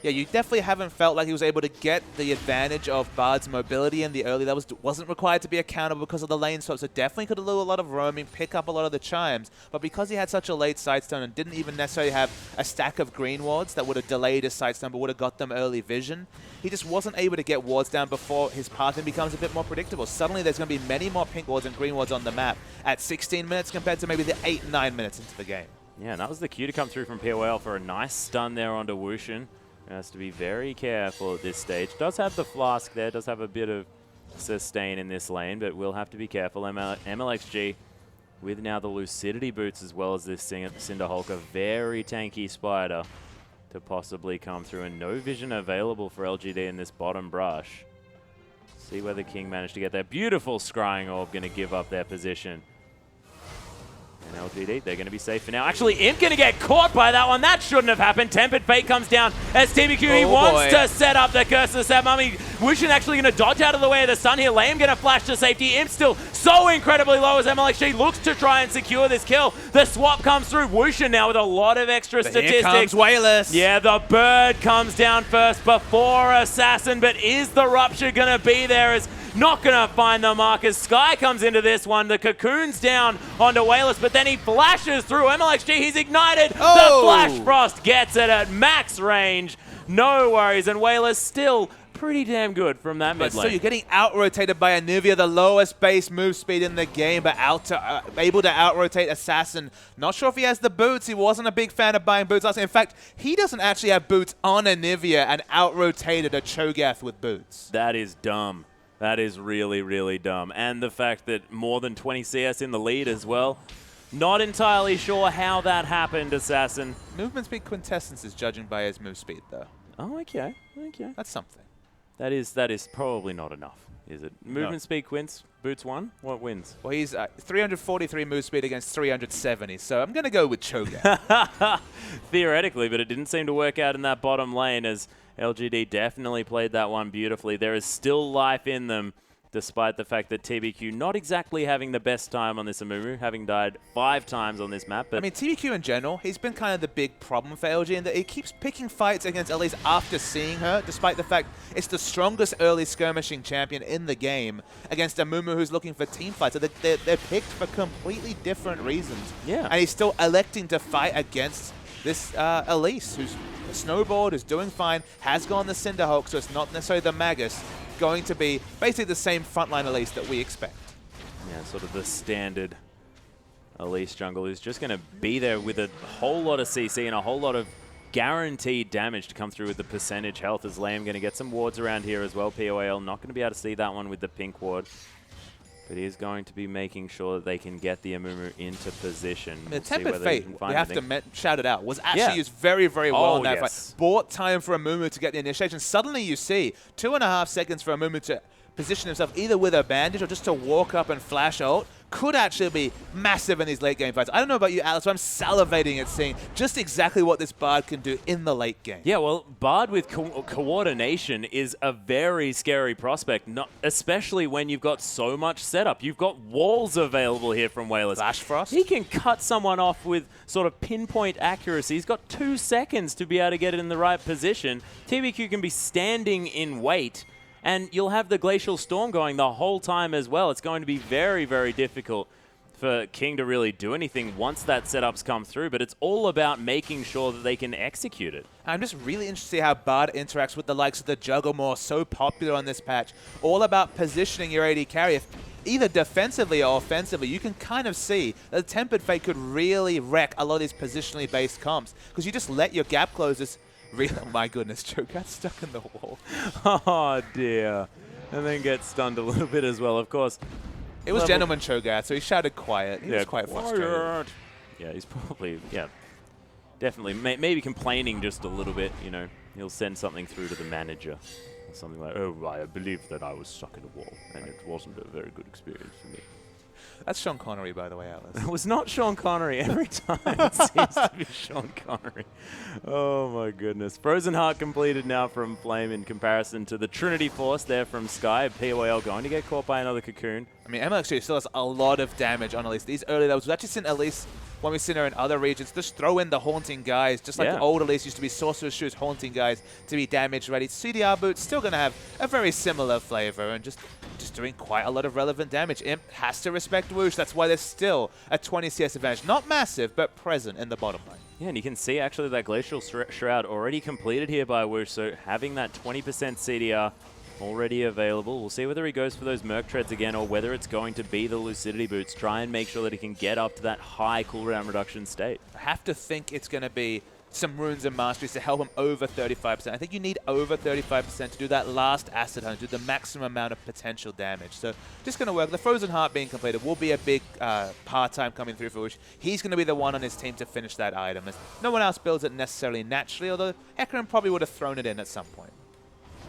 Speaker 2: yeah, you definitely haven't felt like he was able to get the advantage of Bard's mobility in the early levels. Wasn't required to be accountable because of the lane swap, so definitely could have do a lot of roaming, pick up a lot of the chimes. But because he had such a late sidestone and didn't even necessarily have a stack of green wards that would have delayed his sidestone but would have got them early vision, he just wasn't able to get wards down before his pathing becomes a bit more predictable. Suddenly there's going to be many more pink wards and green wards on the map at 16 minutes compared to maybe the 8-9 minutes into the game.
Speaker 3: Yeah, and that was the cue to come through from POL for a nice stun there onto Wushin. Has to be very careful at this stage. Does have the flask there, does have a bit of sustain in this lane, but we'll have to be careful. MLXG with now the Lucidity boots as well as this Cinderhulk, a very tanky spider to possibly come through, and no vision available for LGD in this bottom brush. See whether King managed to get there. Beautiful Scrying Orb going to give up their position. And LGD, they're going to be safe for now. Actually, Imp going to get caught by that one. That shouldn't have happened. Tempered Fate comes down as TBQ. He wants to set up the Curse of the Sad Mummy. Wushin actually going to dodge out of the way of the sun here. Lame going to flash to safety. Imp still so incredibly low as MLXG looks to try and secure this kill. The swap comes through. Wushin now with a lot of extra statistics.
Speaker 2: Here comes Wayless.
Speaker 3: Yeah, the bird comes down first before Assassin, but is the Rupture going to be there? As not going to find the markers. Sky comes into this one. The Cocoon's down onto Wayless, but then he flashes through MLXG. He's ignited.
Speaker 2: Oh.
Speaker 3: The Flash Frost gets it at max range. No worries. And Wayless still pretty damn good from that
Speaker 2: But
Speaker 3: mid
Speaker 2: still,
Speaker 3: lane.
Speaker 2: you're getting out-rotated by Anivia, the lowest base move speed in the game, but able to out-rotate Assassin. Not sure if he has the boots. He wasn't a big fan of buying boots last time. In fact, he doesn't actually have boots on Anivia and out-rotated a Cho'Gath with boots.
Speaker 3: That is dumb. That is really, really dumb. And the fact that more than 20 CS in the lead as well. Not entirely sure how that happened, Assassin.
Speaker 2: Movement speed quintessence is judging by his move speed, though.
Speaker 3: Oh, okay. Okay.
Speaker 2: That's something.
Speaker 3: That is probably not enough, is it? Movement speed quints, boots 1. What wins?
Speaker 2: Well, he's 343 move speed against 370, so I'm going to go with Cho'Gath.
Speaker 3: Theoretically, but it didn't seem to work out in that bottom lane as LGD definitely played that one beautifully. There is still life in them, despite the fact that TBQ not exactly having the best time on this Amumu, having died 5 times on this map. But
Speaker 2: I mean, TBQ in general, he's been kind of the big problem for LG in that he keeps picking fights against Elise after seeing her, despite the fact it's the strongest early skirmishing champion in the game against Amumu who's looking for team fights. So they're picked for completely different reasons.
Speaker 3: Yeah.
Speaker 2: And he's still electing to fight against this Elise, who's a snowboard, who's doing fine, has gone the Cinderhulk, so it's not necessarily the Magus. Going to be basically the same frontline Elise that we expect.
Speaker 3: yeah, sort of the standard Elise jungle who's just going to be there with a whole lot of CC and a whole lot of guaranteed damage to come through with the percentage health. As Liam going to get some wards around here as well. POAL not going to be able to see that one with the pink ward. But he is going to be making sure that they can get the Amumu into position.
Speaker 2: I mean, the Tempered Fate, we have to shout it out, was actually used very, very well in that fight. Bought time for Amumu to get the initiation. Suddenly you see 2.5 seconds for Amumu to position himself either with a bandage or just to walk up and flash ult. Could actually be massive in these late game fights. I don't know about you, Alex, but I'm salivating at seeing just exactly what this Bard can do in the late game.
Speaker 3: Yeah, well, Bard with coordination is a very scary prospect, especially when you've got so much setup. You've got walls available here from Wailers.
Speaker 2: Flash Frost.
Speaker 3: He can cut someone off with sort of pinpoint accuracy. He's got 2 seconds to be able to get it in the right position. TBQ can be standing in wait, and you'll have the Glacial Storm going the whole time as well. It's going to be very, very difficult for King to really do anything once that setup's come through, but it's all about making sure that they can execute it.
Speaker 2: I'm just really interested to see how Bard interacts with the likes of the Jugglemore, so popular on this patch. All about positioning your AD carry. If either defensively or offensively, you can kind of see that the Tempered Fate could really wreck a lot of these positionally based comps, because you just let your gap closers. Really, oh my goodness, Joe got stuck in the wall.
Speaker 3: Oh dear. And then gets stunned a little bit as well, of course.
Speaker 2: It was Gentleman Cho'Gath, so he shouted quiet. He was quite frustrated.
Speaker 3: Yeah, he's probably, definitely, maybe complaining just a little bit, you know. He'll send something through to the manager. Or something like, oh, I believe that I was stuck in a wall, and it wasn't a very good experience for me.
Speaker 2: That's Sean Connery, by the way, Alice.
Speaker 3: It was not Sean Connery. Every time it seems to be Sean Connery. Oh, my goodness. Frozen Heart completed now from Flame in comparison to the Trinity Force there from Sky. POAL going to get caught by another Cocoon.
Speaker 2: I mean, MLXG still has a lot of damage on Elise. These early levels, we've actually seen Elise, when we've seen her in other regions, just throw in the Haunting Guys, just like the old Elise used to be Sorcerer's Shoes, Haunting Guys, to be damage ready. CDR Boots still going to have a very similar flavor and just doing quite a lot of relevant damage. Imp has to respect Whoosh. That's why there's still a 20 CS advantage. Not massive, but present in the bottom lane.
Speaker 3: Yeah, and you can see actually that Glacial Shroud already completed here by Whoosh, so having that 20% CDR already available. We'll see whether he goes for those Merc Treads again or whether it's going to be the Lucidity Boots. Try and make sure that he can get up to that high cooldown reduction state.
Speaker 2: I have to think it's going to be some Runes and Masteries to help him over 35%. I think you need over 35% to do that last Acid Hunt, do the maximum amount of potential damage. So just going to work. The Frozen Heart being completed will be a big part-time coming through for Whoosh. He's going to be the one on his team to finish that item. As no one else builds it necessarily naturally, although Hecarim probably would have thrown it in at some point.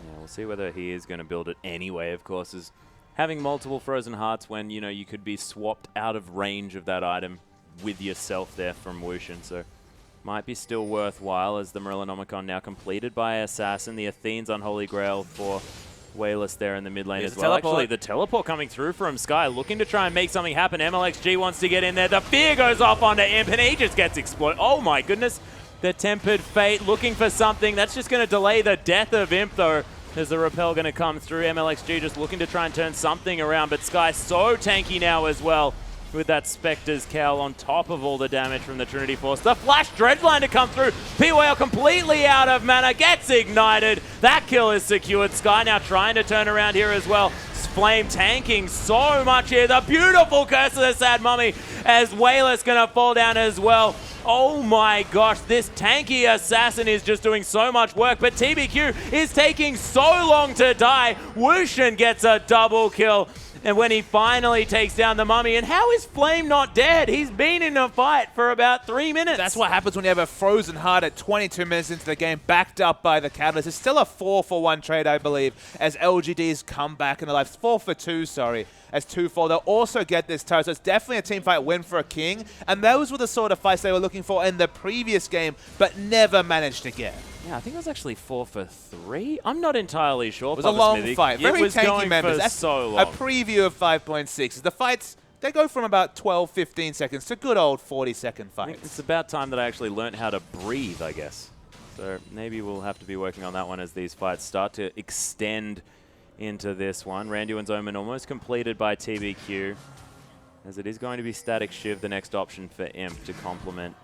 Speaker 3: Yeah, we'll see whether he is going to build it anyway, of course, is having multiple Frozen Hearts when, you know, you could be swapped out of range of that item with yourself there from Whoosh, and so might be still worthwhile as the Merilonomicon now completed by Assassin. The Athene's Unholy Grail for Wayless there in the mid lane as well. Actually, the teleport coming through from Sky, looking to try and make something happen. MLXG wants to get in there. The fear goes off onto Imp, and he just gets exploded. Oh my goodness. The Tempered Fate looking for something. That's just going to delay the death of Imp, though. Is the Repel going to come through? MLXG just looking to try and turn something around, but Sky so tanky now as well. with that Spectre's Cowl on top of all the damage from the Trinity Force. The Flash Dredgeline to come through. PYL completely out of mana, gets ignited. That kill is secured. Sky now trying to turn around here as well. Flame tanking so much here. The beautiful Curse of the Sad Mummy as Wayla's going to fall down as well. Oh my gosh, this tanky assassin is just doing so much work, but TBQ is taking so long to die. Wushin gets a double kill. And when he finally takes down the Mummy, and how is Flame not dead? He's been in a fight for about 3 minutes.
Speaker 2: That's what happens when you have a frozen heart at 22 minutes into the game, backed up by the Catalyst. It's still a 4-for-1 trade, I believe, as LGD's come back in the life. 4-for-2, sorry, as 2-4. They'll also get this turret, so it's definitely a team fight win for a King. And those were the sort of fights they were looking for in the previous game, but never managed to get.
Speaker 3: Yeah, I think it was actually 4-for-3. I'm not entirely sure.
Speaker 2: It was a long fight. Very tanky members.
Speaker 3: That's so long.
Speaker 2: A preview of 5.6. The fights, they go from about 12, 15 seconds to good old 40-second fights.
Speaker 3: It's about time that I actually learned how to breathe, I guess. So maybe we'll have to be working on that one as these fights start to extend into this one. Randuin's Omen almost completed by TBQ, as it is going to be Static Shiv, the next option for Imp to complement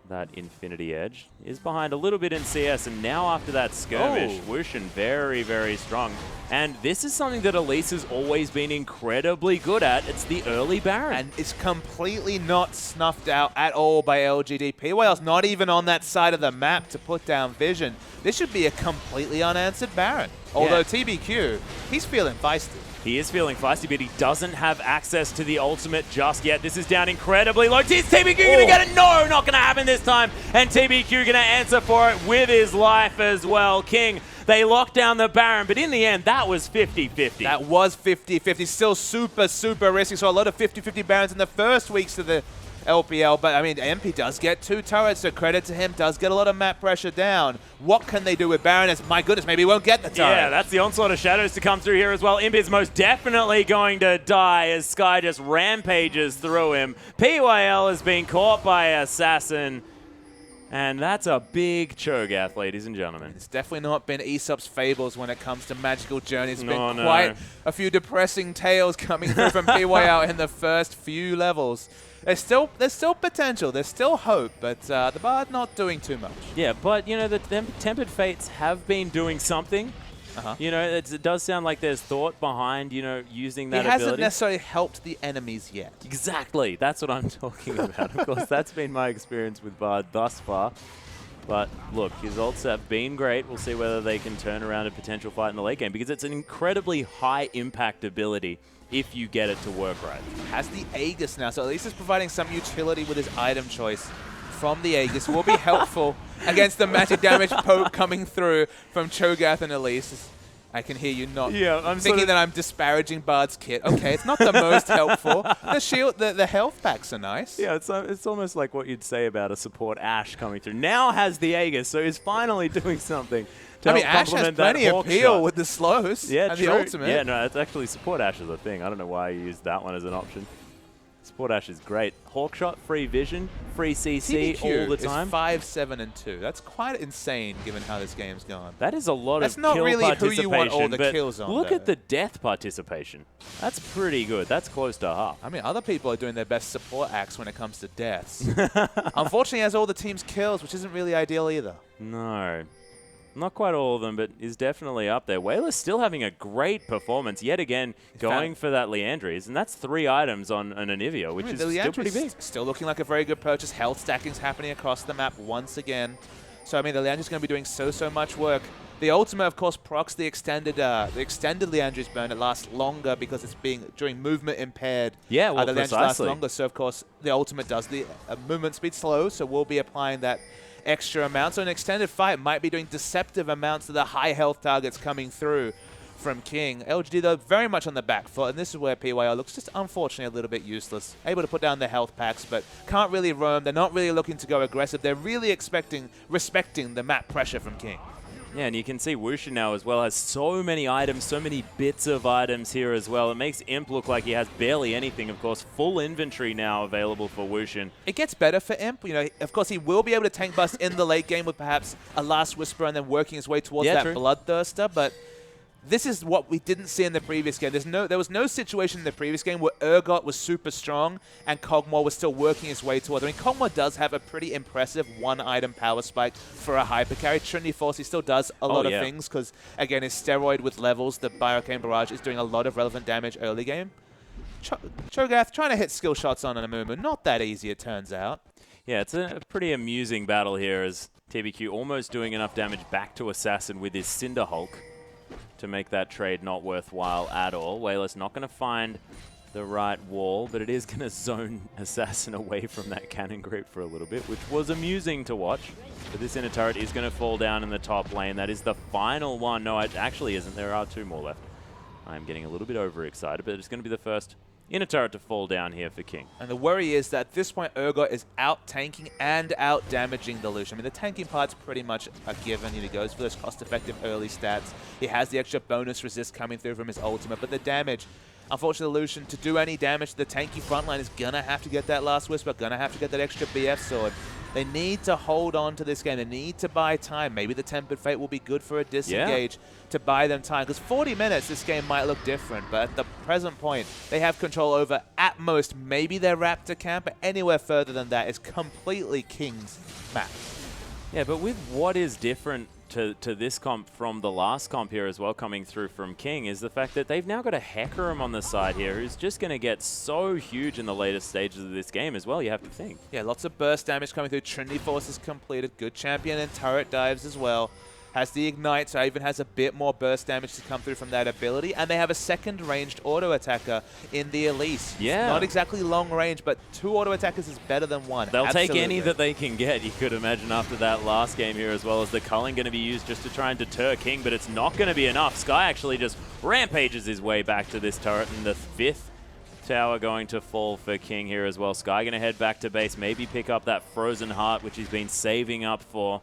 Speaker 3: that Infinity Edge. Is behind a little bit in CS, and now after that skirmish, Wushin very, very strong. And this is something that Elise has always been incredibly good at. It's the early Baron.
Speaker 2: And it's completely not snuffed out at all by LGD. PYL's not even on that side of the map to put down vision. This should be a completely unanswered Baron. Although TBQ, he's feeling feisty.
Speaker 3: He is feeling feisty, but he doesn't have access to the ultimate just yet. This is down incredibly low. Is TBQ going to get it? No, not going to happen this time. And TBQ going to answer for it with his life as well. King, they locked down the Baron, but in the end, that was 50-50.
Speaker 2: That was 50-50. Still super, super risky. So a lot of 50-50 Barons in the first weeks of the LPL, but I mean, MP does get 2 turrets, so credit to him, does get a lot of map pressure down. What can they do with Baron? My goodness, maybe he won't get the turret.
Speaker 3: Yeah, that's the onslaught of shadows to come through here as well. Imp is most definitely going to die as Sky just rampages through him. PYL has been caught by Assassin, and that's a big Cho'Gath, ladies and gentlemen.
Speaker 2: It's definitely not been Aesop's fables when it comes to magical journeys. It's been quite a few depressing tales coming through from PYL in the first few levels. There's still potential, there's still hope, but the Bard not doing too much.
Speaker 3: Yeah, but you know, the Tempered Fates have been doing something. You know, it does sound like there's thought behind, you know, using that ability.
Speaker 2: It hasn't necessarily helped the enemies yet.
Speaker 3: Exactly, that's what I'm talking about. Of course, that's been my experience with Bard thus far. But look, his ults have been great. We'll see whether they can turn around a potential fight in the late game, because it's an incredibly high impact ability if you get it to work right.
Speaker 2: Has the Aegis now, so at least it's providing some utility with his item choice from the Aegis. Will be helpful against the magic damage poke coming through from Cho'Gath and Elise. I can hear you not thinking that I'm disparaging Bard's kit. Okay, it's not the most helpful. The shield, the health packs are nice.
Speaker 3: Yeah, it's almost like what you'd say about a support Ashe coming through. Now has the Aegis, so he's finally doing something.
Speaker 2: I mean, Ashe has plenty of appeal with the slows and the ultimate.
Speaker 3: Yeah, no, it's actually support Ashe is a thing. I don't know why you used that one as an option. Support Ashe is great. Hawkshot, free vision, free CC
Speaker 2: TBQ
Speaker 3: all the time.
Speaker 2: Is 5, 7, and 2. That's quite insane given how this game's gone.
Speaker 3: That is a lot
Speaker 2: That's
Speaker 3: of
Speaker 2: not
Speaker 3: kill
Speaker 2: really
Speaker 3: participation.
Speaker 2: who you want all the kills on.
Speaker 3: Look at the death participation. That's pretty good. That's close to half.
Speaker 2: I mean, other people are doing their best support acts when it comes to deaths. Unfortunately, he has all the team's kills, which isn't really ideal either.
Speaker 3: No. Not quite all of them, but is definitely up there. Wayla's still having a great performance, yet again, going for that Leandries, and that's 3 items on an Anivia, which is still pretty big.
Speaker 2: Still looking like a very good purchase. Health stacking's happening across the map once again. So, I mean, the Leandry's going to be doing so much work. The ultimate, of course, procs the extended Leandry's burn. It lasts longer because it's being during movement impaired.
Speaker 3: Yeah, well,
Speaker 2: the Leandry's lasts longer, so, of course, the ultimate does the movement speed slow, so we'll be applying that extra amount. So an extended fight might be doing deceptive amounts to the high health targets coming through from King. LGD, though, very much on the back foot, and this is where PYL looks just unfortunately a little bit useless. Able to put down the health packs, but can't really roam. They're not really looking to go aggressive. They're really respecting the map pressure from King.
Speaker 3: Yeah, and you can see Wushin now as well has so many items, so many bits of items here as well. It makes Imp look like he has barely anything. Of course, full inventory now available for Wushin.
Speaker 2: It gets better for Imp. You know, of course, he will be able to tank bust in the late game with perhaps a Last Whisper and then working his way towards that Bloodthirster, but this is what we didn't see in the previous game. There was no situation in the previous game where Urgot was super strong and Kog'Maw was still working his way towards. I mean, Kog'Maw does have a pretty impressive one-item power spike for a hyper carry. Trinity Force, he still does a lot of things because, again, his steroid with levels, the Bioarcane Barrage, is doing a lot of relevant damage early game. Cho'Gath trying to hit skill shots on an Amumu. Not that easy, it turns out.
Speaker 3: Yeah, it's a pretty amusing battle here as TBQ almost doing enough damage back to Assassin with his Cinder Hulk to make that trade not worthwhile at all. Wayless not going to find the right wall, but it is going to zone Assassin away from that cannon grip for a little bit, which was amusing to watch. But this inner turret is going to fall down in the top lane. That is the final one. No, it actually isn't. There are 2 more left. I'm getting a little bit overexcited, but it's going to be the first inner turret to fall down here for King.
Speaker 2: And the worry is that at this point, Urgot is out-tanking and out-damaging the Lucian. I mean, the tanking part's pretty much a given. He goes for those cost-effective early stats. He has the extra bonus resist coming through from his ultimate, but the damage, unfortunately, the Lucian, to do any damage to the tanky frontline is going to have to get that last Whisper, going to have to get that extra BF sword. They need to hold on to this game. They need to buy time. Maybe the Tempered Fate will be good for a disengage to buy them time. Because 40 minutes, this game might look different. But at the present point, they have control over, at most, maybe their Raptor camp. But anywhere further than that is completely King's map.
Speaker 3: Yeah, but with what is different to this comp from the last comp here as well coming through from King is the fact that they've now got a Hecarim on the side here who's just going to get so huge in the later stages of this game as well, you have to think.
Speaker 2: Yeah, lots of burst damage coming through. Trinity Force is completed. Good champion and turret dives as well. Has the Ignite, so even has a bit more burst damage to come through from that ability. And they have a second ranged auto attacker in the Elise.
Speaker 3: Yeah.
Speaker 2: Not exactly long range, but 2 auto attackers is better than 1.
Speaker 3: They'll take any that they can get, you could imagine, after that last game here, as well as the culling going to be used just to try and deter King, but it's not going to be enough. Sky actually just rampages his way back to this turret, and the 5th tower going to fall for King here as well. Sky going to head back to base, maybe pick up that Frozen Heart, which he's been saving up for.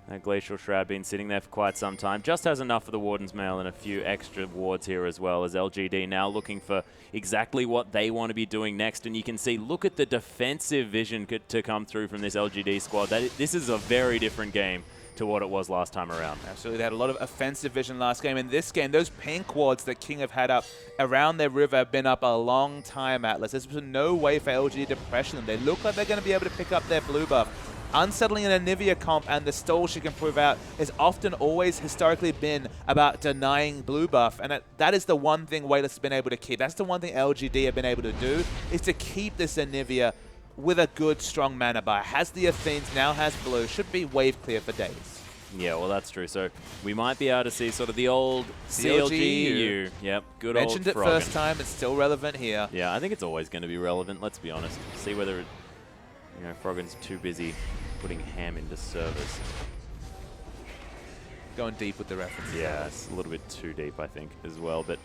Speaker 3: That Glacial Shroud been sitting there for quite some time. Just has enough for the Warden's Mail and a few extra wards here as well, as LGD now looking for exactly what they want to be doing next. And you can see, look at the defensive vision to come through from this LGD squad. This is a very different game to what it was last time around.
Speaker 2: Absolutely. They had a lot of offensive vision last game. In this game, those pink wards that King have had up around their river have been up a long time, Atlas. There's been no way for LGD to pressure them. They look like they're going to be able to pick up their blue buff. Unsettling in a Nivea comp and the stall she can prove out has often always historically been about denying blue buff. And that is the one thing Wayless has been able to keep. That's the one thing LGD have been able to do, is to keep this Nivea with a good, strong mana buy. Has the Athenes, now has blue. Should be wave clear for days.
Speaker 3: Yeah, well, that's true. So we might be able to see sort of the old CLGU. Yep, good old
Speaker 2: Mentioned it
Speaker 3: Froggen.
Speaker 2: first time. It's still relevant here.
Speaker 3: Yeah, I think it's always going to be relevant, let's be honest. See whether, Froggen's too busy putting ham into service.
Speaker 2: Going deep with the references.
Speaker 3: Yeah, it's a little bit too deep, I think, as well. But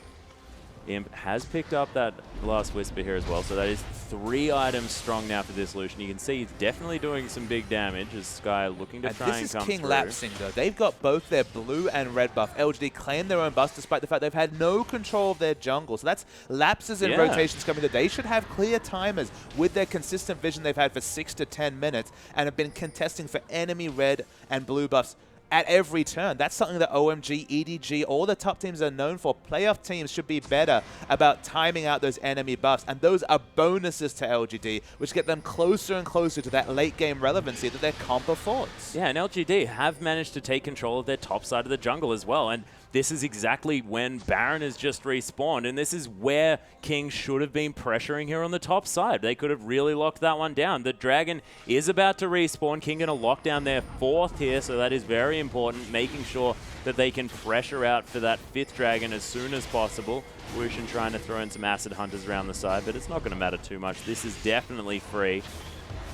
Speaker 3: Imp has picked up that last Whisper here as well, so that is 3 items strong now for this Lucian. You can see he's definitely doing some big damage as Sky looking to try and come
Speaker 2: This is King
Speaker 3: through.
Speaker 2: lapsing, though. They've got both their blue and red buff. LGD claim their own buffs despite the fact they've had no control of their jungle. So that's lapses and rotations coming through. They should have clear timers with their consistent vision they've had for 6 to 10 minutes and have been contesting for enemy red and blue buffs at every turn. That's something that OMG, EDG, all the top teams are known for. Playoff teams should be better about timing out those enemy buffs, and those are bonuses to LGD, which get them closer and closer to that late game relevancy that their comp affords.
Speaker 3: Yeah, and LGD have managed to take control of their top side of the jungle as well, and this is exactly when Baron has just respawned, and this is where King should have been pressuring here on the top side. They could have really locked that one down. The Dragon is about to respawn. King going to lock down their 4th here, so that is very important, making sure that they can pressure out for that 5th Dragon as soon as possible. Lucian trying to throw in some Acid Hunters around the side, but it's not going to matter too much. This is definitely free.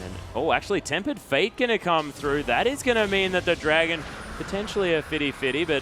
Speaker 3: And, oh, actually, Tempered Fate going to come through. That is going to mean that the Dragon, potentially a fitty-fitty, but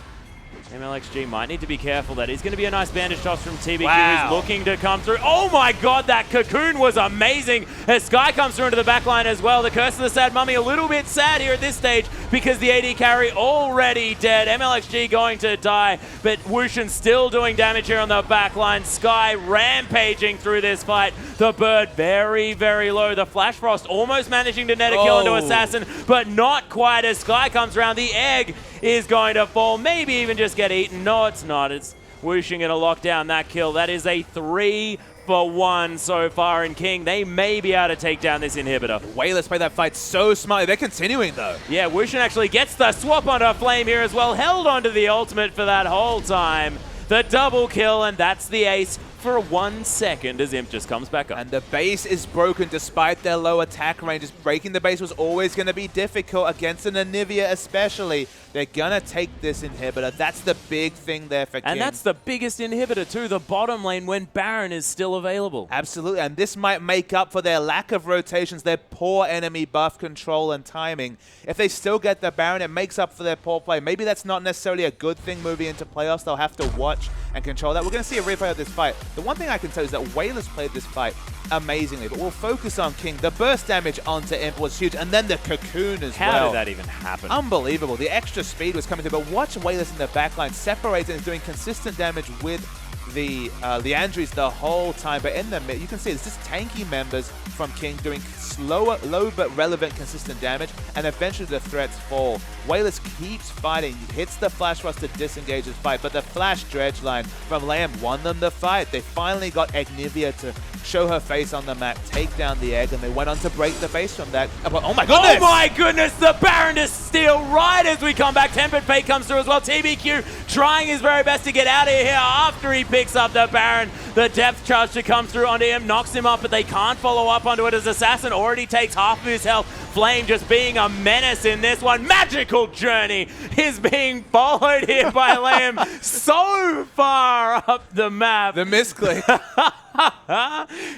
Speaker 3: MLXG might need to be careful. That is going to be a nice bandage toss from TBQ, who's looking to come through. Oh my god, that cocoon was amazing as Sky comes through into the backline as well. The Curse of the Sad Mummy a little bit sad here at this stage because the AD carry already dead. MLXG going to die, but Wushin still doing damage here on the backline. Sky rampaging through this fight. The Bird very, very low. The Flash Frost almost managing to net a kill into Assassin, but not quite as Sky comes around. The Egg is going to fall, maybe even just just get eaten? No, it's not. It's Wooshing going to lock down that kill. That is a 3-for-1 so far in King. They may be able to take down this inhibitor.
Speaker 2: Wayless played that fight so smartly. They're continuing, though.
Speaker 3: Yeah, Wushin actually gets the swap onto Flame here as well. Held onto the ultimate for that whole time. The double kill, and that's the ace for 1 second as Imp just comes back up.
Speaker 2: And the base is broken despite their low attack ranges. Breaking the base was always going to be difficult against an Anivia especially. They're going to take this inhibitor. That's the big thing there for King.
Speaker 3: And that's the biggest inhibitor too, the bottom lane when Baron is still available.
Speaker 2: Absolutely, and this might make up for their lack of rotations, their poor enemy buff control and timing. If they still get the Baron, it makes up for their poor play. Maybe that's not necessarily a good thing moving into playoffs. They'll have to watch and control that. We're going to see a replay of this fight. The one thing I can tell you is that Wayless played this fight amazingly, but we'll focus on King. The burst damage onto Imp was huge, and then the cocoon as well.
Speaker 3: How did that even happen?
Speaker 2: Unbelievable. The extra speed was coming through, but watch Wayless in the backline separate and doing consistent damage with the Leandries the whole time. But in the mid, you can see it's just tanky members from King doing low but relevant consistent damage, and eventually the threats fall. Wayless keeps fighting, hits the flash rush to disengage his fight, but the flash dredge line from Lamb won them the fight. They finally got Ignivia to show her face on the map, take down the egg, and they went on to break the base from that. Oh my goodness!
Speaker 3: Oh my goodness, the Baron to steal right as we come back. Tempered Fate comes through as well. TBQ trying his very best to get out of here after he picks up the Baron. The depth charge to come through onto him, knocks him up, but they can't follow up onto it as Assassin already takes half of his health. Flame just being a menace in this one. Magical Journey is being followed here by Lamb so far up the map.
Speaker 2: The misclick.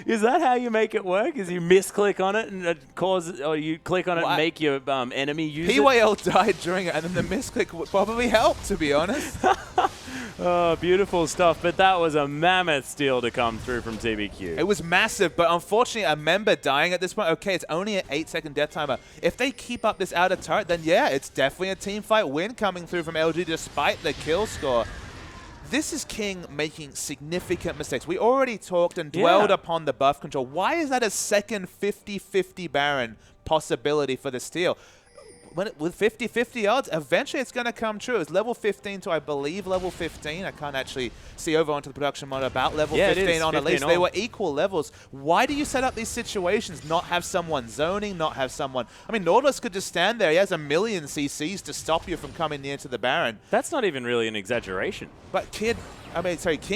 Speaker 3: Is that how you make it work? Is you misclick on it and or you click on it and make your enemy use it?
Speaker 2: PYL died during it, and then the misclick would probably help, to be honest.
Speaker 3: Oh, beautiful stuff. But that was a mammoth steal to come through from TBQ.
Speaker 2: It was massive, but unfortunately a member dying at this point. Okay, it's only an 8-second death timer. If they keep up this outer turret, then yeah, it's definitely a team fight win coming through from LG despite the kill score. This is King making significant mistakes. We already talked and dwelled upon the buff control. Why is that a second 50-50 Baron possibility for the steal? With 50-50 odds, eventually it's going to come true. It's level 15 to, I believe, level 15. I can't actually see over onto the production monitor about level 15 on at least. They were equal levels. Why do you set up these situations? Not have someone zoning, not have someone... I mean, Nautilus could just stand there. He has 1,000,000 CCs to stop you from coming near to the Baron.
Speaker 3: That's not even really an exaggeration.
Speaker 2: But King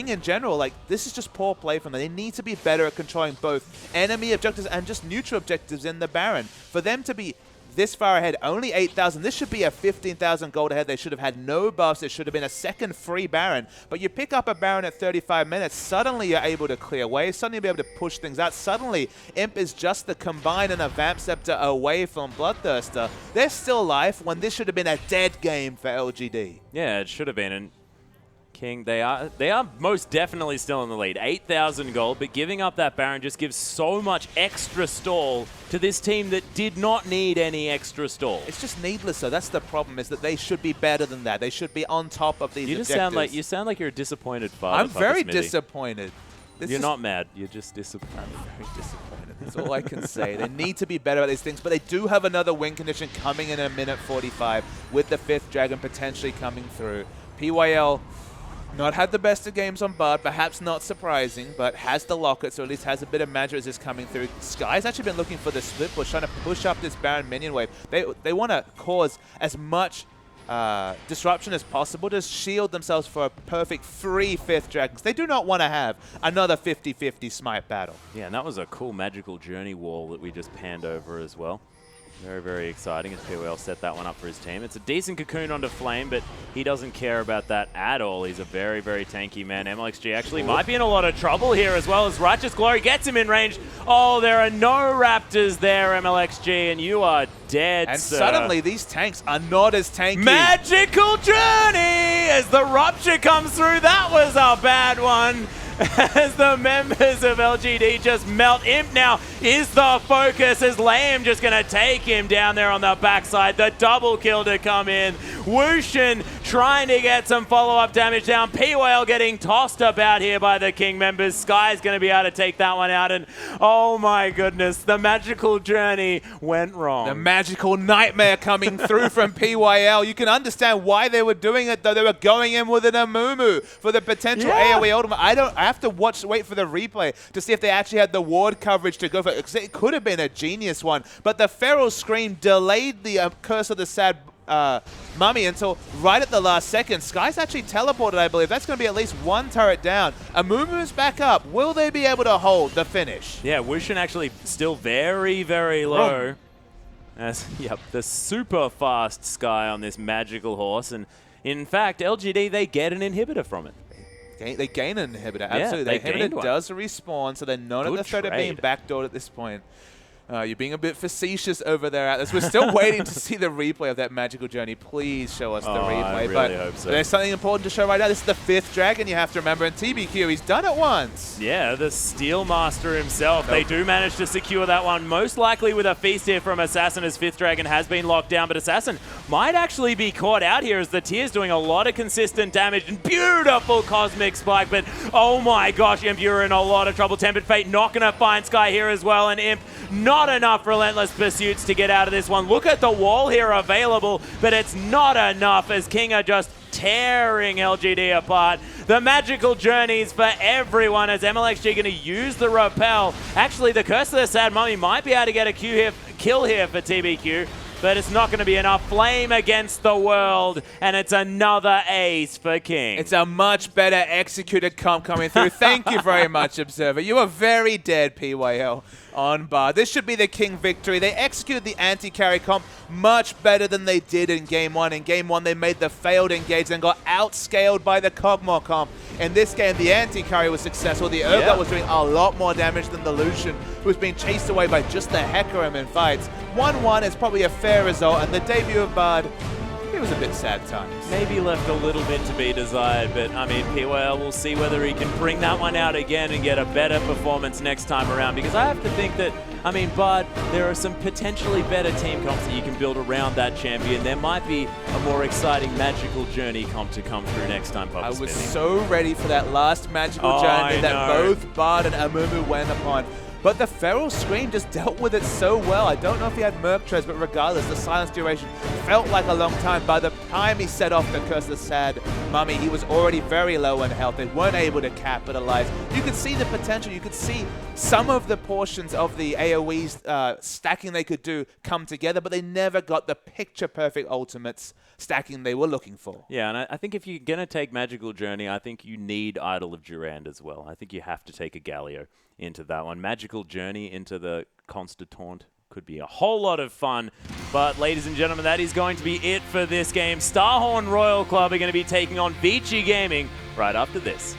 Speaker 2: in general, like, this is just poor play from them. They need to be better at controlling both enemy objectives and just neutral objectives in the Baron. For them to be this far ahead, only 8,000. This should be a 15,000 gold ahead. They should have had no buffs. It should have been a second free Baron. But you pick up a Baron at 35 minutes, suddenly you're able to clear waves, suddenly you'll be able to push things out. Suddenly, Imp is just the Combine and a Vamp Scepter away from Bloodthirster. They're still alive when this should have been a dead game for LGD.
Speaker 3: Yeah, it should have been. And King, they are most definitely still in the lead. 8,000 gold, but giving up that Baron just gives so much extra stall to this team that did not need any extra stall.
Speaker 2: It's just needless, though. That's the problem, is that they should be better than that. They should be on top of these objectives.
Speaker 3: You sound like you're a disappointed father.
Speaker 2: I'm very disappointed.
Speaker 3: You're not mad. You're just disappointed.
Speaker 2: I'm very disappointed. That's all I can say. They need to be better at these things, but they do have another win condition coming in a minute 45 with the 5th Dragon potentially coming through. PYL not had the best of games on Bard, perhaps not surprising, but has the locket, so at least has a bit of magic as this coming through. Sky's actually been looking for the split push, trying to push up this Baron minion wave. They want to cause as much disruption as possible to shield themselves for a perfect free 5th Dragons. They do not want to have another 50-50 smite battle.
Speaker 3: Yeah, and that was a cool magical journey wall that we just panned over as well. Very, very exciting as PWL set that one up for his team. It's a decent cocoon onto Flame, but he doesn't care about that at all. He's a very, very tanky man. MLXG actually might be in a lot of trouble here as well as Righteous Glory gets him in range. Oh, there are no Raptors there, MLXG, and you are dead,
Speaker 2: and
Speaker 3: sir.
Speaker 2: Suddenly these tanks are not as tanky.
Speaker 3: Magical Journey as the Rupture comes through. That was a bad one. As the members of LGD just melt. Imp now is the focus as Lamb just going to take him down there on the backside. The double kill to come in. Wushin trying to get some follow-up damage down. P-Whale getting tossed about here by the King members. Sky's going to be able to take that one out, and oh my goodness, the magical journey went wrong.
Speaker 2: The magical nightmare coming through from PYL. You can understand why they were doing it, though. They were going in with an Amumu for the potential AoE ultimate. I have to wait for the replay to see if they actually had the ward coverage to go for it, because it could have been a genius one. But the Feral Scream delayed the Curse of the Sad Mummy until right at the last second. Sky's actually teleported, I believe. That's going to be at least one turret down. Amumu's back up. Will they be able to hold the finish?
Speaker 3: Yeah, Wushin actually still very, very low. Yep, the super fast Sky on this magical horse. And in fact, LGD, they get an inhibitor from it.
Speaker 2: They gain an inhibitor, absolutely.
Speaker 3: Yeah,
Speaker 2: the inhibitor does respawn, so they're not at the threat of being backdoored at this point. You're being a bit facetious over there, Atlas. We're still waiting to see the replay of that magical journey. Please show us the replay.
Speaker 3: I really hope so.
Speaker 2: But there's something important to show right now. This is the 5th dragon, you have to remember. And TBQ, he's done it once.
Speaker 3: Yeah, the Steel Master himself. They do manage to secure that one, most likely with a feast here from Assassin, as 5th dragon has been locked down. But Assassin might actually be caught out here, as the Tier's doing a lot of consistent damage. And beautiful Cosmic Spike. But oh my gosh, Imp, you're in a lot of trouble. Tempered Fate not going to find Sky here as well. And Imp, not enough relentless pursuits to get out of this one. Look at the wall here available, but it's not enough, as King are just tearing LGD apart. The magical journeys for everyone, as MLXG going to use the repel. Actually, the Curse of the Sad Mummy might be able to get a kill here for TBQ, but it's not going to be enough. Flame against the world, and it's another ace for King.
Speaker 2: It's a much better executed comp coming through. Thank you very much, Observer. You are very dead, PYL, on bar. This should be the King victory. They executed the anti-carry comp much better than they did in Game 1. In Game 1, they made the failed engage and got outscaled by the Kog'Maw comp. In this game, the anti-carry was successful. The Urgot was doing a lot more damage than the Lucian, who was being chased away by just the Hecarim in fights. 1-1 is probably a fair result, and the debut of Bard, it was a bit sad times.
Speaker 3: Maybe left a little bit to be desired, but I mean, PYL will see whether he can bring that one out again and get a better performance next time around, because I have to think that, I mean, Bard, there are some potentially better team comps that you can build around that champion. There might be a more exciting magical journey comp to come through next time, Papa
Speaker 2: I was
Speaker 3: Spinning.
Speaker 2: so ready for that last magical journey that both Bard and Amumu went upon. But the Feral Scream just dealt with it so well. I don't know if he had Merc-Tres, but regardless, the silence duration felt like a long time. By the time he set off the Curse of the Sad Mummy, he was already very low in health. They weren't able to capitalize. You could see the potential. You could see some of the portions of the AoE's stacking they could do come together, but they never got the picture-perfect ultimates stacking they were looking for.
Speaker 3: Yeah, and I think if you're going to take Magical Journey, I think you need Idol of Durand as well. I think you have to take a Galio into that one. Magical Journey into the Constant Taunt could be a whole lot of fun. But ladies and gentlemen, that is going to be it for this game. Starhorn Royal Club are going to be taking on Vici Gaming right after this.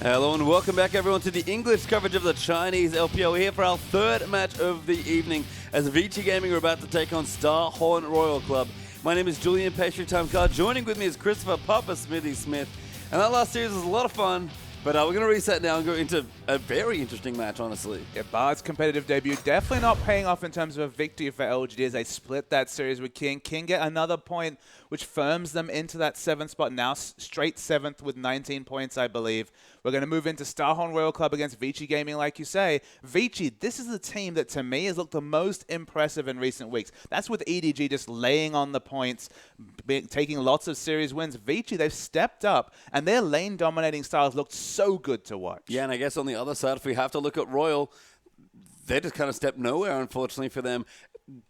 Speaker 1: Hello and welcome back everyone to the English coverage of the Chinese LPL. We're here for our third match of the evening as Vici Gaming are about to take on Starhorn Royal Club. My name is Julian Pastry Time Card. Joining with me is Christopher Papa Smithy Smith. And that last series was a lot of fun, but we're going to reset now and go into a very interesting match, honestly.
Speaker 2: Yeah, Bard's competitive debut definitely not paying off in terms of a victory for LGD as they split that series with King. King get another point, which firms them into that 7th spot. Now straight 7th with 19 points, I believe. We're going to move into Starhorn Royal Club against Vici Gaming, like you say. Vici, this is the team that, to me, has looked the most impressive in recent weeks. That's with EDG just laying on the points, taking lots of series wins. Vici, they've stepped up, and their lane-dominating styles looked so good to watch.
Speaker 1: Yeah, and I guess on the other side, if we have to look at Royal, they just kind of stepped nowhere, unfortunately, for them.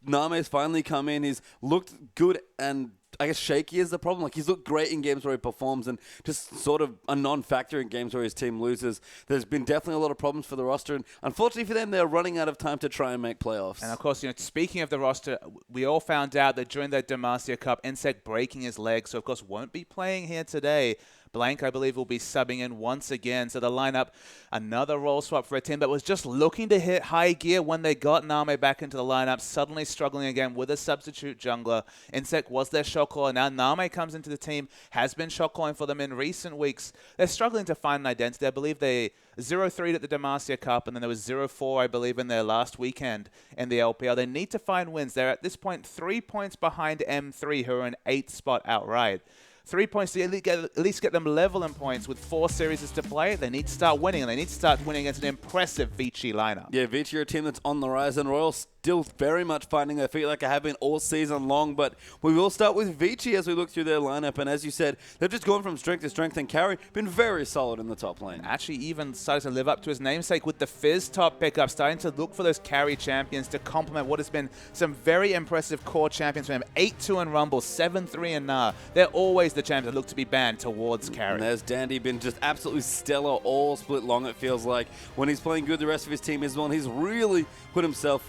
Speaker 1: Name's finally come in. He's looked good, and I guess shaky is the problem. Like, he's looked great in games where he performs and just sort of a non-factor in games where his team loses. There's been definitely a lot of problems for the roster, and unfortunately for them, they're running out of time to try and make playoffs.
Speaker 2: And of course, speaking of the roster, we all found out that during the Demacia Cup, Insect breaking his leg, so of course won't be playing here today. Blank, I believe, will be subbing in once again. So the lineup, another role swap for a team that was just looking to hit high gear when they got Name back into the lineup, suddenly struggling again with a substitute jungler. Insect was their shot caller. Now Name comes into the team, has been shot calling for them in recent weeks. They're struggling to find an identity. I believe they 0-3 at the Demacia Cup, and then there was 0-4, I believe, in their last weekend in the LPL. They need to find wins. They're at this point 3 points behind M3, who are in 8th spot outright. 3 points to at least get them level in points with 4 series to play. They need to start winning, and they need to start winning against an impressive Vici lineup.
Speaker 1: Yeah, Vici are a team that's on the rise, and Royal still very much finding their feet like I have been all season long. But we will start with Vici as we look through their lineup. And as you said, they've just gone from strength to strength, and Carry been very solid in the top lane.
Speaker 2: Actually even started to live up to his namesake with the Fizz top pickup, starting to look for those carry champions to complement what has been some very impressive core champions for him. 8-2 in Rumble, 7-3 in Nah. They're always the champions that look to be banned towards carry.
Speaker 1: And there's Dandy, been just absolutely stellar all split long, it feels like. When he's playing good, the rest of his team is on. He's really put himself,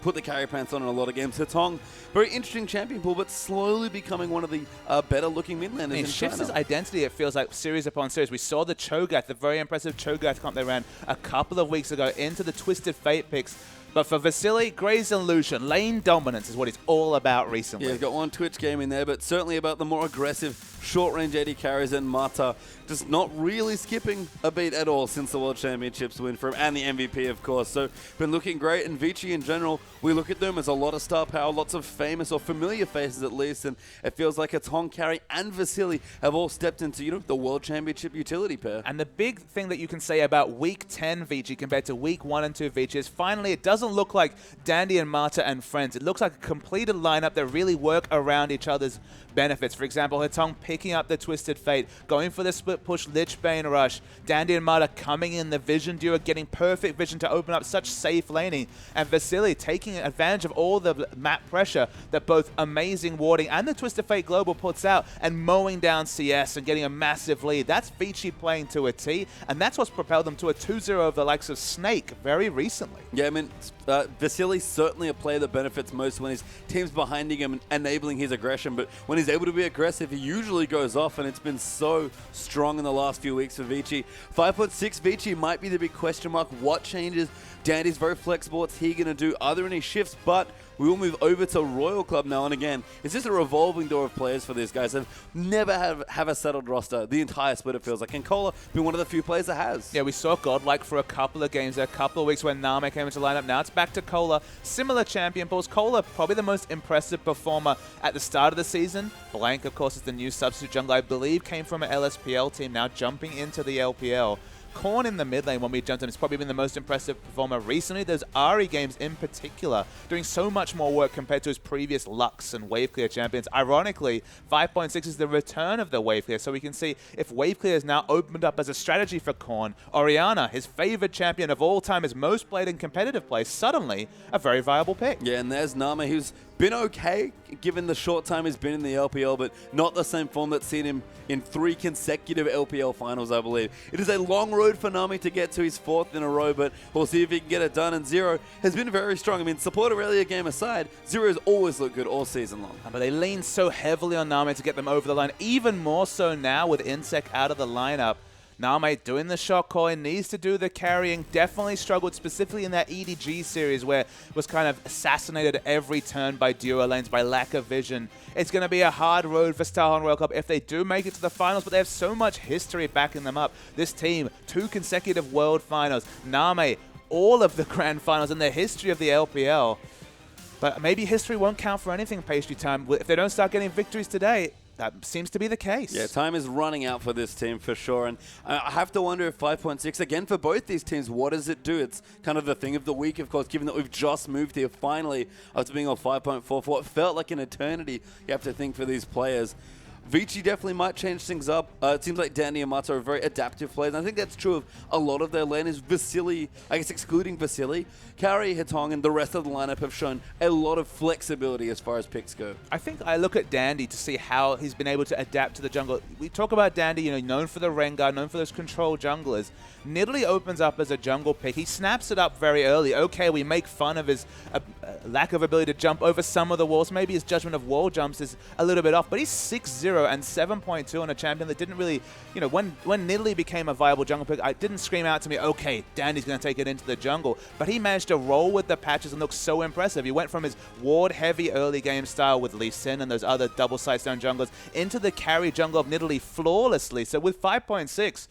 Speaker 1: put the carry pants on in a lot of games. Hitong, very interesting champion pool, but slowly becoming one of the better-looking mid laners in
Speaker 2: shifts his
Speaker 1: China.
Speaker 2: identity, it feels like, series upon series. We saw the Cho'Gath, the very impressive Cho'Gath comp they ran a couple of weeks ago into the Twisted Fate picks. But for Vasily, Graze and Lucian, lane dominance is what it's all about recently.
Speaker 1: Yeah, he's got one Twitch game in there, but certainly about the more aggressive short-range AD carries, and Mata just not really skipping a beat at all since the World Championships win for him, and the MVP, of course. So, been looking great, and Vici in general, we look at them as a lot of star power, lots of famous or familiar faces at least, and it feels like it's Hong, Carry, and Vasily have all stepped into, the World Championship utility pair.
Speaker 2: And the big thing that you can say about Week 10 Vici compared to Week 1 and 2 Vici is finally it doesn't look like Dandy and Mata and friends. It looks like a completed lineup that really work around each other's benefits. For example, Hitong picking up the Twisted Fate, going for the split push Lich Bane rush, Dandy and Mata coming in the Vision Duo, getting perfect vision to open up such safe laning, and Vasily taking advantage of all the map pressure that both Amazing Warding and the Twisted Fate Global puts out, and mowing down CS and getting a massive lead. That's Vici playing to a T, and that's what's propelled them to a 2-0 of the likes of Snake very recently.
Speaker 1: Yeah, I mean, Vasily's certainly a player that benefits most when his team's behind him and enabling his aggression, but when he's able to be aggressive, he usually goes off, and it's been so strong in the last few weeks for Vici. 5.6 Vici might be the big question mark. What changes? Dandy's very flexible. What's he going to do? Are there any shifts? But we will move over to Royal Club now, and again, it's just a revolving door of players for these guys. They've never have a settled roster. The entire split, it feels like. And Cola been one of the few players that has.
Speaker 2: Yeah, we saw Godlike for a couple of games there, a couple of weeks when Name came into lineup. Now it's back to Cola. Similar champion pools. Cola, probably the most impressive performer at the start of the season. Blank, of course, is the new substitute jungler. I believe came from an LSPL team, now jumping into the LPL. Korn in the mid lane when we jumped in has probably been the most impressive performer recently. Those Ari games in particular doing so much more work compared to his previous Lux and Waveclear champions. Ironically, 5.6 is the return of the Waveclear, so we can see if Waveclear is now opened up as a strategy for Korn, Orianna, his favorite champion of all time, his most played in competitive play, suddenly a very viable pick.
Speaker 1: Yeah, and there's Nama, who's been okay given the short time he's been in the LPL, but not the same form that's seen him in 3 consecutive LPL finals, I believe. It is a long road for Nami to get to his 4th in a row, but we'll see if he can get it done. And Zero has been very strong. I mean, support Aurelia game aside, Zero has always looked good all season long.
Speaker 2: But they lean so heavily on Nami to get them over the line, even more so now with Insect out of the lineup. Name doing the shot calling, needs to do the carrying, definitely struggled specifically in that EDG series where it was kind of assassinated every turn by duo lanes, by lack of vision. It's going to be a hard road for Starhorn Royal Cup if they do make it to the finals, but they have so much history backing them up. This team, 2 consecutive world finals, Name, all of the grand finals in the history of the LPL. But maybe history won't count for anything, Pastry Time. If they don't start getting victories today, that seems to be the case.
Speaker 1: Yeah, time is running out for this team for sure. And I have to wonder if 5.6, again, for both these teams, what does it do? It's kind of the thing of the week, of course, given that we've just moved here finally after being on 5.4 for what felt like an eternity, you have to think, for these players. Vici definitely might change things up. It seems like Dandy and Mata are very adaptive players. And I think that's true of a lot of their laners. Vasily, I guess excluding Vasily, Carry, Hitong, and the rest of the lineup have shown a lot of flexibility as far as picks go.
Speaker 2: I think I look at Dandy to see how he's been able to adapt to the jungle. We talk about Dandy, you know, known for the Rengar, known for those control junglers. Nidalee opens up as a jungle pick. He snaps it up very early. Okay, we make fun of his lack of ability to jump over some of the walls. Maybe his judgment of wall jumps is a little bit off, but he's 6-0 and 7.2 on a champion that didn't really, you know, when Nidalee became a viable jungle pick, I didn't scream out to me, okay, Dandy's going to take it into the jungle, but he managed to roll with the patches and look so impressive. He went from his ward-heavy early game style with Lee Sin and those other double sidestone junglers into the carry jungle of Nidalee flawlessly. So with 5.6,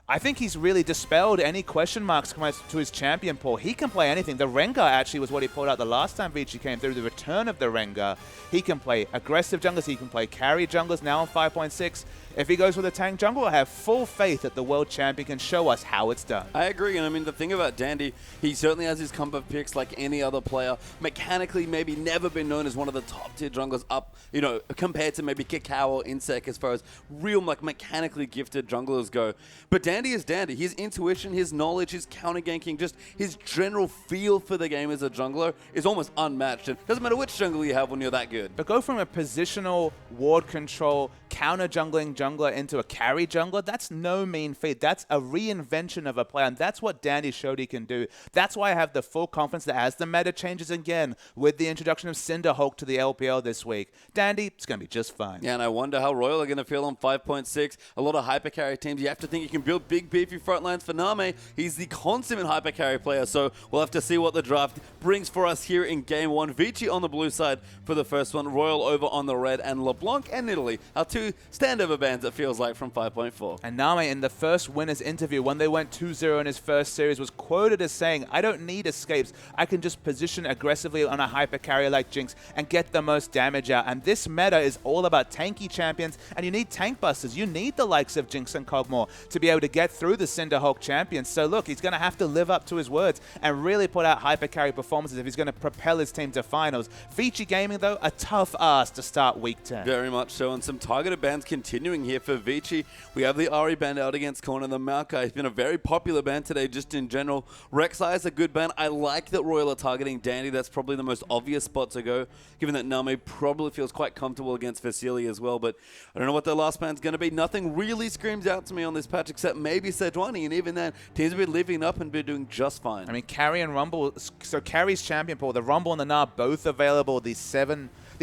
Speaker 2: I think he's really dispelled any question marks coming to his champion pool. He can play anything. The Rengar actually was what he pulled out the last time Vici came through, the return of the Rengar. He can play aggressive junglers. He can play carry junglers now on 5.6. If he goes with a tank jungle, I have full faith that the world champion can show us how it's done.
Speaker 1: I agree, and I mean, the thing about Dandy, he certainly has his combo picks like any other player. Mechanically, maybe never been known as one of the top-tier junglers up, you know, compared to maybe Kakao or Insec as far as real, like, mechanically gifted junglers go. But Dandy is Dandy. His intuition, his knowledge, his counter-ganking, just his general feel for the game as a jungler is almost unmatched. And doesn't matter which jungle you have when you're that good.
Speaker 2: But go from a positional ward control, counter-jungling jungler into a carry jungler, that's no mean feat. That's a reinvention of a play, and that's what Dandy showed he can do. That's why I have the full confidence that as the meta changes again with the introduction of Cinderhulk to the LPL this week, Dandy is going to be just fine.
Speaker 1: Yeah, and I wonder how Royal are going to feel on 5.6. A lot of hyper carry teams, you have to think you can build big beefy front lines for Name. He's the consummate hyper carry player, so we'll have to see what the draft brings for us here in Game 1. Vici on the blue side for the first one, Royal over on the red, and LeBlanc and Nidalee, our two standover bands, it feels like, from 5.4.
Speaker 2: And Name, in the first winners interview, when they went 2-0 in his first series, was quoted as saying, I don't need escapes. I can just position aggressively on a hyper carrier like Jinx and get the most damage out. And this meta is all about tanky champions, and you need tank busters. You need the likes of Jinx and Kog'Maw to be able to get through the Cinderhulk champions. So look, he's going to have to live up to his words and really put out hyper carry performances if he's going to propel his team to finals. Vici Gaming, though, a tough ask to start week 10.
Speaker 1: Very much so, and some targeted bans continuing here for Vici. We have the Ari band out against Corner. The Maokai has been a very popular band today, just in general. Rek'Sai is a good band. I like that Royal are targeting Dandy. That's probably the most obvious spot to go, given that Name probably feels quite comfortable against Vasily as well. But I don't know what their last band's going to be. Nothing really screams out to me on this patch, except maybe Sejuani, and even then, teams have been living up and been doing just fine.
Speaker 2: I mean, Carry and Rumble, so Carry's champion pool, the Rumble and the Gnar both available, the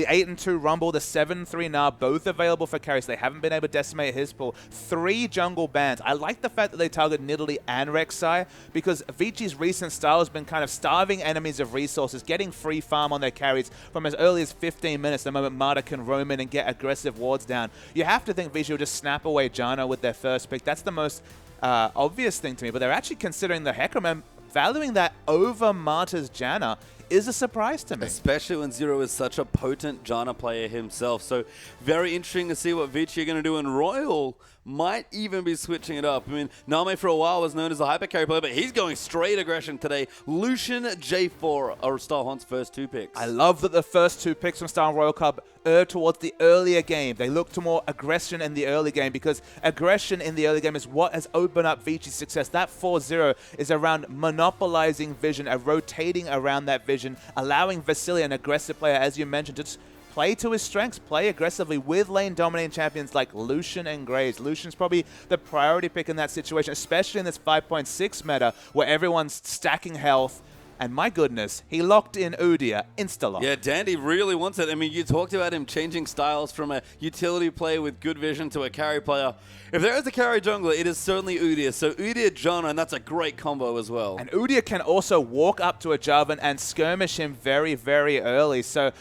Speaker 2: 8-2 Rumble, the 7-3 Gnar, both available for Carry, so they haven't been able to decimate his pool. 3 jungle bans. I like the fact that they target Nidalee and Rek'Sai, because Vici's recent style has been kind of starving enemies of resources, getting free farm on their carries from as early as 15 minutes, the moment Mata can roam in and get aggressive wards down. You have to think Vici will just snap away Janna with their first pick. That's the most obvious thing to me, but they're actually considering the Hecarim and valuing that over Mata's Janna is a surprise to me.
Speaker 1: Especially when Zero is such a potent Janna player himself. So very interesting to see what Vici are going to do. And Royal might even be switching it up. I mean, Name for a while was known as a hyper carry player, but he's going straight aggression today. Lucian, J4 are Starhorn's first 2 picks.
Speaker 2: I love that the first 2 picks from Star Royal Cup err towards the earlier game. They look to more aggression in the early game, because aggression in the early game is what has opened up Vici's success. That 4-0 is around monopolizing vision, rotating around that vision, allowing Vasily, an aggressive player, as you mentioned, to play to his strengths, play aggressively with lane-dominating champions like Lucian and Graves. Lucian's probably the priority pick in that situation, especially in this 5.6 meta where everyone's stacking health, And my goodness, he locked in Udyr insta-lock.
Speaker 1: Yeah, Dandy really wants it. I mean, you talked about him changing styles from a utility player with good vision to a carry player. If there is a carry jungler, it is certainly Udyr. So Udyr, John, and that's a great combo as well.
Speaker 2: And Udyr can also walk up to a Jarvan and skirmish him very, very early. So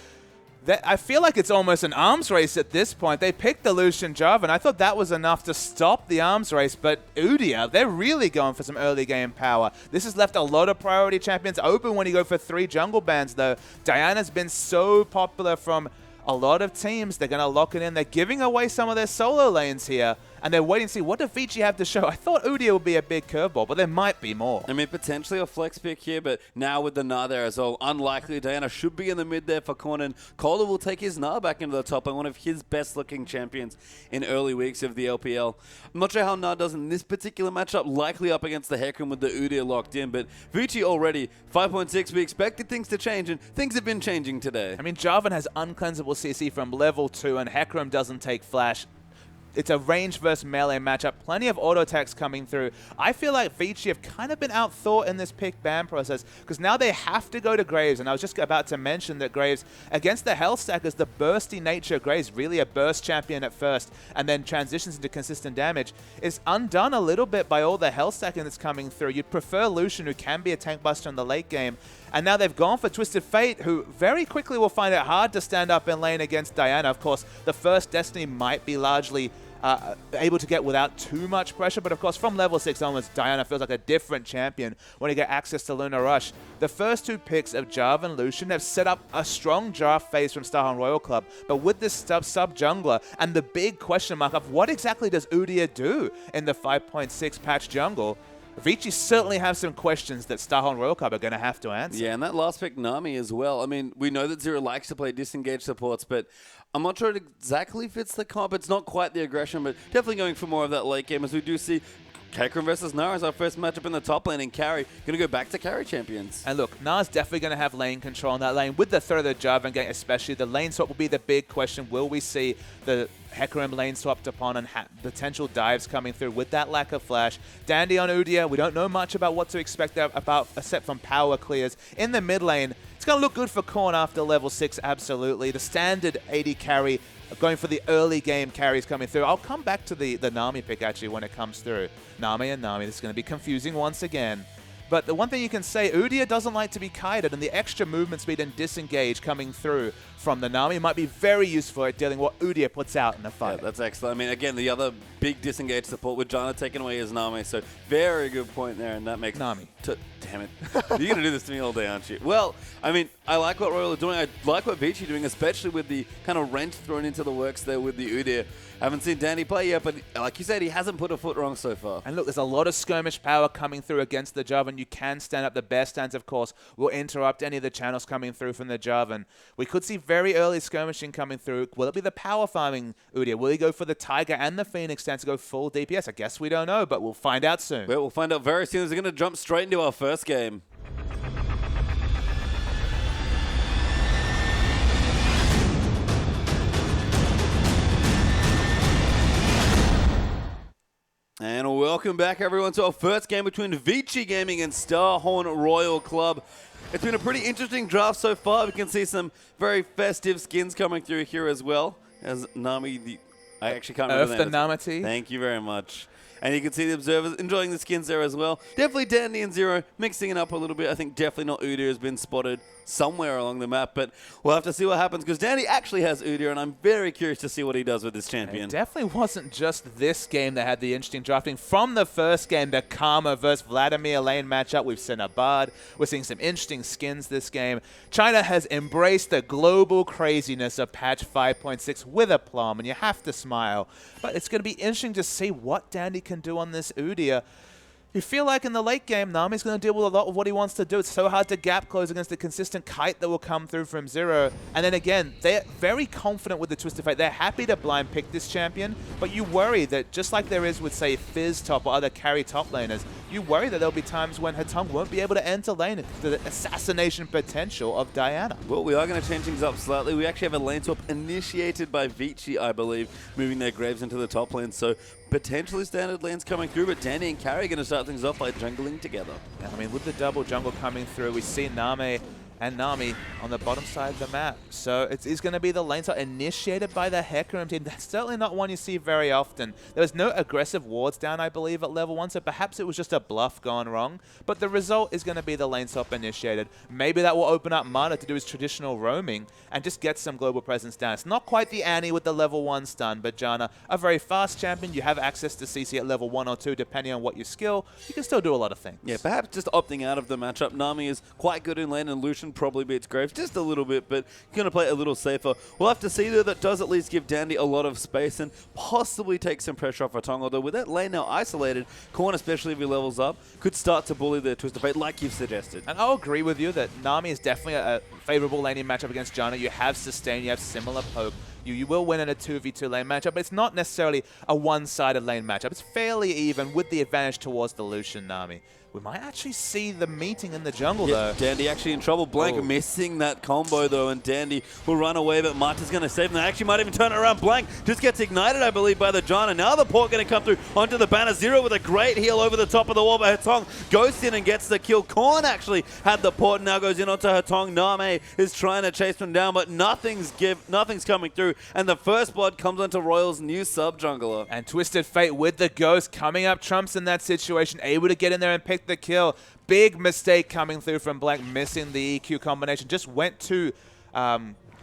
Speaker 2: I feel like it's almost an arms race at this point. They picked the Lucian Jarvan. I thought that was enough to stop the arms race, but Udyr, they're really going for some early game power. This has left a lot of priority champions open when you go for 3 jungle bans, though. Diana's been so popular from a lot of teams. They're going to lock it in. They're giving away some of their solo lanes here, and they're waiting to see what does Vici have to show. I thought Udyr would be a big curveball, but there might be more.
Speaker 1: I mean, potentially a flex pick here, but now with the Gnar there as well, unlikely. Diana should be in the mid there for Cornin. Kohler will take his Gnar back into the top lane, one of his best-looking champions in early weeks of the LPL. I'm not sure how Gnar does in this particular matchup, likely up against the Hecarim with the Udyr locked in, but Vici already, 5.6, we expected things to change, and things have been changing today.
Speaker 2: I mean, Jarvan has uncleansable CC from level 2, and Hecarim doesn't take flash. It's a range versus melee matchup. Plenty of auto attacks coming through. I feel like Vici have kind of been outthought in this pick ban process because now they have to go to Graves. And I was just about to mention that Graves, against the Health Stackers, the bursty nature of Graves, really a burst champion at first and then transitions into consistent damage, is undone a little bit by all the Health Stacking that's coming through. You'd prefer Lucian, who can be a tank buster in the late game. And now they've gone for Twisted Fate, who very quickly will find it hard to stand up in lane against Diana. Of course, the first Destiny might be largely able to get without too much pressure, but of course from level 6 onwards, Diana feels like a different champion when you get access to Luna Rush. The first 2 picks of Jarvan and Lucian have set up a strong draft phase from Starhorn Royal Club, but with this sub-jungler and the big question mark of what exactly does Udyr do in the 5.6 patch jungle, Vici certainly have some questions that Starhorn Royal Club are going to have to answer.
Speaker 1: Yeah, and that last pick, Nami, as well. I mean, we know that Zero likes to play disengaged supports, but I'm not sure it exactly fits the comp. It's not quite the aggression, but definitely going for more of that late game, as we do see Hecarim versus Gnar is our first matchup in the top lane, and carry going to go back to carry champions.
Speaker 2: And look, Gnar's definitely going to have lane control in that lane. With the third of the Jarvan game especially, the lane swap will be the big question. Will we see the Hecarim lane swapped upon and potential dives coming through with that lack of flash? Dandy on Udyr, we don't know much about what to expect there except from power clears. In the mid lane, it's going to look good for Korn after level 6, absolutely. The standard AD carry, going for the early game carries coming through. I'll come back to the Nami pick actually when it comes through. Nami and Nami, this is going to be confusing once again. But the one thing you can say, Udyr doesn't like to be kited, and the extra movement speed and disengage coming through from the Nami might be very useful at dealing with what Udyr puts out in the fight.
Speaker 1: Yeah, that's excellent. I mean, again, the other big disengage support with Janna taking away his Nami, so very good point there, and that makes...
Speaker 2: Nami.
Speaker 1: Damn it. You're going to do this to me all day, aren't you? Well, I mean, I like what Royal are doing. I like what Vici doing, especially with the kind of wrench thrown into the works there with the Udyr. I haven't seen Danny play yet, but like you said, he hasn't put a foot wrong so far.
Speaker 2: And look, there's a lot of skirmish power coming through against the Jarvan. You can stand up. The best stands, of course, will interrupt any of the channels coming through from the Jarvan. We could see very early skirmishing coming through. Will it be the power farming Udyr? Will he go for the Tiger and the Phoenix stand to go full DPS? I guess we don't know, but we'll find out soon.
Speaker 1: Well, we'll find out very soon as we're going to jump straight into our first game. And welcome back, everyone, to our first game between Vici Gaming and Starhorn Royal Club. It's been a pretty interesting draft so far. We can see some very festive skins coming through here as well. As Nami, I actually can't remember the name.
Speaker 2: Namati.
Speaker 1: Thank you very much. And you can see the observers enjoying the skins there as well. Definitely Dandy and Zero mixing it up a little bit. I think definitely not Udyr has been spotted somewhere along the map, but we'll have to see what happens because Dandy actually has Udyr, and I'm very curious to see what he does with this champion.
Speaker 2: It definitely wasn't just this game that had the interesting drafting. From the first game, the Karma versus Vladimir lane matchup, we've seen a Bard. We're seeing some interesting skins this game. China has embraced the global craziness of patch 5.6 with aplomb, and you have to smile. But it's going to be interesting to see what Dandy can do on this Udyr. You feel like in the late game, Nami's going to deal with a lot of what he wants to do. It's so hard to gap close against the consistent kite that will come through from Zero. And then again, they're very confident with the Twisted Fate. They're happy to blind pick this champion, but you worry that just like there is with, say, Fizz top or other carry top laners, you worry that there'll be times when Hatong won't be able to enter lane, the assassination potential of Diana.
Speaker 1: Well, we are going to change things up slightly. We actually have a lane swap initiated by Vici, I believe, moving their Graves into the top lane. So potentially standard lanes coming through, but Dandy and Carry are going to start things off by jungling together.
Speaker 2: Yeah, I mean, with the double jungle coming through, we see Name and Nami on the bottom side of the map. So it is going to be the lane swap initiated by the Hecarim team. That's certainly not one you see very often. There was no aggressive wards down, I believe, at level 1, so perhaps it was just a bluff gone wrong. But the result is going to be the lane swap initiated. Maybe that will open up Mana to do his traditional roaming and just get some global presence down. It's not quite the Annie with the level 1 stun, but Janna, a very fast champion. You have access to CC at level 1 or 2, depending on what you skill. You can still do a lot of things.
Speaker 1: Yeah, perhaps just opting out of the matchup. Nami is quite good in lane, and Lucian probably beats Graves just a little bit, but going to play a little safer. We'll have to see, though. That does at least give Dandy a lot of space and possibly take some pressure off Hatong. Although with that lane now isolated, Korn, especially if he levels up, could start to bully their Twisted Fate like you've suggested.
Speaker 2: And I'll agree with you that Nami is definitely a favorable laning matchup against Janna. You have sustain, you have similar poke. You will win in a 2v2 lane matchup, but it's not necessarily a one-sided lane matchup. It's fairly even with the advantage towards the Lucian Nami. We might actually see the meeting in the jungle, though.
Speaker 1: Dandy actually in trouble. Blank missing that combo, though, and Dandy will run away, but Marta's going to save him. They actually might even turn it around. Blank just gets ignited, I believe, by the Janna. Now the port going to come through onto the banner. Zero with a great heal over the top of the wall, but Hatong goes in and gets the kill. Korn actually had the port, now goes in onto Hatong. Name is trying to chase him down, but nothing's coming through, and the first blood comes onto Royal's new sub-jungler.
Speaker 2: And Twisted Fate with the Ghost coming up trumps in that situation, able to get in there and pick the kill. Big mistake coming through from Blank, missing the EQ combination. Just went too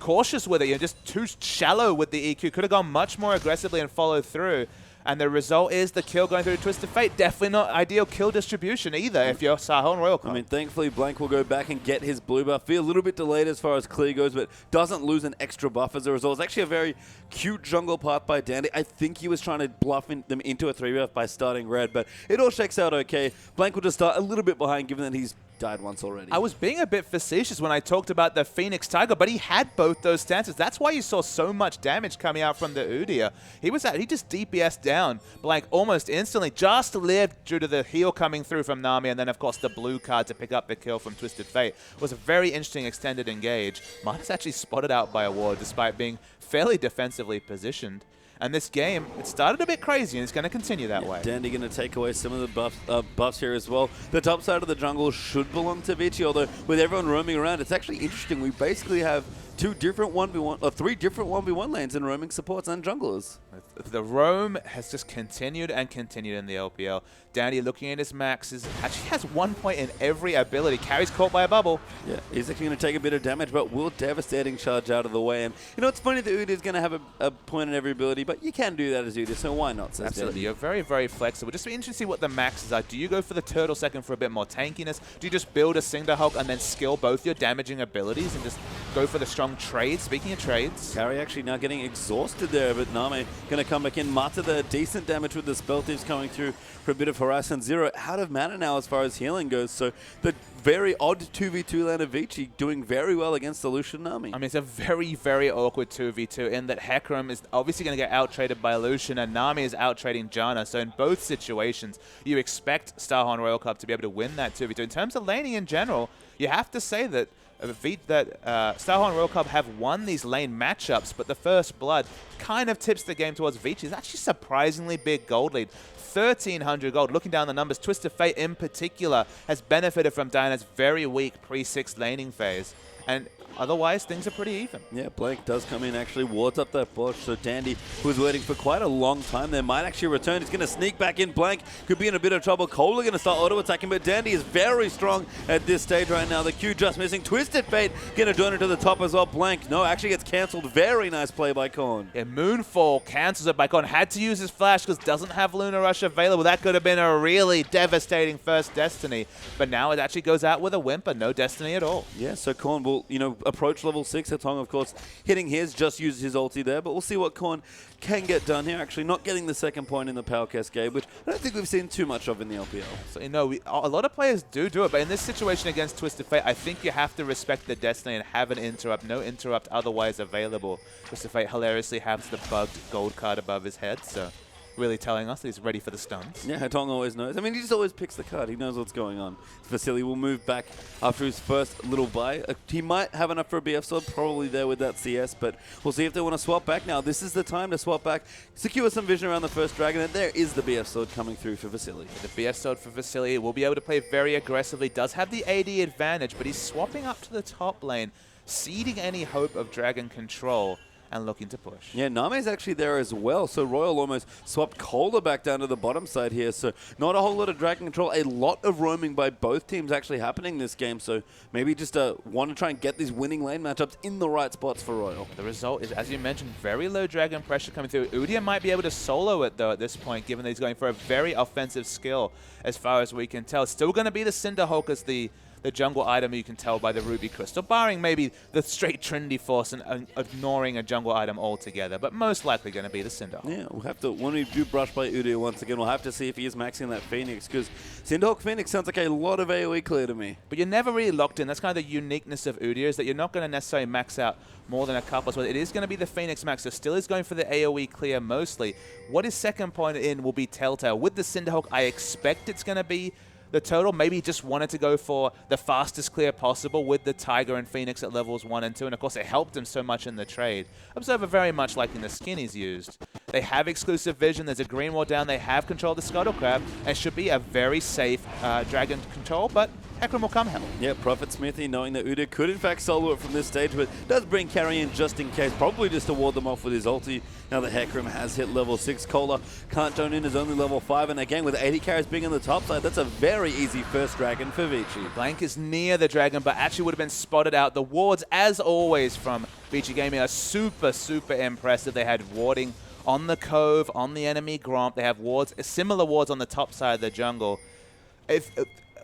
Speaker 2: cautious with it, just too shallow with the EQ. Could have gone much more aggressively and followed through. And the result is the kill going through Twisted Fate. Definitely not ideal kill distribution either if you're Sahel and Royal.
Speaker 1: I mean, thankfully, Blank will go back and get his blue buff. Be a little bit delayed as far as clear goes, but doesn't lose an extra buff as a result. It's actually a very cute jungle path by Dandy. I think he was trying to bluff them into a 3-buff by starting red, but it all shakes out okay. Blank will just start a little bit behind, given that he's died once already.
Speaker 2: I was being a bit facetious when I talked about the Phoenix Tiger, but he had both those stances. That's why you saw so much damage coming out from the Udyr. He just DPS down Blank almost instantly, just lived due to the heal coming through from Nami, and then of course the blue card to pick up the kill from Twisted Fate. It was a very interesting extended engage. Marta's actually spotted out by a ward despite being fairly defensively positioned. And this game, it started a bit crazy, and it's going to continue that way.
Speaker 1: Dandy going to take away some of the buffs here as well. The top side of the jungle should belong to Vici, although with everyone roaming around, it's actually interesting. We basically have three different 1v1 lanes in roaming supports and junglers.
Speaker 2: The roam has just continued and continued in the LPL. Dandy looking at his maxes, actually has 1 point in every ability. Carries caught by a bubble.
Speaker 1: Yeah, he's actually going to take a bit of damage, but will devastating charge out of the way. And you know, it's funny that Udyr's going to have a point in every ability, but you can do that as Udyr, so why not?
Speaker 2: Absolutely, you're very, very flexible. Just be interesting to see what the maxes are. Do you go for the turtle second for a bit more tankiness? Do you just build a Cinder Hulk and then skill both your damaging abilities and just go for the strong trade? Speaking of trades,
Speaker 1: Carry actually now getting exhausted there, but Name going to come back in. Mata the decent damage with the spell thieves coming through for a bit of harassment. Zero out of mana now as far as healing goes, so the very odd 2v2 land of Vici doing very well against the Lucian Nami.
Speaker 2: I mean, it's a very, very awkward 2v2 in that Hecarim is obviously going to get out-traded by Lucian and Nami is out-trading Janna. So in both situations, you expect Starhorn Royal Club to be able to win that 2v2. In terms of laning in general, you have to say that Starhorn Royal Club have won these lane matchups, but the first blood kind of tips the game towards Vici. It's actually surprisingly big gold lead. 1,300 gold. Looking down the numbers, Twisted Fate in particular has benefited from Diana's very weak pre-6 laning phase. And otherwise, things are pretty even. Yeah,
Speaker 1: Blake does come in, actually wards up that bush. So Dandy, who was waiting for quite a long time there, might actually return. He's going to sneak back in. Blank could be in a bit of trouble. Kohler going to start auto-attacking, but Dandy is very strong at this stage right now. The Q just missing. Twisted Fate going to join it to the top as well. Blank, no, actually gets cancelled. Very nice play by Korn.
Speaker 2: Yeah, Moonfall cancels it by Korn. Had to use his flash because doesn't have Lunar Rush available. That could have been a really devastating first Destiny, but now it actually goes out with a whimper. No Destiny at all.
Speaker 1: Yeah, so Korn will, approach level 6. Hatong, of course, hitting his, just uses his ulti there, but we'll see what Korn can get done here. Actually, not getting the second point in the Power Cascade, which I don't think we've seen too much of in the LPL.
Speaker 2: So, a lot of players do it, but in this situation against Twisted Fate, I think you have to respect the Destiny and have an interrupt. No interrupt otherwise available. Twisted Fate hilariously has the bugged gold card above his head, so really telling us that he's ready for the stuns.
Speaker 1: Yeah, Hatong always knows. I mean, he just always picks the card. He knows what's going on. Vasily will move back after his first little buy. He might have enough for a BF sword, probably there with that CS, but we'll see if they want to swap back now. This is the time to swap back, secure some vision around the first dragon, and there is the BF sword coming through for Vasily.
Speaker 2: The BF sword for Vasily will be able to play very aggressively, does have the AD advantage, but he's swapping up to the top lane, ceding any hope of dragon control, and looking to push.
Speaker 1: Yeah, Name's actually there as well, so Royal almost swapped Kohler back down to the bottom side here, so not a whole lot of dragon control, a lot of roaming by both teams actually happening this game, so maybe just want to try and get these winning lane matchups in the right spots for Royal.
Speaker 2: The result is, as you mentioned, very low dragon pressure coming through. Udyr might be able to solo it, though, at this point, given that he's going for a very offensive skill, as far as we can tell. It's still going to be the Cinderhulk as the jungle item, you can tell by the Ruby Crystal, barring maybe the straight Trinity Force and ignoring a jungle item altogether, but most likely going to be the Cinderhulk.
Speaker 1: Yeah, we'll have to, when we do brush by Udyr once again, we'll have to see if he is maxing that Phoenix, because Cinderhulk Phoenix sounds like a lot of AoE clear to me.
Speaker 2: But you're never really locked in. That's kind of the uniqueness of Udyr, is that you're not going to necessarily max out more than a couple. So it is going to be the Phoenix max, so still is going for the AoE clear mostly. What his second point in will be Telltale. With the Cinderhulk, I expect it's going to be the total. Maybe he just wanted to go for the fastest clear possible with the Tiger and Phoenix at levels 1 and 2, and of course it helped him so much in the trade. Observer very much liking the skin he's used. They have exclusive vision, there's a green wall down, they have control of the Scuttle Crab, and should be a very safe dragon control, but Hecarim will come help.
Speaker 1: Yeah, Prophet Smithy knowing that Udyr could in fact solo it from this stage, but does bring carry in just in case, probably just to ward them off with his ulti. Now that Hecarim has hit level 6, Kohler can't join in, is only level 5, and again with 80 carries being on the top side, that's a very easy first dragon for Vici.
Speaker 2: Blank is near the dragon, but actually would have been spotted out. The wards, as always, from Vici Gaming are super, super impressive. They had warding on the Cove, on the enemy Gromp. They have wards, similar wards on the top side of the jungle.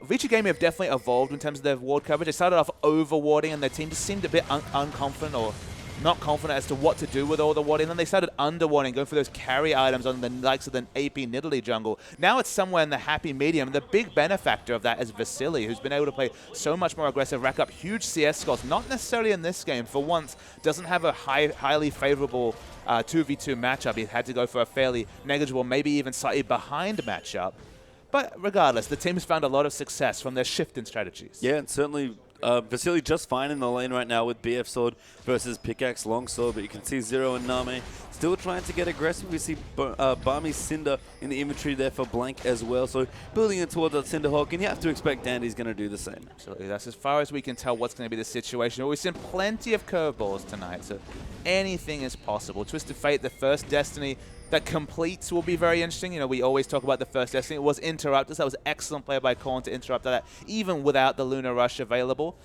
Speaker 2: Vici Gaming have definitely evolved in terms of their ward coverage. They started off over-warding, and their team just seemed a bit unconfident or not confident as to what to do with all the warding. Then they started under-warding, going for those carry items on the likes of the AP Nidalee jungle. Now it's somewhere in the happy medium. The big benefactor of that is Vasily, who's been able to play so much more aggressive, rack up huge CS scores. Not necessarily in this game. For once, doesn't have a highly favorable 2v2 matchup. He had to go for a fairly negligible, maybe even slightly behind matchup. But regardless, the team has found a lot of success from their shift in strategies.
Speaker 1: Yeah, and certainly Vasily just fine in the lane right now with BF Sword versus Pickaxe Longsword, but you can see Zero and Name still trying to get aggressive. We see Barmy Cinder in the inventory there for Blank as well, so building it towards that Cinderhulk, and you have to expect Dandy's going to do the same.
Speaker 2: Absolutely, that's as far as we can tell what's going to be the situation. We've seen plenty of curveballs tonight, so anything is possible. Twisted Fate, the first Destiny that completes, will be very interesting. You know, we always talk about the first Destiny. It was Interrupters. That was excellent play by Korn to interrupt that, even without the Lunar Rush available.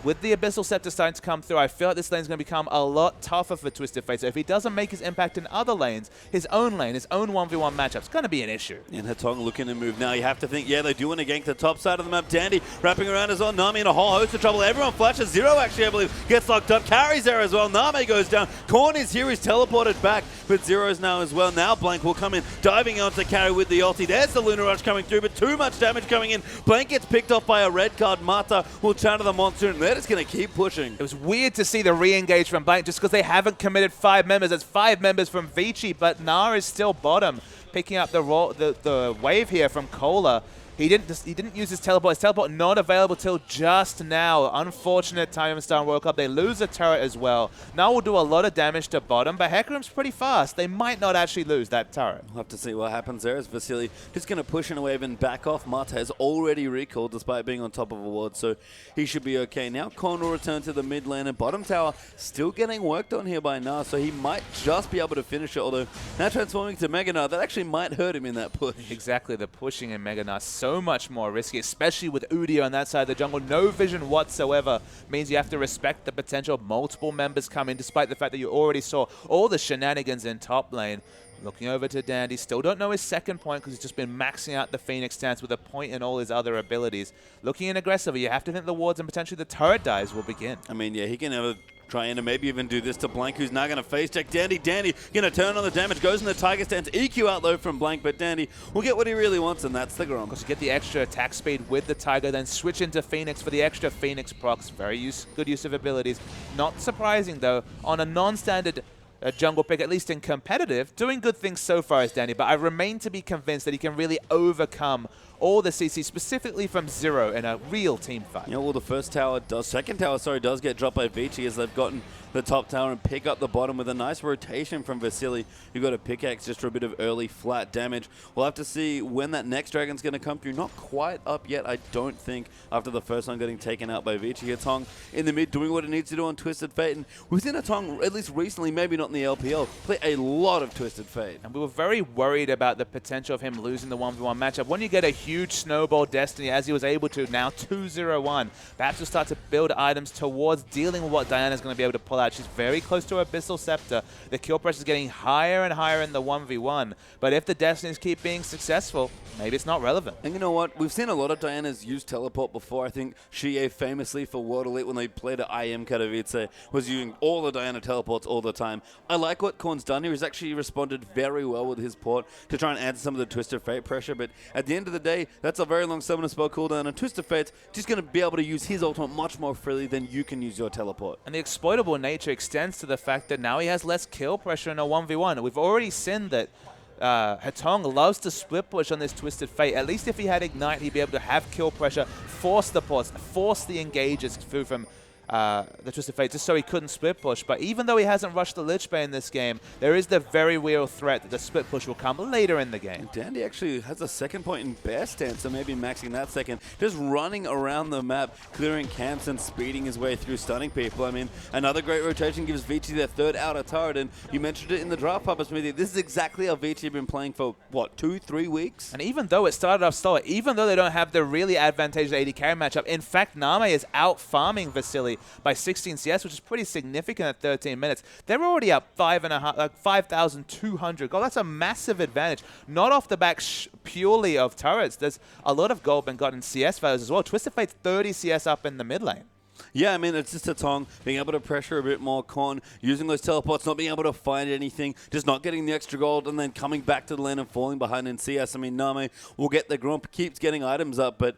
Speaker 2: With the Abyssal Scepter starting to come through, I feel like this lane's going to become a lot tougher for Twisted Fate. So if he doesn't make his impact in other lanes, his own lane, his own 1v1 matchup's going to be an issue.
Speaker 1: And Hatong looking to move now. You have to think, yeah, they do want to gank the top side of the map. Dandy wrapping around as well. Nami in a whole host of trouble. Everyone flashes. Zero actually, I believe, gets locked up. Carries there as well. Nami goes down. Korn is here. He's teleported back, but Zero's now as well. Now Blank will come in, diving onto carry with the ulti. There's the Lunar Rush coming through, but too much damage coming in. Blank gets picked off by a red card. Mata will channel the Monsoon. They're just going to keep pushing.
Speaker 2: It was weird to see the re-engage from Blank just because they haven't committed 5 members. There's 5 members from Vici, but Gnar is still bottom, picking up the wave here from Kohler. He didn't use his teleport. His teleport not available till just now. Unfortunate time in Star World Cup. They lose a turret as well. Now will do a lot of damage to bottom, but Hecarim's pretty fast. They might not actually lose that turret.
Speaker 1: We'll have to see what happens there as Vasily just going to push in a wave and back off. Mata has already recalled despite being on top of a ward, so he should be okay. Now Korn will return to the mid lane, and bottom tower still getting worked on here by Gnar, so he might just be able to finish it, although now transforming to Mega Gnar, that actually might hurt him in that push.
Speaker 2: Exactly, the pushing in Mega Gnar so much more risky, especially with Udyr on that side of the jungle. No vision whatsoever means you have to respect the potential of multiple members coming, despite the fact that you already saw all the shenanigans in top lane. Looking over to Dandy, still don't know his second point because he's just been maxing out the Phoenix stance with a point in all his other abilities. Looking in aggressively, you have to think the wards and potentially the turret dives will begin.
Speaker 1: I mean, yeah, he can have a try in and maybe even do this to Blank, who's now going to face check Dandy. Dandy going to turn on the damage, goes in the Tiger stance, EQ out low from Blank, but Dandy will get what he really wants, and that's the Grom.
Speaker 2: Because you get the extra attack speed with the Tiger, then switch into Phoenix for the extra Phoenix procs. Very good use of abilities. Not surprising, though, on a non-standard jungle pick, at least in competitive. Doing good things so far is Dandy, but I remain to be convinced that he can really overcome all the CC, specifically from Zero, in a real team fight.
Speaker 1: Yeah, well, the second tower, does get dropped by Vici as they've gotten the top tower and pick up the bottom with a nice rotation from Vasily. You've got a pickaxe just for a bit of early flat damage. We'll have to see when that next dragon's going to come through. Not quite up yet, I don't think, after the first one getting taken out by Vici. Hatong in the mid doing what it needs to do on Twisted Fate. And we've seen Hatong, at least recently, maybe not in the LPL, play a lot of Twisted Fate.
Speaker 2: And we were very worried about the potential of him losing the 1v1 matchup. When you get a huge snowball Destiny, as he was able to, now 2-0-1, perhaps you'll start to build items towards dealing with what Diana's going to be able to pull out. She's very close to Abyssal Scepter. The kill pressure is getting higher and higher in the 1v1. But if the Destinies keep being successful, maybe it's not relevant.
Speaker 1: And you know what? We've seen a lot of Dianas use teleport before. I think Shie famously for World Elite when they played at IM Katowice was using all the Diana teleports all the time. I like what Korn's done here. He's actually responded very well with his port to try and add some of the Twisted Fate pressure. But at the end of the day, that's a very long summoner spell cooldown. And Twisted Fate's just going to be able to use his ultimate much more freely than you can use your teleport.
Speaker 2: And the exploitable nature extends to the fact that now he has less kill pressure in a 1v1. We've already seen that Hatong loves to split push on this Twisted Fate. At least if he had Ignite, he'd be able to have kill pressure, force the ports, force the engages through from the Twisted Fate, just so he couldn't split push. But even though he hasn't rushed the Lich Bane in this game, there is the very real threat that the split push will come later in the game.
Speaker 1: And Dandy actually has a second point in bear stance, so maybe maxing that second. Just running around the map, clearing camps and speeding his way through, stunning people. I mean, another great rotation gives Vici their third outer turret, and you mentioned it in the draft, Papa Smithy. This is exactly how Vici have been playing for, what, 2-3 weeks?
Speaker 2: And even though it started off slower, even though they don't have the really advantageous AD carry matchup, in fact, Name is out-farming Vasily by 16 CS, which is pretty significant at 13 minutes. They're already up 5,200 gold. That's a massive advantage. Not off the back purely of turrets. There's a lot of gold been got in CS values as well. Twisted Fate's 30 CS up in the mid lane.
Speaker 1: Yeah, I mean, it's just Hatong being able to pressure a bit more, Korn using those teleports, not being able to find anything, just not getting the extra gold, and then coming back to the lane and falling behind in CS. I mean, Name will get the Grump, keeps getting items up, but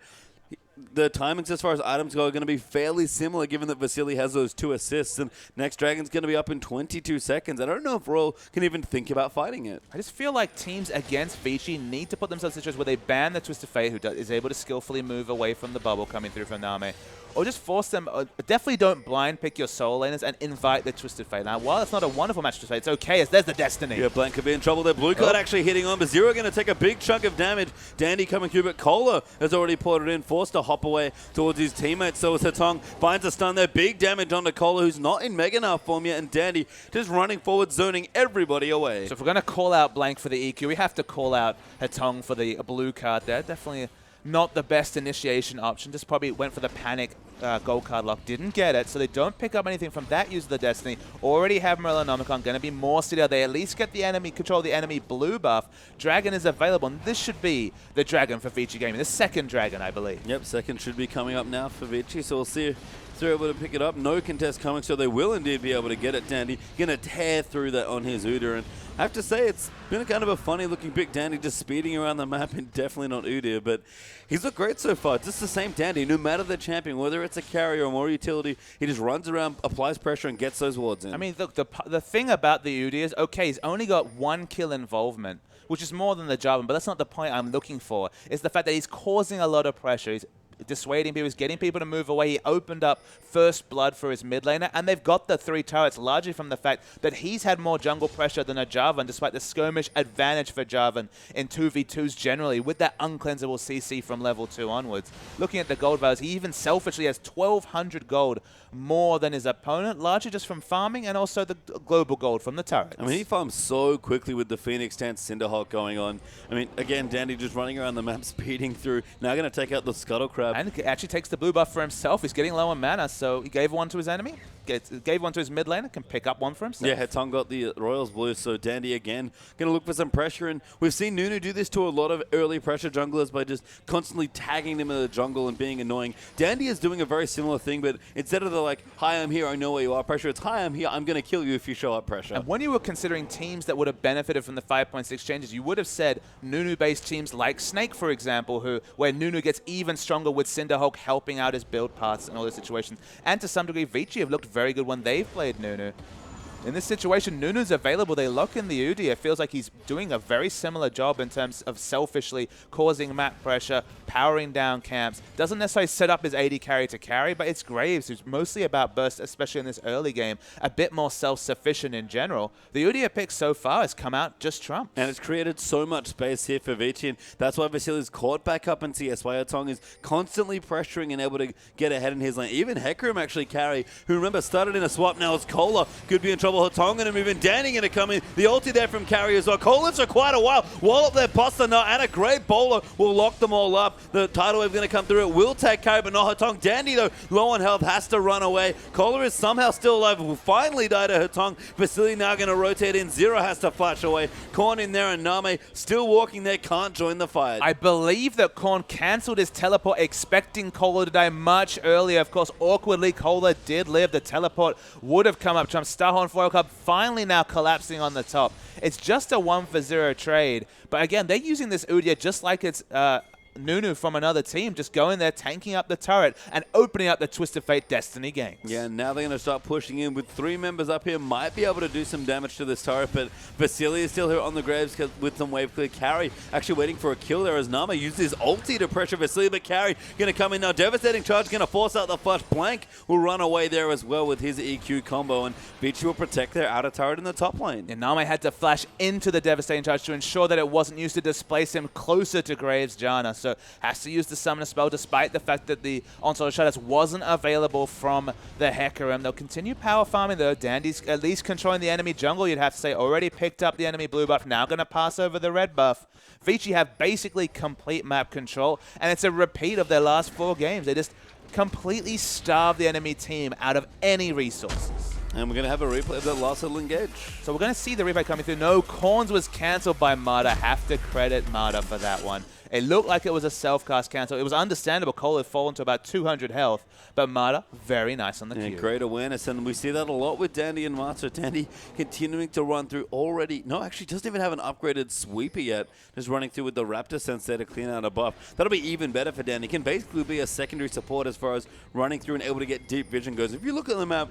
Speaker 1: the timings as far as items go are going to be fairly similar given that Vasily has those 2 assists, and next Dragon's going to be up in 22 seconds. I don't know if Royal can even think about fighting it.
Speaker 2: I just feel like teams against Vici need to put themselves in situations where they ban the Twisted Fate, who is able to skillfully move away from the bubble coming through from Name. Or just force them, definitely don't blind pick your solo laners and invite the Twisted Fate. Now, while it's not a wonderful match to Fate, it's okay as there's the Destiny.
Speaker 1: Yeah, Blank could be in trouble there. Blue card actually hitting on, but Zero going to take a big chunk of damage. Dandy coming through, but Kohler has already ported in, forced to hop away towards his teammates. So as Hatong finds a stun there, big damage onto Kohler, who's not in Mega Knife form yet, and Dandy just running forward, zoning everybody away.
Speaker 2: So if we're going to call out Blank for the EQ, we have to call out Hatong for the blue card there. Definitely not the best initiation option. Just probably went for the panic gold card lock. Didn't get it, so they don't pick up anything from that use of the Destiny. Already have Morellonomicon. Going to be more Citadel. They at least get the enemy, control the enemy blue buff. Dragon is available, and this should be the Dragon for Vici Gaming. The second Dragon, I believe.
Speaker 1: Yep, second should be coming up now for Vici, so we'll see if they're able to pick it up. No contest coming, so they will indeed be able to get it. Dandy going to tear through that on his Udyr, and I have to say it's been a kind of a funny looking pick. Dandy just speeding around the map, and definitely not Udyr, but he's looked great so far. It's just the same Dandy, no matter the champion, whether it's a carrier or more utility, he just runs around, applies pressure, and gets those wards in.
Speaker 2: I mean, look, the thing about the Udyr is, okay, he's only got 1 kill involvement, which is more than the Jarvan, but that's not the point I'm looking for. It's the fact that he's causing a lot of pressure. He's dissuading people, he's getting people to move away. He opened up first blood for his mid laner, and they've got the 3 turrets largely from the fact that he's had more jungle pressure than a Jarvan, despite the skirmish advantage for Jarvan in 2v2s generally, with that uncleansable CC from level 2 onwards. Looking at the gold values, he even selfishly has 1,200 gold more than his opponent, largely just from farming and also the global gold from the turrets.
Speaker 1: I mean, he farms so quickly with the Phoenix Dance Cinderhawk going on. I mean, again, Dandy just running around the map, speeding through. Now going to take out the Scuttle Crab.
Speaker 2: And actually takes the blue buff for himself. He's getting low on mana, so he gave one to his enemy, gave one to his mid laner, can pick up one for himself.
Speaker 1: Yeah, Hatong got the Royals blue, so Dandy again going to look for some pressure. And we've seen Nunu do this to a lot of early pressure junglers by just constantly tagging them in the jungle and being annoying. Dandy is doing a very similar thing, but instead of the like, hi, I'm here, I know where you are pressure, it's hi, I'm here, I'm going to kill you if you show up pressure.
Speaker 2: And when you were considering teams that would have benefited from the 5.6 changes, you would have said Nunu-based teams like Snake, for example, where Nunu gets even stronger with Cinderhawk helping out his build paths and all those situations. And to some degree, Vici have looked very good when they've played Nunu. in this situation, Nunu's available. They lock in the Udi. It feels like he's doing a very similar job in terms of selfishly causing map pressure, powering down camps. Doesn't necessarily set up his AD carry to carry, but it's Graves, who's mostly about burst, especially in this early game, a bit more self-sufficient in general. The Udia pick so far has come out just Trump.
Speaker 1: And it's created so much space here for Vici, and that's why Vasili's caught back up in CS. Why Hatong is constantly pressuring and able to get ahead in his lane. Even Hecarim actually carry, who remember started in a swap, now it's Cola. Could be in trouble. Hatong going to move in. Danny going to come in. The ulti there from carry as well. Cola's for quite a while. Wall up there, Buster not, and a great bowler will lock them all up. The tidal wave going to come through. It will take carry, but not Hatong. Danny, though, low on health, has to run away. Cola is somehow still alive. Will finally die to Hatong. Vasili now going to rotate in. Zero has to flash away. Korn in there, and Name still walking there, can't join the fight.
Speaker 2: I believe that Korn cancelled his teleport, expecting Cola to die much earlier. Of course, awkwardly, Cola did live. The teleport would have come up. Trump Starhorn Foil Club finally now collapsing on the top. It's just a 1-for-0 trade. But again, they're using this Udia just like it's Nunu from another team, just going there, tanking up the turret, and opening up the Twisted Fate Destiny games.
Speaker 1: Yeah, now they're going to start pushing in with 3 members up here. Might be able to do some damage to this turret, but Vasili is still here on the Graves with some wave clear. Carry actually waiting for a kill there as Nama uses his ulti to pressure Vasili, but Carry going to come in now. Devastating charge, going to force out the flush. Blank will run away there as well with his EQ combo, and Vici will protect their outer turret in the top lane.
Speaker 2: And Name had to flash into the Devastating Charge to ensure that it wasn't used to displace him closer to Graves' Jana. So has to use the Summoner spell despite the fact that the Onslaught of Shadows wasn't available from the Hecarim. They'll continue power farming though. Dandy's at least controlling the enemy jungle, you'd have to say. Already picked up the enemy blue buff, now going to pass over the red buff. Vici have basically complete map control, and it's a repeat of their last 4 games. They just completely starve the enemy team out of any resources.
Speaker 1: And we're going to have a replay of that last little engage.
Speaker 2: So we're going to see the replay coming through. No, Corns was cancelled by Mada. Have to credit Mada for that one. It looked like it was a self-cast cancel. It was understandable. Cole had fallen to about 200 health. But Mada, very nice on the queue.
Speaker 1: Great awareness. And we see that a lot with Dandy and Mata. Dandy continuing to run through already. No, actually doesn't even have an upgraded sweeper yet. Just running through with the Raptor sense there to clean out a buff. That'll be even better for Dandy. Can basically be a secondary support as far as running through and able to get deep vision goes. If you look at the map,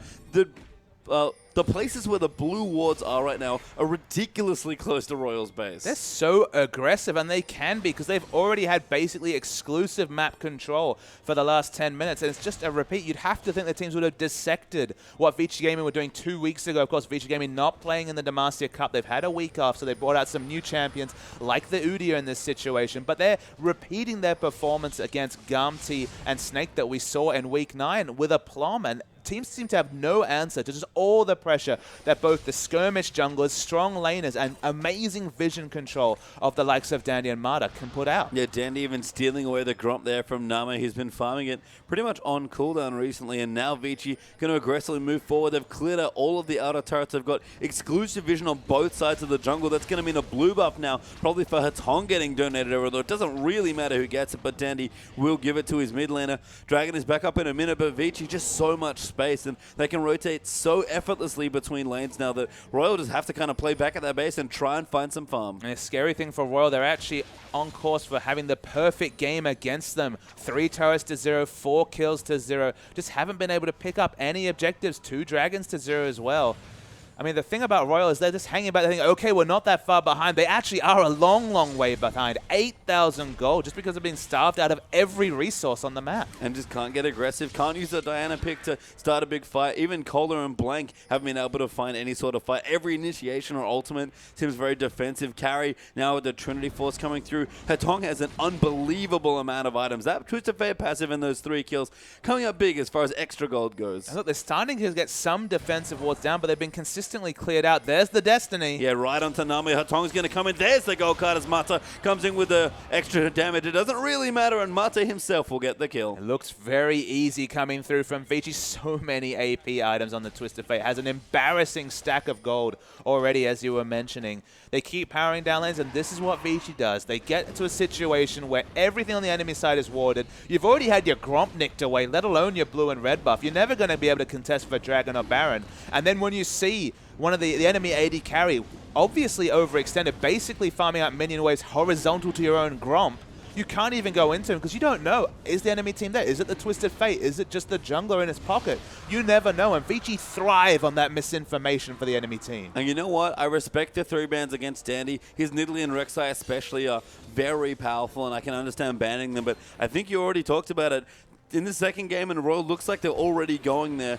Speaker 1: the places where the blue wards are right now are ridiculously close to Royal's base.
Speaker 2: They're so aggressive, and they can be because they've already had basically exclusive map control for the last 10 minutes, and it's just a repeat. You'd have to think the teams would have dissected what Vici Gaming were doing 2 weeks ago. Of course, Vici Gaming not playing in the Demacia Cup. They've had a week off, so they brought out some new champions like the Udia in this situation, but they're repeating their performance against Gamti and Snake that we saw in Week 9 with aplomb, and teams seem to have no answer to just all the pressure that both the skirmish junglers, strong laners, and amazing vision control of the likes of Dandy and Mada can put out.
Speaker 1: Yeah, Dandy even stealing away the Gromp there from Nama. He's been farming it pretty much on cooldown recently, and now Vici going to aggressively move forward. They've cleared out all of the outer turrets. They've got exclusive vision on both sides of the jungle. That's going to mean a blue buff now, probably for Hatong getting donated over, though it doesn't really matter who gets it, but Dandy will give it to his mid laner. Dragon is back up in a minute, but Vici just so much space, and they can rotate so effortlessly between lanes now that Royal just have to kind of play back at their base and try and find some farm.
Speaker 2: And a scary thing for Royal, they're actually on course for having the perfect game against them. 3 turrets to 0, 4 kills to 0. Just haven't been able to pick up any objectives. 2 dragons to 0 as well. I mean, the thing about Royal is they're just hanging back. They think, okay, we're not that far behind. They actually are a long, long way behind. 8,000 gold just because they've been starved out of every resource on the map.
Speaker 1: And just can't get aggressive. Can't use the Diana pick to start a big fight. Even Kohler and Blank haven't been able to find any sort of fight. Every initiation or ultimate seems very defensive. Carry now with the Trinity Force coming through. Hatong has an unbelievable amount of items. That Twisted Fate passive and those 3 kills coming up big as far as extra gold goes.
Speaker 2: And look, they're starting to get some defensive wards down, but they've been consistently cleared out. There's the Destiny.
Speaker 1: Yeah, right onto Nami. Hatong's going to come in. There's the gold card as Mata comes in with the extra damage. It doesn't really matter, and Mata himself will get the kill.
Speaker 2: It looks very easy coming through from Vici. So many AP items on the Twisted Fate. Has an embarrassing stack of gold already, as you were mentioning. They keep powering down lanes, and this is what Vici does. They get to a situation where everything on the enemy side is warded. You've already had your Gromp nicked away, let alone your blue and red buff. You're never going to be able to contest for Dragon or Baron. And then when you see one of the enemy AD carry, obviously overextended, basically farming out minion waves horizontal to your own Gromp, you can't even go into him because you don't know. Is the enemy team there? Is it the Twisted Fate? Is it just the jungler in his pocket? You never know, and Vici thrive on that misinformation for the enemy team.
Speaker 1: And you know what? I respect the 3 bans against Dandy. His Nidalee and Rek'Sai especially are very powerful, and I can understand banning them, but I think you already talked about it. In the second game in a row, looks like they're already going there.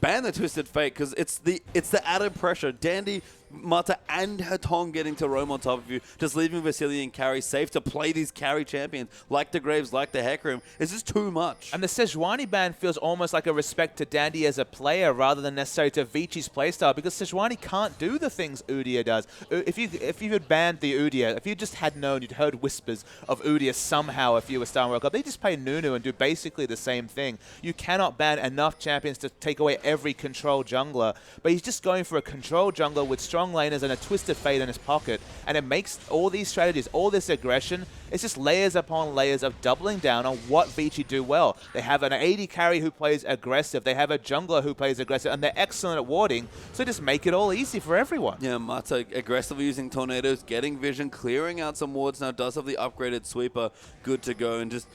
Speaker 1: Ban the Twisted Fate because it's the added pressure. Dandy, Mata, and Hatong getting to roam on top of you, just leaving Vasily and carry safe to play these carry champions like the Graves, like the Hecarim. It's just too much.
Speaker 2: And the Sejuani ban feels almost like a respect to Dandy as a player rather than necessarily to Vici's playstyle, because Sejuani can't do the things Udyr does. If you had banned the Udyr, if you just had known, you'd heard whispers of Udyr somehow if you were Star World Cup, they just play Nunu and do basically the same thing. You cannot ban enough champions to take away every control jungler, but he's just going for a control jungler with strong laners and a Twisted Fate in his pocket, and it makes all these strategies, all this aggression, it's just layers upon layers of doubling down on what Vici do well. They have an AD carry who plays aggressive, they have a jungler who plays aggressive, and they're excellent at warding, so just make it all easy for everyone.
Speaker 1: Yeah, Mata aggressively using tornadoes, getting vision, clearing out some wards now, does have the upgraded sweeper, good to go, and just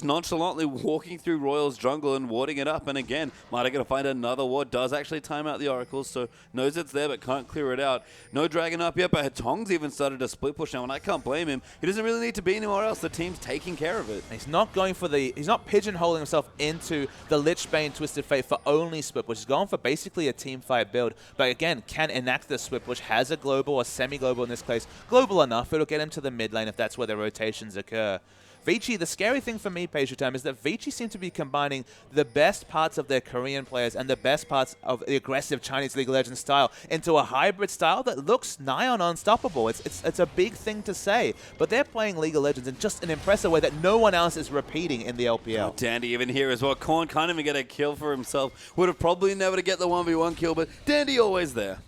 Speaker 1: nonchalantly walking through Royal's jungle and warding it up. And again, Mata going to find another ward. Does actually time out the Oracles, so knows it's there but can't clear it out. No Dragon up yet, but Hatong's even started to split push now, and I can't blame him. He doesn't really need to be anywhere else. The team's taking care of it.
Speaker 2: He's not going for he's not pigeonholing himself into the Lichbane Twisted Fate for only split push. He's going for basically a team fight build, but again, can enact the split push, has a global or semi-global in this case. Global enough, it'll get him to the mid lane if that's where the rotations occur. Vici, the scary thing for me, Page Time, is that Vici seem to be combining the best parts of their Korean players and the best parts of the aggressive Chinese League of Legends style into a hybrid style that looks nigh on unstoppable. It's a big thing to say, but they're playing League of Legends in just an impressive way that no one else is repeating in the LPL.
Speaker 1: Oh, Dandy even here as well. Korn can't even get a kill for himself. Would have probably never to get the 1v1 kill, but Dandy always there.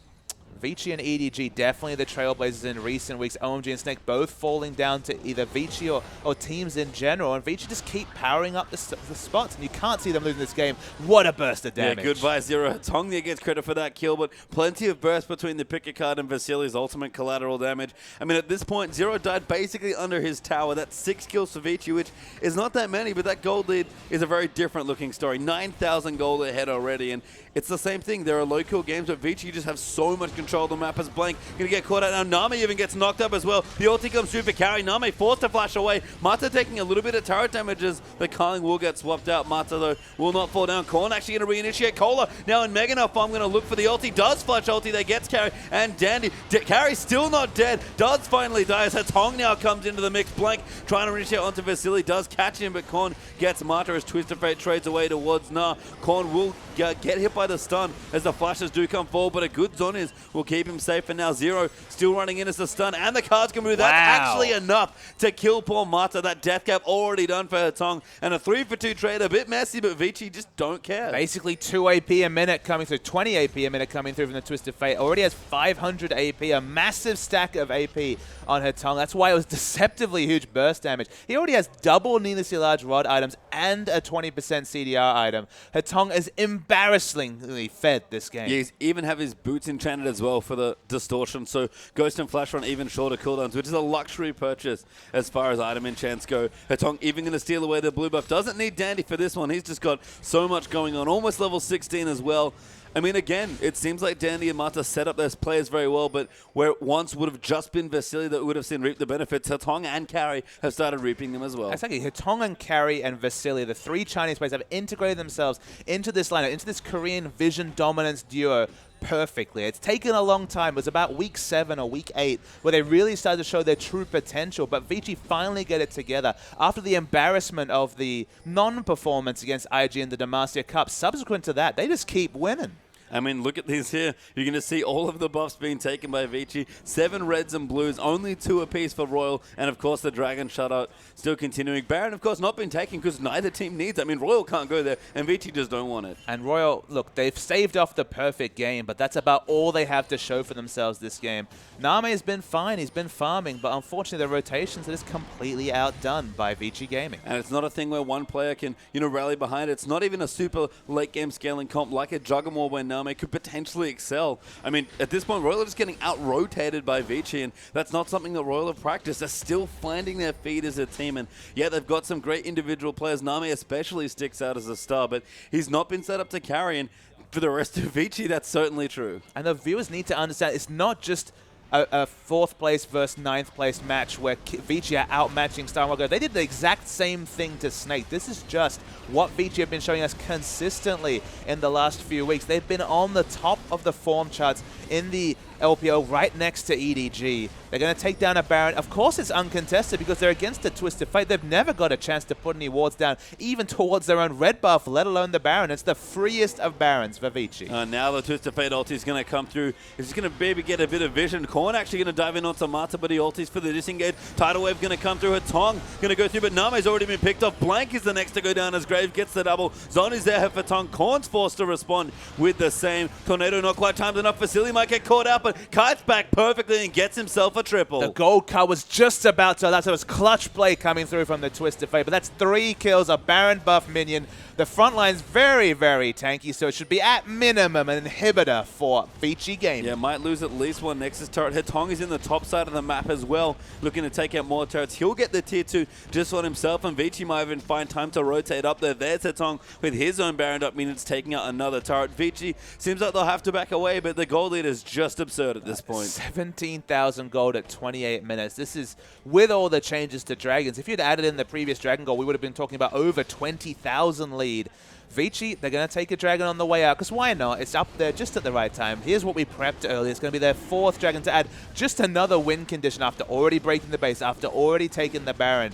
Speaker 2: Vici and EDG definitely the trailblazers in recent weeks. OMG and Snake both falling down to either Vici or teams in general. And Vici just keep powering up the spots, and you can't see them losing this game. What a burst of damage.
Speaker 1: Yeah, goodbye, Zero. Hatong gets credit for that kill, but plenty of burst between the picker card and Vasily's ultimate collateral damage. I mean, at this point, Zero died basically under his tower. That's 6 kills for Vici, which is not that many, but that gold lead is a very different looking story. 9,000 gold ahead already, and it's the same thing. There are low kill games, but Vici just have so much control of the map as Blank. Gonna get caught out now. Nami even gets knocked up as well. The ulti comes through for carry. Nami forced to flash away. Mata taking a little bit of turret damages. The Carling will get swapped out. Mata, though, will not fall down. Korn actually gonna reinitiate Cola. Now in Mega Enough, I'm gonna look for the ulti. Does flash ulti. They gets carry. And Dandy. Carry still not dead. Does finally die as Hatong now comes into the mix. Blank trying to initiate onto Vasily. Does catch him, but Korn gets Mata as Twisted Fate trades away towards Nah. Korn will get hit by the stun as the flashes do come forward, but a good zone will keep him safe. And now Zero still running in as the stun, and the cards can move. That's actually enough to kill poor Mata. That death cap already done for Hatong, and a 3-for-2 trade, a bit messy, but Vici just don't care.
Speaker 2: Basically 2 AP a minute coming through, 20 AP a minute coming through from the Twisted Fate. Already has 500 AP, a massive stack of AP on Hatong. That's why it was deceptively huge burst damage. He already has double needlessly large rod items and a 20% CDR item. Hatong is embarrassingly fed this game.
Speaker 1: Yeah, he's even have his boots enchanted as well for the distortion, so Ghost and Flash run even shorter cooldowns, which is a luxury purchase as far as item enchants go. Hatong even going to steal away the blue buff. Doesn't need Dandy for this one. He's just got so much going on. Almost level 16 as well. I mean, again, it seems like Dandy and Mata set up their players very well, but where it once would have just been Vasily that would have seen reap the benefits, Hatong and Carry have started reaping them as well.
Speaker 2: Exactly. Hatong and Carry and Vasily, the 3 Chinese players, have integrated themselves into this lineup, into this Korean vision dominance duo perfectly. It's taken a long time. It was about week 7 or week 8 where they really started to show their true potential, but Vici finally get it together after the embarrassment of the non-performance against IG in the Demacia Cup. Subsequent to that, they just keep winning.
Speaker 1: I mean, look at these here. You're going to see all of the buffs being taken by Vici. 7 reds and blues, only 2 apiece for Royal, and of course the Dragon shutout still continuing. Baron, of course, not been taken because neither team needs it. I mean, Royal can't go there, and Vici just don't want it.
Speaker 2: And Royal, look, they've saved off the perfect game, but that's about all they have to show for themselves this game. Name has been fine. He's been farming, but unfortunately the rotations are just completely outdone by Vici Gaming.
Speaker 1: And it's not a thing where one player can, rally behind it. It's not even a super late game scaling comp like a Juggernaut where Name Name could potentially excel. I mean, at this point, Royal are just getting out-rotated by Vici, and that's not something that Royal have practiced. They're still finding their feet as a team, and yeah, they've got some great individual players. Name especially sticks out as a star, but he's not been set up to carry, and for the rest of Vici, that's certainly true.
Speaker 2: And the viewers need to understand it's not just a 4th place versus 9th place match where Vici are outmatching Star Wars. They did the exact same thing to Snake. This is just what Vici have been showing us consistently in the last few weeks. They've been on the top of the form charts in the LPL right next to EDG. They're going to take down a Baron. Of course it's uncontested because they're against a Twisted Fate. They've never got a chance to put any wards down, even towards their own red buff, let alone the Baron. It's the freest of Barons for Vici.
Speaker 1: Now the Twisted Fate ulti is going to come through. He's going to maybe get a bit of vision. Korn actually going to dive in onto Mata, but he ultis for the disengage. Tidal Wave going to come through. Hatong going to go through, but Name's already been picked off. Blank is the next to go down as Grave gets the double. Zon is there for Hatong. Korn's forced to respond with the same. Tornado not quite timed enough. Vasily might get caught out, but kites back perfectly and gets himself a triple.
Speaker 2: The gold card was just about to, that was clutch play coming through from the Twisted Fate, but that's 3 kills, a Baron buff minion. The front line's very, very tanky, so it should be at minimum an inhibitor for Vici Gaming.
Speaker 1: Yeah, might lose at least one Nexus turret. Hatong is in the top side of the map as well, looking to take out more turrets. He'll get the tier 2 just on himself, and Vici might even find time to rotate up there. There's Hatong with his own Baron up minutes taking out another turret. Vici seems like they'll have to back away, but the gold lead is just absurd at this point.
Speaker 2: 17,000 gold at 28 minutes. This is with all the changes to Dragons. If you'd added in the previous Dragon goal, we would have been talking about over 20,000 lead. Vici, they're going to take a Dragon on the way out, because why not? It's up there just at the right time. Here's what we prepped earlier. It's going to be their 4th Dragon to add just another win condition after already breaking the base, after already taking the Baron.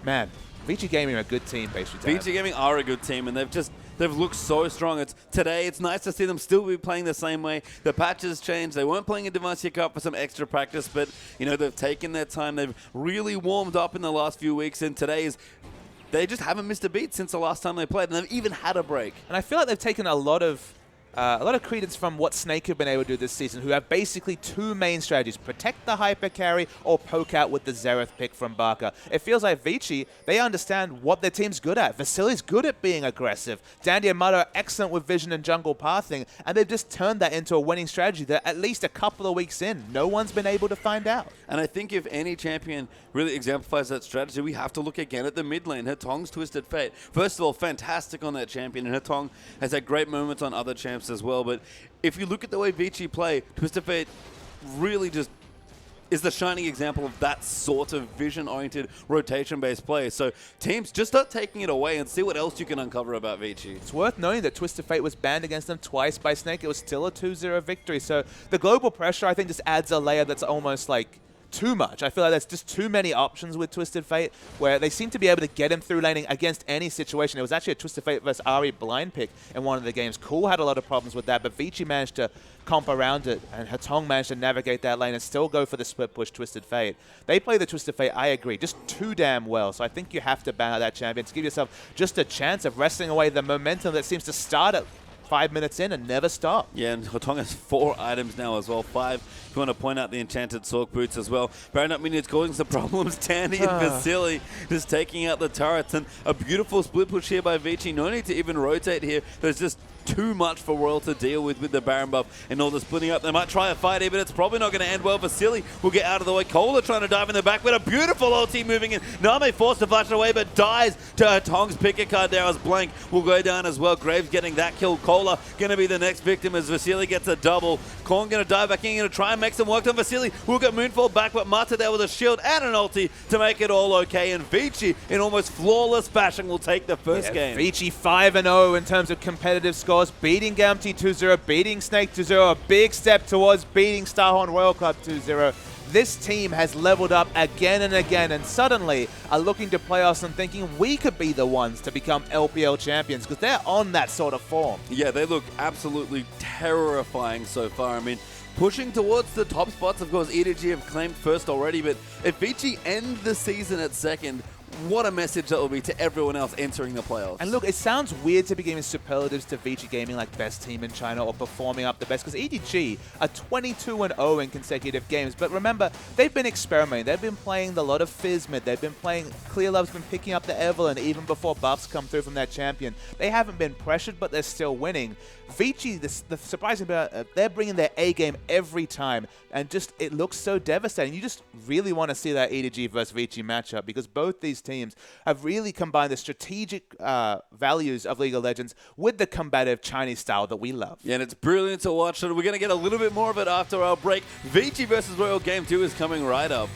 Speaker 2: Man, Vici Gaming are a good team, basically.
Speaker 1: Vici Gaming are a good team, and they've looked so strong. It's nice to see them still be playing the same way. The patches changed. They weren't playing a Demacia Cup for some extra practice, but you know, they've taken their time. They've really warmed up in the last few weeks, and they just haven't missed a beat since the last time they played, and they've even had a break.
Speaker 2: And I feel like they've taken a lot of credence from what Snake have been able to do this season, who have basically 2 main strategies: protect the hyper carry or poke out with the Xerath pick from Barker. It feels like Vici, they understand what their team's good at. Vasily's good at being aggressive. Dandy and Mata are excellent with vision and jungle pathing, and they've just turned that into a winning strategy that at least a couple of weeks in, no one's been able to find out.
Speaker 1: And I think if any champion really exemplifies that strategy, we have to look again at the mid lane. Hatong's Twisted Fate. First of all, fantastic on that champion, and Hatong has had great moments on other champs as well. But if you look at the way Vici play, Twisted Fate really just is the shining example of that sort of vision-oriented, rotation-based play. So teams, just start taking it away and see what else you can uncover about Vici.
Speaker 2: It's worth noting that Twisted Fate was banned against them twice by Snake. It was still a 2-0 victory. So the global pressure, I think, just adds a layer that's almost like too much. I feel like there's just too many options with Twisted Fate, where they seem to be able to get him through laning against any situation. It was actually a Twisted Fate versus Ari blind pick in one of the games. Cool had a lot of problems with that, but Vici managed to comp around it, and Hatong managed to navigate that lane and still go for the split push Twisted Fate. They play the Twisted Fate, I agree, just too damn well. So I think you have to ban out that champion to give yourself just a chance of wresting away the momentum that seems to start at 5 minutes in and never stop.
Speaker 1: Yeah, and Hatong has 4 items now as well. 5, if you want to point out the Enchanted Sork Boots as well. Baron up minions causing some problems. Tandy and Vasily just taking out the turrets. And a beautiful split push here by Vici. No need to even rotate here. There's just too much for Royal to deal with the Baron buff and all the splitting up. They might try a fight here, but it's probably not going to end well. Vasily will get out of the way. Cola trying to dive in the back, but a beautiful ulti moving in. Name forced to flash away, but dies to Hatong's picker card there as Blank will go down as well. Graves getting that kill. Cola going to be the next victim as Vasily gets a double. Korn going to dive back in, going to try and make some work on Vasily. Will get Moonfall back, but Mata there with a shield and an ulti to make it all okay. And Vici, in almost flawless fashion, will take the first game.
Speaker 2: Vici 5-0 in terms of competitive scores, beating Gamty 2-0, beating Snake 2-0, a big step towards beating Starhorn Royal Club 2-0. This team has leveled up again and again, and suddenly are looking to playoffs and thinking we could be the ones to become LPL champions, because they're on that sort of form.
Speaker 1: Yeah, they look absolutely terrifying so far. I mean, pushing towards the top spots, of course, EDG have claimed first already, but if Vici end the season at second, what a message that will be to everyone else entering the playoffs.
Speaker 2: And look, it sounds weird to be giving superlatives to Vici Gaming like best team in China or performing up the best, because EDG are 22-0 in consecutive games. But remember, they've been experimenting. They've been playing a lot of Fizz mid. They've been playing, Clear Love's been picking up the Evelyn even before buffs come through from their champion. They haven't been pressured, but they're still winning. Vici, the surprising about they're bringing their A game every time, and just it looks so devastating. You just really want to see that EDG versus Vici matchup, because both these teams have really combined the strategic values of League of Legends with the combative Chinese style that we love.
Speaker 1: Yeah, and it's brilliant to watch. We're going to get a little bit more of it after our break. Vici versus Royal Game 2 is coming right up.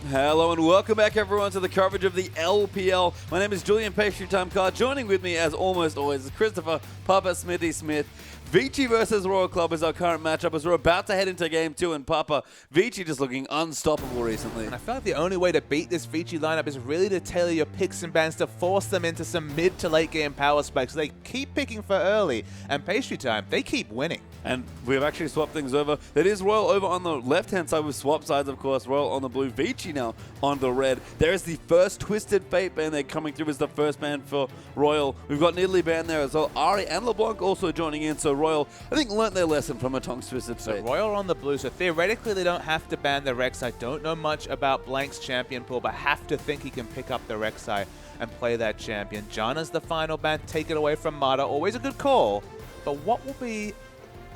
Speaker 1: Hello and welcome back everyone to the coverage of the LPL. My name is Julian Pastry Time Card. Joining with me as almost always is Christopher Papa Smithy Smith. Vici versus Royal Club is our current matchup as we're about to head into Game 2, and Papa, Vici just looking unstoppable recently.
Speaker 2: And I feel like the only way to beat this Vici lineup is really to tailor your picks and bans to force them into some mid to late game power spikes. They keep picking for early, and Pastry Time, they keep winning.
Speaker 1: And we've actually swapped things over. That is Royal over on the left-hand side. We've swapped sides, of course. Royal on the blue, Vici now on the red. There is the first Twisted Fate ban there coming through as the first ban for Royal. We've got Nidalee ban there as well. Ari and LeBlanc also joining in. So Royal, I think, learnt their lesson from a Tongue's Twisted Fate.
Speaker 2: So Royal on the blue, so theoretically they don't have to ban the Rek'Sai. I don't know much about Blank's champion pool, but have to think he can pick up the Rek'Sai and play that champion. Janna's the final ban. Take it away from Mata. Always a good call. But what will be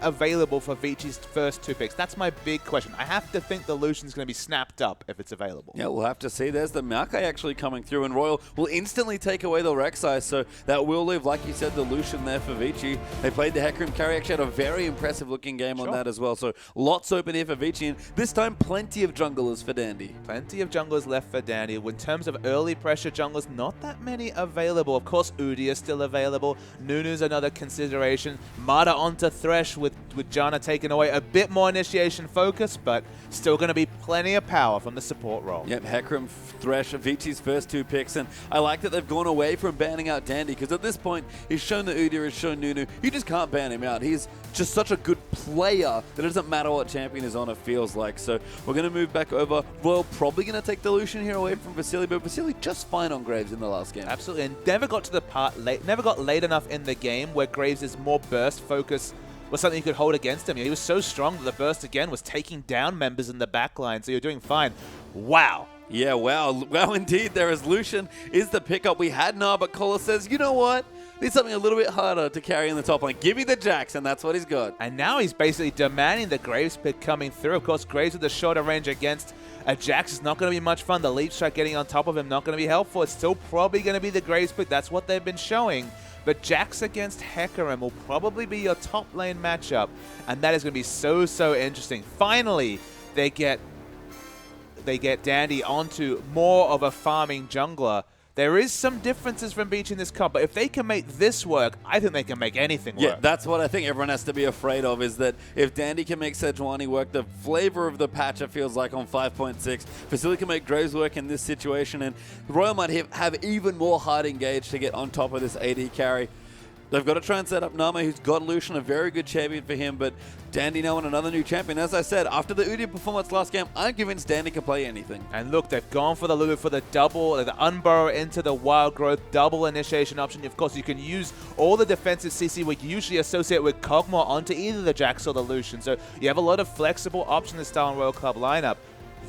Speaker 2: available for Vici's first two picks? That's my big question. I have to think the Lucian's going to be snapped up if it's available.
Speaker 1: Yeah, we'll have to see. There's the Maokai actually coming through, and Royal will instantly take away the Rek'Sai, so that will leave, like you said, the Lucian there for Vici. They played the Hecarim carry, actually had a very impressive looking game on that as well, so lots open here for Vici, and this time plenty of junglers for Dandy.
Speaker 2: Plenty of junglers left for Dandy. In terms of early pressure junglers, not that many available. Of course, Udi is still available. Nunu's another consideration. Mata onto Thresh with Janna taking away a bit more initiation focus, but still going to be plenty of power from the support role.
Speaker 1: Yep, Hecarim, Thresh, Vici's first two picks, and I like that they've gone away from banning out Dandy, because at this point, he's shown that Udi has shown Nunu. You just can't ban him out. He's just such a good player that it doesn't matter what champion is on, it feels like. So we're going to move back over. Royal probably going to take the Lucian here away from Vasily, but Vasily just fine on Graves in the last game.
Speaker 2: Absolutely, and never got to the part late, never got late enough in the game where Graves' more burst focus was something you could hold against him. He was so strong that the burst again was taking down members in the backline, so you're doing fine. Wow.
Speaker 1: Yeah, wow. Wow, indeed. There is Lucian is the pickup we had now, but Kola says, you know what? Need something a little bit harder to carry in the top lane. Give me the Jax, and that's what he's got.
Speaker 2: And now he's basically demanding the Graves pick coming through. Of course, Graves with the shorter range against a Jax is not going to be much fun. The leap strike getting on top of him not going to be helpful. It's still probably going to be the Graves pick. That's what they've been showing. But Jax against Hecarim will probably be your top lane matchup, and that is going to be so, so interesting. Finally, they get Dandy onto more of a farming jungler. There is some differences from Vici in this comp, but if they can make this work, I think they can make anything work.
Speaker 1: Yeah, that's what I think everyone has to be afraid of, is that if Dandy can make Sejuani work, the flavor of the patch, it feels like, on 5.6, Vasily can make Graves work in this situation, and Royal might have even more hard engage to get on top of this AD carry. They've got to try and set up Nama, who's got Lucian, a very good champion for him, but Dandy now on another new champion. As I said, after the Udi performance last game, I'm convinced Dandy can play anything.
Speaker 2: And look, they've gone for the Lulu for the double, the unburrow into the wild growth, double initiation option. Of course, you can use all the defensive CC we usually associate with Kog'Maw onto either the Jax or the Lucian. So you have a lot of flexible options in the style Royal Club lineup.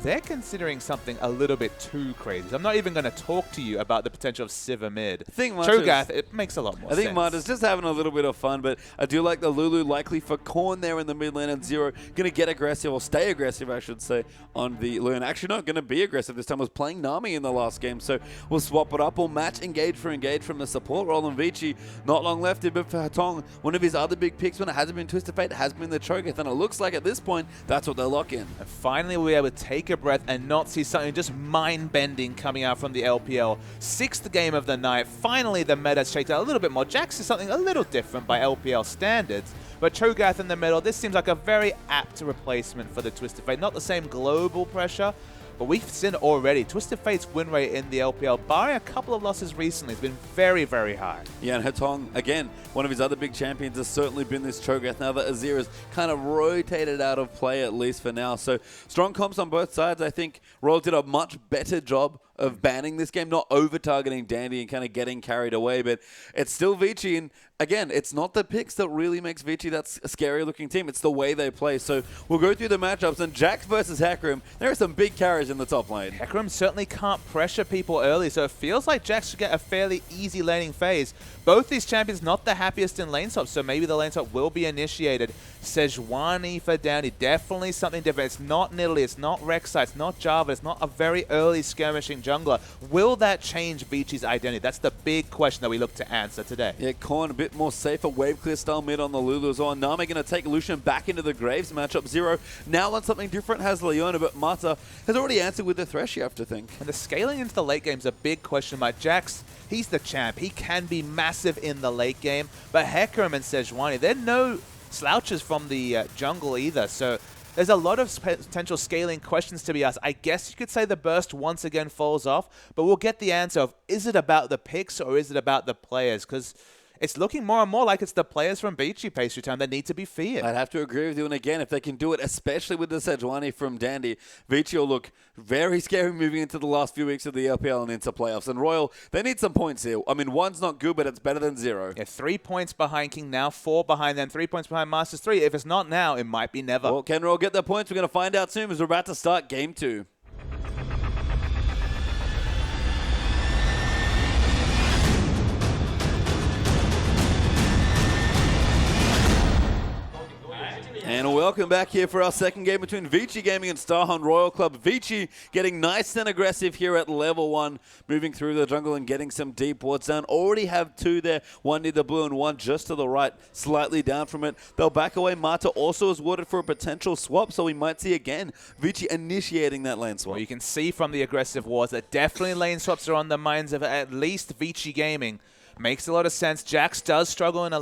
Speaker 2: They're considering something a little bit too crazy. I'm not even going to talk to you about the potential of Sivir mid. Cho'Gath, it makes a lot more sense.
Speaker 1: I think Marta's just having a little bit of fun, but I do like the Lulu likely for Korn there in the mid lane, and Zero going to get aggressive, or stay aggressive, I should say, on the Lune. Actually, not going to be aggressive this time. Was playing Nami in the last game, so we'll swap it up. We'll match engage for engage from the support role, and Vici, not long left, but for Hatong, one of his other big picks when it hasn't been Twisted Fate, it has been the Cho'Gath, and it looks like at this point, that's what they'll lock in.
Speaker 2: And finally, we'll be able to take a breath and not see something just mind-bending coming out from the LPL. Sixth game of the night. Finally, the meta's shaked out a little bit more. Jax is something a little different by LPL standards, but Cho'Gath in the middle, this seems like a very apt replacement for the Twisted Fate. Not the same global pressure, but we've seen already Twisted Fate's win rate in the LPL, barring a couple of losses recently, has been very, very high.
Speaker 1: Yeah, and Hatong, again, one of his other big champions, has certainly been this Cho'Gath. Now that Azir is kind of rotated out of play, at least for now. So strong comps on both sides. I think Royal did a much better job of banning this game, not over-targeting Dandy and kind of getting carried away, but it's still Vici, and again, it's not the picks that really makes Vici that scary-looking team, it's the way they play. So we'll go through the matchups, and Jax versus Hecarim, there are some big carries in the top lane.
Speaker 2: Hecarim certainly can't pressure people early, so it feels like Jax should get a fairly easy laning phase. Both these champions not the happiest in lane swap, so maybe the lane swap will be initiated. Sejuani for Dandy, definitely something different. It's not Nidalee, it's not Rek'Sai, it's not Java, it's not a very early skirmishing jungler. Will that change Vinci's identity? That's the big question that we look to answer today.
Speaker 1: Yeah, Korn a bit more safer, wave clear style mid on the Lulu as well. Nami going to take Lucian back into the Graves matchup 0. Now on something different has Leona, but Mata has already answered with the Thresh, you have to think.
Speaker 2: And the scaling into the late game is a big question mark. Jax, he's the champ. He can be massive in the late game, but Hecarim and Sejuani, they're no slouches from the jungle either, so there's a lot of potential scaling questions to be asked. I guess you could say the burst once again falls off, but we'll get the answer of, is it about the picks or is it about the players? Because it's looking more and more like it's the players from Vici Pastry Time that need to be feared.
Speaker 1: I'd have to agree with you. And again, if they can do it, especially with the Sejuani from Dandy, Vici will look very scary moving into the last few weeks of the LPL and into playoffs. And Royal, they need some points here. I mean, 1's not good, but it's better than 0.
Speaker 2: Yeah, 3 points behind King now, 4 behind them, 3 points behind Masters 3. If it's not now, it might be never.
Speaker 1: Well, can Royal get their points? We're going to find out soon as we're about to start Game 2. And welcome back here for our second game between Vici Gaming and Starhunt Royal Club. Vici getting nice and aggressive here at level 1, moving through the jungle and getting some deep wards down. Already have 2 there, 1 near the blue and 1 just to the right, slightly down from it. They'll back away. Mata also is warded for a potential swap, so we might see again Vici initiating that lane swap.
Speaker 2: Well, you can see from the aggressive wars that definitely lane swaps are on the minds of at least Vici Gaming. Makes a lot of sense. Jax does struggle in a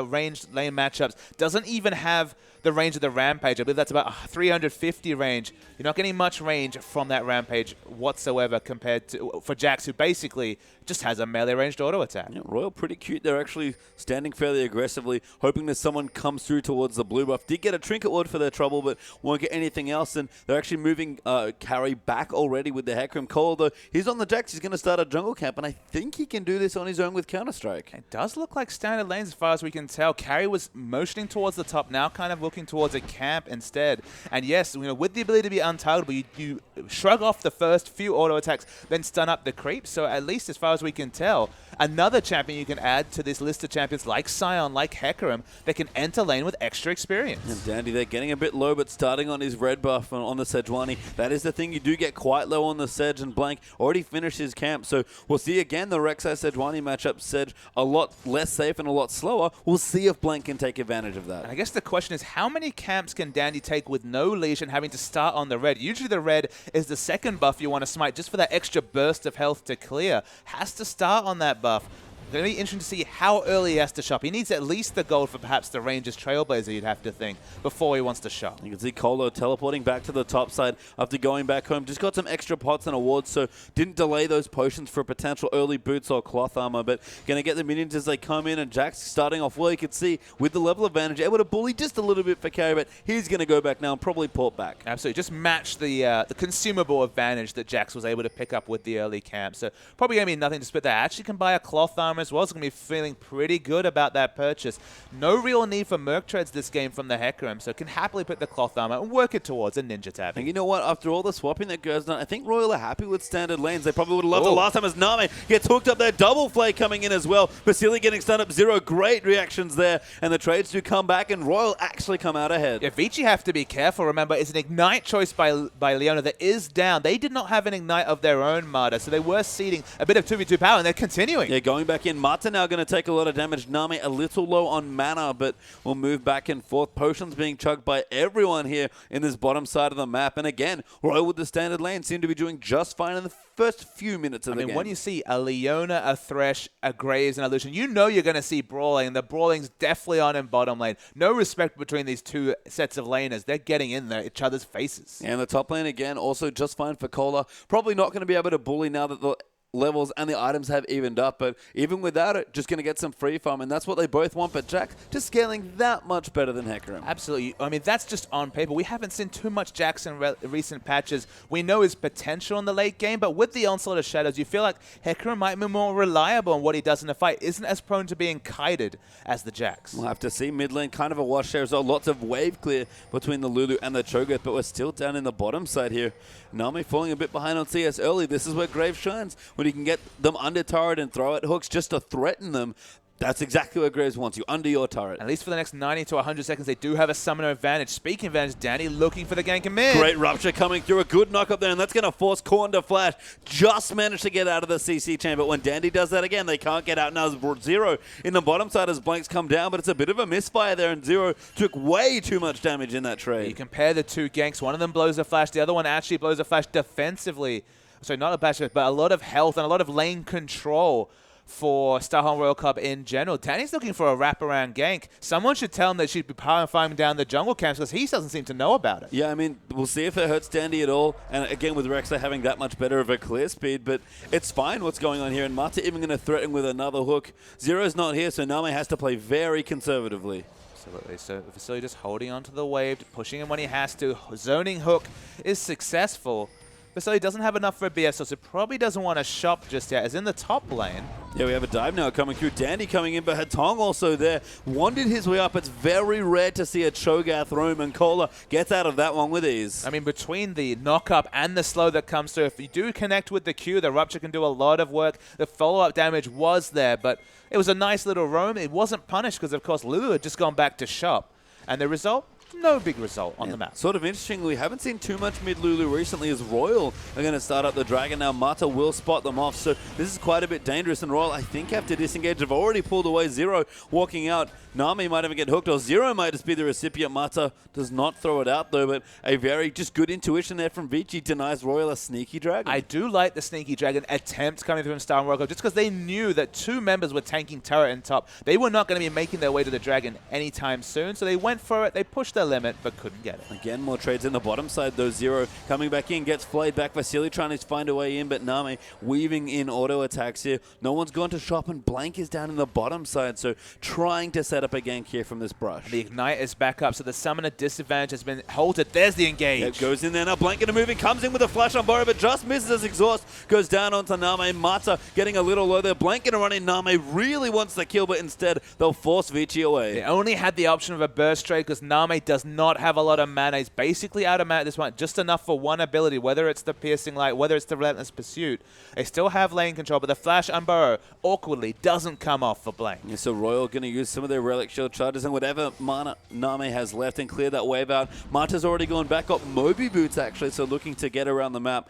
Speaker 2: ranged lane matchups. Doesn't even have the range of the Rampage. I believe that's about 350 range. You're not getting much range from that Rampage whatsoever compared to for Jax, who basically just has a melee ranged auto attack.
Speaker 1: Yeah, Royal pretty cute. They're actually standing fairly aggressively, hoping that someone comes through towards the blue buff. Did get a Trinket Ward for their trouble, but won't get anything else. And they're actually moving Carry back already with the Hecarim. Cole, though, he's on the Jax. He's going to start a jungle camp, and I think he can do this on his own with Counter-Strike.
Speaker 2: It does look like standard lanes as far as we can tell. Carry was motioning towards the top, now kind of looking towards a camp instead. And yes, with the ability to be untargetable, you shrug off the first few auto attacks, then stun up the creep. So at least as far as we can tell, another champion you can add to this list of champions like Sion, like Hecarim, that can enter lane with extra experience.
Speaker 1: And Dandy, they're getting a bit low, but starting on his red buff on the Sejuani. That is the thing. You do get quite low on the Sedge, and Blank already finished his camp. So we'll see again the Rek'Sai-Sejuani matchup. Sedge a lot less safe and a lot slower. We'll see if Blank can take advantage of that.
Speaker 2: And I guess the question is, how many camps can Dandy take with no leash and having to start on the red? Usually the red is the second buff you want to smite just for that extra burst of health to clear. Has to start on that buff. Going to be interesting to see how early he has to shop. He needs at least the gold for perhaps the Rangers Trailblazer, you'd have to think, before he wants to shop.
Speaker 1: You can see Colo teleporting back to the top side after going back home. Just got some extra pots and awards, so didn't delay those potions for potential early boots or cloth armor, but going to get the minions as they come in, and Jax starting off well. You can see with the level advantage, able to bully just a little bit for carry, but he's going to go back now and probably port back.
Speaker 2: Absolutely. Just match the consumable advantage that Jax was able to pick up with the early camp. So probably going to be nothing to split that. Actually can buy a cloth armor as well. It's going to be feeling pretty good about that purchase. No real need for Merc Treads this game from the Hecarim, so can happily put the cloth armor and work it towards a Ninja Tab.
Speaker 1: And you know what? After all the swapping that goes on, I think Royal are happy with standard lanes. They probably would have loved it last time as Nami gets hooked up there. Double Flay coming in as well. Vasily getting stunned up 0. Great reactions there. And the trades do come back, and Royal actually come out ahead.
Speaker 2: Yeah, Vici have to be careful. Remember, it's an Ignite choice by Leona that is down. They did not have an Ignite of their own, Marta, so they were seeding a bit of 2v2 power, and they're continuing.
Speaker 1: Yeah, going back in. Marta now going to take a lot of damage. Nami a little low on mana, but will move back and forth. Potions being chugged by everyone here in this bottom side of the map. And again, Royal with the standard lane seem to be doing just fine in the first few minutes of the game.
Speaker 2: When you see a Leona, a Thresh, a Graves, and a Lucian, you know you're going to see brawling, and the brawling's definitely on in bottom lane. No respect between these two sets of laners. They're getting in each other's faces.
Speaker 1: And the top lane, again, also just fine for Cola. Probably not going to be able to bully now that the levels and the items have evened up, but even without it, just going to get some free farm, and that's what they both want. But Jax just scaling that much better than Hecarim.
Speaker 2: Absolutely. I mean, that's just on paper. We haven't seen too much Jax in recent patches. We know his potential in the late game, but with the onslaught of shadows, you feel like Hecarim might be more reliable in what he does in the fight. Isn't as prone to being kited as the Jax.
Speaker 1: We'll have to see. Mid lane, kind of a wash there as well. Lots of wave clear between the Lulu and the Cho'Gath, but we're still down in the bottom side here. Nami falling a bit behind on CS early. This is where Graves shines, when he can get them under turret and throw out hooks just to threaten them. That's exactly what Graves wants you, under your turret.
Speaker 2: At least for the next 90 to 100 seconds, they do have a summoner advantage. Speaking of advantage, Danny looking for the gank in mid.
Speaker 1: Great Rupture coming through, a good knock up there, and that's going to force Korn to flash. Just managed to get out of the CC chain, but when Dandy does that again, they can't get out. Now it's Zero in the bottom side as Blanks come down, but it's a bit of a misfire there, and Zero took way too much damage in that trade.
Speaker 2: You compare the two ganks. One of them blows a flash. The other one actually blows a flash defensively. So not a bash, but a lot of health and a lot of lane control for Starhorn Royal Club in general. Danny's looking for a wraparound gank. Someone should tell him that she'd be farming down the jungle camps because he doesn't seem to know about it.
Speaker 1: Yeah, I mean, we'll see if it hurts Dandy at all. And again, with Rexa having that much better of a clear speed, but it's fine what's going on here. And Mata even going to threaten with another hook. Zero's not here, so Name has to play very conservatively.
Speaker 2: Absolutely. So Vasily just holding onto the wave, pushing him when he has to. Zoning hook is successful. Vasily doesn't have enough for a BS, so probably doesn't want to shop just yet. As in the top lane.
Speaker 1: Yeah, we have a dive now coming through. Dandy coming in, but Hatong also there. Wandered his way up. It's very rare to see a Cho'Gath roam, and Kola gets out of that one with ease.
Speaker 2: I mean, between the knock-up and the slow that comes through, if you do connect with the Q, the Rupture can do a lot of work. The follow-up damage was there, but it was a nice little roam. It wasn't punished because, of course, Lulu had just gone back to shop. And the result? No big result on the map.
Speaker 1: Sort of interesting, we haven't seen too much mid Lulu recently as Royal are going to start up the Dragon. Now Mata will spot them off, so this is quite a bit dangerous. And Royal, I think, have to disengage. Have already pulled away. Zero walking out. Nami might even get hooked, or Zero might just be the recipient. Mata does not throw it out, though, but a very just good intuition there from Vici denies Royal a sneaky Dragon.
Speaker 2: I do like the sneaky Dragon attempt coming through from Star Royal Club, just because they knew that two members were tanking turret and top. They were not going to be making their way to the Dragon anytime soon, so they went for it. They pushed their limit, but couldn't get it.
Speaker 1: Again, more trades in the bottom side, though. Zero coming back in, gets flayed back. Vasily trying to find a way in, but Name weaving in auto attacks here. No one's gone to shop, and Blank is down in the bottom side, so trying to set up a gank here from this brush.
Speaker 2: The Ignite is back up, so the summoner disadvantage has been halted. There's the engage.
Speaker 1: It goes in there now. Blank gonna move in, comes in with a flash on Burrow, but just misses as exhaust. Goes down onto Name. Mata getting a little low there. Blank gonna run in. Name really wants the kill, but instead they'll force Vici away.
Speaker 2: They only had the option of a burst trade because Name does not have a lot of mana. He's basically out of mana at this point, just enough for one ability, whether it's the Piercing Light, whether it's the Relentless Pursuit. They still have lane control, but the flash on Burrow awkwardly doesn't come off for Blank.
Speaker 1: Yeah, so Royal going to use some of their Relic Shield charges and whatever mana Name has left and clear that wave out. Mata's already gone back, got Moby Boots actually, so looking to get around the map.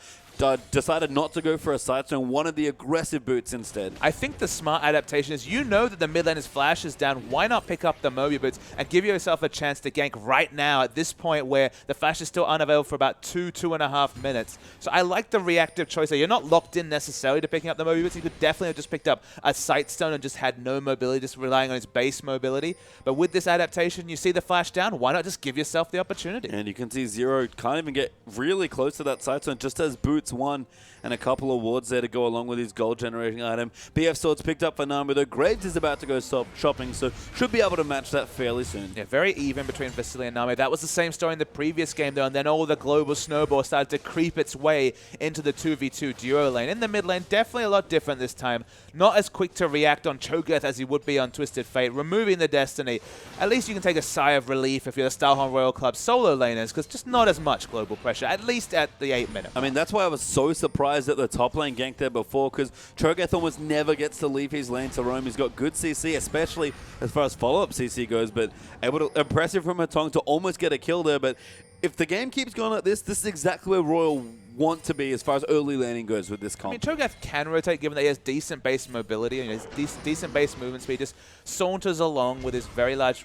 Speaker 1: Decided not to go for a side stone, wanted the aggressive boots instead.
Speaker 2: I think the smart adaptation is, you know that the mid laner's flash is down. Why not pick up the Moby Boots and give yourself a chance to gank right now at this point where the flash is still unavailable for about 2.5 minutes. So I like the reactive choice there. You're not locked in necessarily to picking up the Moby Boots. You could definitely have just picked up a sight stone and just had no mobility, just relying on his base mobility. But with this adaptation, you see the flash down. Why not just give yourself the opportunity?
Speaker 1: And you can see Zero can't even get really close to that sight stone, just as Boots won and a couple of wards there to go along with his gold generating item. BF Swords picked up for Nami, though Graves is about to go shopping, so should be able to match that fairly soon.
Speaker 2: Yeah, very even between Vasily and Nami. That was the same story in the previous game, though, and then all the global snowball started to creep its way into the 2v2 duo lane. In the mid lane, definitely a lot different this time. Not as quick to react on Cho'Gath as he would be on Twisted Fate. Removing the Destiny, at least you can take a sigh of relief if you're the Starhorn Royal Club solo laners, because just not as much global pressure, at least at the 8-minute.
Speaker 1: I mean, that's why I was so surprised at the top lane gank there before, because Cho'Gath almost never gets to leave his lane to roam. He's got good CC, especially as far as follow-up CC goes, but impressive from Hatong to almost get a kill there. But if the game keeps going like this is exactly where Royal want to be as far as early laning goes with this comp.
Speaker 2: I mean, Cho'Gath can rotate given that he has decent base mobility and he has decent base movement speed. Just saunters along with his very large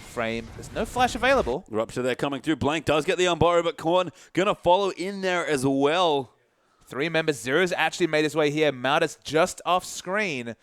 Speaker 2: frame. There's no flash available.
Speaker 1: Rupture there coming through. Blank does get the unborrow, but Korn gonna follow in there as well.
Speaker 2: 3 members. Zero's actually made his way here. Mauda's just off screen.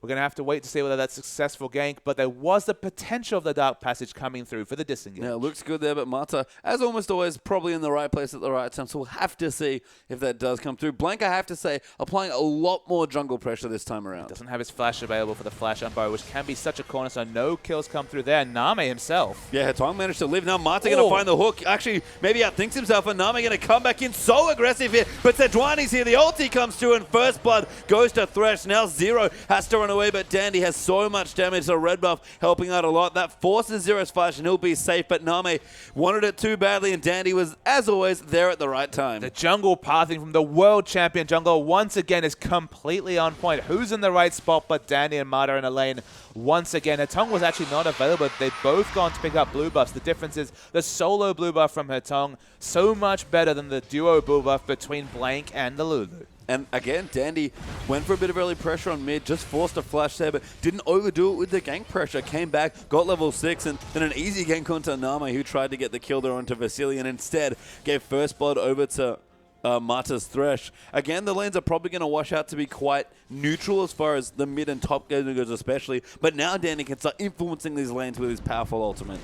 Speaker 2: We're going to have to wait to see whether that's a successful gank, but there was the potential of the Dark Passage coming through for the disengage.
Speaker 1: Yeah, it looks good there, but Mata, as almost always, probably in the right place at the right time, so we'll have to see if that does come through. Blank, I have to say, applying a lot more jungle pressure this time around.
Speaker 2: Doesn't have his flash available for the flash unbow, which can be such a corner, so no kills come through there. Name himself.
Speaker 1: Yeah, Hatong managed to live. Now Mata going to find the hook. Actually, maybe outthinks himself, and Name going to come back in so aggressive here, but Sejuani's here. The ulti comes through, and First Blood goes to Thresh. Now Zero has to run away, but Dandy has so much damage, so red buff helping out a lot. That forces Zero's flash and he'll be safe, but Name wanted it too badly and Dandy was, as always, there at the right time.
Speaker 2: The jungle pathing from the world champion jungle once again is completely on point. Who's in the right spot but Dandy and Mata in a lane once again. Hetong was actually not available. They've both gone to pick up blue buffs. The difference is the solo blue buff from Hetong, so much better than the duo blue buff between Blank and the Lulu.
Speaker 1: And again, Dandy went for a bit of early pressure on mid, just forced a flash there, but didn't overdo it with the gank pressure. Came back, got level 6, and then an easy gank onto Name, who tried to get the kill there onto Vasily, and instead gave first blood over to Mata's Thresh. Again, the lanes are probably going to wash out to be quite neutral as far as the mid and top game goes especially, but now Dandy can start influencing these lanes with his powerful ultimate.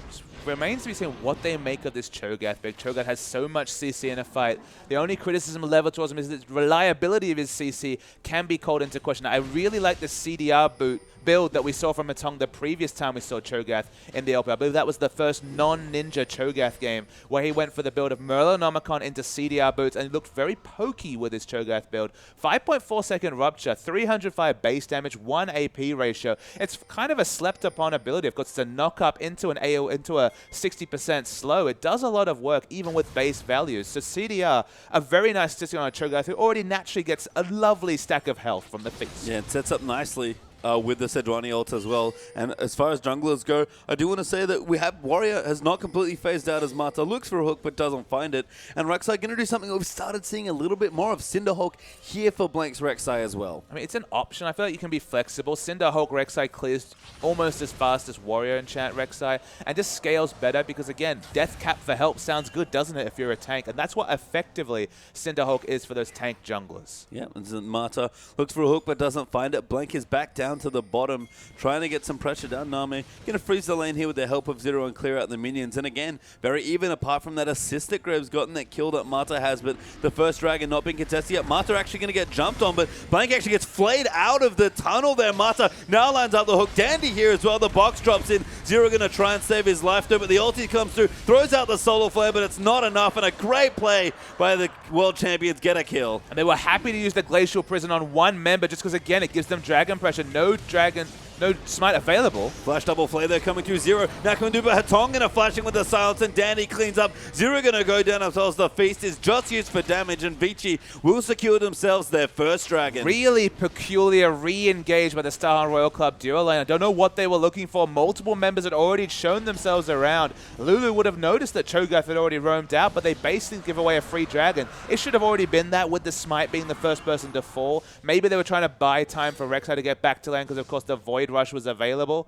Speaker 2: Remains to be seen what they make of this Cho'Gath pick. Cho'Gath has so much CC in a fight. The only criticism leveled towards him is that the reliability of his CC can be called into question. I really like the CDR build that we saw from Hetong the previous time we saw Cho'Gath in the LPL. I believe that was the first non-ninja Cho'Gath game where he went for the build of Merlonomicon into CDR boots and he looked very pokey with his Cho'Gath build. 5.4 second rupture, 305 base damage, 1 AP ratio. It's kind of a slept upon ability. Of course, it's a knock up into an AO, into a 60% slow. It does a lot of work even with base values. So CDR, a very nice statistic on a Cho'Gath who already naturally gets a lovely stack of health from the feast.
Speaker 1: Yeah, it sets up nicely with the Sejuani ult as well. And as far as junglers go, I do want to say that we have Warrior has not completely phased out as Mata looks for a hook but doesn't find it. And Rek'Sai going to do something that we've started seeing a little bit more of. Cinderhulk here for Blank's Rek'Sai as well.
Speaker 2: I mean, it's an option. I feel like you can be flexible. Cinderhulk Rek'Sai clears almost as fast as Warrior Enchant Rek'Sai and just scales better because, again, death cap for help sounds good, doesn't it, if you're a tank? And that's what effectively Cinderhulk is for those tank junglers.
Speaker 1: Yeah, and Mata looks for a hook but doesn't find it. Blank is back down to the bottom, trying to get some pressure down. Name going to freeze the lane here with the help of Zero and clear out the minions. And again, very even apart from that assist that Greb's gotten, that kill that Mata has, but the first dragon not being contested yet. Mata actually going to get jumped on, but Blank actually gets flayed out of the tunnel there. Mata now lines up the hook. Dandy here as well. The box drops in. Zero going to try and save his life though, but the ulti comes through, throws out the solar flare, but it's not enough, and a great play by the world champions. Get a kill.
Speaker 2: And they were happy to use the Glacial Prison on one member just because, again, it gives them dragon pressure. No smite available.
Speaker 1: Flash double flare there coming through Zero. Now coming through Hetong going to flashing with the silence, and Dandy cleans up. Zero going to go down as well as the feast is just used for damage, and Vici will secure themselves their first dragon.
Speaker 2: Really peculiar re-engage by the Star Royal Club duo lane. I don't know what they were looking for. Multiple members had already shown themselves around. Lulu would have noticed that Cho'Gath had already roamed out, but they basically give away a free dragon. It should have already been that with the smite being the first person to fall. Maybe they were trying to buy time for Rek'Sai to get back to lane because, of course, the Void Rush was available.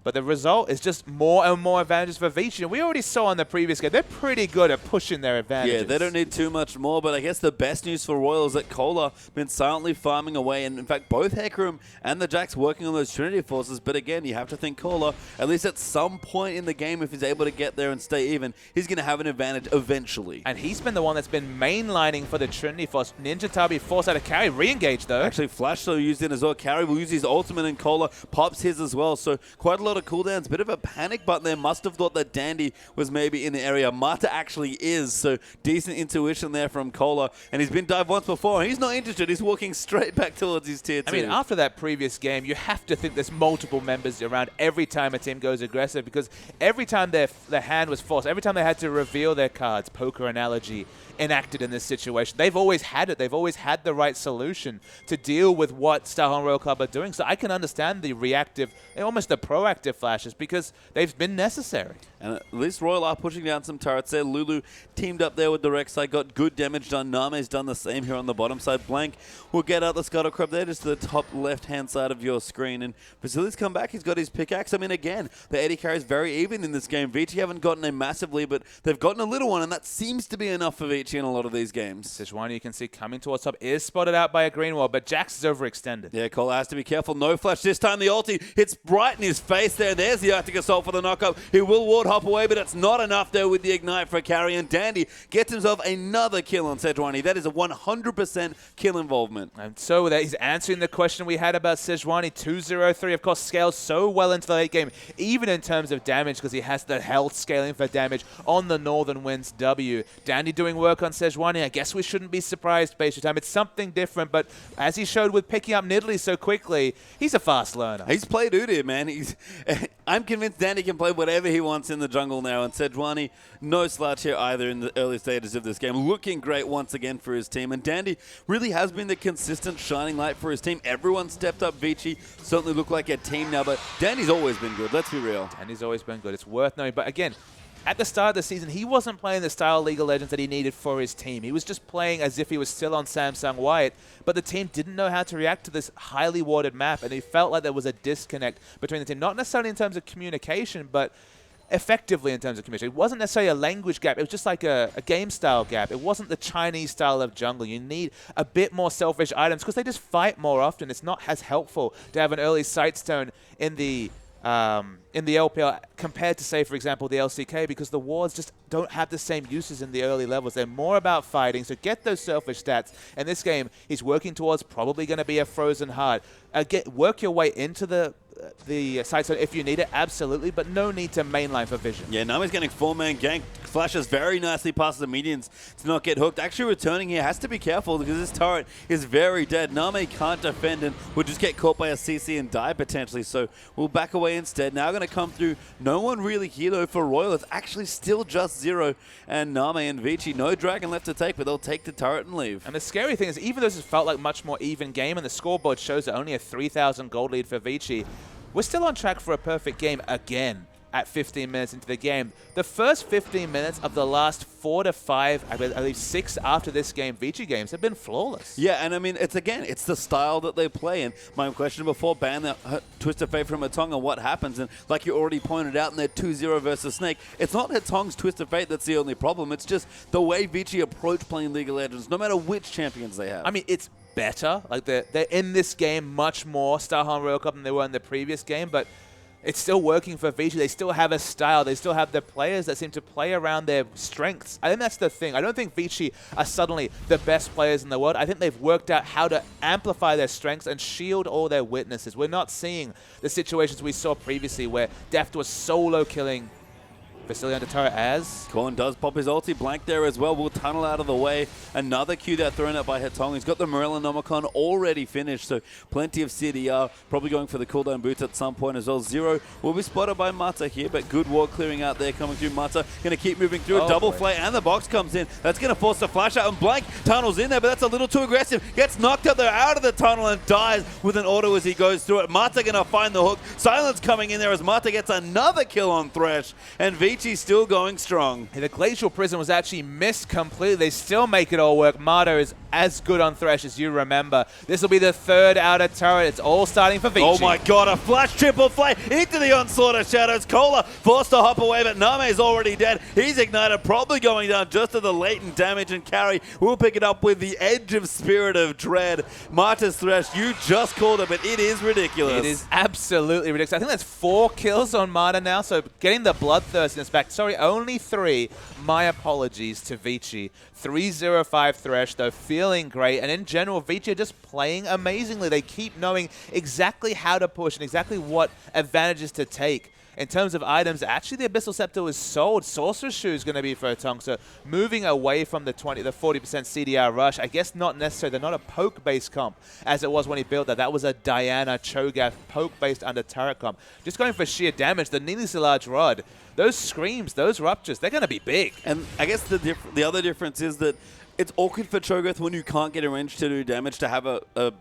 Speaker 2: But the result is just more and more advantages for Vici. And we already saw in the previous game, they're pretty good at pushing their advantages.
Speaker 1: Yeah, they don't need too much more, but I guess the best news for Royal is that Cola been silently farming away, and in fact, both Hecarim and the Jax working on those Trinity forces, but again, you have to think Cola, at least at some point in the game, if he's able to get there and stay even, he's going to have an advantage eventually.
Speaker 2: And he's been the one that's been mainlining for the Trinity force. Ninja Tabi forced out of carry, re-engage though.
Speaker 1: Actually, Flash so used in as well. Carry will use his ultimate, and Cola pops his as well, so quite a lot of cooldowns. Bit of a panic button there. Must have thought that Dandy was maybe in the area. Mata actually is, so decent intuition there from Cola. And he's been dived once before. He's not interested. He's walking straight back towards his tier 2.
Speaker 2: I mean, after that previous game, you have to think there's multiple members around every time a team goes aggressive, because every time their hand was forced, every time they had to reveal their cards, poker analogy, enacted in this situation, they've always had it. They've always had the right solution to deal with what Starhorn Royal Club are doing. So I can understand the reactive, almost the proactive flashes, because they've been necessary.
Speaker 1: And at least Royal are pushing down some turrets there. Lulu teamed up there with the Rek'Sai, got good damage done. Name's done the same here on the bottom side. Blank will get out the Scuttle Crab there, just to the top left-hand side of your screen. And Vasily's come back. He's got his pickaxe. I mean, again, the AD carry is very even in this game. Vici haven't gotten a massive lead, but they've gotten a little one, and that seems to be enough for Vici in a lot of these games.
Speaker 2: Sejuani, you can see coming towards top, is spotted out by a green wall, but Jax is overextended.
Speaker 1: Yeah, Cole has to be careful. No flash this time. The ulti hits right in his face there. There's the Arctic Assault for the knockup. He will ward hop away, but it's not enough there with the ignite for carry, and Dandy gets himself another kill on Sejuani. That is a 100% kill involvement.
Speaker 2: And so that he's answering the question we had about Sejuani. 203, of course, scales so well into the late game, even in terms of damage, because he has the health scaling for damage on the Northern Winds W. Dandy doing work on Sejuani. I guess we shouldn't be surprised based on time. It's something different, but as he showed with picking up Nidalee so quickly, he's a fast learner.
Speaker 1: He's played Udyr, man. I'm convinced Dandy can play whatever he wants in the jungle now, and Sejuani, no slouch here either in the early stages of this game. Looking great once again for his team, and Dandy really has been the consistent shining light for his team. Everyone stepped up. Vici certainly look like a team now, but Dandy's always been good, let's be real.
Speaker 2: Dandy's always been good. It's worth knowing. But again, at the start of the season, he wasn't playing the style League of Legends that he needed for his team. He was just playing as if he was still on Samsung White, but the team didn't know how to react to this highly warded map, and he felt like there was a disconnect between the team, not necessarily in terms of communication, but effectively in terms of communication. It wasn't necessarily a language gap. It was just like a game style gap. It wasn't the Chinese style of jungle. You need a bit more selfish items because they just fight more often. It's not as helpful to have an early Sightstone in the LPL compared to, say, for example, the LCK, because the wards just don't have the same uses in the early levels. They're more about fighting, so get those selfish stats. In this game, he's working towards probably going to be a Frozen Heart. Work your way into the side zone if you need it, absolutely, but no need to mainline for vision.
Speaker 1: Yeah, Nami's getting 4-man gank. Flashes very nicely past the minions to not get hooked. Actually returning here has to be careful because this turret is very dead. Nami can't defend and will just get caught by a CC and die potentially, so we'll back away instead. Now going to come through. No one really here though for Royal. It's actually still just Zero and Nami and Vici. No dragon left to take, but they'll take the turret and leave.
Speaker 2: And the scary thing is, even though this felt like much more even game and the scoreboard shows that only a 3,000 gold lead for Vici, we're still on track for a perfect game again at 15 minutes into the game. The first 15 minutes of the last 4 to 5, I believe 6 after this game, Vici games have been flawless.
Speaker 1: Yeah, and I mean, it's the style that they play. And my question before, ban the Twisted Fate from Hatonga, what happens? And like you already pointed out in their 2-0 versus Snake, it's not Hatonga's Twisted Fate that's the only problem. It's just the way Vici approach playing League of Legends, no matter which champions they have.
Speaker 2: I mean, it's better. Like they're in this game much more Starhan Royal Cup than they were in the previous game, but it's still working for Vici. They still have a style. They still have the players that seem to play around their strengths. I think that's the thing. I don't think Vici are suddenly the best players in the world. I think they've worked out how to amplify their strengths and shield all their weaknesses. We're not seeing the situations we saw previously where Deft was solo killing Vasily under turret as
Speaker 1: Korn does pop his ulti, blank there as well. Will tunnel out of the way. Another Q there thrown out by Hetong. He's got the Morellonomicon already finished, so plenty of CDR. Probably going for the cooldown boots at some point as well. Zero will be spotted by Mata here, but good ward clearing out there coming through. Mata going to keep moving through. A double flay and the box comes in. That's going to force a flash out, and Blank tunnels in there, but that's a little too aggressive. Gets knocked out there out of the tunnel and dies with an auto as he goes through it. Mata going to find the hook. Silence coming in there as Mata gets another kill on Thresh, and Vici still going strong.
Speaker 2: The Glacial Prison was actually missed completely. They still make it all work. Mata is as good on Thresh as you remember. This will be the third outer turret. It's all starting for Vici.
Speaker 1: Oh my god, a flash triple flay into the onslaught of Shadows. Cola forced to hop away, but Name is already dead. He's ignited, probably going down just to the latent damage, and Carry will pick it up with the Edge of Spirit of Dread. Mata's Thresh, you just called it, but it is ridiculous.
Speaker 2: It is absolutely ridiculous. I think that's 4 kills on Mata now, so getting the bloodthirstiness back. Sorry, only 3. My apologies to Vici. 3-0-5 Thresh, though, feeling great. And in general, Vici are just playing amazingly. They keep knowing exactly how to push and exactly what advantages to take. In terms of items, actually the Abyssal Scepter was sold. Sorcerer's Shoe is going to be for Hetong, so moving away from the 40% CDR rush. I guess not necessarily. They're not a poke-based comp as it was when he built that. That was a Diana Cho'Gath poke-based under turret comp. Just going for sheer damage. The needlessly large rod, those screams, those ruptures, they're going to be big.
Speaker 1: And I guess the other difference is that it's awkward for Cho'Gath when you can't get a range to do damage to have a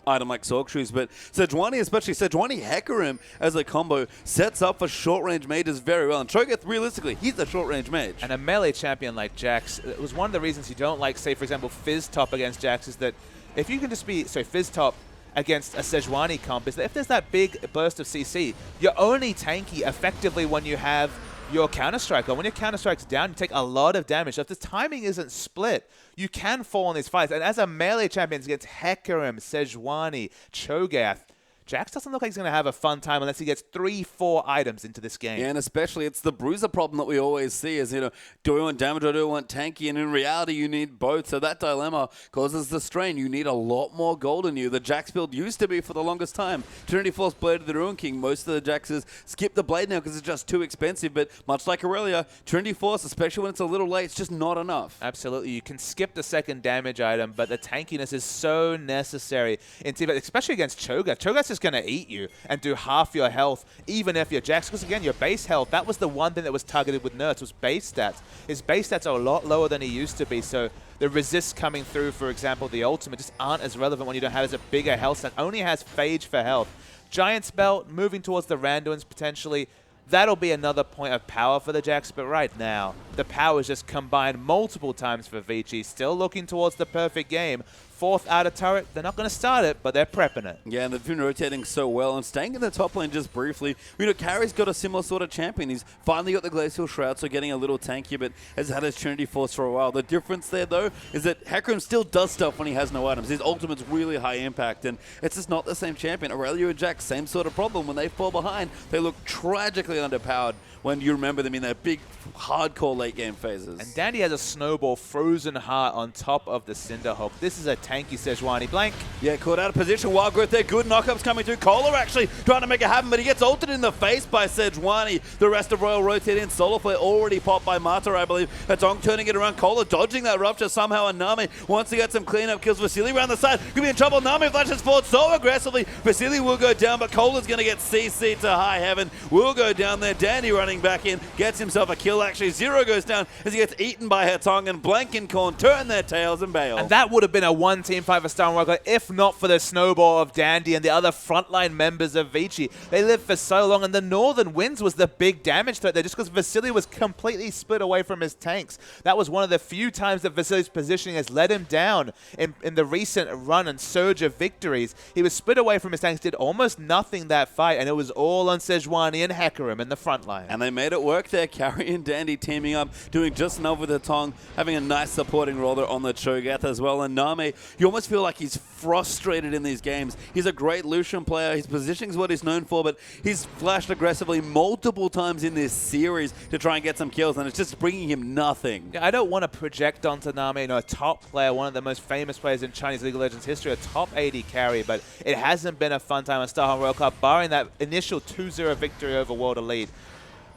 Speaker 1: item like Sorc Shoes, but Sejuani, especially Sejuani Hecarim as a combo, sets up for short-range mages very well. And Cho'Gath, realistically, he's a short-range mage.
Speaker 2: And a melee champion like Jax, it was one of the reasons you don't like, say, for example, Fizz Top against Jax, is that if you can just be, so Fizz Top against a Sejuani comp, is that if there's that big burst of CC, you're only tanky effectively when you have your Counter-Strike on. When your Counter-Strike's down, you take a lot of damage. So if the timing isn't split, you can fall in these fights. And as a melee champion against Hecarim, Sejuani, Cho'Gath, Jax doesn't look like he's going to have a fun time unless he gets 3-4 items into this game.
Speaker 1: Yeah, and especially it's the bruiser problem that we always see is, do we want damage or do we want tanky? And in reality, you need both. So that dilemma causes the strain. You need a lot more gold in you. The Jax build used to be for the longest time. Trinity Force Blade of the Ruin King. Most of the Jaxes skip the blade now because it's just too expensive. But much like Aurelia, Trinity Force, especially when it's a little late, it's just not enough.
Speaker 2: Absolutely. You can skip the second damage item, but the tankiness is so necessary, especially against Cho'Gath. Cho'Gath's just just going to eat you and do half your health, even if you're Jax. Because again, your base health, that was the one thing that was targeted with nerfs, was base stats. His base stats are a lot lower than he used to be, so the resists coming through, for example, the ultimate, just aren't as relevant when you don't have as a bigger health stack. Only has Phage for health. Giant's Belt, moving towards the Randuins potentially. That'll be another point of power for the Jax, but right now, the power is just combined multiple times for Vici. Still looking towards the perfect game. Fourth outer turret, they're not going to start it, but they're prepping it.
Speaker 1: Yeah, and they've been rotating so well and staying in the top lane just briefly. You know, Carrie's got a similar sort of champion. He's finally got the Glacial Shroud, so getting a little tanky, but has had his Trinity Force for a while. The difference there, though, is that Hecarim still does stuff when he has no items. His ultimate's really high impact, and it's just not the same champion. Aurelio and Jax, same sort of problem. When they fall behind, they look tragically underpowered when you remember them in their big, hardcore late-game phases.
Speaker 2: And Dandy has a Snowball Frozen Heart on top of the Cinderhawk. This is a tanky Sejuani. Blank.
Speaker 1: Yeah, caught out of position. Wild Growth there. Good knockups coming through. Kohler actually trying to make it happen, but he gets ulted in the face by Sejuani. The rest of Royal rotate in. Solar Flare already popped by Mata, I believe. Atong turning it around. Kohler dodging that rupture somehow, and Nami wants to get some cleanup kills. Vasily around the side. Could be in trouble. Nami flashes forward so aggressively. Vasily will go down, but Kohler's going to get CC to high heaven. Will go down there. Dandy running back in. Gets himself a kill. Actually, Zero goes down as he gets eaten by Hetong, and Blank and Korn turn their tails and bail.
Speaker 2: And that would have been a one-team fight for Star Wars if not for the Snowball of Dandy and the other frontline members of Vici. They lived for so long, and the Northern Winds was the big damage threat there just because Vasily was completely split away from his tanks. That was one of the few times that Vasily's positioning has let him down in the recent run and surge of victories. He was split away from his tanks, did almost nothing that fight, and it was all on Sejuani and Hecarim in the front line.
Speaker 1: And they made it work there. Carrie and Dandy teaming up, doing just enough with the Tong, having a nice supporting role there on the Cho'Gath as well. And Nami, you almost feel like he's frustrated in these games. He's a great Lucian player. His positioning is what he's known for, but he's flashed aggressively multiple times in this series to try and get some kills, and it's just bringing him nothing.
Speaker 2: Yeah, I don't want to project onto Nami, a top player, one of the most famous players in Chinese League of Legends history, a top 80 carry, but it hasn't been a fun time on Starhawk World Cup, barring that initial 2-0 victory over World Elite.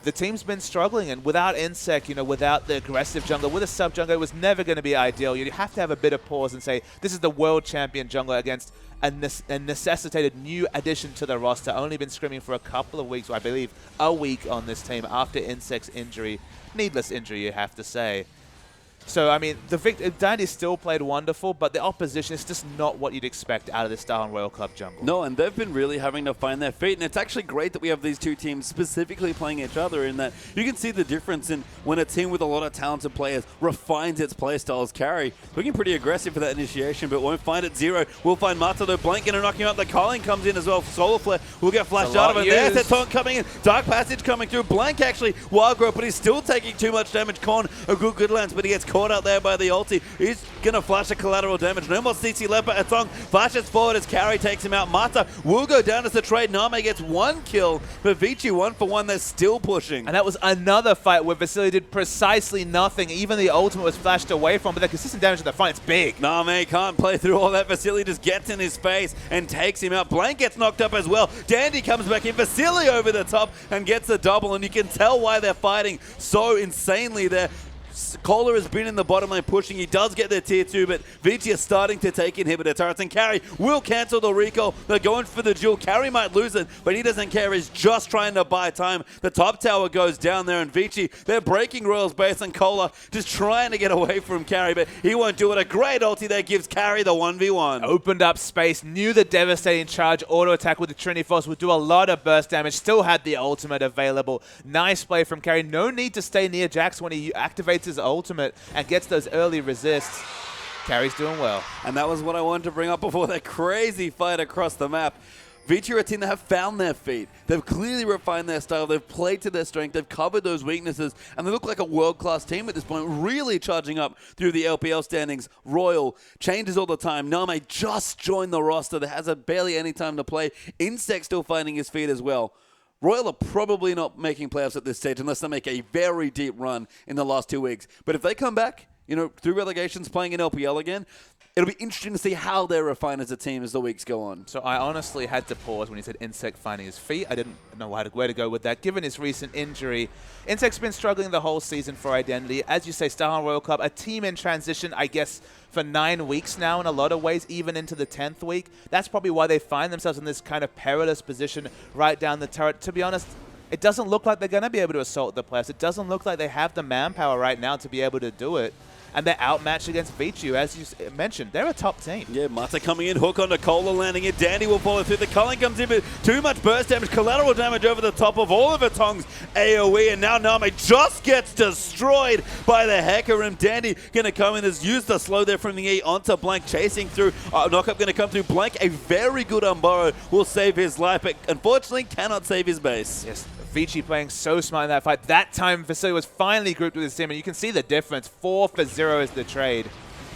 Speaker 2: The team's been struggling, and without Insect, without the aggressive jungler, with a sub-jungler, it was never going to be ideal. You have to have a bit of pause and say, this is the world champion jungler against a necessitated new addition to the roster. Only been scrimming for a couple of weeks, or I believe a week on this team after Insect's injury. Needless injury, you have to say. So, I mean, Dandy still played wonderful, but the opposition is just not what you'd expect out of the Star and Royal Club jungle.
Speaker 1: No, and they've been really having to find their feet, and it's actually great that we have these two teams specifically playing each other in that you can see the difference in when a team with a lot of talented players refines its playstyles. Carry looking pretty aggressive for that initiation, but won't find it. Zero will find Mata, though. Blank going to knock him out. The calling comes in as well. Solar Flare will get flashed out of it. There's that taunt coming in. Dark Passage coming through. Blank actually Wild Growth, but he's still taking too much damage. Korn, a good lance, but he gets caught out there by the ulti. He's going to flash a collateral damage. No more CC left, but Atong flashes forward as Carry takes him out. Mata will go down as the trade. Name gets one kill, but Vici 1 for 1. They're still pushing.
Speaker 2: And that was another fight where Vasily did precisely nothing. Even the ultimate was flashed away from, but the consistent damage to the front, it's big.
Speaker 1: Name can't play through all that. Vasily just gets in his face and takes him out. Blank gets knocked up as well. Dandy comes back in. Vasily over the top and gets a double, and you can tell why they're fighting so insanely there. Kohler has been in the bottom lane pushing. He does get their tier 2, but Vici is starting to take inhibitor turrets, and Carry will cancel the recall. They're going for the duel. Carry might lose it, but he doesn't care. He's just trying to buy time. The top tower goes down there, and Vici, they're breaking Royal's base, and Kohler just trying to get away from Carry, but he won't do it. A great ulti there gives Carry the 1v1.
Speaker 2: Opened up space, knew the devastating charge auto attack with the Trinity Force would do a lot of burst damage, still had the ultimate available. Nice play from Carry. No need to stay near Jax when he activates his ultimate and gets those early resists. Carry's doing well.
Speaker 1: And that was what I wanted to bring up before that crazy fight across the map. Vici are a team that have found their feet. They've clearly refined their style. They've played to their strength. They've covered those weaknesses. And they look like a world-class team at this point, really charging up through the LPL standings. Royal changes all the time. Name just joined the roster. That has barely any time to play. Insect still finding his feet as well. Royal are probably not making playoffs at this stage unless they make a very deep run in the last 2 weeks. But if they come back, through relegations, playing in LPL again, it'll be interesting to see how they refine as a team as the weeks go on.
Speaker 2: So I honestly had to pause when he said Insect finding his feet. I didn't know where to go with that. Given his recent injury, Insect's been struggling the whole season for identity. As you say, Starhorn Royal Club, a team in transition, I guess, for 9 weeks now in a lot of ways, even into the 10th week. That's probably why they find themselves in this kind of perilous position right down the turret. To be honest, it doesn't look like they're going to be able to assault the playoffs. It doesn't look like they have the manpower right now to be able to do it. And they're outmatched against Vici, as you mentioned. They're a top team.
Speaker 1: Yeah, Mata coming in, hook onto Cola, landing it. Dandy will follow through. The Culling comes in, but too much burst damage, collateral damage over the top of all of Atong's AoE, and now Name just gets destroyed by the Hecker, and Dandy going to come in, has used the slow there from the E onto Blank, chasing through. Knockup going to come through. Blank, a very good Umbaro, will save his life, but unfortunately cannot save his base.
Speaker 2: Yes. Vici playing so smart in that fight. That time, Vasily was finally grouped with his team, and you can see the difference. 4-for-0 is the trade.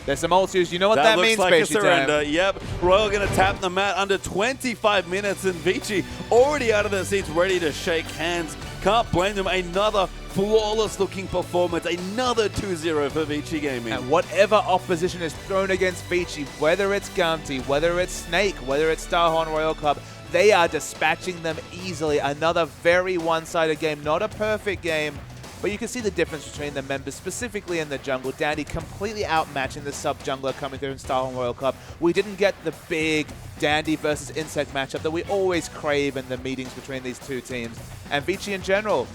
Speaker 2: There's some ults. You know what that means,
Speaker 1: looks like a
Speaker 2: Spacey
Speaker 1: surrender.
Speaker 2: Tam?
Speaker 1: Yep. Royal going to tap the mat under 25 minutes, and Vici already out of their seats, ready to shake hands. Can't blame them. Another flawless-looking performance. Another 2-0 for Vici Gaming.
Speaker 2: And whatever opposition is thrown against Vici, whether it's Gumty, whether it's Snake, whether it's Starhorn Royal Club, they are dispatching them easily. Another very one-sided game. Not a perfect game, but you can see the difference between the members, specifically in the jungle. Dandy completely outmatching the sub-jungler coming through in Starhorn Royal Club. We didn't get the big Dandy versus Insect matchup that we always crave in the meetings between these two teams. And Vici in general,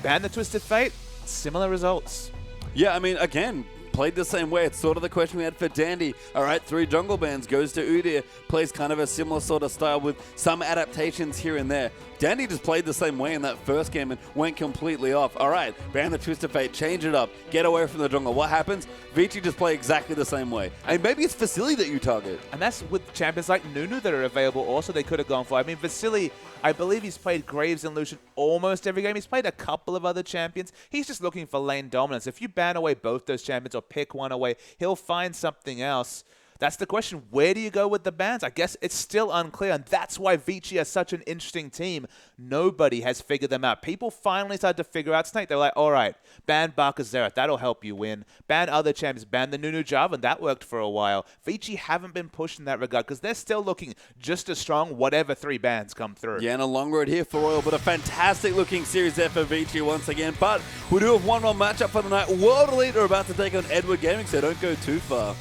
Speaker 2: ban the Twisted Fate, similar results.
Speaker 1: Yeah, I mean, again, played the same way. It's sort of the question we had for Dandy. All right, 3 jungle bans, goes to Udyr, plays kind of a similar sort of style with some adaptations here and there. Dandy just played the same way in that first game and went completely off. All right, ban the Twisted Fate, change it up, get away from the jungle. What happens? Vici just play exactly the same way. And maybe it's Vasily that you target.
Speaker 2: And that's with champions like Nunu that are available also they could have gone for. I mean, Vasily, I believe he's played Graves and Lucian almost every game. He's played a couple of other champions. He's just looking for lane dominance. If you ban away both those champions or pick one away, he'll find something else. That's the question. Where do you go with the bans? I guess it's still unclear, and that's why Vici is such an interesting team. Nobody has figured them out. People finally started to figure out Snake. They were like, all right, ban Barca Xerath. That'll help you win. Ban other champions. Ban the Nunu Jarvan. That worked for a while. Vici haven't been pushed in that regard because they're still looking just as strong whatever 3 bans come through.
Speaker 1: Yeah, and a long road here for Royal, but a fantastic-looking series there for Vici once again. But we do have one more matchup for the night. World Elite are about to take on Edward Gaming, so don't go too far.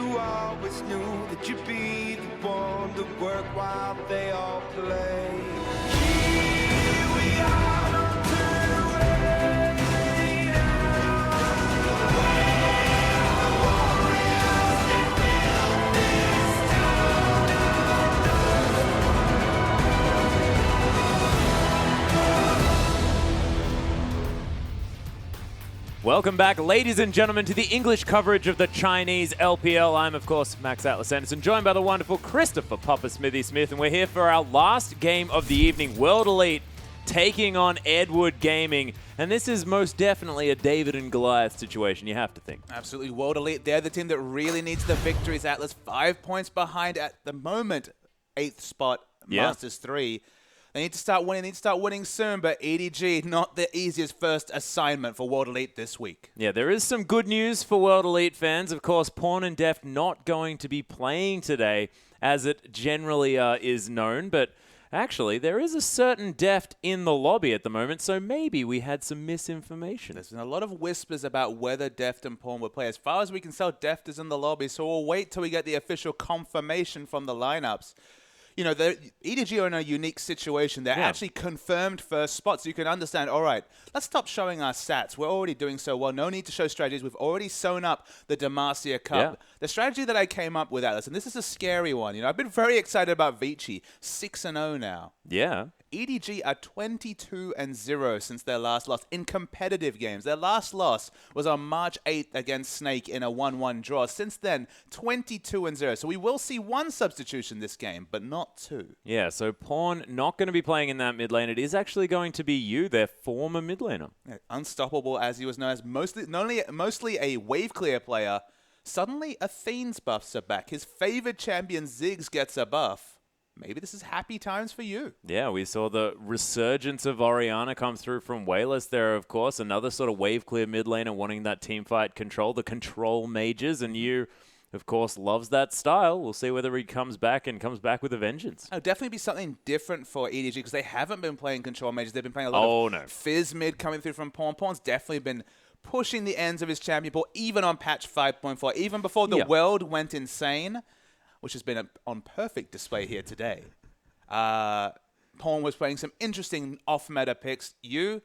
Speaker 4: you always knew that you'd be the one to work while they all play. Here we are, don't turn away now. We're the warriors that build this
Speaker 3: Welcome back, ladies and gentlemen, to the English coverage of the Chinese LPL. I'm, of course, Max Atlas Anderson, joined by the wonderful Christopher Papa Smithy Smith, and we're here for our last game of the evening, World Elite taking on Edward Gaming. And this is most definitely a David and Goliath situation, you have to think.
Speaker 2: Absolutely. World Elite, they're the team that really needs the victories. Atlas 5 points behind at the moment. 8th spot, Masters 3. They need to start winning. They need to start winning soon, but EDG, not the easiest first assignment for World Elite this week.
Speaker 3: Yeah, there is some good news for World Elite fans. Of course, Pawn and Deft not going to be playing today, as it generally is known, but actually, there is a certain Deft in the lobby at the moment, so maybe we had some misinformation.
Speaker 2: There's been a lot of whispers about whether Deft and Pawn will play. As far as we can tell, Deft is in the lobby, so we'll wait till we get the official confirmation from the lineups. You know, EDG are in a unique situation. They're actually confirmed first spot, so you can understand, all right, let's stop showing our stats. We're already doing so well. No need to show strategies. We've already sewn up the Demacia Cup.
Speaker 3: Yeah.
Speaker 2: The strategy that I came up with, Atlas, and this is a scary one. You know, I've been very excited about Vici, 6-0 now.
Speaker 3: Yeah.
Speaker 2: EDG are 22-0 since their last loss in competitive games. Their last loss was on March 8th against Snake in a 1-1 draw. Since then, 22-0. So we will see one substitution this game, but not two.
Speaker 3: Yeah, so Pawn not going to be playing in that mid lane. It is actually going to be you, their former mid laner.
Speaker 2: Yeah, unstoppable, as he was known as, mostly a wave clear player. Suddenly, Athene's buffs are back. His favored champion, Ziggs, gets a buff. Maybe this is happy times for you.
Speaker 3: Yeah, we saw the resurgence of Orianna come through from Wayless there, of course. Another sort of wave clear mid laner wanting that team fight control, the control mages, and you, of course, loves that style. We'll see whether he comes back with a vengeance.
Speaker 2: It'll definitely be something different for EDG because they haven't been playing control mages. They've been playing a lot of Fizz mid coming through from Pawn. Pawn's definitely been pushing the ends of his champion pool, even on patch 5.4, even before the world went insane, which has been on perfect display here today. Pawn was playing some interesting off-meta picks. The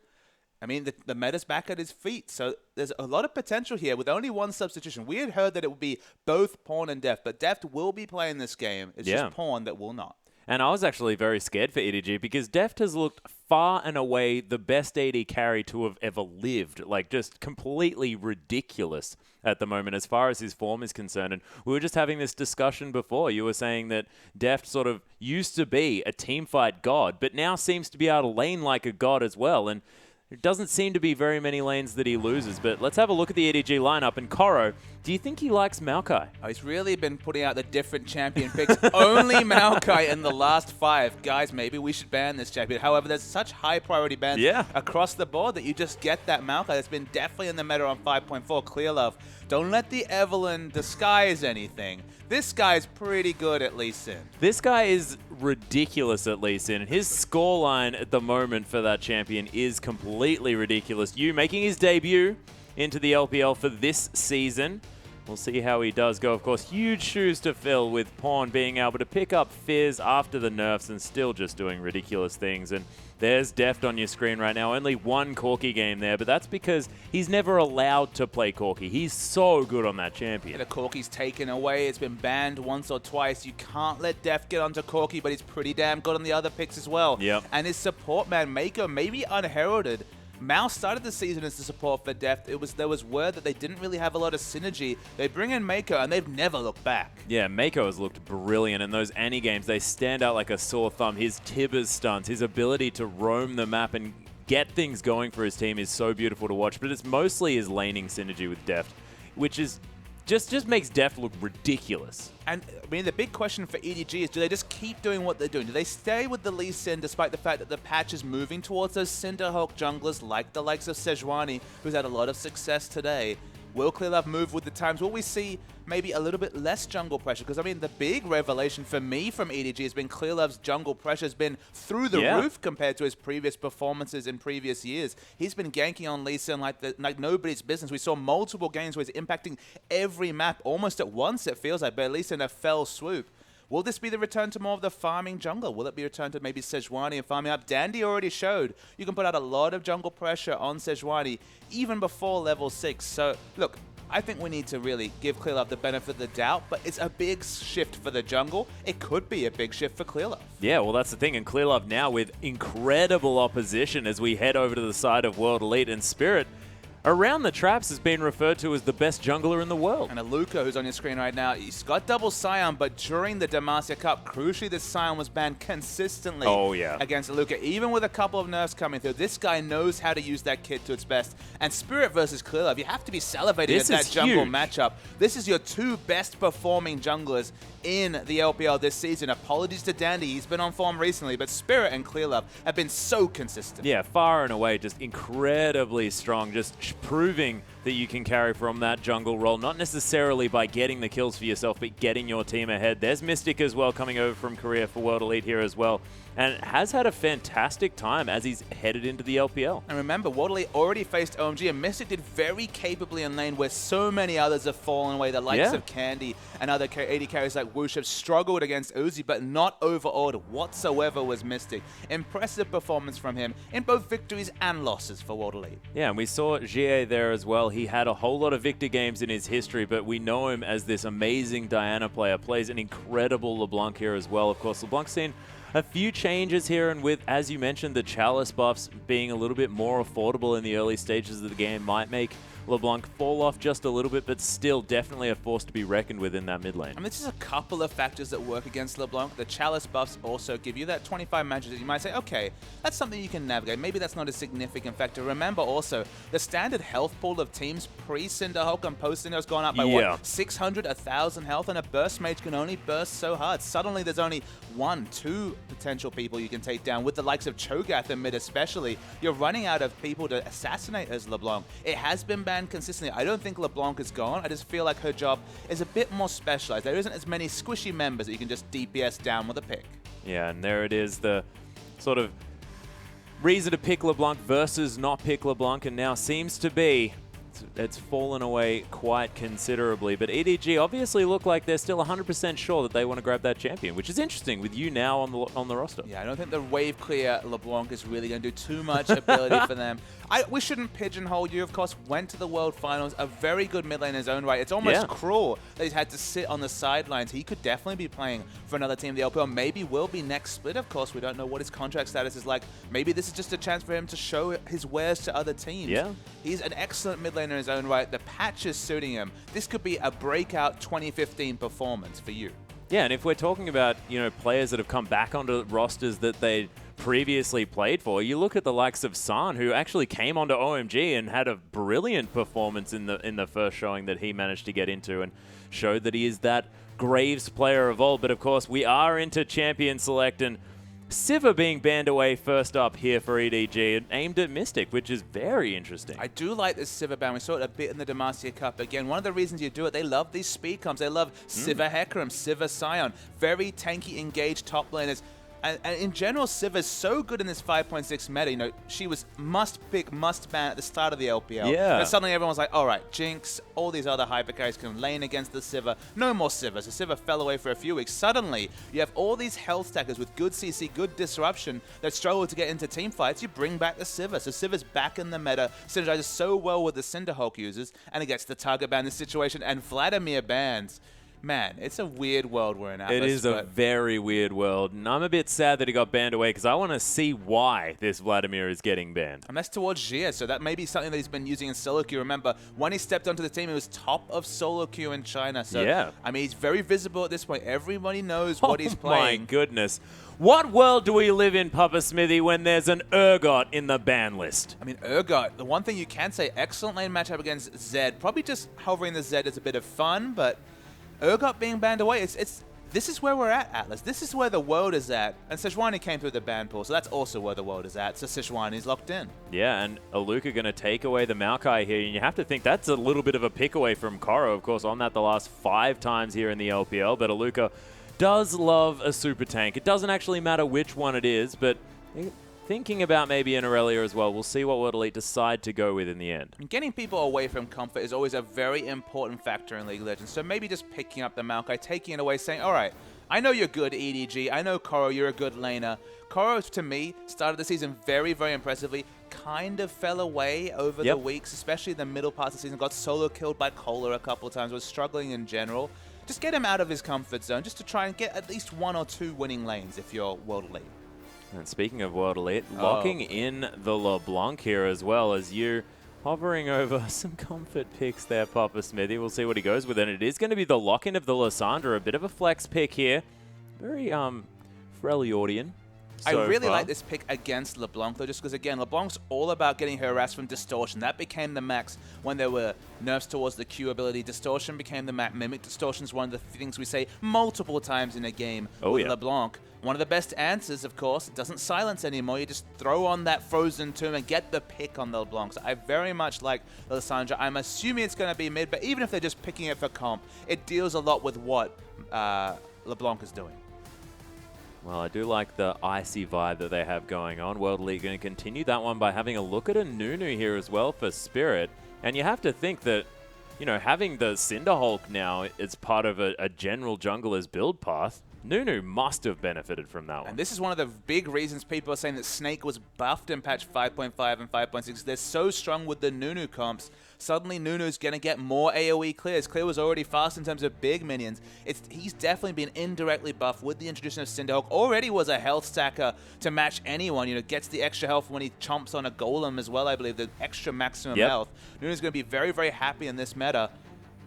Speaker 2: meta's back at his feet, so there's a lot of potential here with only one substitution. We had heard that it would be both Pawn and Deft, but Deft will be playing this game. It's just Pawn that will not.
Speaker 3: And I was actually very scared for EDG because Deft has looked far and away the best AD carry to have ever lived. Like, just completely ridiculous at the moment as far as his form is concerned. And we were just having this discussion before. You were saying that Deft sort of used to be a teamfight god, but now seems to be able to lane like a god as well. And there doesn't seem to be very many lanes that he loses. But let's have a look at the EDG lineup. And Koro, do you think he likes Maokai?
Speaker 2: Oh, he's really been putting out the different champion picks. Only Maokai in the last 5. Guys, maybe we should ban this champion. However, there's such high priority bans across the board that you just get that Maokai that's been definitely in the meta on 5.4. Clear Love. Don't let the Evelyn disguise anything. This guy's pretty good at Lee Sin.
Speaker 3: This guy is ridiculous at Lee Sin. His scoreline at the moment for that champion is completely ridiculous. You making his debut into the LPL for this season. We'll see how he does go. Of course, huge shoes to fill with Pawn being able to pick up Fizz after the nerfs and still just doing ridiculous things. And there's Deft on your screen right now. Only one Corki game there, but that's because he's never allowed to play Corki. He's so good on that champion.
Speaker 2: The Corki's taken away. It's been banned once or twice. You can't let Deft get onto Corki, but he's pretty damn good on the other picks as well.
Speaker 3: Yep.
Speaker 2: And his support man, Mako, maybe unheralded. Mouse started the season as the support for Deft. There was word that they didn't really have a lot of synergy. They bring in Mako, and they've never looked back.
Speaker 3: Yeah, Mako has looked brilliant in those Annie games. They stand out like a sore thumb. His Tibbers stunts, his ability to roam the map and get things going for his team is so beautiful to watch. But it's mostly his laning synergy with Deft, which is just makes Deft look ridiculous.
Speaker 2: And I mean, the big question for EDG is, do they just keep doing what they're doing? Do they stay with the Lee Sin despite the fact that the patch is moving towards those Cinderhulk junglers like the likes of Sejuani, who's had a lot of success today? Will ClearLove move with the times? Will we see maybe a little bit less jungle pressure? Because, I mean, the big revelation for me from EDG has been ClearLove's jungle pressure has been through the roof compared to his previous performances in previous years. He's been ganking on Lee Sin like nobody's business. We saw multiple games where he's impacting every map almost at once, it feels like, but at least in a fell swoop. Will this be the return to more of the farming jungle? Will it be returned to maybe Sejuani and farming up? Dandy already showed you can put out a lot of jungle pressure on Sejuani even before level 6. So, look, I think we need to really give ClearLove the benefit of the doubt, but it's a big shift for the jungle. It could be a big shift for ClearLove.
Speaker 3: Yeah, well, that's the thing. And ClearLove now with incredible opposition as we head over to the side of World Elite and Spirit. Around the Traps has been referred to as the best jungler in the world.
Speaker 2: And Aluka, who's on your screen right now, he's got double Scion, but during the Demacia Cup, crucially, this Scion was banned consistently against Aluka. Even with a couple of nerfs coming through, this guy knows how to use that kit to its best. And Spirit versus ClearLove, you have to be salivating at that jungle matchup. This is your two best performing junglers in the LPL this season. Apologies to Dandy, he's been on form recently, but Spirit and ClearLove have been so consistent.
Speaker 3: Yeah, far and away, just incredibly strong, just proving that you can carry from that jungle role, not necessarily by getting the kills for yourself, but getting your team ahead. There's Mystic as well coming over from Korea for World Elite here as well, and has had a fantastic time as he's headed into the LPL.
Speaker 2: And remember, World Elite already faced OMG, and Mystic did very capably in lane where so many others have fallen away. The likes of Candy and other AD carries like Whoosh have struggled against Uzi, but not overawed whatsoever was Mystic. Impressive performance from him in both victories and losses for World Elite.
Speaker 3: Yeah, and we saw Jie there as well. He had a whole lot of Victor games in his history, but we know him as this amazing Diana player. Plays an incredible LeBlanc here as well. Of course, LeBlanc's seen a few changes here, and with, as you mentioned, the Chalice buffs being a little bit more affordable in the early stages of the game might make LeBlanc fall off just a little bit, but still definitely a force to be reckoned with in that mid lane.
Speaker 2: I mean, this is a couple of factors that work against LeBlanc. The Chalice buffs also give you that 25 magic that you might say, okay, that's something you can navigate. Maybe that's not a significant factor. Remember also, the standard health pool of teams pre-Cinderhulk and post-Cinder has gone up by what, 600, 1,000 health, and a burst mage can only burst so hard. Suddenly there's only 1, 2 potential people you can take down. With the likes of Cho'Gath in mid especially, you're running out of people to assassinate as LeBlanc. It has been banned consistently. I don't think LeBlanc is gone. I just feel like her job is a bit more specialized. There isn't as many squishy members that you can just DPS down with a pick.
Speaker 3: Yeah, and there it is, the sort of reason to pick LeBlanc versus not pick LeBlanc, and now seems to be it's fallen away quite considerably. But EDG obviously look like they're still 100% sure that they want to grab that champion, which is interesting with you now on the roster.
Speaker 2: Yeah, I don't think the wave clear LeBlanc is really going to do too much ability for them. We shouldn't pigeonhole you, of course. Went to the World Finals, a very good mid lane in his own right. It's almost cruel that he's had to sit on the sidelines. He could definitely be playing for another team in the LPL. Maybe will be next split, of course. We don't know what his contract status is like. Maybe this is just a chance for him to show his wares to other teams.
Speaker 3: Yeah.
Speaker 2: He's an excellent mid laner in his own right. The patch is suiting him. This could be a breakout 2015 performance for you.
Speaker 3: Yeah, and if we're talking about, you know, players that have come back onto rosters that they previously played for, you look at the likes of San, who actually came onto OMG and had a brilliant performance in the first showing that he managed to get into, and showed that he is that Graves player of old. But of course, we are into champion select, and Sivir being banned away first up here for EDG and aimed at Mystic, which is very interesting.
Speaker 2: I do like this Sivir ban. We saw it a bit in the Demacia Cup. Again, one of the reasons you do it, they love these speed comps. They love Sivir Hecarim, Sivir Scion. Very tanky, engaged top laners. And in general, Sivir's so good in this 5.6 meta. You know, she was must pick, must ban at the start of the LPL.
Speaker 3: Yeah.
Speaker 2: But suddenly everyone's like, all right, Jinx, all these other hyper carries can lane against the Sivir. No more Sivir. So Sivir fell away for a few weeks. Suddenly, you have all these health stackers with good CC, good disruption that struggle to get into team fights. You bring back the Sivir. So Sivir's back in the meta, synergizes so well with the Cinderhulk users, and it gets the target ban in this situation, and Vladimir bans. Man, it's a weird world we're in.
Speaker 3: It is a very weird world, and I'm a bit sad that he got banned away because I want to see why this Vladimir is getting banned.
Speaker 2: And that's towards Jia, so that may be something that he's been using in solo queue. Remember, when he stepped onto the team, he was top of solo queue in China. So,
Speaker 3: yeah.
Speaker 2: I mean, he's very visible at this point. Everybody knows what he's playing.
Speaker 3: Oh my goodness. What world do we live in, Papa Smithy, when there's an Urgot in the ban list?
Speaker 2: I mean, Urgot, the one thing you can say, excellent lane matchup against Zed. Probably just hovering the Zed is a bit of fun, but Urgot being banned away, it's this is where we're at, Atlas. This is where the world is at. And Sejuani came through the ban pool, so that's also where the world is at. So Sejuani's locked in.
Speaker 3: Yeah, and Aluka going to take away the Maokai here, and you have to think that's a little bit of a pick away from Koro, of course, on that the last 5 times here in the LPL, but Aluka does love a super tank. It doesn't actually matter which one it is, but thinking about maybe an Aurelia as well. We'll see what World Elite decide to go with in the end.
Speaker 2: And getting people away from comfort is always a very important factor in League of Legends. So maybe just picking up the Maokai, taking it away, saying, all right, I know you're good, EDG. I know, Koro, you're a good laner. Koro, to me, started the season very, very impressively. Kind of fell away over the weeks, especially the middle parts of the season. Got solo killed by Kohler a couple of times. Was struggling in general. Just get him out of his comfort zone just to try and get at least 1 or 2 winning lanes if you're World Elite.
Speaker 3: And speaking of World Elite, locking in the LeBlanc here as well as you hovering over some comfort picks there, Papa Smithy. We'll see what he goes with. And it is going to be the lock-in of the Lysandra, a bit of a flex pick here. Very Freljordian.
Speaker 2: I really like this pick against LeBlanc, though, just because, again, LeBlanc's all about getting harassed from Distortion. That became the max when there were nerfs towards the Q ability. Distortion became the max. Mimic Distortion is one of the things we say multiple times in a game with LeBlanc. One of the best answers, of course, it doesn't silence anymore. You just throw on that Frozen Tomb and get the pick on the LeBlanc. So I very much like Lysandra. I'm assuming it's going to be mid, but even if they're just picking it for comp, it deals a lot with what LeBlanc is doing.
Speaker 3: Well, I do like the icy vibe that they have going on. World Elite going to continue that one by having a look at a Nunu here as well for Spirit. And you have to think that, you know, having the Cinderhulk now is part of a general jungler's build path. Nunu must have benefited from that one.
Speaker 2: And this is one of the big reasons people are saying that Snake was buffed in patch 5.5 and 5.6. They're so strong with the Nunu comps. Suddenly Nunu's going to get more AoE clears. Clear was already fast in terms of big minions. He's definitely been indirectly buffed with the introduction of Cinderhulk. Already was a health stacker to match anyone. You know, gets the extra health when he chomps on a golem as well, I believe. The extra maximum health. Nunu's going to be very, very happy in this meta.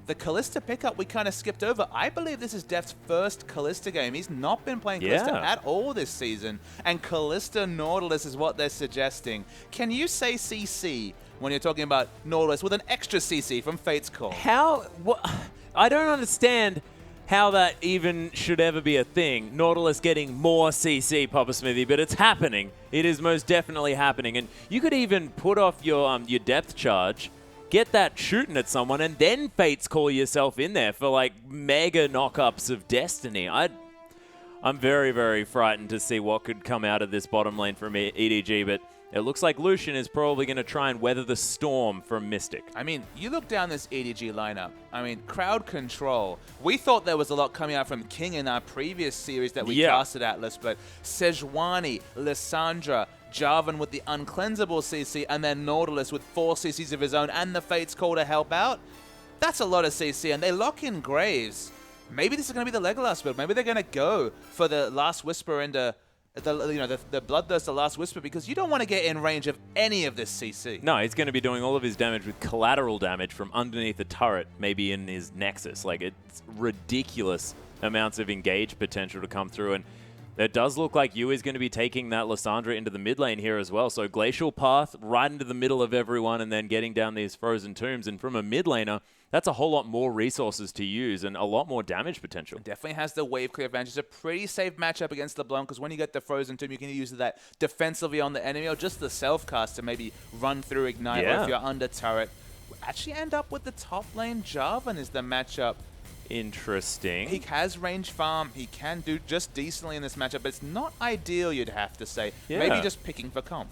Speaker 2: The Kalista pickup we kind of skipped over. I believe this is Def's first Kalista game. He's not been playing Kalista at all this season. And Kalista Nautilus is what they're suggesting. Can you say CC when you're talking about Nautilus with an extra CC from Fate's Call?
Speaker 3: I don't understand how that even should ever be a thing. Nautilus getting more CC, Papa Smithy, but it's happening. It is most definitely happening. And you could even put off your depth charge, get that shooting at someone, and then Fates Call yourself in there for like mega knockups of Destiny. I'm very, very frightened to see what could come out of this bottom lane from EDG, but it looks like Lucian is probably going to try and weather the storm from Mystic.
Speaker 2: I mean, you look down this EDG lineup. I mean, crowd control. We thought there was a lot coming out from King in our previous series that we casted Atlas, but Sejuani, Lysandra, Jarvan with the uncleansable CC, and then Nautilus with 4 CCs of his own and the Fates Call to help out. That's a lot of CC, and they lock in Graves. Maybe this is going to be the Legolas build. Maybe they're going to go for the Last Whisper into the Bloodthirst, the Last Whisper, because you don't want to get in range of any of this CC.
Speaker 3: No, he's going to be doing all of his damage with collateral damage from underneath the turret, maybe in his Nexus. Like, it's ridiculous amounts of engage potential to come through, and it does look like Yu is going to be taking that Lysandra into the mid lane here as well. So Glacial Path right into the middle of everyone and then getting down these Frozen Tombs. And from a mid laner, that's a whole lot more resources to use and a lot more damage potential.
Speaker 2: It definitely has the wave clear advantage. It's a pretty safe matchup against LeBlanc because when you get the Frozen Tomb, you can use that defensively on the enemy or just the self-cast to maybe run through Ignite or if you're under turret. We actually end up with the top lane. Jarvan is the matchup.
Speaker 3: Interesting.
Speaker 2: He has range farm. He can do just decently in this matchup, but it's not ideal, you'd have to say. Maybe just picking for comp.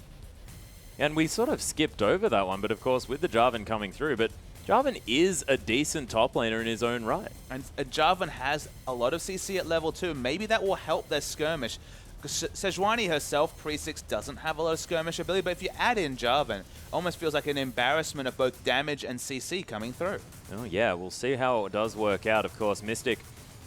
Speaker 3: And we sort of skipped over that one, but of course with the Jarvan coming through, but Jarvan is a decent top laner in his own right. And
Speaker 2: Jarvan has a lot of CC at level 2. Maybe that will help their skirmish. Because Sejuani herself, pre-6, doesn't have a lot of skirmish ability, but if you add in Jarvan, it almost feels like an embarrassment of both damage and CC coming through.
Speaker 3: Oh yeah, we'll see how it does work out. Of course, Mystic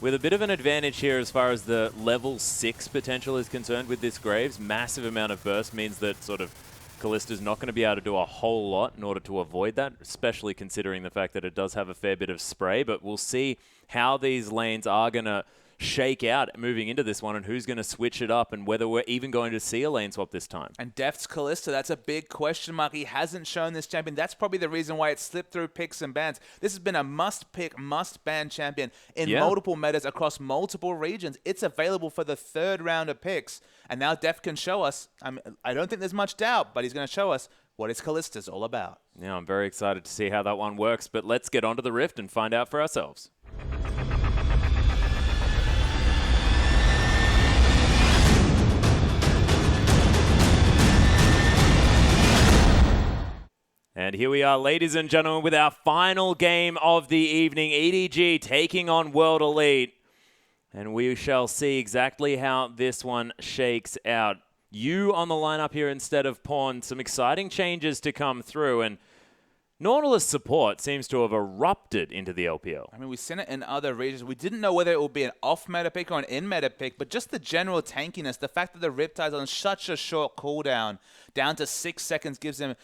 Speaker 3: with a bit of an advantage here as far as the level 6 potential is concerned with this Graves. Massive amount of burst means that sort of Kalista's not going to be able to do a whole lot in order to avoid that, especially considering the fact that it does have a fair bit of spray, but we'll see how these lanes are going to shake out moving into this one and who's going to switch it up and whether we're even going to see a lane swap this time.
Speaker 2: And Deft's Kalista, that's a big question mark. He hasn't shown this champion. That's probably the reason why it slipped through picks and bans. This has been a must-pick, must-ban champion in multiple metas across multiple regions. It's available for the 3rd round of picks. And now Deft can show us, I don't think there's much doubt, but he's going to show us what his Kalista's all about.
Speaker 3: Yeah, I'm very excited to see how that one works, but let's get onto the Rift and find out for ourselves. And here we are, ladies and gentlemen, with our final game of the evening. EDG taking on World Elite. And we shall see exactly how this one shakes out. You on the lineup here instead of Pawn. Some exciting changes to come through. And Nautilus support seems to have erupted into the LPL.
Speaker 2: I mean, we've seen it in other regions. We didn't know whether it would be an off-meta pick or an in-meta pick, but just the general tankiness, the fact that the Riptide's on such a short cooldown, down to 6 seconds, gives him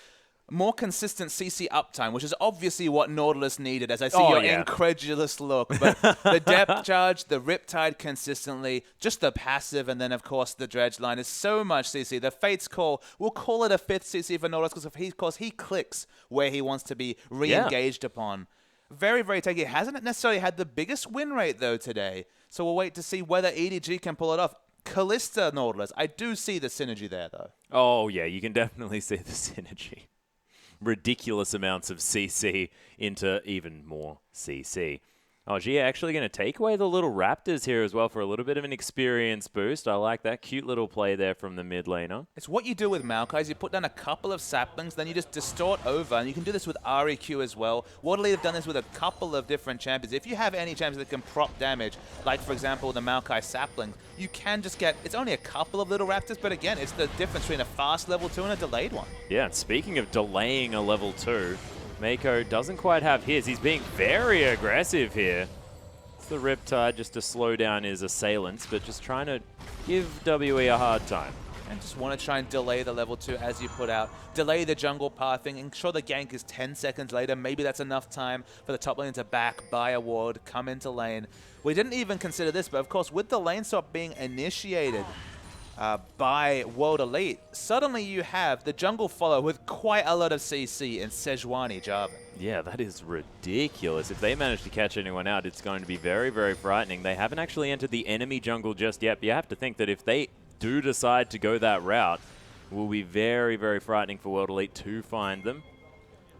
Speaker 2: more consistent CC uptime, which is obviously what Nautilus needed, as I see your incredulous look. But the depth charge, the Riptide consistently, just the passive, and then, of course, the Dredge line is so much CC. The Fate's Call, we'll call it a 5th CC for Nautilus because he clicks where he wants to be re-engaged upon. Very, very tanky. It hasn't necessarily had the biggest win rate, though, today. So we'll wait to see whether EDG can pull it off. Kalista Nautilus, I do see the synergy there, though.
Speaker 3: Oh, yeah, you can definitely see the synergy. Ridiculous amounts of CC into even more CC. Oh, Gia actually going to take away the little Raptors here as well for a little bit of an experience boost. I like that cute little play there from the mid laner.
Speaker 2: It's what you do with Maokai is you put down a couple of saplings, then you just distort over, and you can do this with REQ as well. World Elite have done this with a couple of different champions. If you have any champions that can prop damage, like for example the Maokai sapling, you can just get, it's only a couple of little Raptors, but again, it's the difference between a fast level 2 and a delayed one.
Speaker 3: Yeah, and speaking of delaying a level 2, Mako doesn't quite have his. He's being very aggressive here. It's the Riptide just to slow down his assailants, but just trying to give WE a hard time.
Speaker 2: And just want to try and delay the level 2 as you put out. Delay the jungle pathing, ensure the gank is 10 seconds later. Maybe that's enough time for the top lane to back, buy a ward, come into lane. We didn't even consider this, but of course with the lane swap being initiated by World Elite, suddenly you have the jungle follow with quite a lot of CC in Sejuani Jarvan.
Speaker 3: Yeah, that is ridiculous. If they manage to catch anyone out, it's going to be very, very frightening. They haven't actually entered the enemy jungle just yet, but you have to think that if they do decide to go that route, it will be very, very frightening for World Elite to find them.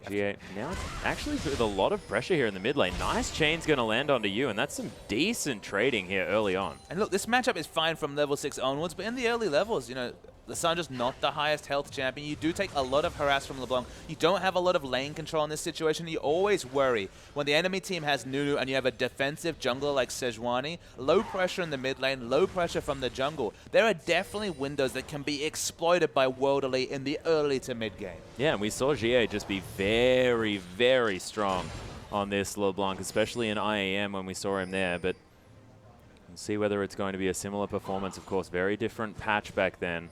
Speaker 3: GA, now it's actually with a lot of pressure here in the mid lane. Nice chain's going to land onto you, and that's some decent trading here early on.
Speaker 2: And look, this matchup is fine from level 6 onwards, but in the early levels, you know, Lissandra's not the highest health champion. You do take a lot of harass from LeBlanc. You don't have a lot of lane control in this situation. You always worry when the enemy team has Nunu and you have a defensive jungler like Sejuani, low pressure in the mid lane, low pressure from the jungle. There are definitely windows that can be exploited by World Elite in the early to mid game.
Speaker 3: Yeah, and we saw GA just be very, very strong on this LeBlanc, especially in IAM when we saw him there, but we'll see whether it's going to be a similar performance. Of course, very different patch back then.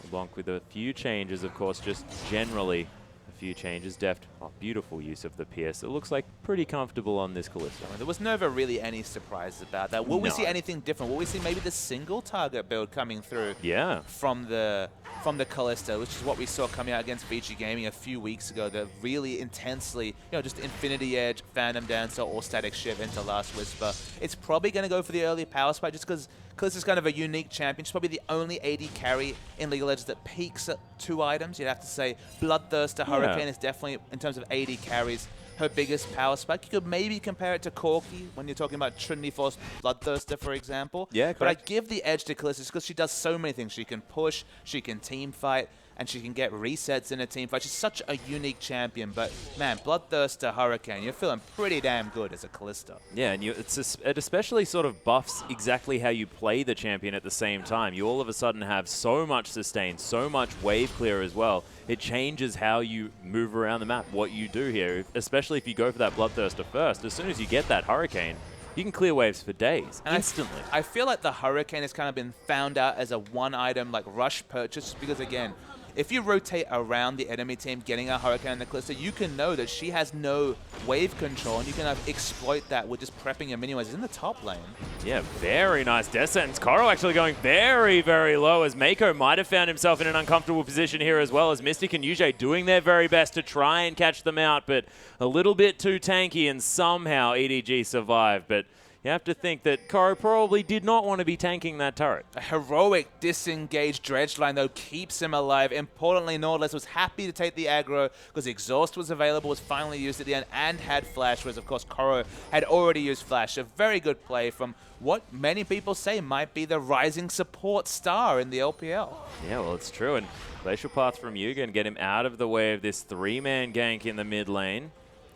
Speaker 3: LeBlanc with a few changes, of course, just generally a few changes. Deft, beautiful use of the PS. It looks like pretty comfortable on this Kalista.
Speaker 2: There was never really any surprises about that. Will we see anything different? Will we see maybe the single target build coming through?
Speaker 3: Yeah.
Speaker 2: From the Kalista, which is what we saw coming out against VG Gaming a few weeks ago. That really intensely, you know, just Infinity Edge, Phantom Dancer, or Static Shiv into Last Whisper. It's probably going to go for the early power spike just because Kalista's kind of a unique champion. She's probably the only AD carry in League of Legends that peaks at 2 items. You'd have to say Bloodthirster Hurricane is definitely, in terms of AD carries, her biggest power spike. You could maybe compare it to Corki when you're talking about Trinity Force Bloodthirster, for example.
Speaker 3: Yeah,
Speaker 2: but I give the edge to Kalista because she does so many things. She can push, she can team fight, and she can get resets in a team fight. She's such a unique champion, but man, Bloodthirster Hurricane, you're feeling pretty damn good as a Kalista.
Speaker 3: Yeah, and it especially sort of buffs exactly how you play the champion at the same time. You all of a sudden have so much sustain, so much wave clear as well. It changes how you move around the map, what you do here, especially if you go for that Bloodthirster first. As soon as you get that Hurricane, you can clear waves for days, and instantly.
Speaker 2: I feel like the Hurricane has kind of been found out as a one-item like rush purchase because, again, if you rotate around the enemy team, getting a Hurricane and the Callisto, you can know that she has no wave control, and you can exploit that with just prepping your minions in the top lane.
Speaker 3: Yeah, very nice death sentence. Koro actually going very, very low as Mako might have found himself in an uncomfortable position here as well, as Mystic and Yuji doing their very best to try and catch them out, but a little bit too tanky, and somehow EDG survived. But you have to think that Koro probably did not want to be tanking that turret.
Speaker 2: A heroic disengaged dredge line, though, keeps him alive. Importantly, Nautilus was happy to take the aggro because Exhaust was available, was finally used at the end, and had Flash, whereas, of course, Koro had already used Flash. A very good play from what many people say might be the rising support star in the LPL.
Speaker 3: Yeah, well, it's true. And Glacial Path from Yuga and get him out of the way of this three-man gank in the mid lane.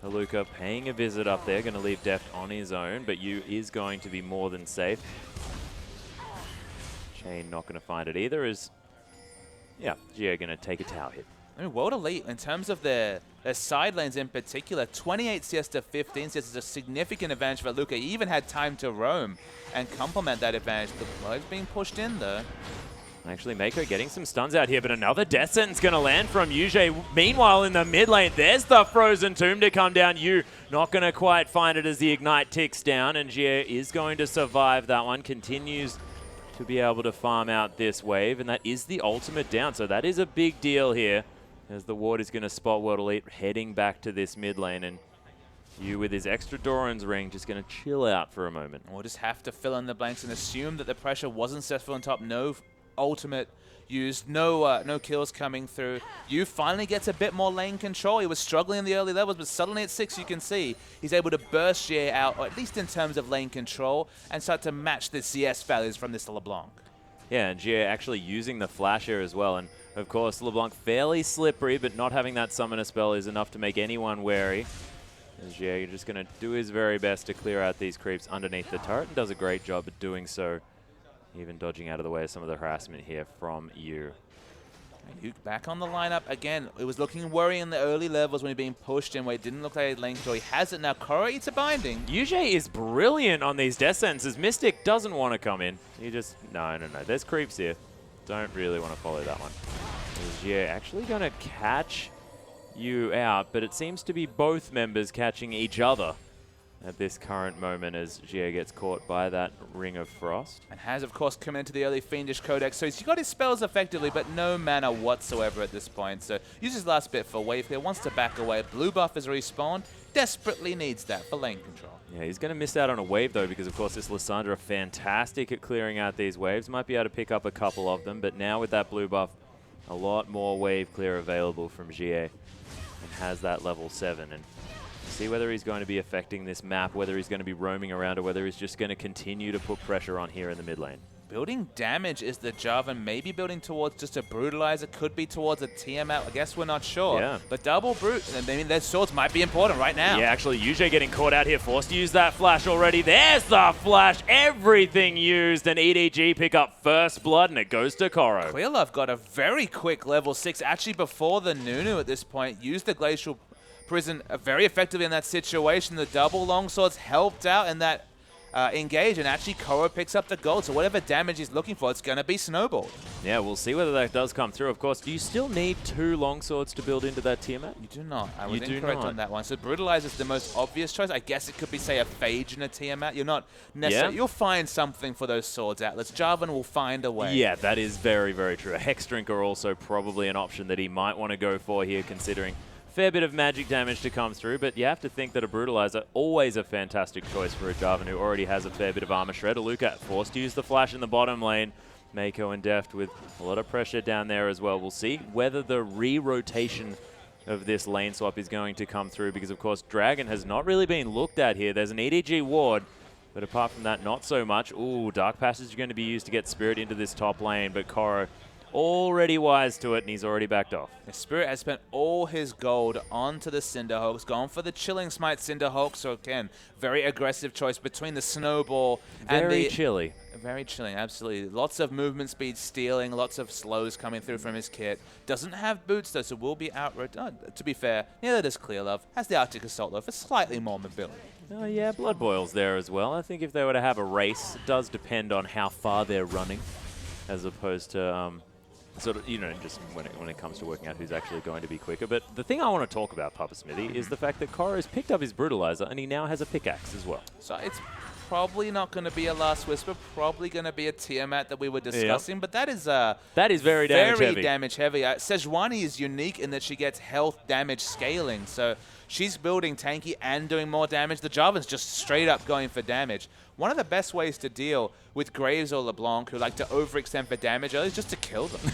Speaker 3: Haluka paying a visit up there, going to leave Deft on his own, but Yu is going to be more than safe. Chain not going to find it either, as, yeah, Gio going to take a tower hit.
Speaker 2: I mean, World Elite, in terms of their side lanes in particular, 28 CS to 15 CS is a significant advantage for Haluka. He even had time to roam and complement that advantage. The blood's being pushed in, though.
Speaker 3: Actually, Mako getting some stuns out here, but another death sentence going to land from Yuji. Meanwhile, in the mid lane, there's the Frozen Tomb to come down. Yu not going to quite find it as the Ignite ticks down, and Jie is going to survive that one. Continues to be able to farm out this wave, and that is the ultimate down. So that is a big deal here, as the ward is going to spot World Elite heading back to this mid lane, and Yu with his extra Doran's ring just going to chill out for a moment.
Speaker 2: We'll just have to fill in the blanks and assume that the pressure wasn't successful on top. No ultimate used, no kills coming through. Yu finally gets a bit more lane control. He was struggling in the early levels, but suddenly at 6 you can see he's able to burst Jie out, or at least in terms of lane control, and start to match the CS values from this LeBlanc.
Speaker 3: Yeah, and Jie actually using the flash here as well, and of course LeBlanc fairly slippery, but not having that summoner spell is enough to make anyone wary. As Jie just going to do his very best to clear out these creeps underneath the turret, and does a great job at doing so. Even dodging out of the way of some of the harassment here from Yu.
Speaker 2: Yu back on the lineup. Again, it was looking worrying in the early levels when he was being pushed in, where it didn't look like he had lane control. He has it now. Koro eats a binding.
Speaker 3: Yuji is brilliant on these death sentences. Mystic doesn't want to come in. He just, no. There's creeps here. Don't really want to follow that one. Is Jie actually going to catch Yu out, but it seems to be both members catching each other at this current moment, as Jie gets caught by that Ring of Frost.
Speaker 2: And has, of course, come into the early Fiendish Codex, so he's got his spells effectively, but no mana whatsoever at this point. So uses his last bit for wave clear, wants to back away. Blue buff has respawned, desperately needs that for lane control.
Speaker 3: Yeah, he's going to miss out on a wave, though, because, of course, this Lissandra fantastic at clearing out these waves. Might be able to pick up a couple of them, but now with that blue buff, a lot more wave clear available from Jie, and has that level 7. And see whether he's going to be affecting this map, whether he's going to be roaming around, or whether he's just going to continue to put pressure on here in the mid lane.
Speaker 2: Building damage is the Jarvan, maybe building towards just a Brutalizer, could be towards a Tiamat, I guess we're not sure.
Speaker 3: Yeah.
Speaker 2: But double Brute, I mean, their swords might be important right now.
Speaker 3: Yeah, actually, Yuji getting caught out here, forced to use that flash already. There's the flash, everything used, and EDG pick up first blood, and it goes to Koro.
Speaker 2: Clearlove got a very quick level 6, actually before the Nunu at this point, used the Glacial Prison very effectively in that situation. The double longswords helped out in that engage, and actually Koro picks up the gold, so whatever damage he's looking for, it's going to be snowballed.
Speaker 3: Yeah, we'll see whether that does come through. Of course, do you still need 2 longswords to build into that Tiamat?
Speaker 2: You do not. I was
Speaker 3: You do
Speaker 2: incorrect
Speaker 3: not.
Speaker 2: on that one. So Brutalizer is the most obvious choice. I guess it could be, say, a Phage and a Tiamat. You're not necessarily...
Speaker 3: Yeah.
Speaker 2: You'll find something for those swords outlets. Jarvan will find a way.
Speaker 3: Yeah, that is very, very true. A Hex Drinker also probably an option that he might want to go for here, considering fair bit of magic damage to come through, but you have to think that a Brutalizer, always a fantastic choice for a Jarvan who already has a fair bit of armor shred. Aluka forced to use the flash in the bottom lane. Mako and Deft with a lot of pressure down there as well. We'll see whether the re-rotation of this lane swap is going to come through, because of course Dragon has not really been looked at here. There's an EDG ward, but apart from that, not so much. Ooh, Dark Passage is going to be used to get Spirit into this top lane, but Koro already wise to it, and he's already backed off.
Speaker 2: The Spirit has spent all his gold onto the Cinderhawks, gone for the Chilling Smite Cinderhawk, so again, very aggressive choice between the Snowball and
Speaker 3: Very
Speaker 2: the...
Speaker 3: chilly.
Speaker 2: Very chilling, absolutely. Lots of movement speed stealing, lots of slows coming through from his kit. Doesn't have boots though, so will be out. To be fair, neither does Clearlove. Has the Arctic Assault though for slightly more mobility.
Speaker 3: Oh yeah, Blood Boil's there as well. I think if they were to have a race, it does depend on how far they're running, as opposed to sort of, just when it comes to working out who's actually going to be quicker. But the thing I want to talk about, Papa Smithy, is the fact that Koro's picked up his Brutalizer, and he now has a pickaxe as well.
Speaker 2: So it's probably not going to be a Last Whisper, probably going to be a Tiamat that we were discussing, but that is
Speaker 3: very damage heavy.
Speaker 2: Very damage heavy. Sejuani is unique in that she gets health damage scaling, so she's building tanky and doing more damage. The Jarvan's just straight up going for damage. One of the best ways to deal with Graves or LeBlanc, who like to overextend for damage early, is just to kill them.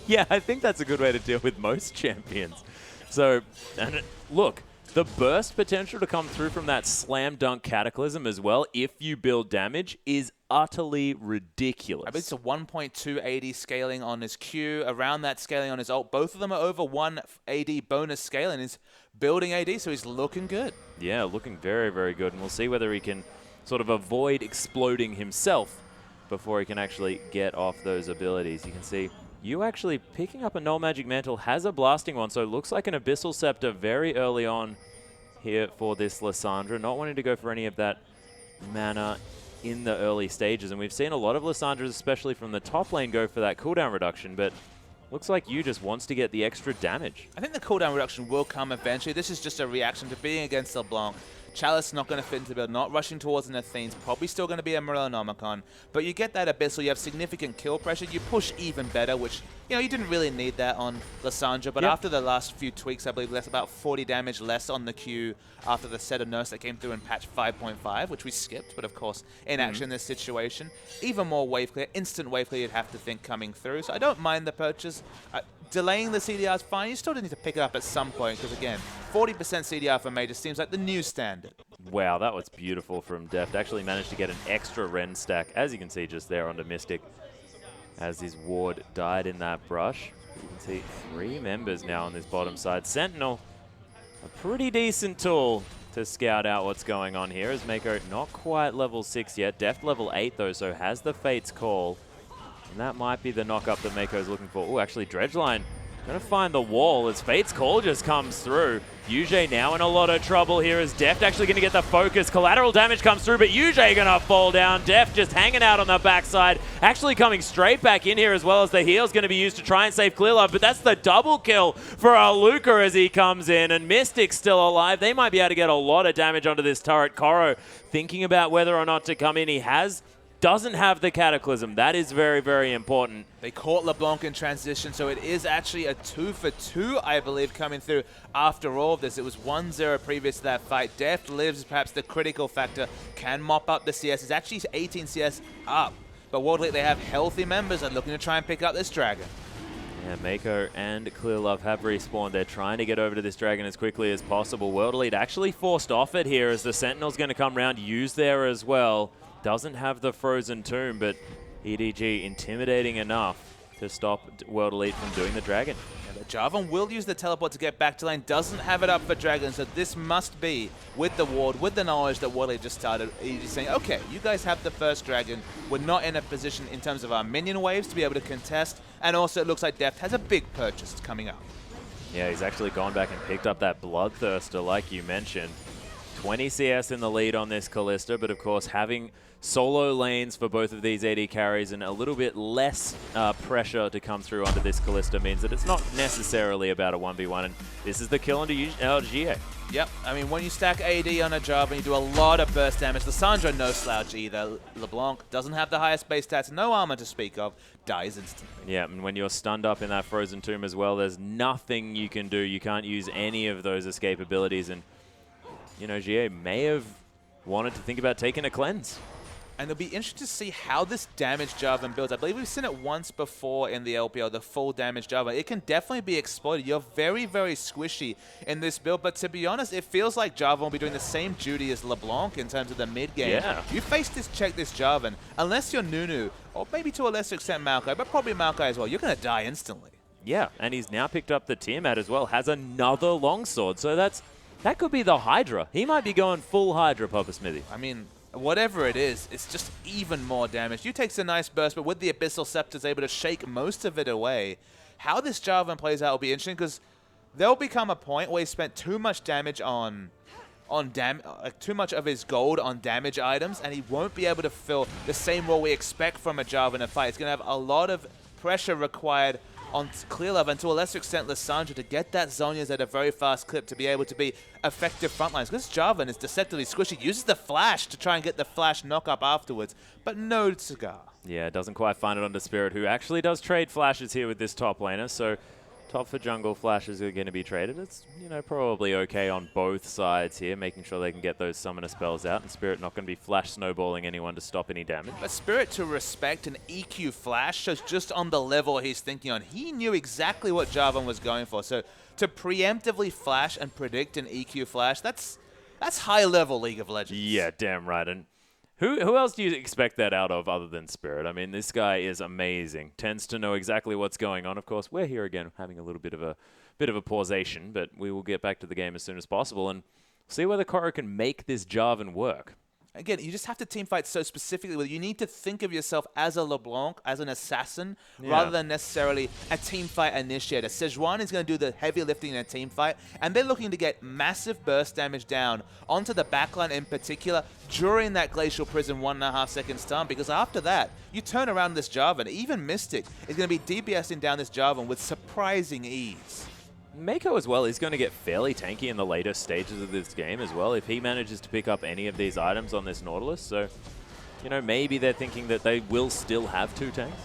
Speaker 3: Yeah, I think that's a good way to deal with most champions. So, and look, the burst potential to come through from that slam dunk Cataclysm as well, if you build damage, is utterly ridiculous.
Speaker 2: I mean, it's a 1.2 AD scaling on his Q, around that scaling on his ult. Both of them are over 1 AD bonus scaling. He's building AD, so he's looking good.
Speaker 3: Yeah, looking very, very good. And we'll see whether he can sort of avoid exploding himself before he can actually get off those abilities. You can see you actually picking up a Null Magic Mantle, has a blasting one, so it looks like an Abyssal Scepter very early on here for this Lissandra, not wanting to go for any of that mana in the early stages. And we've seen a lot of Lissandras, especially from the top lane, go for that cooldown reduction, but looks like you just wants to get the extra damage.
Speaker 2: I think the cooldown reduction will come eventually. This is just a reaction to being against LeBlanc. Chalice not going to fit into the build, not rushing towards an Athene's, probably still going to be a Morellonomicon, but you get that Abyssal, you have significant kill pressure, you push even better, which, you didn't really need that on Lissandra, but after the last few tweaks, I believe that's about 40 damage less on the Q after the set of nerfs that came through in patch 5.5, which we skipped, but of course, in action in this situation, even more wave clear, instant wave clear you'd have to think coming through, so I don't mind the purchase. Delaying the CDR is fine, you still need to pick it up at some point, because again, 40% CDR for Major seems like the new standard.
Speaker 3: Wow, that was beautiful from Deft. Actually managed to get an extra Ren stack, as you can see just there onto Mystic, as his ward died in that brush. You can see 3 members now on this bottom side. Sentinel, a pretty decent tool to scout out what's going on here, as Mako not quite level 6 yet. Deft level 8 though, so has the Fate's Call. And that might be the knock-up that Mako's looking for. Oh, actually, Dredgeline going to find the wall as Fate's Call just comes through. Yuji now in a lot of trouble here as Deft actually going to get the focus. Collateral damage comes through, but Yuji going to fall down. Deft just hanging out on the backside. Actually coming straight back in here, as well as the heal's going to be used to try and save Clear Love, but that's the double kill for Aluka as he comes in, and Mystic's still alive. They might be able to get a lot of damage onto this turret. Koro thinking about whether or not to come in. He doesn't have the Cataclysm. That is very, very important.
Speaker 2: They caught LeBlanc in transition, so it is actually a 2-for-2, I believe, coming through after all of this. It was 1-0 previous to that fight. Deft lives, perhaps the critical factor, can mop up the CS. It's actually 18 CS up. But World Elite, they have healthy members and looking to try and pick up this dragon.
Speaker 3: Yeah, Mako and Clear Love have respawned. They're trying to get over to this dragon as quickly as possible. World Elite actually forced off it here as the Sentinel's going to come around, use there as well. Doesn't have the Frozen Tomb, but EDG intimidating enough to stop World Elite from doing the dragon.
Speaker 2: Yeah, the Jarvan will use the teleport to get back to lane, doesn't have it up for dragon, so this must be, with the ward, with the knowledge that World Elite just started, EDG saying, okay, you guys have the first dragon, we're not in a position in terms of our minion waves to be able to contest, and also it looks like Deft has a big purchase coming up.
Speaker 3: Yeah, he's actually gone back and picked up that Bloodthirster, like you mentioned. 20 CS in the lead on this Kalista, but of course having solo lanes for both of these AD carries and a little bit less pressure to come through onto this Kalista means that it's not necessarily about a 1v1, and this is the kill onto GA.
Speaker 2: Yep, I mean, when you stack AD on a job and you do a lot of burst damage, Lissandra no slouch either. LeBlanc doesn't have the highest base stats, no armor to speak of, dies instantly.
Speaker 3: Yeah, and when you're stunned up in that Frozen Tomb as well, there's nothing you can do. You can't use any of those escape abilities, and GA may have wanted to think about taking a cleanse.
Speaker 2: And it'll be interesting to see how this damage Jarvan builds. I believe we've seen it once before in the LPL, the full damage Jarvan. It can definitely be exploited. You're very, very squishy in this build, but to be honest, it feels like Jarvan will be doing the same duty as LeBlanc in terms of the mid-game.
Speaker 3: Yeah.
Speaker 2: You check this Jarvan, unless you're Nunu, or maybe to a lesser extent Maokai, but probably Maokai as well, you're going to die instantly.
Speaker 3: Yeah, and he's now picked up the Tiamat as well, has another longsword, so that could be the Hydra. He might be going full Hydra, Papa Smithy.
Speaker 2: I mean, whatever it is, it's just even more damage. You takes a nice burst, but with the Abyssal Scepter's able to shake most of it away. How this Jarvan plays out will be interesting, because there'll become a point where he spent too much damage too much of his gold on damage items, and he won't be able to fill the same role we expect from a Jarvan in a fight. It's going to have a lot of pressure required on Clear Love and to a lesser extent Lissandra to get that Zhonya's at a very fast clip to be able to be effective frontlines. This Jarvan is deceptively squishy, uses the flash to try and get the flash knock up afterwards, but no cigar.
Speaker 3: Yeah, doesn't quite find it onto Spirit, who actually does trade flashes here with this top laner. So top for jungle flashes are going to be traded. It's, you know, probably okay on both sides here, making sure they can get those summoner spells out, and Spirit not going to be flash snowballing anyone to stop any damage.
Speaker 2: But Spirit to respect an EQ flash shows just on the level he's thinking on. He knew exactly what Jarvan was going for. So to preemptively flash and predict an EQ flash, that's high level League of Legends.
Speaker 3: Yeah, damn right. And who else do you expect that out of other than Spirit? I mean, this guy is amazing. Tends to know exactly what's going on. Of course, we're here again having a little bit of a pausation, but we will get back to the game as soon as possible and see whether Koro can make this Jarvan work.
Speaker 2: Again, you just have to teamfight so specifically. You need to think of yourself as a LeBlanc, as an assassin, rather than necessarily a teamfight initiator. Sejuani is going to do the heavy lifting in a teamfight, and they're looking to get massive burst damage down onto the backline in particular during that Glacial Prison 1.5 second stun, because after that, you turn around this Jarvan. Even Mystic is going to be DPSing down this Jarvan with surprising ease.
Speaker 3: Mako as well is going to get fairly tanky in the later stages of this game as well if he manages to pick up any of these items on this Nautilus. So, you know, maybe they're thinking that they will still have 2 tanks.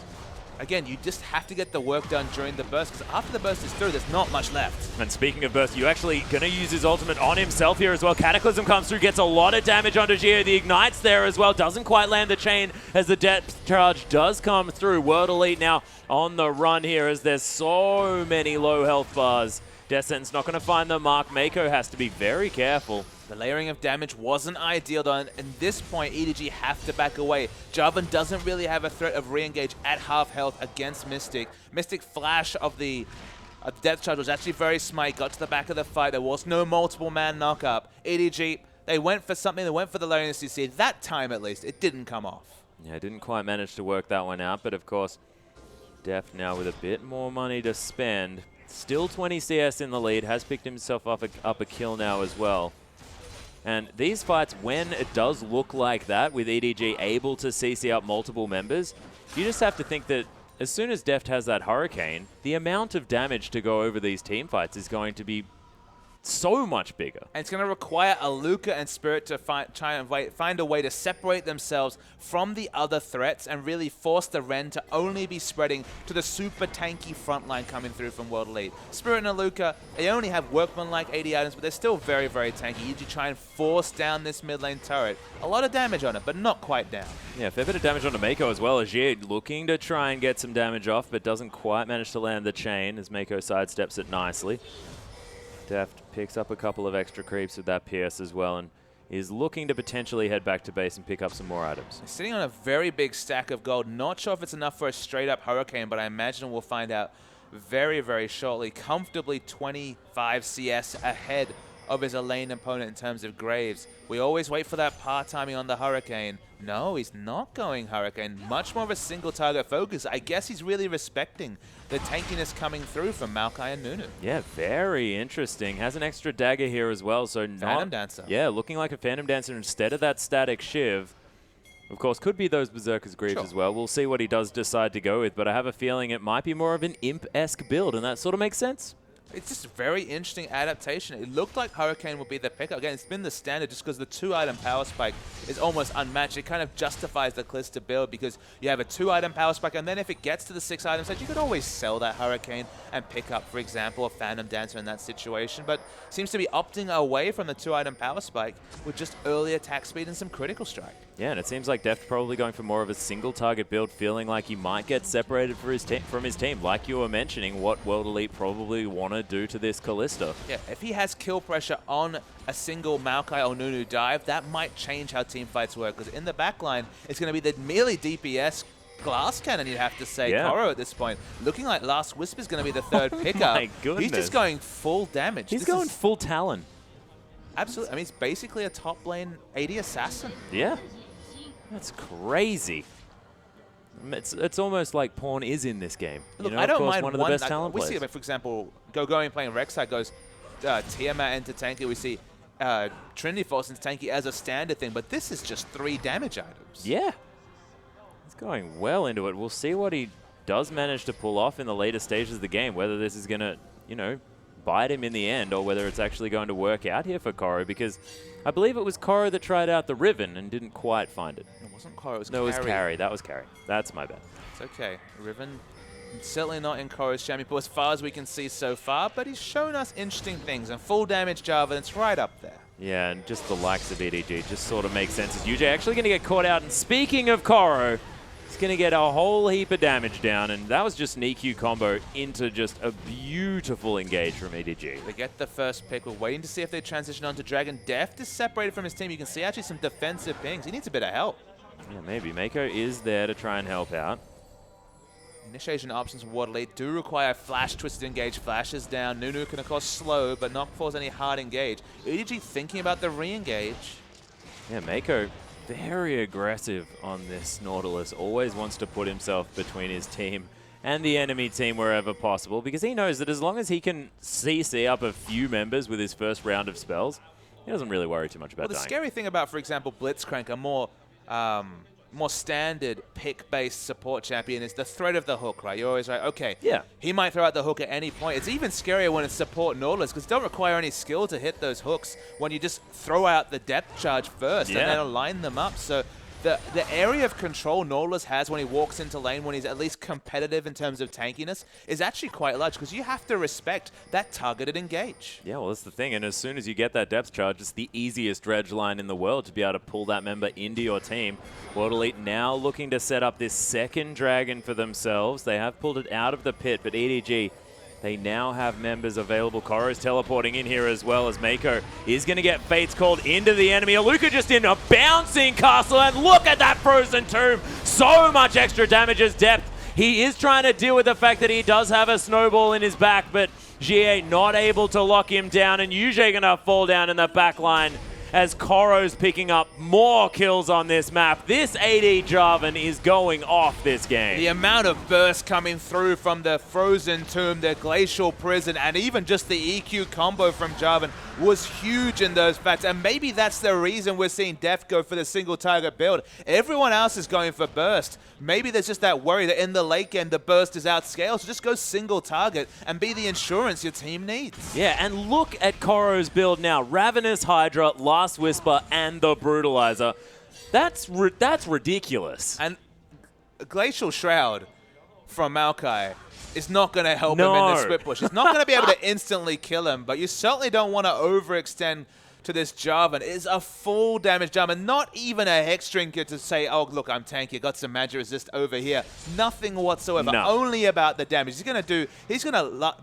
Speaker 2: Again, you just have to get the work done during the burst, because after the burst is through, there's not much left.
Speaker 3: And speaking of burst, you actually going to use his ultimate on himself here as well. Cataclysm comes through, gets a lot of damage onto Gio. The Ignite's there as well. Doesn't quite land the chain as the depth charge does come through. World Elite now on the run here as there's so many low health bars. Death Sentence not going to find the mark. Mako has to be very careful.
Speaker 2: The layering of damage wasn't ideal, though, and at this point, EDG have to back away. Jarvan doesn't really have a threat of re-engage at half health against Mystic. Mystic flash of the Death Charge was actually very smart. Got to the back of the fight. There was no multiple man knock-up. EDG, they went for something. They went for the layering CC. That time, at least, it didn't come off.
Speaker 3: Yeah, didn't quite manage to work that one out, but of course, Def now with a bit more money to spend. Still 20 CS in the lead, has picked himself up a kill now as well. And these fights, when it does look like that, with EDG able to CC up multiple members, you just have to think that as soon as Deft has that Hurricane, the amount of damage to go over these team fights is going to be so much bigger.
Speaker 2: And it's going to require a Luca and Spirit to try and find a way to separate themselves from the other threats and really force the Ren to only be spreading to the super tanky frontline coming through from World Elite. Spirit and Luca, they only have Workman-like 80 items, but they're still very, very tanky. You need to try and force down this mid lane turret. A lot of damage on it, but not quite down.
Speaker 3: Yeah, fair bit of damage onto Mako as well. As Jid looking to try and get some damage off, but doesn't quite manage to land the chain as Mako sidesteps it nicely. Deft picks up a couple of extra creeps with that Pierce as well and is looking to potentially head back to base and pick up some more items.
Speaker 2: He's sitting on a very big stack of gold. Not sure if it's enough for a straight-up Hurricane, but I imagine we'll find out very, very shortly. Comfortably 25 CS ahead of his lane opponent in terms of Graves. We always wait for that par timing on the Hurricane. No, he's not going Hurricane. Much more of a single target focus. I guess he's really respecting the tankiness coming through from Maokai and Nunu.
Speaker 3: Yeah, very interesting. Has an extra dagger here as well, so
Speaker 2: Phantom Dancer.
Speaker 3: Yeah, looking like a Phantom Dancer instead of that static Shiv. Of course, could be those Berserker's Greaves as well. We'll see what he does decide to go with, but I have a feeling it might be more of an Imp-esque build, and that sort of makes sense.
Speaker 2: It's just a very interesting adaptation. It looked like Hurricane would be the pick. Again, it's been the standard just because the 2-item power spike is almost unmatched. It kind of justifies the Calista build because you have a 2-item power spike, and then if it gets to the 6-item set, you could always sell that Hurricane and pick up, for example, a Phantom Dancer in that situation. But seems to be opting away from the 2-item power spike with just early attack speed and some critical strike.
Speaker 3: Yeah, and it seems like Deft probably going for more of a single target build, feeling like he might get separated from his team. Like you were mentioning, what World Elite probably want to do to this Kalista.
Speaker 2: Yeah, if he has kill pressure on a single Maokai or Nunu dive, that might change how team fights work. Because in the backline, it's going to be the merely DPS glass cannon, you'd have to say, Koro at this point. Looking like Last Whisper is going to be the third pickup.
Speaker 3: My goodness.
Speaker 2: He's just going full damage.
Speaker 3: He's going full Talon.
Speaker 2: Absolutely. I mean, it's basically a top lane AD assassin.
Speaker 3: Yeah. That's crazy. It's almost like Pawn is in this game.
Speaker 2: Look,
Speaker 3: you know,
Speaker 2: I don't
Speaker 3: of course,
Speaker 2: mind
Speaker 3: one of the best talent
Speaker 2: we
Speaker 3: players.
Speaker 2: see, for example, Going playing Rek'Sai goes Tiamat into tanky. We see Trinity Force into tanky as a standard thing, but this is just 3 damage items.
Speaker 3: Yeah. He's going well into it. We'll see what he does manage to pull off in the later stages of the game. Whether this is going to, you know, bite him in the end or whether it's actually going to work out here for Koro, because I believe it was Koro that tried out the Riven and didn't quite find it.
Speaker 2: It wasn't Koro, it was
Speaker 3: No, it was
Speaker 2: Carry.
Speaker 3: Carry. That was Carry. That's my bad.
Speaker 2: It's okay. Riven, certainly not in Koro's champion, as far as we can see so far, but he's shown us interesting things, and full damage Java, it's right up there.
Speaker 3: Yeah, and just the likes of EDG just sort of makes sense. Is UJ actually going to get caught out? And speaking of Koro, he's going to get a whole heap of damage down, and that was just an EQ combo into just a beautiful engage from EDG.
Speaker 2: They get the first pick. We're waiting to see if they transition onto Dragon. Deft is separated from his team. You can see actually some defensive pings. He needs a bit of help.
Speaker 3: Yeah, maybe. Mako is there to try and help out.
Speaker 2: Initiation options from Waterley do require flash twisted engage. Flashes down. Nunu can of course slow, but not force any hard engage. EDG thinking about the re-engage.
Speaker 3: Yeah, Mako very aggressive on this Nautilus. Always wants to put himself between his team and the enemy team wherever possible, because he knows that as long as he can CC up a few members with his first round of spells, he doesn't really worry too much about
Speaker 2: Well, the
Speaker 3: dying.
Speaker 2: scary thing about, for example, Blitzcrank, a more standard pick-based support champion, is the threat of the hook, right? You're always right, okay,
Speaker 3: Yeah.
Speaker 2: he might throw out the hook at any point. It's even scarier when it's support Nautilus, because it don't require any skill to hit those hooks when you just throw out the depth charge first and then align them up. So the area of control Nautilus has when he walks into lane, when he's at least competitive in terms of tankiness, is actually quite large, because you have to respect that targeted engage.
Speaker 3: Yeah, well, that's the thing. And as soon as you get that depth charge, it's the easiest dredge line in the world to be able to pull that member into your team. World Elite now looking to set up this second dragon for themselves. They have pulled it out of the pit, but EDG, they now have members available. Koro's teleporting in here as well, as Mako is going to get Fates called into the enemy. Aluka just in a bouncing castle, and look at that frozen tomb. So much extra damage as depth. He is trying to deal with the fact that he does have a snowball in his back, but GA not able to lock him down, and Yuji going to fall down in the back line as Koro's picking up more kills on this map. This AD Jarvan is going off this game.
Speaker 2: The amount of burst coming through from the Frozen Tomb, the Glacial Prison, and even just the EQ combo from Jarvan was huge in those facts. And maybe that's the reason we're seeing Deft go for the single target build. Everyone else is going for burst. Maybe there's just that worry that in the late game the burst is outscaled, so just go single target and be the insurance your team needs.
Speaker 3: Yeah, and look at Koro's build now. Ravenous Hydra, Last Whisper, and the Brutalizer. That's ridiculous.
Speaker 2: And Glacial Shroud from Maokai is not going to help him in the split push. He's not going to be able to instantly kill him, but you certainly don't want to overextend to this Jarvan. It is a full damage Jarvan, not even a Hex Drinker to say, oh, look, I'm tanky, got some magic resist over here. Nothing whatsoever, only about the damage. He's going to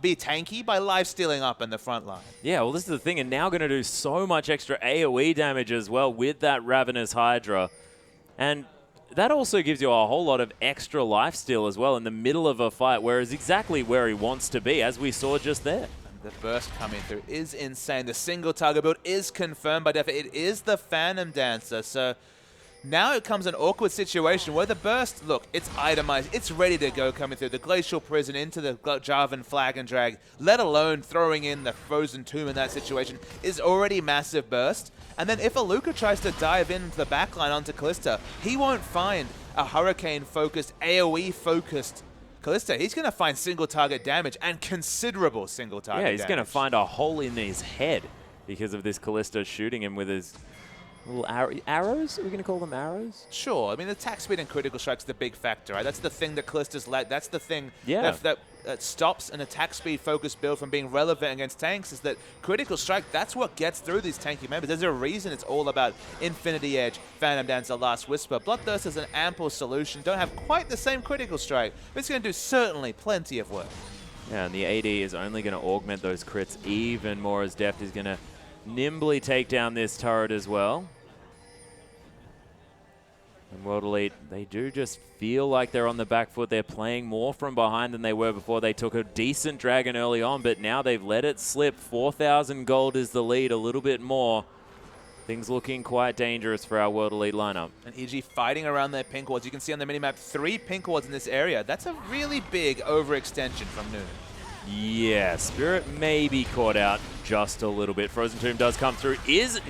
Speaker 2: be tanky by life stealing up in the front line.
Speaker 3: Yeah, well, this is the thing, and now going to do so much extra AoE damage as well with that Ravenous Hydra. And that also gives you a whole lot of extra lifesteal as well in the middle of a fight, whereas exactly where he wants to be, as we saw just there.
Speaker 2: The burst coming through is insane. The single target build is confirmed by Def. It is the Phantom Dancer. So now it comes an awkward situation where the burst, look, it's itemized. It's ready to go coming through. The Glacial Prison into the Jarvan Flag and Drag, let alone throwing in the Frozen Tomb in that situation, is already massive burst. And then if Aluka tries to dive into the backline onto Kalista, he won't find a Hurricane-focused, AoE-focused Kalista. He's going to find single target damage and considerable single target damage.
Speaker 3: Yeah, he's going to find a hole in his head because of this Kalista shooting him with his little arrows? Are we going to call them arrows?
Speaker 2: Sure. I mean, attack speed and critical strike's the big factor, right? That's the thing that Kalista's lack. That's the thing that stops an attack speed focused build from being relevant against tanks, is that critical strike, that's what gets through these tanky members. There's a reason it's all about Infinity Edge, Phantom Dancer, Last Whisper. Bloodthirst is an ample solution. Don't have quite the same critical strike, but it's going to do certainly plenty of work.
Speaker 3: Yeah, and the AD is only going to augment those crits even more, as Deft is going to nimbly take down this turret as well. And World Elite, they do just feel like they're on the back foot. They're playing more from behind than they were before. They took a decent dragon early on, but now they've let it slip. 4,000 gold is the lead, a little bit more. Things looking quite dangerous for our World Elite lineup.
Speaker 2: And EG fighting around their pink wards. You can see on the minimap 3 pink wards in this area. That's a really big overextension from Nunu.
Speaker 3: Yeah, Spirit may be caught out just a little bit. Frozen Tomb does come through.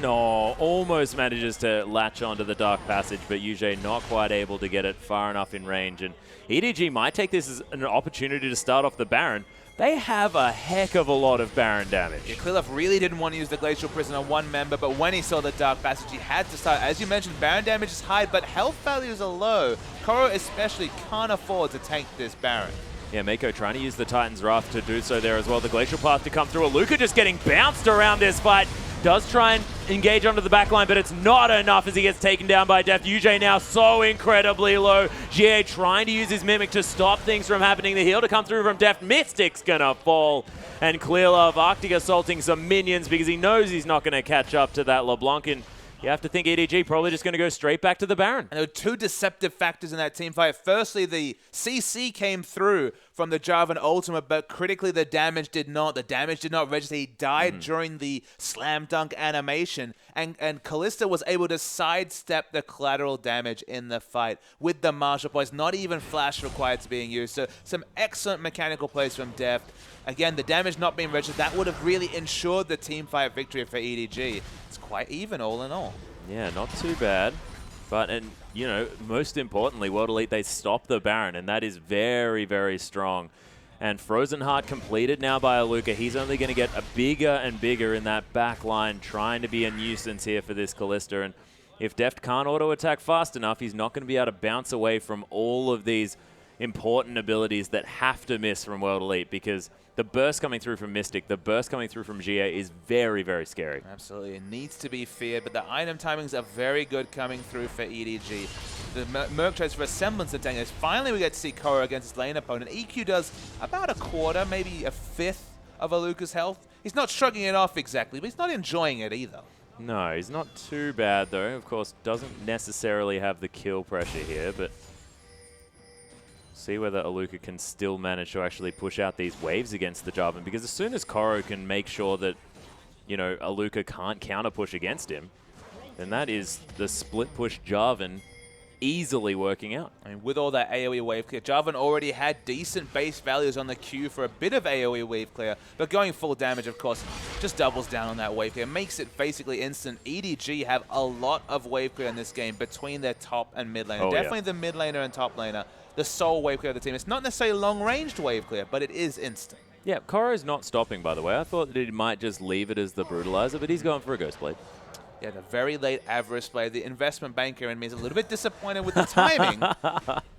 Speaker 3: Almost manages to latch onto the Dark Passage, but Yuji not quite able to get it far enough in range. And EDG might take this as an opportunity to start off the Baron. They have a heck of a lot of Baron damage.
Speaker 2: Yeah, Krylov really didn't want to use the Glacial Prison on one member, but when he saw the Dark Passage, he had to start. As you mentioned, Baron damage is high, but health values are low. Koro especially can't afford to tank this Baron.
Speaker 3: Yeah, Mako trying to use the Titan's Wrath to do so there as well. The Glacial Path to come through. Aluka just getting bounced around this fight. Does try and engage onto the backline, but it's not enough as he gets taken down by Deft. UJ now so incredibly low. GA trying to use his Mimic to stop things from happening. The heal to come through from Deft. Mystic's gonna fall. And Clearlove, Arctic assaulting some minions because he knows he's not gonna catch up to that LeBlanc. And you have to think EDG probably just going to go straight back to the Baron.
Speaker 2: And there were two deceptive factors in that team fight. Firstly, the CC came through from the Jarvan ultimate, but critically the damage did not. The damage did not register. He died during the slam dunk animation, and Kalista was able to sidestep the collateral damage in the fight with the Marshall points. Not even flash required to being used. So some excellent mechanical plays from Deft. Again, the damage not being registered, that would have really ensured the team fight victory for EDG. It's quite even all in all.
Speaker 3: Yeah, not too bad. But, and you know, most importantly, World Elite, they stop the Baron, and that is very, very strong. And Frozen Heart completed now by Aluka. He's only going to get a bigger and bigger in that back line, trying to be a nuisance here for this Kalista. And if Deft can't auto-attack fast enough, he's not going to be able to bounce away from all of these important abilities that have to miss from World Elite, because the burst coming through from Mystic, the burst coming through from GA is very, very scary.
Speaker 2: Absolutely. It needs to be feared, but the item timings are very good coming through for EDG. The Merc tries for a semblance of tankiness. Finally, we get to see Koro against his lane opponent. EQ does about a quarter, maybe a fifth of Aluka's health. He's not shrugging it off exactly, but he's not enjoying it either.
Speaker 3: No, he's not too bad, though. Of course, doesn't necessarily have the kill pressure here, but see whether Aluka can still manage to actually push out these waves against the Jarvan, because as soon as Koro can make sure that, you know, Aluka can't counter push against him, then that is the split push Jarvan easily working out.
Speaker 2: I mean, with all that AoE wave clear, Jarvan already had decent base values on the queue for a bit of AoE wave clear, but going full damage, of course, just doubles down on that wave clear, makes it basically instant. EDG have a lot of wave clear in this game between their top and mid laner. Definitely the mid laner and top laner. The sole wave clear of the team. It's not necessarily long-ranged wave clear, but it is instant.
Speaker 3: Yeah, Koro's not stopping, by the way. I thought that he might just leave it as the Brutalizer, but he's going for a Ghost Blade.
Speaker 2: Yeah, the very late Avarice Blade. The investment banker in me is a little bit disappointed with the timing,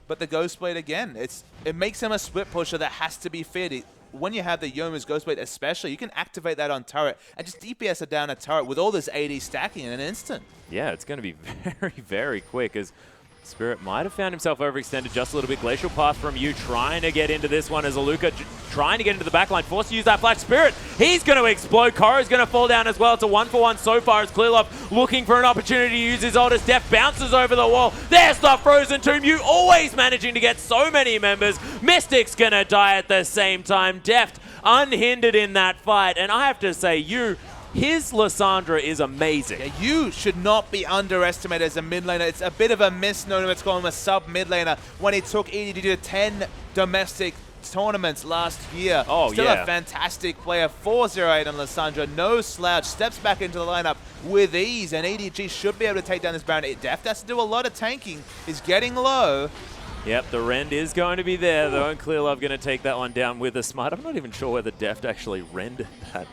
Speaker 2: but the Ghost Blade, again, it makes him a split pusher that has to be feared. When you have the Yomu's Ghost Blade especially, you can activate that on turret and just DPS it down a turret with all this AD stacking in an instant.
Speaker 3: Yeah, it's going to be very, very quick, as Spirit might have found himself overextended just a little bit. Glacial Path from you, trying to get into this one as Aluka trying to get into the backline, forced to use that flash. Spirit, he's going to explode. Koro's going to fall down as well. It's a 1-for-1 so far as Clearlove looking for an opportunity to use his oldest. Deft bounces over the wall. There's the Frozen Tomb. You always managing to get so many members. Mystic's going to die at the same time. Deft unhindered in that fight. And I have to say, his Lissandra is amazing.
Speaker 2: Yeah, you should not be underestimated as a mid laner. It's a bit of a misnomer to call him a sub-mid laner when he took EDG to 10 domestic tournaments last year.
Speaker 3: Oh,
Speaker 2: Still a fantastic player. 4-0-8 on Lissandra. No slouch. Steps back into the lineup with ease, and EDG should be able to take down this Baron. Deft has to do a lot of tanking. He's getting low.
Speaker 3: Yep, the rend is going to be there, though, and Clearlove going to take that one down with a smite. I'm not even sure whether Deft actually rendered that.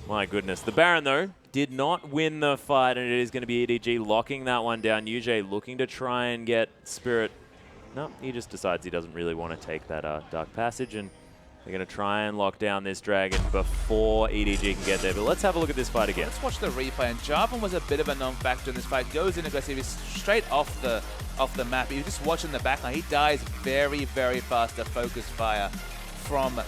Speaker 3: My goodness. The Baron, though, did not win the fight, and it is going to be EDG locking that one down. UJ looking to try and get Spirit. No, he just decides he doesn't really want to take that Dark Passage, and they're going to try and lock down this dragon before EDG can get there. But let's have a look at this fight again.
Speaker 2: Let's watch the replay, and Jarvan was a bit of a non-factor in this fight. Goes in aggressive. He's straight off the map. You're just watching the backline. He dies very, very fast to focus fire from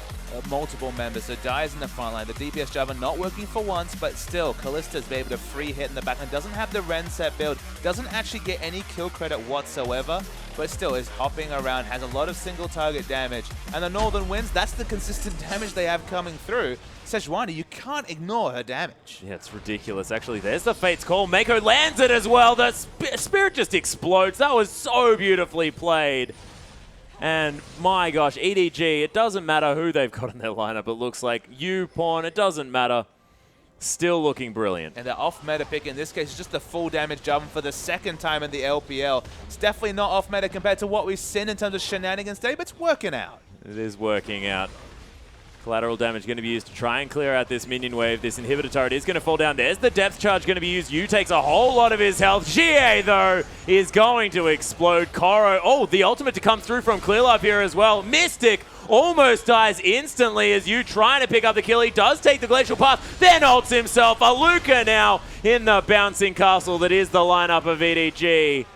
Speaker 2: multiple members, so dies in the front line. The DPS Jarvan not working for once, but still, Kalista's able to free hit in the back and doesn't have the Ren set build, doesn't actually get any kill credit whatsoever, but still is hopping around, has a lot of single target damage. And the Northern wins, that's the consistent damage they have coming through. Sejuani, you can't ignore her damage.
Speaker 3: Yeah, it's ridiculous. Actually, there's the Fate's Call. Mako lands it as well. The Spirit just explodes. That was so beautifully played. And my gosh, EDG, it doesn't matter who they've got in their lineup. It looks like you, Pawn, it doesn't matter. Still looking brilliant.
Speaker 2: And the off-meta pick in this case is just a full damage Jarvan for the second time in the LPL. It's definitely not off-meta compared to what we've seen in terms of shenanigans today, but it's working out.
Speaker 3: It is working out. Collateral damage going to be used to try and clear out this minion wave. This inhibitor turret is going to fall down. There's the depth charge going to be used. Yu takes a whole lot of his health. GA, though, is going to explode. Koro, oh, the ultimate to come through from Clearlove here as well. Mystic almost dies instantly as Yu trying to pick up the kill. He does take the glacial path, then ults himself. A Luca now in the bouncing castle that is the lineup of EDG.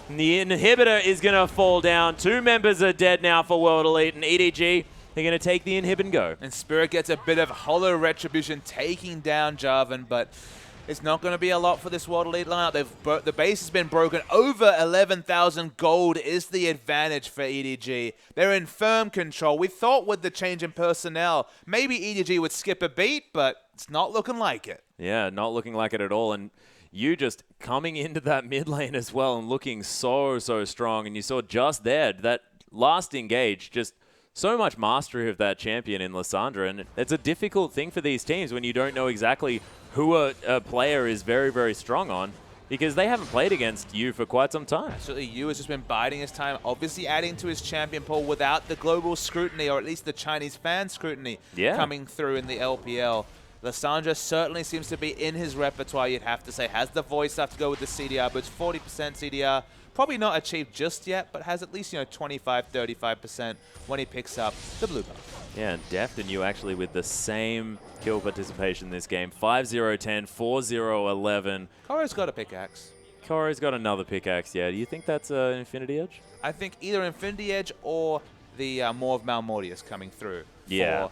Speaker 3: The inhibitor is going to fall down. 2 members are dead now for World Elite, and EDG, they're going to take the inhib and go.
Speaker 2: And Spirit gets a bit of hollow retribution taking down Jarvan, but it's not going to be a lot for this World Elite lineup. The base has been broken. Over 11,000 gold is the advantage for EDG. They're in firm control. We thought with the change in personnel, maybe EDG would skip a beat, but it's not looking like it.
Speaker 3: Yeah, not looking like it at all. And you just coming into that mid lane as well and looking so strong. And you saw just there, that last engage, just so much mastery of that champion in Lissandra. And it's a difficult thing for these teams when you don't know exactly who a player is very strong on, because they haven't played against you for quite some time.
Speaker 2: Absolutely, Yu has just been biding his time, obviously adding to his champion pool without the global scrutiny, or at least the Chinese fan scrutiny coming through in the LPL. Lissandra certainly seems to be in his repertoire, you'd have to say. Has the voice stuff to go with the CDR, but it's 40% CDR. Probably not achieved just yet, but has at least, 25, 35% when he picks up the blue buff.
Speaker 3: Yeah, and Deft and you actually with the same kill participation this game. 5-0-10, 4-0-11.
Speaker 2: Koro's got a pickaxe.
Speaker 3: Koro's got another pickaxe, yeah. Do you think that's an Infinity Edge?
Speaker 2: I think either Infinity Edge or the Maw of Malmortius coming through for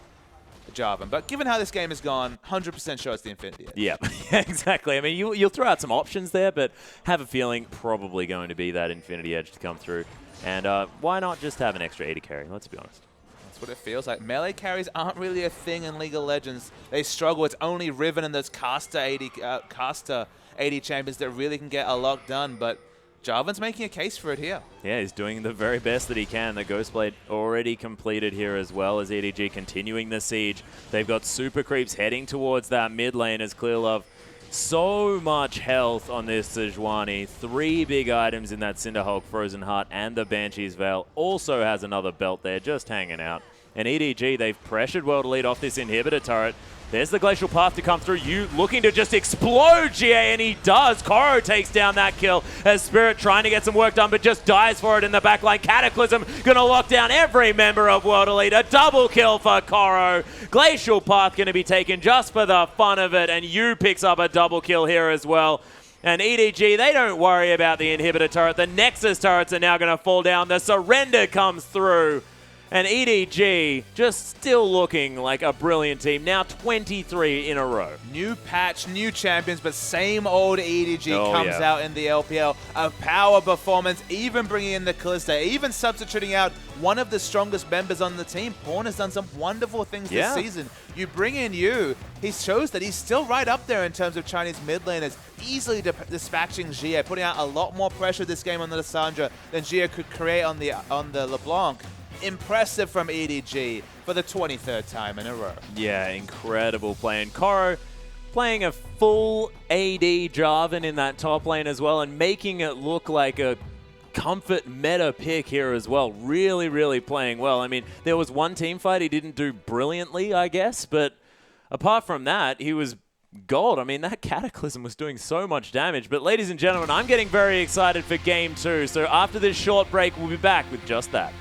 Speaker 2: Jarvan. But given how this game has gone, 100% sure it's the Infinity Edge.
Speaker 3: Yeah, exactly. I mean, you'll throw out some options there, but have a feeling probably going to be that Infinity Edge to come through. And why not just have an extra AD carry? Let's be honest.
Speaker 2: That's what it feels like. Melee carries aren't really a thing in League of Legends. They struggle. It's only Riven and those caster AD champions that really can get a lot done, but Jarvan's making a case for it here.
Speaker 3: Yeah, he's doing the very best that he can. The Ghostblade already completed here as well as EDG continuing the siege. They've got super creeps heading towards that mid lane as Clearlove. So much health on this Sejuani. 3 big items in that Cinderhulk, Frozen Heart, and the Banshee's Veil. Also has another belt there just hanging out. And EDG, they've pressured World Elite off this inhibitor turret. There's the Glacial Path to come through. You looking to just explode GA, and he does. Koro takes down that kill as Spirit trying to get some work done, but just dies for it in the backline. Cataclysm gonna lock down every member of World Elite. A double kill for Koro. Glacial Path gonna be taken just for the fun of it, and Yu picks up a double kill here as well. And EDG, they don't worry about the inhibitor turret. The Nexus turrets are now gonna fall down. The surrender comes through. And EDG just still looking like a brilliant team. Now 23 in a row.
Speaker 2: New patch, new champions, but same old EDG comes out in the LPL. A power performance, even bringing in the Kalista, even substituting out one of the strongest members on the team. Pawn has done some wonderful things this season. You bring in Yu, he shows that he's still right up there in terms of Chinese mid laners, easily dispatching Jia, putting out a lot more pressure this game on the Lissandra than Jia could create on the LeBlanc. Impressive from EDG for the 23rd time in a row.
Speaker 3: Yeah, incredible play. And Koro playing a full AD Jarvan in that top lane as well and making it look like a comfort meta pick here as well. Really playing well. I mean, there was one team fight he didn't do brilliantly, I guess, but apart from that, he was gold. I mean, that Cataclysm was doing so much damage. But ladies and gentlemen, I'm getting very excited for Game 2. So after this short break, we'll be back with just that.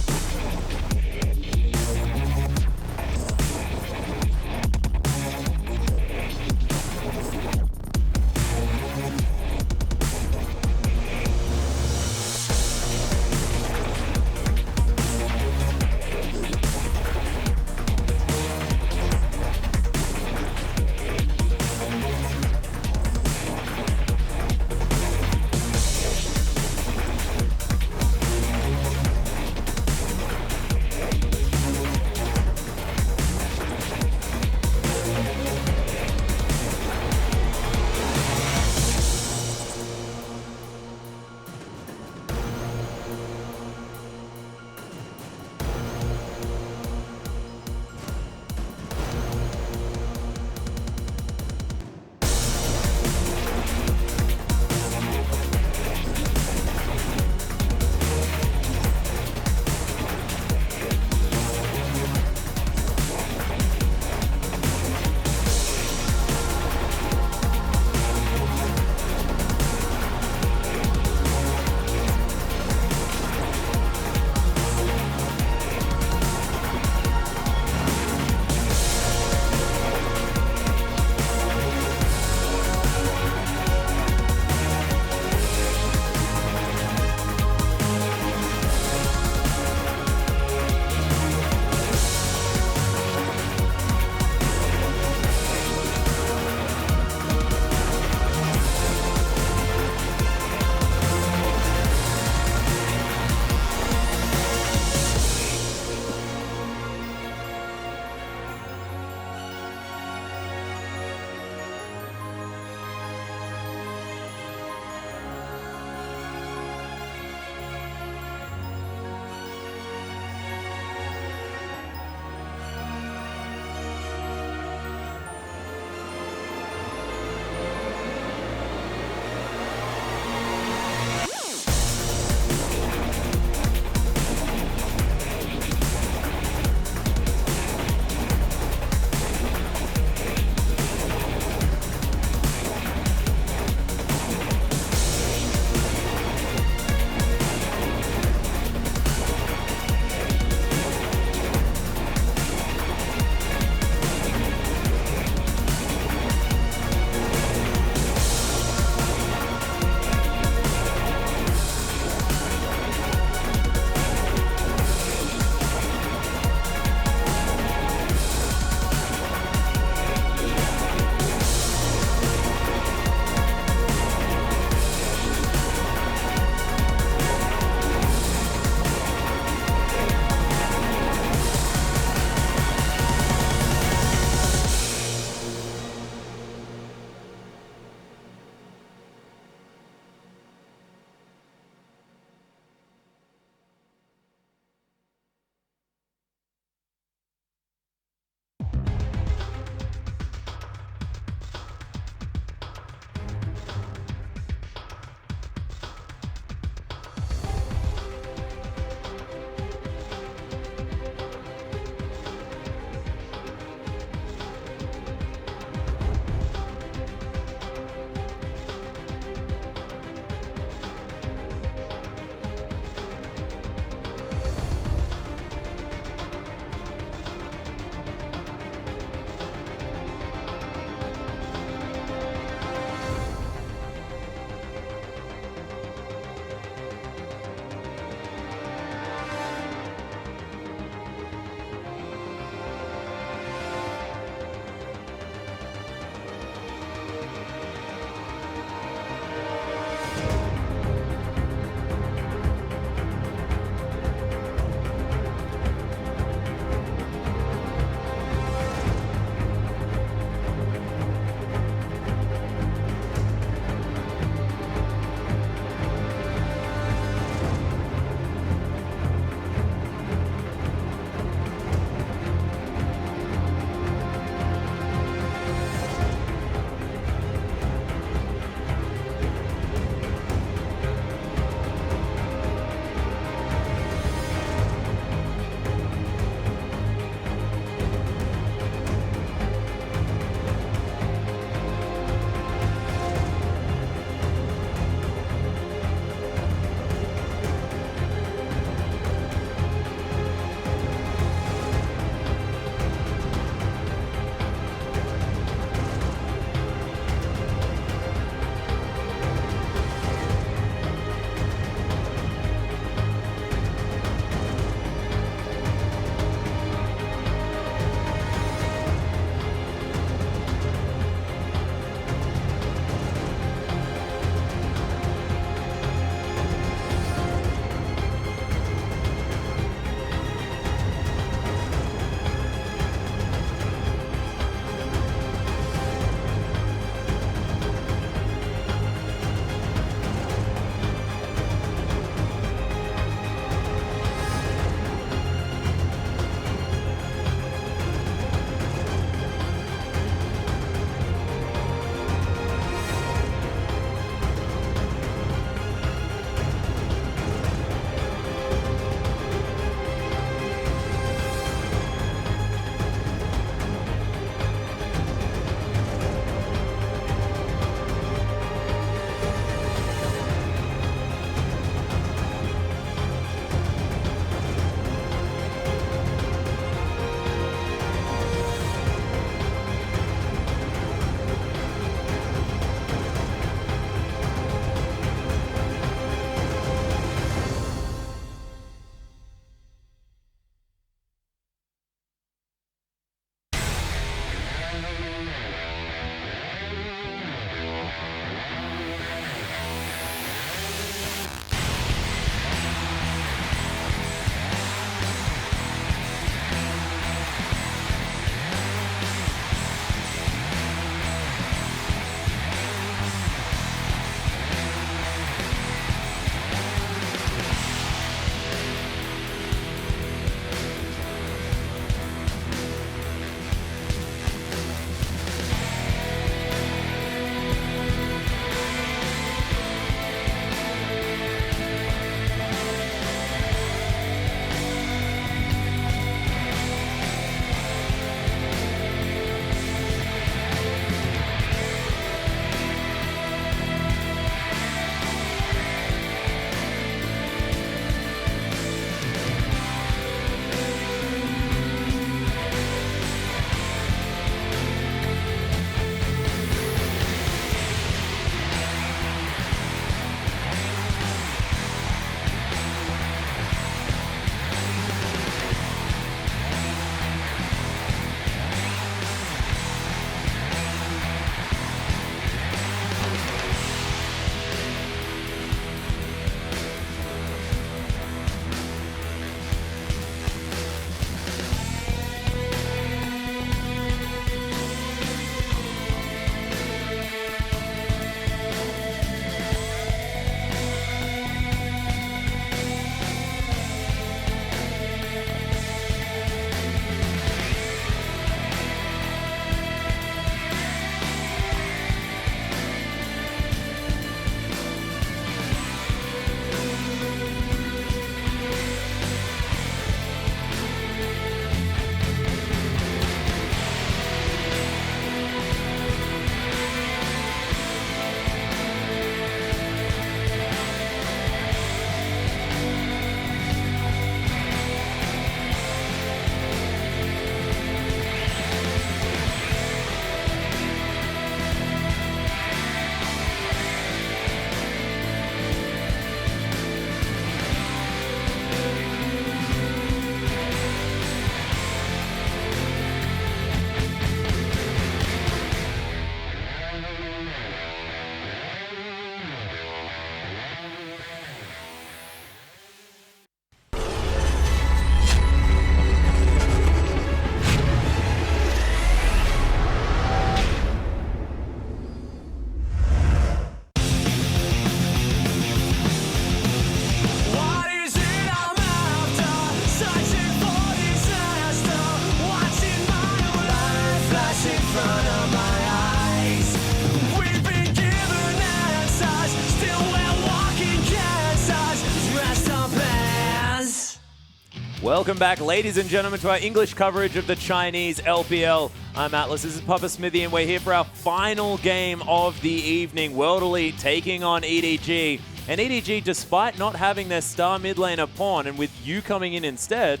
Speaker 3: Welcome back, ladies and gentlemen, to our English coverage of the Chinese LPL. I'm Atlas, this is Papa Smithy, and we're here for our final game of the evening. World Elite taking on EDG. And EDG, despite not having their star mid laner Pawn, and with you coming in instead,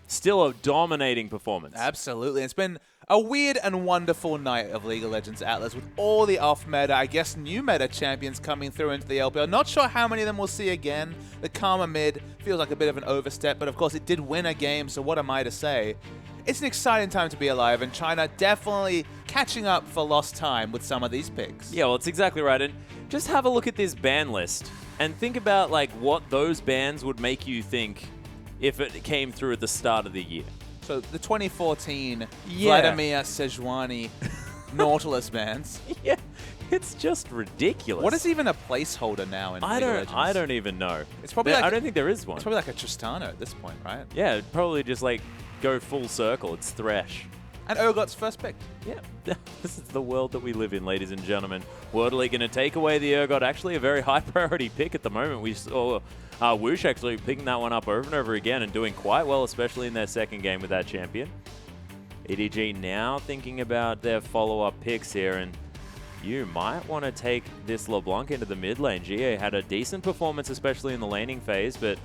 Speaker 3: still a dominating performance.
Speaker 2: Absolutely. It's been a weird and wonderful night of League of Legends Atlas with all the off-meta, I guess new meta champions coming through into the LPL. Not sure how many of them we'll see again. The Karma mid feels like a bit of an overstep, but of course it did win a game, so what am I to say? It's an exciting time to be alive, and China definitely catching up for lost time with some of these picks.
Speaker 3: Yeah, well, it's exactly right. And just have a look at this ban list and think about like what those bans would make you think if it came through at the start of the year.
Speaker 2: So the 2014 Vladimir Sejuani Nautilus bans.
Speaker 3: Yeah, it's just ridiculous.
Speaker 2: What is even a placeholder now in League of Legends?
Speaker 3: I don't even know.
Speaker 2: It's probably
Speaker 3: I don't think there is one.
Speaker 2: It's probably like a Tristana at this point, right?
Speaker 3: Yeah, it'd probably just like go full circle. It's Thresh.
Speaker 2: And Urgot's first pick.
Speaker 3: Yeah, this is the world that we live in, ladies and gentlemen. World Elite going to take away the Urgot. Actually, a very high priority pick at the moment. We saw Woosh actually picking that one up over and over again and doing quite well, especially in their second game with that champion. EDG now thinking about their follow-up picks here, and you might want to take this LeBlanc into the mid lane. GA had a decent performance, especially in the laning phase, but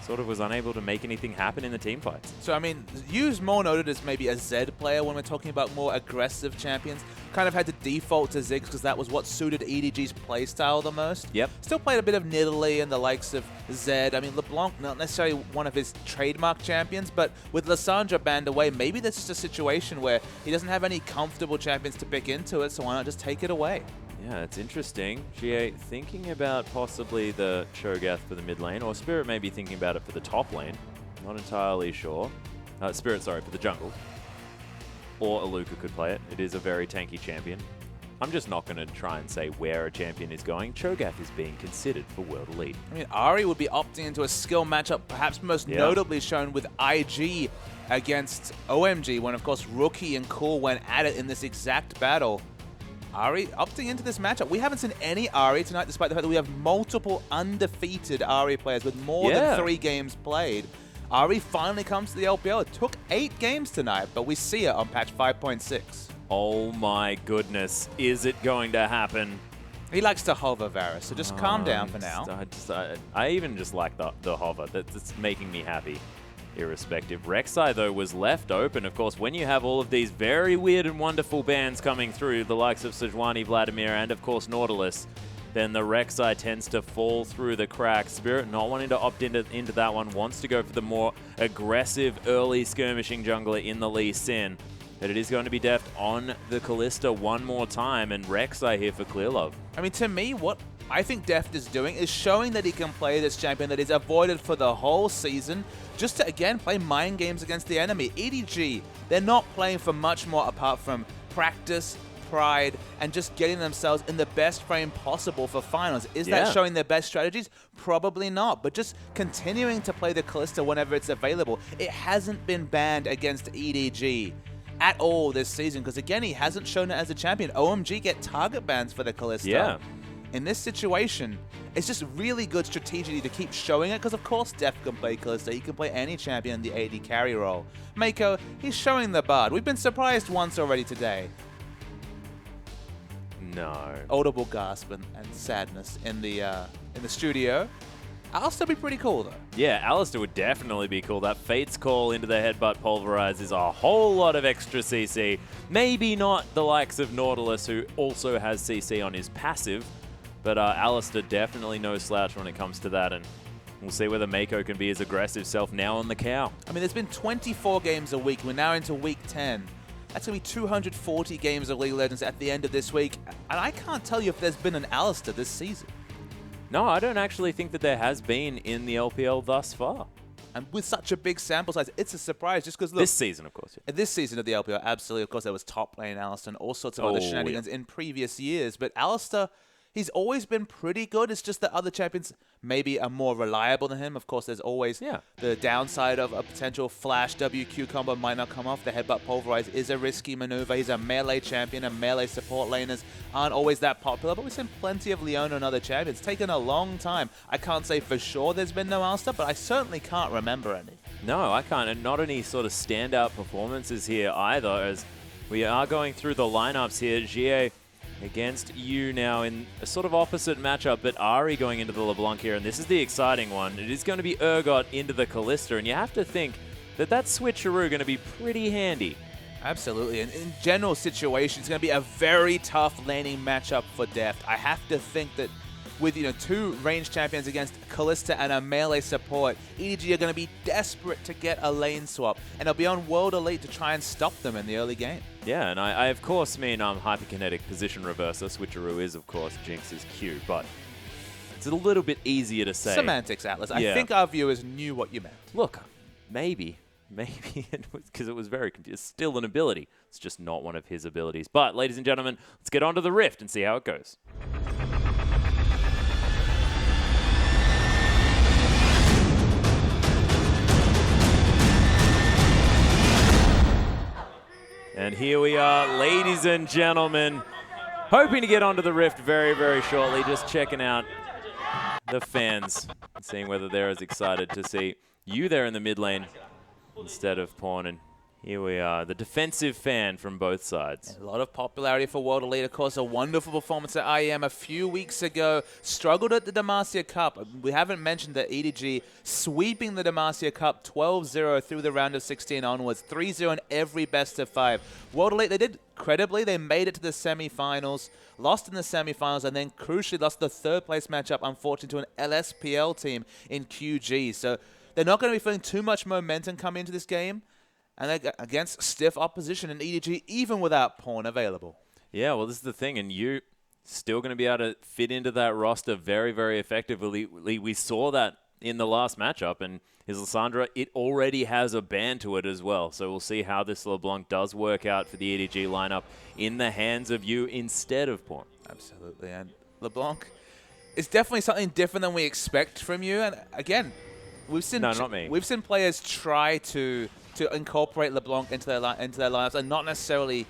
Speaker 3: sort of was unable to make anything happen in the team fights.
Speaker 2: So, I mean, Yu's more noted as maybe a Zed player when we're talking about more aggressive champions. Kind of had to default to Ziggs because that was what suited EDG's playstyle the most.
Speaker 3: Yep.
Speaker 2: Still played a bit of Nidalee and the likes of Zed. I mean, LeBlanc, not necessarily one of his trademark champions, but with Lissandra banned away, maybe that's just a situation where he doesn't have any comfortable champions to pick into it, so why not just take it away?
Speaker 3: Yeah, it's interesting. GA thinking about possibly the Cho'Gath for the mid lane, or Spirit maybe thinking about it for the top lane. Not entirely sure. Spirit, sorry, for the jungle. Or Aluka could play it. It is a very tanky champion. I'm just not going to try and say where a champion is going. Cho'Gath is being considered for World Elite.
Speaker 2: I mean, Ari would be opting into a skill matchup, perhaps most notably shown with IG against OMG, when, of course, Rookie and Cool went at it in this exact battle. Ari opting into this matchup. We haven't seen any Ari tonight, despite the fact that we have multiple undefeated Ari players with more than 3 games played. Ari finally comes to the LPL. It took 8 games tonight, but we see it on patch 5.6.
Speaker 3: Oh my goodness, is it going to happen?
Speaker 2: He likes to hover, Varus, so just calm down for now.
Speaker 3: I even just like the hover. That's making me happy. Irrespective. Rek'Sai, though, was left open. Of course, when you have all of these very weird and wonderful bans coming through, the likes of Sejuani, Vladimir, and of course Nautilus, then the Rek'Sai tends to fall through the cracks. Spirit not wanting to opt into that one, wants to go for the more aggressive early skirmishing jungler in the Lee Sin. But it is going to be deft on the Kalista one more time, and Rek'Sai here for Clear Love.
Speaker 2: I mean, to me, what I think Deft is doing is showing that he can play this champion that is avoided for the whole season, just to, again, play mind games against the enemy. EDG, they're not playing for much more apart from practice, pride, and just getting themselves in the best frame possible for finals. Is that showing their best strategies? Probably not, but just continuing to play the Kalista whenever it's available. It hasn't been banned against EDG at all this season, because again, he hasn't shown it as a champion. OMG get target bans for the Kalista.
Speaker 3: Yeah.
Speaker 2: In this situation, it's just really good strategically to keep showing it, because of course Def can play Kalista, he can play any champion in the AD carry role. Mako, he's showing the Bard. We've been surprised once already today.
Speaker 3: No.
Speaker 2: Audible gasp and sadness in the studio. Alistair would be pretty cool, though.
Speaker 3: Yeah, Alistair would definitely be cool. That Fate's Call into the Headbutt Pulverize is a whole lot of extra CC. Maybe not the likes of Nautilus, who also has CC on his passive, but Alistair definitely no slouch when it comes to that, and we'll see whether Mako can be his aggressive self now on the cow.
Speaker 2: I mean, there's been 24 games a week. We're now into week 10. That's going to be 240 games of League of Legends at the end of this week, and I can't tell you if there's been an Alistair this season.
Speaker 3: No, I don't actually think that there has been in the LPL thus far.
Speaker 2: And with such a big sample size, it's a surprise just because, look...
Speaker 3: This season, of course. Yeah.
Speaker 2: This season of the LPL, absolutely. Of course, there was top lane Alistair and all sorts of other shenanigans in previous years. But Alistair, he's always been pretty good. It's just that other champions maybe are more reliable than him. Of course, there's always the downside of a potential flash WQ combo might not come off. The Headbutt Pulverize is a risky maneuver. He's a melee champion, and melee support laners aren't always that popular. But we've seen plenty of Leona and other champions. It's taken a long time. I can't say for sure there's been no Alistair, but I certainly can't remember any.
Speaker 3: No, I can't. And not any sort of standout performances here either, as we are going through the lineups here. Jie against you now in a sort of opposite matchup, but Ari going into the LeBlanc here, and this is the exciting one. It is going to be Urgot into the Kalista, and you have to think that switcheroo going to be pretty handy.
Speaker 2: Absolutely. And in general situations, it's going to be a very tough laning matchup for Deft. I have to think that with, two range champions against Kalista and a melee support, EDG are going to be desperate to get a lane swap, and they'll be on World Elite to try and stop them in the early game.
Speaker 3: Yeah, and I of course mean hyperkinetic position reverser. Switcheroo is, of course, Jinx's Q, but it's a little bit easier to say.
Speaker 2: Semantics, Atlas.
Speaker 3: Yeah.
Speaker 2: I think our viewers knew what you meant.
Speaker 3: Look, maybe because it was very confusing. It's still an ability. It's just not one of his abilities. But, ladies and gentlemen, let's get on to the Rift and see how it goes. And here we are, ladies and gentlemen, hoping to get onto the Rift very, very shortly. Just checking out the fans and seeing whether they're as excited to see you there in the mid lane instead of Pawn. And here we are, the defensive fan from both sides.
Speaker 2: A lot of popularity for World Elite. Of course, a wonderful performance at IEM a few weeks ago. Struggled at the Demacia Cup. We haven't mentioned that EDG sweeping the Demacia Cup 12-0 through the round of 16 onwards. 3-0 in every best of 5. World Elite, they did credibly. They made it to the semifinals, lost in the semifinals, and then crucially lost the third place matchup, unfortunately, to an LSPL team in QG. So they're not going to be feeling too much momentum coming into this game. And they're against stiff opposition in EDG, even without Pawn available.
Speaker 3: Yeah, well, this is the thing, and you still going to be able to fit into that roster very, very effectively. We saw that in the last matchup, and his Lissandra, it already has a ban to it as well. So we'll see how this LeBlanc does work out for the EDG lineup in the hands of you instead of Pawn.
Speaker 2: Absolutely, and LeBlanc is definitely something different than we expect from you. And again, we've seen we've seen players try to incorporate LeBlanc into their lineups and not necessarily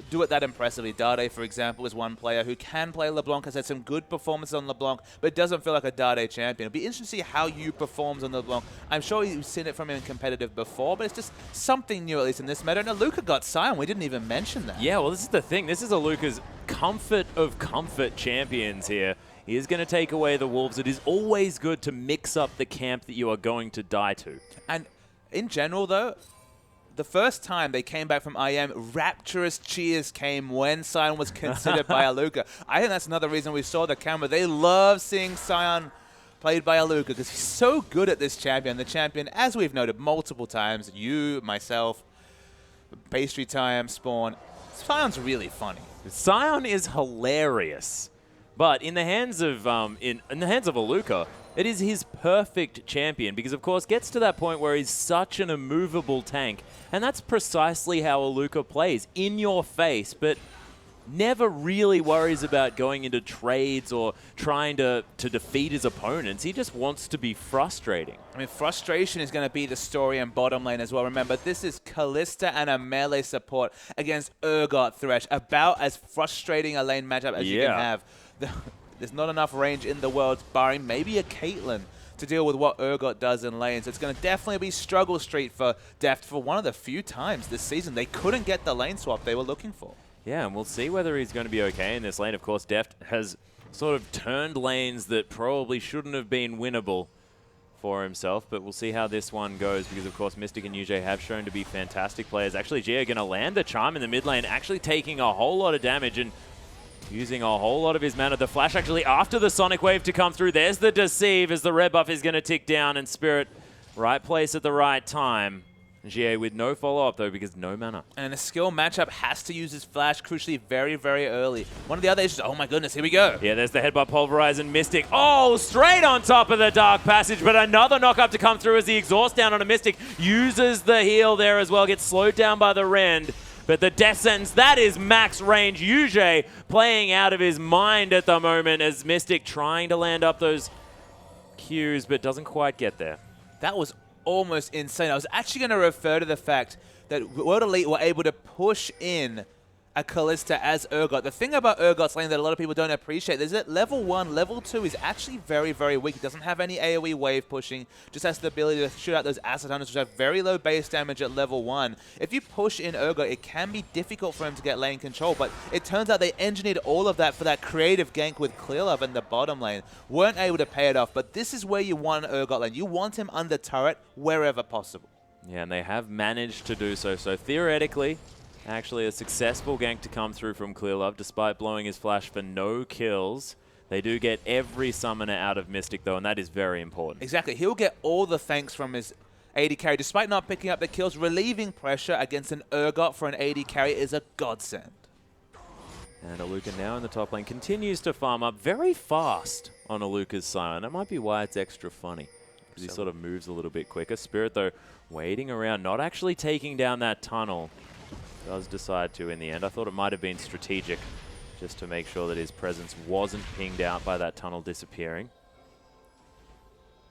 Speaker 2: do it that impressively. Dade, for example, is one player who can play LeBlanc, has had some good performances on LeBlanc, but doesn't feel like a Dade champion. It'll be interesting to see how you performs on LeBlanc. I'm sure you've seen it from him in competitive before, but it's just something new, at least in this meta. And Aluka got Sion. We didn't even mention that.
Speaker 3: Yeah, well, this is the thing. This is Aluka's comfort of comfort champions here. He is going to take away the Wolves. It is always good to mix up the camp that you are going to die to.
Speaker 2: And in general, though, the first time they came back from IM, rapturous cheers came when Sion was considered by Aluka. I think that's another reason we saw the camera. They love seeing Sion played by Aluka because he's so good at this champion. The champion, as we've noted multiple times, you, myself, Pastry Time, Spawn, Sion's really funny.
Speaker 3: Sion is hilarious, but in the hands of Aluka, it is his perfect champion because, of course, gets to that point where he's such an immovable tank. And that's precisely how Aluka plays, in your face, but never really worries about going into trades or trying to defeat his opponents. He just wants to be frustrating.
Speaker 2: I mean, frustration is going to be the story in bottom lane as well. Remember, this is Kalista and a melee support against Urgot Thresh. About as frustrating a lane matchup as you can have. There's not enough range in the world, barring maybe a Caitlyn, to deal with what Urgot does in lane. So it's going to definitely be struggle street for Deft for one of the few times this season they couldn't get the lane swap they were looking for.
Speaker 3: Yeah, and we'll see whether he's going to be okay in this lane. Of course, Deft has sort of turned lanes that probably shouldn't have been winnable for himself, but we'll see how this one goes because, of course, Mystic and UJ have shown to be fantastic players. Actually, Gia going to land the charm in the mid lane, actually taking a whole lot of damage and using a whole lot of his mana. The flash actually after the Sonic Wave to come through. There's the Deceive as the red buff is going to tick down, and Spirit, right place at the right time. Gia with no follow-up, though, because no mana.
Speaker 2: And a skill matchup has to use his flash crucially very, very early. One of the other issues, oh my goodness, here we go.
Speaker 3: Yeah, there's the headbutt Pulverize and Mystic. Oh, straight on top of the Dark Passage, but another knock-up to come through as the exhaust down on a Mystic. Uses the heal there as well, gets slowed down by the Rend. But the death sentence, that is max range. Yuge playing out of his mind at the moment as Mystic trying to land up those Qs, but doesn't quite get there.
Speaker 2: That was almost insane. I was actually going to refer to the fact that World Elite were able to push in a Kalista as Urgot. The thing about Urgot's lane that a lot of people don't appreciate is that level 1, level 2 is actually very, very weak. It doesn't have any AoE wave pushing, just has the ability to shoot out those acid hunters, which have very low base damage at level 1. If you push in Urgot, it can be difficult for him to get lane control, but it turns out they engineered all of that for that creative gank with ClearLove in the bottom lane. Weren't able to pay it off, but this is where you want Urgot lane. You want him under turret wherever possible.
Speaker 3: Yeah, and they have managed to do so. So theoretically, actually a successful gank to come through from ClearLove, despite blowing his flash for no kills. They do get every summoner out of Mystic, though, and that is very important.
Speaker 2: Exactly. He'll get all the thanks from his AD carry. Despite not picking up the kills, relieving pressure against an Urgot for an AD carry is a godsend.
Speaker 3: And Aluka now in the top lane continues to farm up very fast on Aluka's side. And that might be why it's extra funny, because he sort of moves a little bit quicker. Spirit, though, waiting around, not actually taking down that tunnel. Does decide to in the end. I thought it might have been strategic just to make sure that his presence wasn't pinged out by that tunnel disappearing.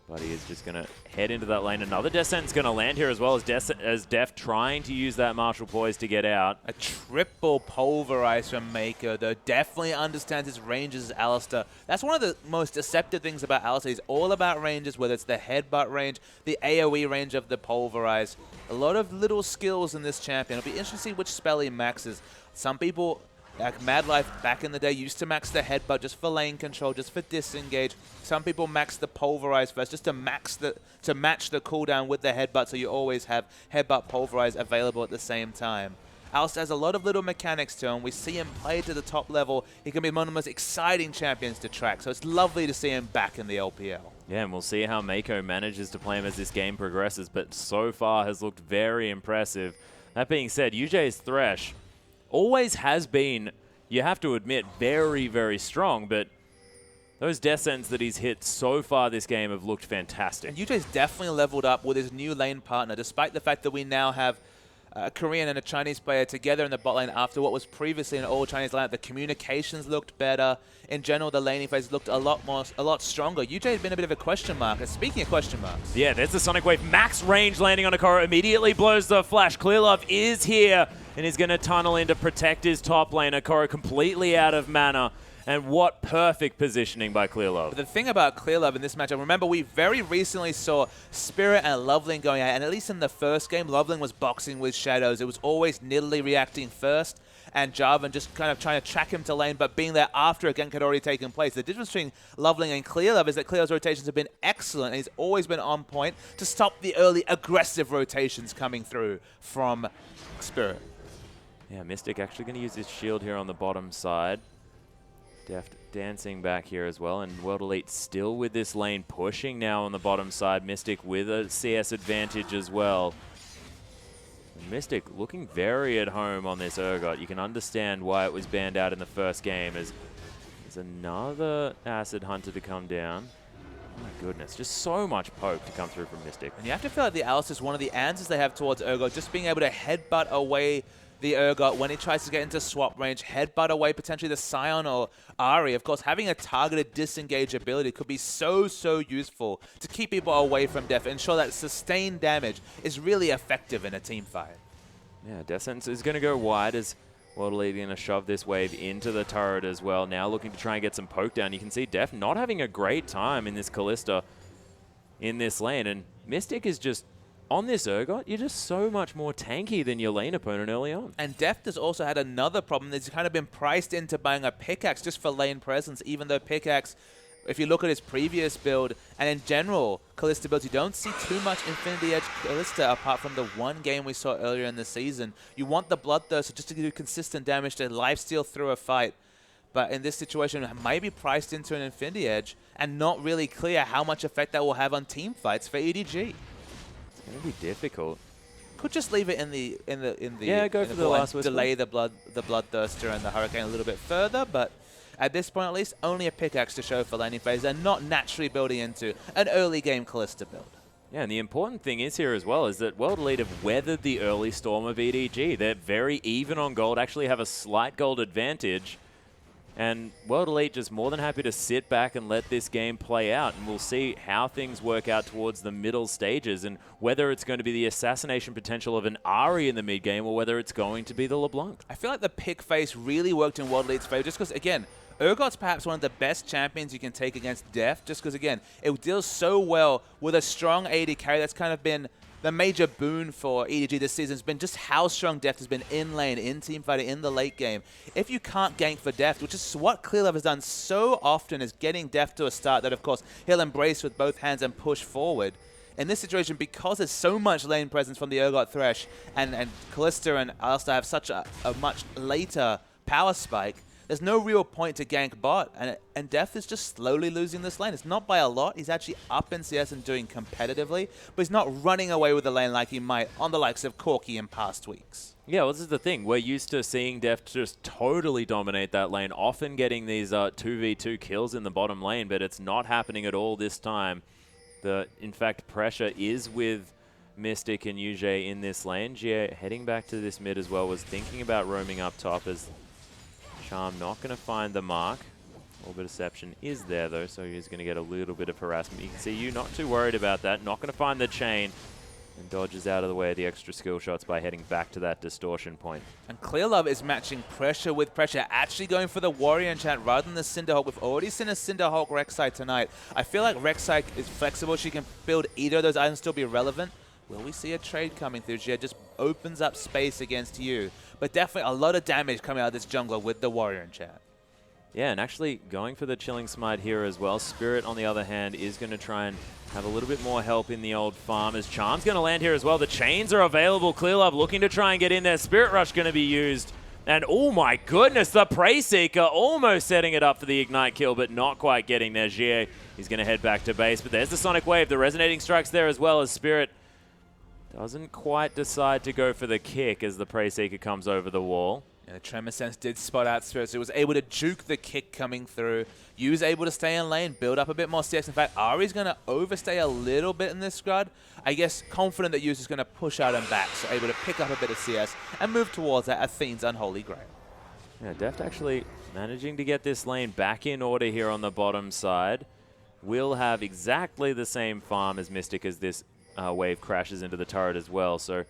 Speaker 3: But he is just going to head into that lane. Another Death Sentence going to land here as well as Def trying to use that Martial Poise to get out.
Speaker 2: A triple pulverize from Mako, though. Definitely understands his ranges as Alistar. That's one of the most deceptive things about Alistar. He's all about ranges, whether it's the headbutt range, the AoE range of the pulverize. A lot of little skills in this champion. It'll be interesting to see which spell he maxes. Some people, like Mad Life back in the day, used to max the headbutt just for lane control, just for disengage. Some people max the pulverize first just to match the cooldown with the headbutt, so you always have headbutt pulverize available at the same time. Alistar has a lot of little mechanics to him. We see him play to the top level. He can be one of the most exciting champions to track, so it's lovely to see him back in the LPL.
Speaker 3: Yeah, and we'll see how Mako manages to play him as this game progresses, but so far has looked very impressive. That being said, UJ's Thresh always has been, you have to admit, very, very strong, but those death sentence that he's hit so far this game have looked fantastic.
Speaker 2: And UJ's definitely leveled up with his new lane partner, despite the fact that we now have a Korean and a Chinese player together in the bot lane after what was previously an all-Chinese lineup. The communications looked better. In general, the laning phase looked a lot stronger. UJ has been a bit of a question mark. And speaking of question marks,
Speaker 3: yeah, there's the Sonic Wave. Max range landing on Akoro. Immediately blows the flash. ClearLove is here and is going to tunnel in to protect his top lane. Akoro completely out of mana. And what perfect positioning by ClearLove.
Speaker 2: The thing about ClearLove in this matchup, remember we very recently saw Spirit and Loveling going at, and at least in the first game, Loveling was boxing with Shadows. It was always Nidalee reacting first, and Jarvan just kind of trying to track him to lane, but being there after a gank had already taken place. The difference between Loveling and ClearLove is that ClearLove's rotations have been excellent, and he's always been on point to stop the early aggressive rotations coming through from Spirit.
Speaker 3: Yeah, Mystic actually going to use his shield here on the bottom side. Deft dancing back here as well, and World Elite still with this lane, pushing now on the bottom side. Mystic with a CS advantage as well. And Mystic looking very at home on this Urgot. You can understand why it was banned out in the first game, as there's another Acid Hunter to come down. Oh my goodness, just so much poke to come through from Mystic.
Speaker 2: And you have to feel like the Alice is one of the answers they have towards Urgot, just being able to headbutt away the Urgot when he tries to get into swap range, headbutt away potentially the Sion or Ahri. Of course, having a targeted disengage ability could be so useful to keep people away from Def, ensure that sustained damage is really effective in a team fight.
Speaker 3: Yeah, Death Sentence is going to go wide as World Elite going to shove this wave into the turret as well. Now looking to try and get some poke down. You can see Def not having a great time in this Kalista in this lane, and Mystic is just on this Urgot, you're just so much more tanky than your lane opponent early on.
Speaker 2: And Deft has also had another problem. He's kind of been priced into buying a pickaxe just for lane presence, even though pickaxe, if you look at his previous build, and in general, Kalista builds, you don't see too much Infinity Edge Kalista apart from the one game we saw earlier in the season. You want the Bloodthirster just to do consistent damage to lifesteal through a fight. But in this situation, it might be priced into an Infinity Edge and not really clear how much effect that will have on team fights for EDG.
Speaker 3: It's going to be difficult.
Speaker 2: Could just leave it in the
Speaker 3: yeah, go for the last whisper.
Speaker 2: Delay the Bloodthirster and the Hurricane a little bit further, but at this point at least, only a pickaxe to show for laning phase and not naturally building into an early game Kalista build.
Speaker 3: Yeah, and the important thing is here as well is that World Elite have weathered the early storm of EDG. They're very even on gold, actually have a slight gold advantage. And World Elite just more than happy to sit back and let this game play out. And we'll see how things work out towards the middle stages and whether it's going to be the assassination potential of an Ari in the mid game or whether it's going to be the LeBlanc.
Speaker 2: I feel like the pick face really worked in World Elite's favor just because, again, Urgot's perhaps one of the best champions you can take against Deft just because, again, it deals so well with a strong AD carry. That's kind of been the major boon for EDG this season has been just how strong Deft has been in lane, in teamfighting, in the late game. If you can't gank for Deft, which is what ClearLove has done so often, is getting Deft to a start that, of course, he'll embrace with both hands and push forward. In this situation, because there's so much lane presence from the Urgot Thresh, and Kalista and Alistar have such a much later power spike, there's no real point to gank bot, and Deft is just slowly losing this lane. It's not by a lot. He's actually up in CS and doing competitively, but he's not running away with the lane like he might on the likes of Corki in past weeks.
Speaker 3: Yeah, well, this is the thing. We're used to seeing Deft just totally dominate that lane, often getting these 2v2 kills in the bottom lane, but it's not happening at all this time. In fact, pressure is with Mystic and UJ in this lane. Jie heading back to this mid as well, was thinking about roaming up top as Charm not going to find the mark. Orbit Deception is there though, so he's going to get a little bit of harassment. You can see you not too worried about that. Not going to find the chain. And dodges out of the way of the extra skill shots by heading back to that distortion point.
Speaker 2: And ClearLove is matching pressure with pressure, actually going for the Warrior enchant rather than the Cinderhulk. We've already seen a Cinderhulk Rek'Sai tonight. I feel like Rek'Sai is flexible. She can build either of those items, still be relevant. Will we see a trade coming through? Jia just opens up space against you. But definitely a lot of damage coming out of this jungler with the Warrior enchant.
Speaker 3: Yeah, and actually going for the Chilling Smite here as well. Spirit, on the other hand, is going to try and have a little bit more help in the old farm as Charm's going to land here as well. The chains are available. ClearLove looking to try and get in there. Spirit Rush going to be used. And oh my goodness, the Prey Seeker almost setting it up for the Ignite kill, but not quite getting there. Jie, he's going to head back to base. But there's the Sonic Wave. The Resonating Strike's there as well as Spirit doesn't quite decide to go for the kick as the Prey Seeker comes over the wall.
Speaker 2: And the Tremor Sense did spot out Spirit, so he was able to juke the kick coming through. Yu's able to stay in lane, build up a bit more CS. In fact, Ari's going to overstay a little bit in this scrad. I guess confident that Yu's is going to push out and back, so able to pick up a bit of CS and move towards that Athene's Unholy Grail.
Speaker 3: Yeah, Deft actually managing to get this lane back in order here on the bottom side. Will have exactly the same farm as Mystic as this wave crashes into the turret as well. So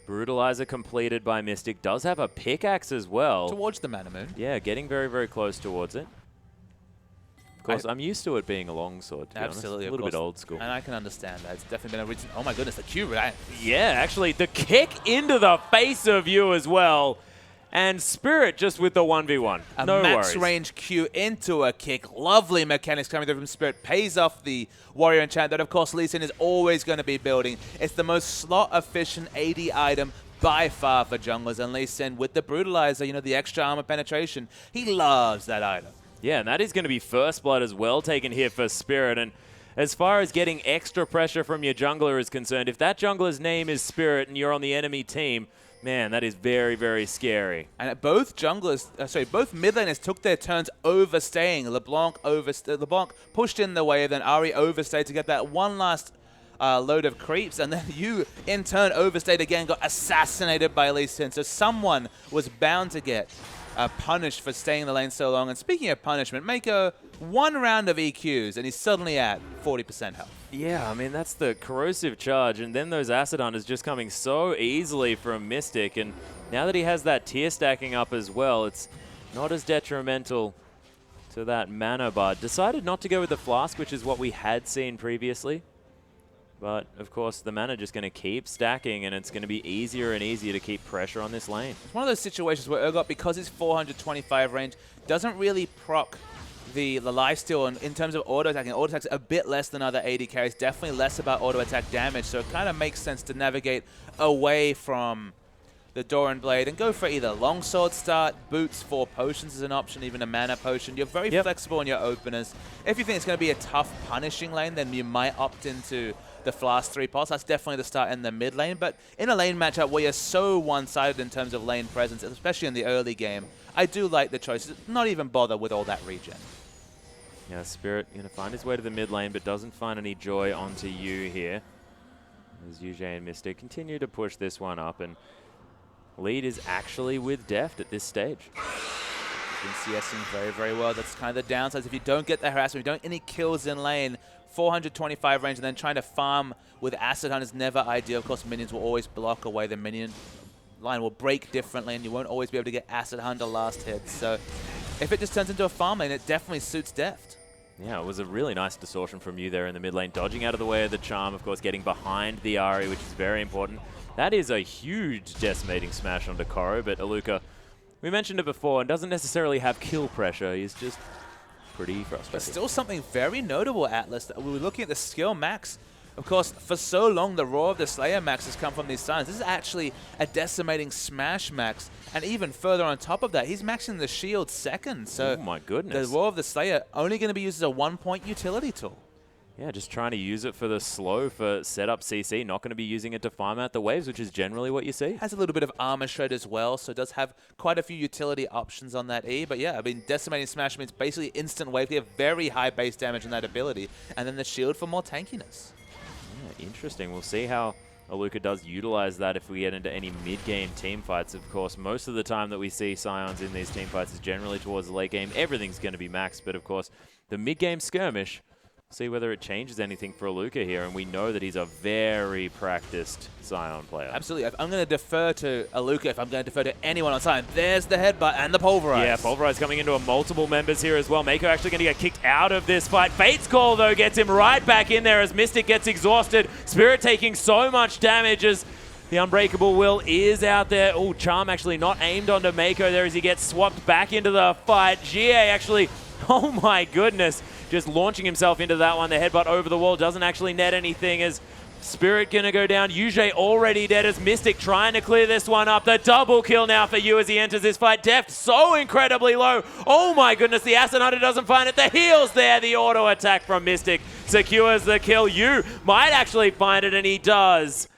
Speaker 3: Brutalizer completed by Mystic. Does have a pickaxe as well.
Speaker 2: Towards the Mana Moon.
Speaker 3: Yeah, getting very, very close towards it. Of course, I'm used to it being a longsword, to be
Speaker 2: Absolutely,
Speaker 3: honest. A little bit old school.
Speaker 2: And I can understand that. It's definitely been a recent... Oh my goodness, the Q, right?
Speaker 3: Yeah, actually, the kick into the face of you as well. And Spirit just with the 1v1. No
Speaker 2: max
Speaker 3: worries.
Speaker 2: range Q into a kick. Lovely mechanics coming through from Spirit. Pays off the Warrior enchant that, of course, Lee Sin is always going to be building. It's the most slot-efficient AD item by far for junglers. And Lee Sin with the Brutalizer, you know, the extra armor penetration, he loves that item.
Speaker 3: Yeah, and that is going to be First Blood as well taken here for Spirit. And as far as getting extra pressure from your jungler is concerned, if that jungler's name is Spirit and you're on the enemy team, man, that is very, very scary.
Speaker 2: And both junglers, both mid laners took their turns overstaying. LeBlanc pushed in the wave, then Ari overstayed to get that one last load of creeps, and then you, in turn, overstayed again, got assassinated by Lee Sin. So someone was bound to get punished for staying in the lane so long. And speaking of punishment, make one round of EQs, and he's suddenly at 40% health.
Speaker 3: Yeah, I mean, that's the corrosive charge, and then those Acid Hunters just coming so easily from Mystic, and now that he has that tier stacking up as well, it's not as detrimental to that mana bar. Decided not to go with the Flask, which is what we had seen previously, but of course the mana just going to keep stacking, and it's going to be easier and easier to keep pressure on this lane.
Speaker 2: It's one of those situations where Urgot, because his 425 range, doesn't really proc the lifesteal, and in terms of auto attack's a bit less than other AD carries, definitely less about auto attack damage, so it kind of makes sense to navigate away from the Doran Blade and go for either longsword start, boots, 4 potions is an option, even a mana potion. You're very flexible in your openers. If you think it's going to be a tough punishing lane, then you might opt into the Flask 3 pulse. That's definitely the start in the mid lane, but in a lane matchup where you're so one-sided in terms of lane presence, especially in the early game, I do like the choice. Not even bother with all that regen.
Speaker 3: Yeah, Spirit going to find his way to the mid lane, but doesn't find any joy onto you here. As UJ and Mystic continue to push this one up, and lead is actually with Deft at this stage.
Speaker 2: been CSing very, very well. That's kind of the downsides. If you don't get the harassment, you don't get any kills in lane, 425 range, and then trying to farm with Acid Hunt is never ideal. Of course, minions will always block away. The minion line will break differently, and you won't always be able to get Acid Hunt a last hit. So if it just turns into a farm lane, it definitely suits Deft.
Speaker 3: Yeah, it was a really nice distortion from you there in the mid lane, dodging out of the way of the charm, of course, getting behind the Ahri, which is very important. That is a huge decimating smash onto Koro, but Aluka, we mentioned it before, and doesn't necessarily have kill pressure. He's just pretty frustrating.
Speaker 2: But still something very notable, Atlas. We were looking at the skill max. Of course, for so long, the Roar of the Slayer max has come from these Scions. This is actually a decimating smash max. And even further on top of that, he's maxing the shield second. So
Speaker 3: oh my goodness.
Speaker 2: The Roar of the Slayer only going to be used as a 1-point utility tool.
Speaker 3: Yeah, just trying to use it for the slow for setup CC, not going to be using it to farm out the waves, which is generally what you see.
Speaker 2: Has a little bit of armor shred as well, so it does have quite a few utility options on that E. But yeah, I mean, decimating smash means basically instant wave clear, very high base damage on that ability, and then the shield for more tankiness.
Speaker 3: Yeah, interesting. We'll see how Aluka does utilize that if we get into any mid-game team fights. Of course, most of the time that we see Scions in these team fights is generally towards the late game. Everything's going to be maxed, but of course, the mid-game skirmish, see whether it changes anything for Aluka here, and we know that he's a very practiced Scion player.
Speaker 2: Absolutely. I'm going to defer to Aluka if I'm going to defer to anyone on Scion. There's the headbutt and the Pulverize.
Speaker 3: Yeah, Pulverize coming into a multiple members here as well. Mako actually going to get kicked out of this fight. Fate's Call, though, gets him right back in there as Mystic gets exhausted. Spirit taking so much damage as the Unbreakable Will is out there. Oh, Charm actually not aimed onto Mako there as he gets swapped back into the fight. GA actually, oh my goodness, just launching himself into that one. The headbutt over the wall doesn't actually net anything as Spirit gonna go down. Yuji already dead as Mystic trying to clear this one up. The double kill now for you as he enters this fight. Deft so incredibly low. Oh my goodness, the Acid Hunter doesn't find it. The heals there. The auto attack from Mystic secures the kill. You might actually find it, and he does.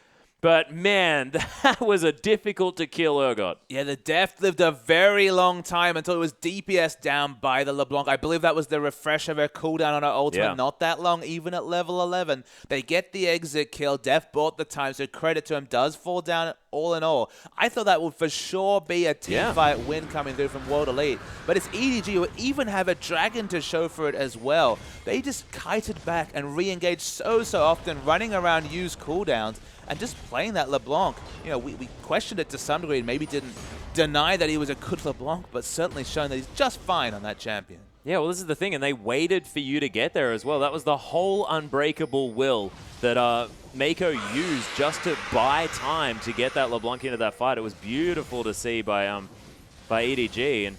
Speaker 3: But man, that was a difficult to kill Urgot.
Speaker 2: Yeah, the Deft lived a very long time until it was DPS down by the LeBlanc. I believe that was the refresh of her cooldown on her ultimate.
Speaker 3: Yeah.
Speaker 2: Not that long, even at level 11. They get the exit kill. Deft bought the time, so credit to him. Does fall down all in all. I thought that would for sure be a team fight win coming through from World Elite. But it's EDG who even have a dragon to show for it as well. They just kited back and re-engaged so often, running around, use cooldowns, and just playing that LeBlanc. You know, we questioned it to some degree and maybe didn't deny that he was a good LeBlanc, but certainly shown that he's just fine on that champion.
Speaker 3: Yeah, well, this is the thing, and they waited for you to get there as well. That was the whole Unbreakable Will that Mako used just to buy time to get that LeBlanc into that fight. It was beautiful to see by EDG, and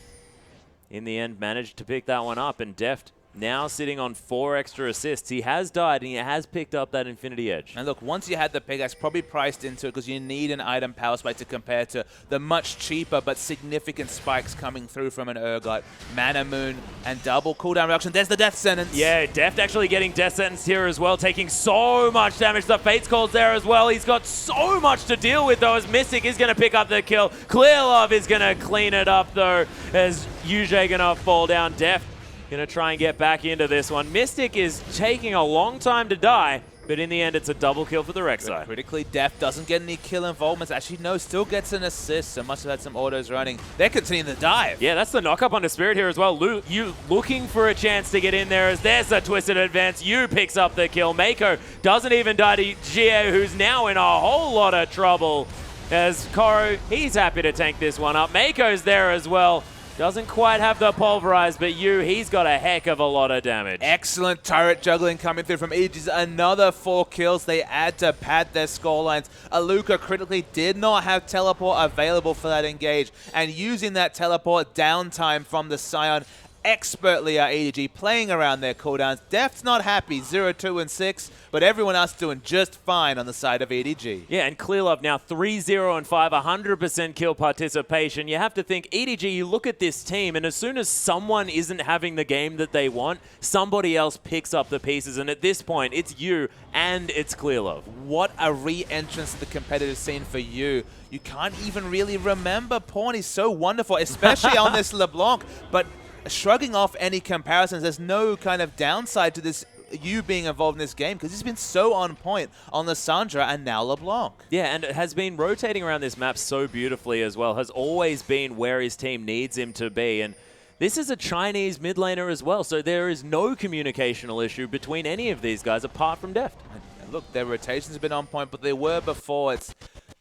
Speaker 3: in the end managed to pick that one up, and Deft now sitting on 4 extra assists. He has died, and he has picked up that Infinity Edge.
Speaker 2: And look, once you had the pickaxe, probably priced into it because you need an item power spike to compare to the much cheaper but significant spikes coming through from an Urgot, Mana Moon, and double cooldown reduction. There's the Death Sentence.
Speaker 3: Yeah, Deft actually getting Death Sentence here as well, taking so much damage. The Fate's Call's there as well. He's got so much to deal with, though, as Mystic is going to pick up the kill. Clear Love is going to clean it up, though, as Yuji going to fall down. Deft going to try and get back into this one. Mystic is taking a long time to die, but in the end, it's a double kill for the Rek'Sai.
Speaker 2: Critically, Deft doesn't get any kill involvements. Actually, no, still gets an assist, so must have had some autos running. They're continuing the dive.
Speaker 3: Yeah, that's the knock-up onto Spirit here as well. You looking for a chance to get in there as there's a twisted advance. You picks up the kill. Mako doesn't even die to Gio, who's now in a whole lot of trouble. As Koro, he's happy to tank this one up. Mako's there as well. Doesn't quite have the Pulverize, but he's got a heck of a lot of damage.
Speaker 2: Excellent turret juggling coming through from Aegis. Another 4 kills they add to pad their scorelines. Aluka critically did not have teleport available for that engage, and using that teleport downtime from the Scion expertly are EDG playing around their cooldowns. Deft's not happy, 0, 2, and 6, but everyone else doing just fine on the side of EDG.
Speaker 3: Yeah, and Clear Love now 3, 0, and 5, 100% kill participation. You have to think, EDG, you look at this team, and as soon as someone isn't having the game that they want, somebody else picks up the pieces, and at this point, it's you and it's Clear Love.
Speaker 2: What a re-entrance to the competitive scene for you. You can't even really remember Pawn. He's so wonderful, especially on this LeBlanc, but shrugging off any comparisons, there's no kind of downside to this you being involved in this game because he's been so on point on Lissandra and now LeBlanc.
Speaker 3: Yeah, and it has been rotating around this map so beautifully as well, has always been where his team needs him to be, and this is a Chinese mid laner as well, so there is no communicational issue between any of these guys apart from Deft.
Speaker 2: And look, their rotations have been on point, but they were before.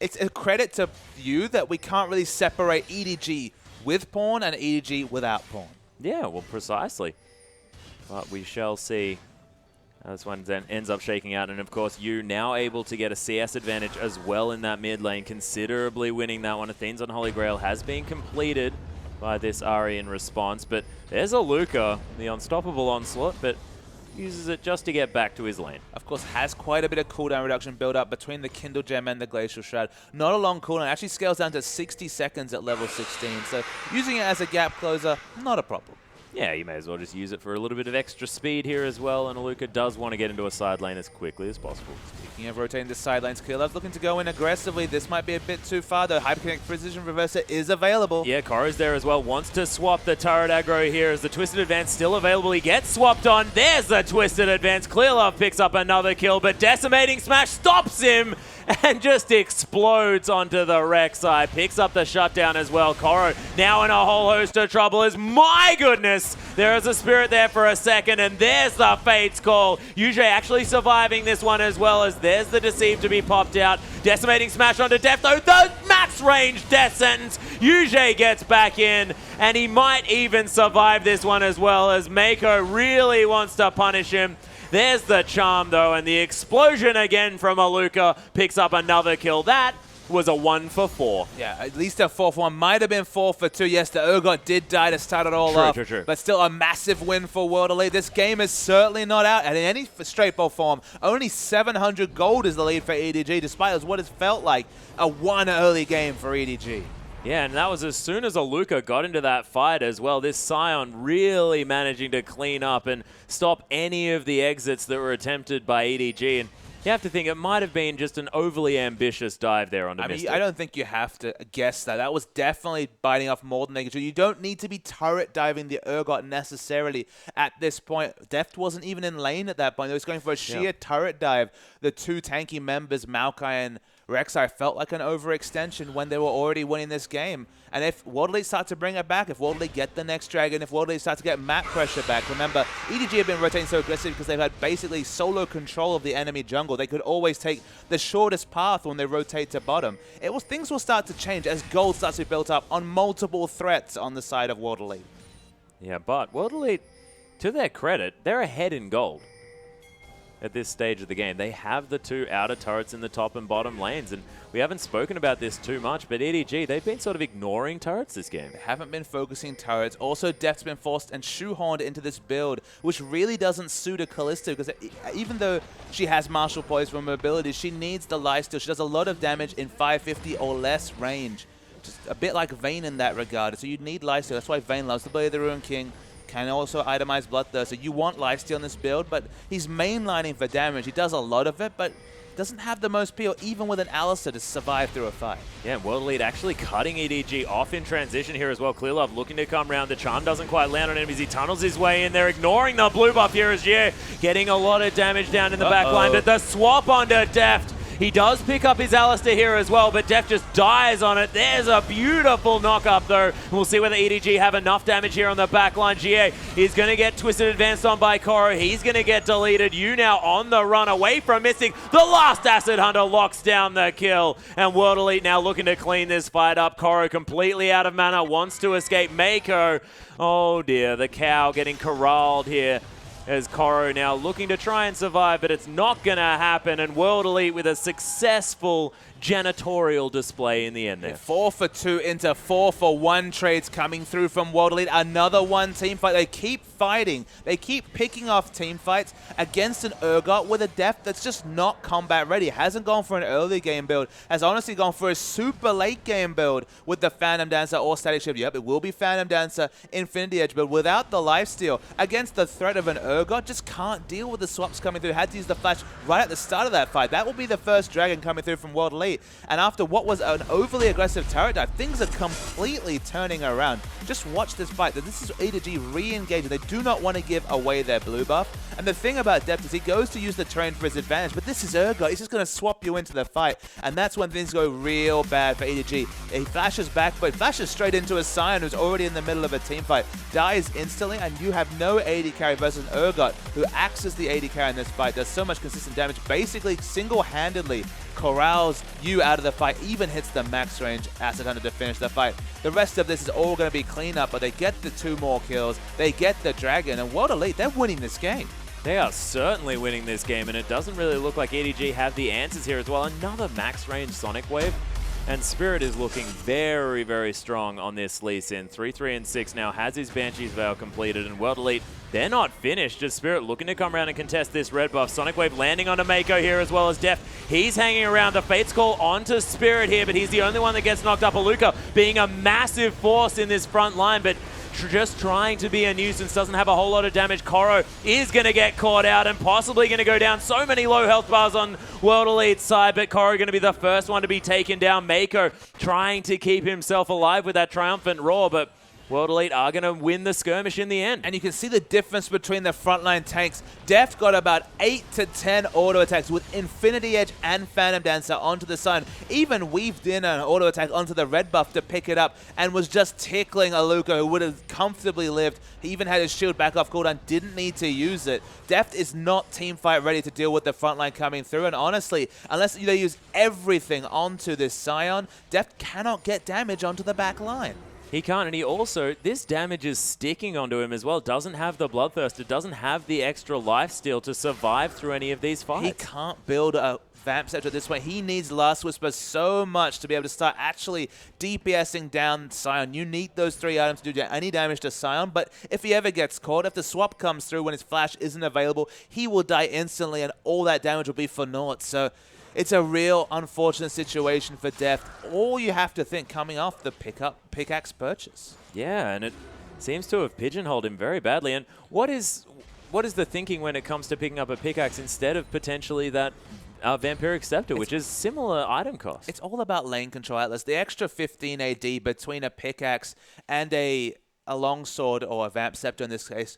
Speaker 2: It's a credit to you that we can't really separate EDG with Pawn and EDG without Pawn.
Speaker 3: Yeah, well, precisely. But we shall see. This one then ends up shaking out, and of course, you now able to get a CS advantage as well in that mid lane, considerably winning that one. Athene's on Holy Grail has been completed by this Ari in response, but there's a Luca, the unstoppable onslaught, but uses it just to get back to his lane.
Speaker 2: Of course, has quite a bit of cooldown reduction build up between the Kindle Gem and the Glacial Shroud. Not a long cooldown, actually scales down to 60 seconds at level 16, so using it as a gap closer, not a problem.
Speaker 3: Yeah, you may as well just use it for a little bit of extra speed here as well, and Aluka does want to get into a side lane as quickly as possible.
Speaker 2: Speaking of rotating the side lanes, Killab's looking to go in aggressively. This might be a bit too far, though. Hyperconnect Precision Reverser is available.
Speaker 3: Yeah, Koro's there as well. Wants to swap the turret aggro here as the Twisted Advance still available. He gets swapped on. There's the Twisted Advance. Clearlove picks up another kill, but Decimating Smash stops him and just explodes onto the wreck side. Picks up the shutdown as well. Koro now in a whole host of trouble as, my goodness, there is a spirit there for a second, and there's the Fate's Call. Yuji actually surviving this one as well, as there's the Deceive to be popped out. Decimating Smash onto Deft, though. The max range death sentence. Yuji gets back in, and he might even survive this one as well, as Mako really wants to punish him. There's the charm, though, and the explosion again from Aluka picks up another kill. That was a 1 for 4.
Speaker 2: Yeah, at least a 4 for 1. Might have been 4 for 2. Yes, the Urgot did die to start it all off.
Speaker 3: True.
Speaker 2: But still a massive win for World Elite. This game is certainly not out. And in any straightforward form, only 700 gold is the lead for EDG, despite what has felt like a one early game for EDG.
Speaker 3: Yeah, and that was as soon as Aluka got into that fight as well. This Scion really managing to clean up and stop any of the exits that were attempted by EDG. And you have to think it might have been just an overly ambitious dive there on the Mystic.
Speaker 2: I don't think you have to guess that. That was definitely biting off more than they could do. You don't need to be turret diving the Urgot necessarily at this point. Deft wasn't even in lane at that point. They was going for a sheer turret dive. The two tanky members, Maokai and Rek'Sai, felt like an overextension when they were already winning this game. And if World Elite start to bring it back, if World Elite get the next Dragon, if World Elite start to get map pressure back, remember, EDG have been rotating so aggressive because they've had basically solo control of the enemy jungle. They could always take the shortest path when they rotate to bottom. Things will start to change as gold starts to be built up on multiple threats on the side of World Elite.
Speaker 3: Yeah, but World Elite, to their credit, they're ahead in gold at this stage of the game. They have the two outer turrets in the top and bottom lanes, and we haven't spoken about this too much, but EDG, they've been sort of ignoring turrets this game.
Speaker 2: They haven't been focusing turrets. Also, Deft's been forced and shoehorned into this build, which really doesn't suit a Kalista, because even though she has Martial Poise for mobility, she needs the lifesteal. She does a lot of damage in 550 or less range. Just a bit like Vayne in that regard. So you need lifesteal. That's why Vayne loves to play the Ruin King. Can also itemize Bloodthirst. So you want lifesteal in this build, but he's mainlining for damage. He does a lot of it, but doesn't have the most peel, even with an Alistar, to survive through a fight.
Speaker 3: Yeah, World Elite actually cutting EDG off in transition here as well. Clearlove looking to come round. The charm doesn't quite land on enemies. He tunnels his way in. They're ignoring the blue buff here as Jie getting a lot of damage down in the back line. But the swap onto Deft. He does pick up his Alistar here as well, but Deft just dies on it. There's a beautiful knock-up, though. We'll see whether EDG have enough damage here on the back line. Jie is going to get twisted advanced on by Koro. He's going to get deleted. You now on the run away from Mystic. The last Acid Hunter locks down the kill. And World Elite now looking to clean this fight up. Koro completely out of mana, wants to escape. Mako, oh dear, the cow getting corralled here. As Koro now looking to try and survive, but it's not going to happen. And World Elite with a successful janitorial display in the end there.
Speaker 2: Yeah, 4 for 2 into 4 for 1 trades coming through from World Elite. Another one team fight. They keep fighting. They keep picking off team fights against an Urgot with a Deft that's just not combat ready. Hasn't gone for an early game build. Has honestly gone for a super late game build with the Phantom Dancer or Static Shift. Yep, it will be Phantom Dancer, Infinity Edge, but without the lifesteal against the threat of an Urgot, just can't deal with the swaps coming through. Had to use the flash right at the start of that fight. That will be the first Dragon coming through from World Elite. Elite. And after what was an overly aggressive turret dive, things are completely turning around. Just watch this fight. This is EDG re-engaging. They do not want to give away their blue buff. And the thing about Deft is he goes to use the terrain for his advantage, but this is Urgot. He's just going to swap you into the fight. And that's when things go real bad for EDG. He flashes back, but flashes straight into a Sion who's already in the middle of a team fight. Dies instantly, and you have no AD carry versus Urgot, who acts as the AD carry in this fight, does so much consistent damage, basically single-handedly corrals you out of the fight, even hits the max range Acid Hunter to finish the fight. The rest of this is all going to be cleanup, but they get the 2 more kills, they get the Dragon, and World Elite, they're winning this game.
Speaker 3: They are certainly winning this game, and it doesn't really look like EDG have the answers here as well. Another max range Sonic Wave. And Spirit is looking very, very strong on this Lee Sin. 3-3 and 6 now, has his Banshee's Veil completed, and World Elite, they're not finished. Just Spirit looking to come around and contest this red buff. Sonic Wave landing onto Mako here as well as Deft. He's hanging around. The Fate's Call onto Spirit here, but he's the only one that gets knocked up. Aluka being a massive force in this front line, but just trying to be a nuisance, doesn't have a whole lot of damage. Koro is going to get caught out and possibly going to go down. So many low health bars on World Elite's side, but Koro going to be the first one to be taken down. Mako trying to keep himself alive with that triumphant roar, but World Elite are going to win the skirmish in the end.
Speaker 2: And you can see the difference between the frontline tanks. Deft got about 8 to 10 auto attacks with Infinity Edge and Phantom Dancer onto the side. Even weaved in an auto attack onto the red buff to pick it up and was just tickling Aluka, who would have comfortably lived. He even had his shield back off cooldown, didn't need to use it. Deft is not teamfight ready to deal with the frontline coming through, and honestly, unless they use everything onto this Sion, Deft cannot get damage onto the back line.
Speaker 3: He can't, and he also, this damage is sticking onto him as well. Doesn't have the Bloodthirst. It doesn't have the extra lifesteal to survive through any of these fights.
Speaker 2: He can't build a Vamp Scepter at this point. He needs Last Whisper so much to be able to start actually DPSing down Sion. You need those 3 items to do any damage to Sion, but if he ever gets caught, if the swap comes through when his flash isn't available, he will die instantly, and all that damage will be for naught. So it's a real unfortunate situation for Deft. All you have to think coming off the pickaxe purchase.
Speaker 3: Yeah, and it seems to have pigeonholed him very badly. And what is the thinking when it comes to picking up a pickaxe instead of potentially that Vampiric Scepter, which is similar item cost?
Speaker 2: It's all about lane control, Atlas. The extra 15 AD between a pickaxe and a longsword, or a Vamp Scepter in this case,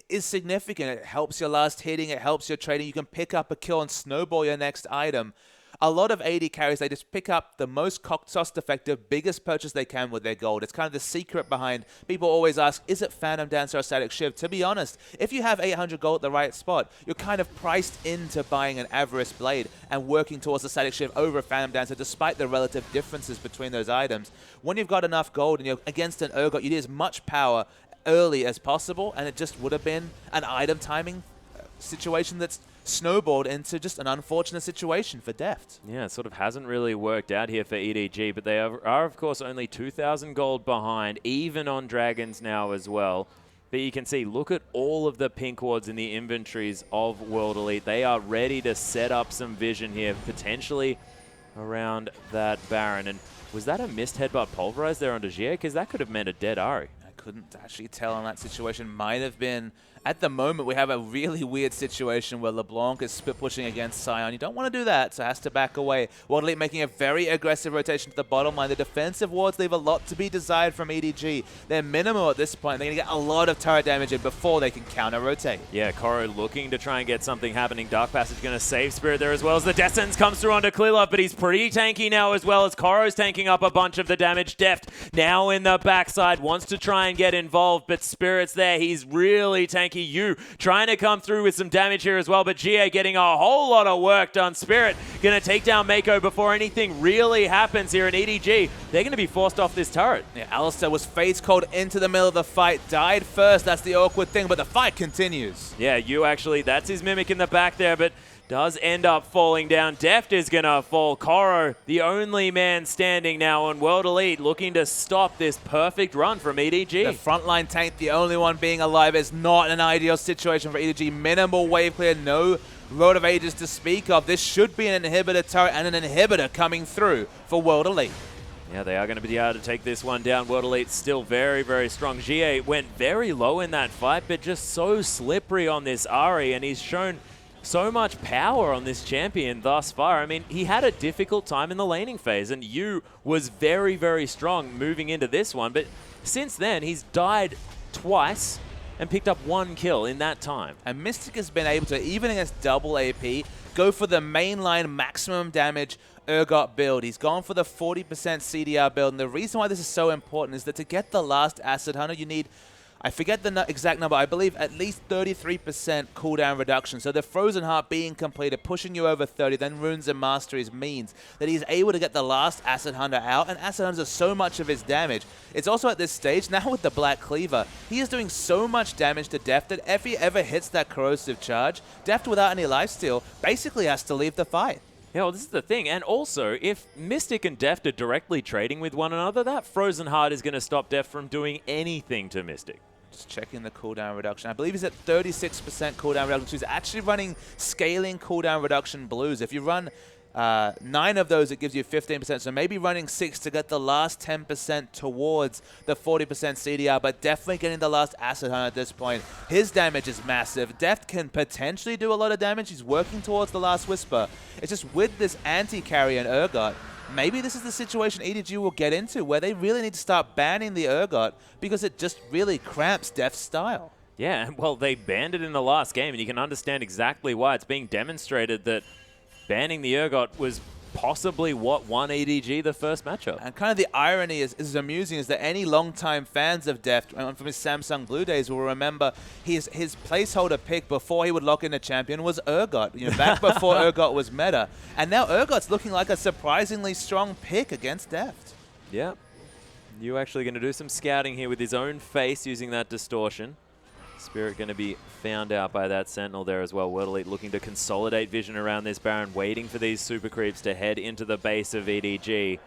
Speaker 2: is significant. It helps your last hitting, it helps your trading. You can pick up a kill and snowball your next item. A lot of AD carries, they just pick up the most cost-effective, biggest purchase they can with their gold. It's kind of the secret behind. People always ask, is it Phantom Dancer or Static Shiv? To be honest, if you have 800 gold at the right spot, you're kind of priced into buying an Avarice Blade and working towards the Static Shiv over a Phantom Dancer, despite the relative differences between those items. When you've got enough gold and you're against an Urgot, you need as much power early as possible, and it just would have been an item timing situation that's snowballed into just an unfortunate situation for Deft.
Speaker 3: Yeah, it sort of hasn't really worked out here for EDG, but they are of course only 2,000 gold behind, even on Dragons now as well. But you can see, look at all of the pink wards in the inventories of World Elite. They are ready to set up some vision here, potentially around that Baron. And was that a missed headbutt pulverized there onto Jie? Because that could have meant a dead Ahri.
Speaker 2: Couldn't actually tell on that situation. Might have been. At the moment, we have a really weird situation where LeBlanc is split pushing against Sion. You don't want to do that, so has to back away. World Elite making a very aggressive rotation to the bottom line. The defensive wards leave a lot to be desired from EDG. They're minimal at this point. They're going to get a lot of turret damage in before they can counter-rotate.
Speaker 3: Yeah, Koro looking to try and get something happening. Dark Passage going to save Spirit there as well as the Death Sentence comes through onto Clearlove, but he's pretty tanky now as well as Koro's tanking up a bunch of the damage. Deft now in the backside, wants to try and get involved, but Spirit's there. He's really tanky. You trying to come through with some damage here as well, but Jie getting a whole lot of work done. Spirit going to take down Mako before anything really happens here in EDG. They're going to be forced off this turret.
Speaker 2: Yeah, Alistair was Fate's called into the middle of the fight, died first. That's the awkward thing, but the fight continues.
Speaker 3: Yeah, you actually, that's his Mimic in the back there, but does end up falling down. Deft is going to fall. Koro, the only man standing now on World Elite, looking to stop this perfect run from EDG.
Speaker 2: The frontline tank, the only one being alive, is not an ideal situation for EDG. Minimal wave clear, no Road of Ages to speak of. This should be an inhibitor turret and an inhibitor coming through for World Elite.
Speaker 3: Yeah, they are going to be able to take this one down. World Elite still very, very strong. Jie went very low in that fight, but just so slippery on this Ahri, and he's shown so much power on this champion thus far. I mean, he had a difficult time in the laning phase, and Yu was very, very strong moving into this one. But since then, he's died twice and picked up 1 kill in that time.
Speaker 2: And Mystic has been able to, even against double AP, go for the mainline maximum damage Urgot build. He's gone for the 40% CDR build. And the reason why this is so important is that to get the last Acid Hunter, you need, I forget the exact number, I believe at least 33% cooldown reduction. So the Frozen Heart being completed, pushing you over 30, then Runes and Masteries means that he's able to get the last Acid Hunter out, and Acid Hunters are so much of his damage. It's also at this stage, now with the Black Cleaver, he is doing so much damage to Deft that if he ever hits that corrosive charge, Deft without any lifesteal basically has to leave the fight.
Speaker 3: Yeah, well, this is the thing. And also, if Mystic and Deft are directly trading with one another, that Frozen Heart is going to stop Deft from doing anything to Mystic.
Speaker 2: Just checking the cooldown reduction. I believe he's at 36% cooldown reduction. So he's actually running scaling cooldown reduction blues. If you run 9 of those, it gives you 15%. So maybe running 6 to get the last 10% towards the 40% CDR, but definitely getting the last Acid Hunter at this point. His damage is massive. Deft can potentially do a lot of damage. He's working towards the last Whisper. It's just with this anti-carry and Urgot, maybe this is the situation EDG will get into where they really need to start banning the Urgot because it just really cramps Deft's style.
Speaker 3: Yeah, well, they banned it in the last game, and you can understand exactly why. It's being demonstrated that banning the Urgot was possibly what won EDG the first matchup.
Speaker 2: And kind of the irony is amusing is that any longtime fans of Deft from his Samsung Blue days will remember his placeholder pick before he would lock in a champion was Urgot, you know, back before Urgot was meta. And now Urgot's looking like a surprisingly strong pick against Deft.
Speaker 3: Yeah. You actually going to do some scouting here with his own face using that distortion. Spirit going to be found out by that Sentinel there as well. World Elite looking to consolidate vision around this Baron, waiting for these super creeps to head into the base of EDG.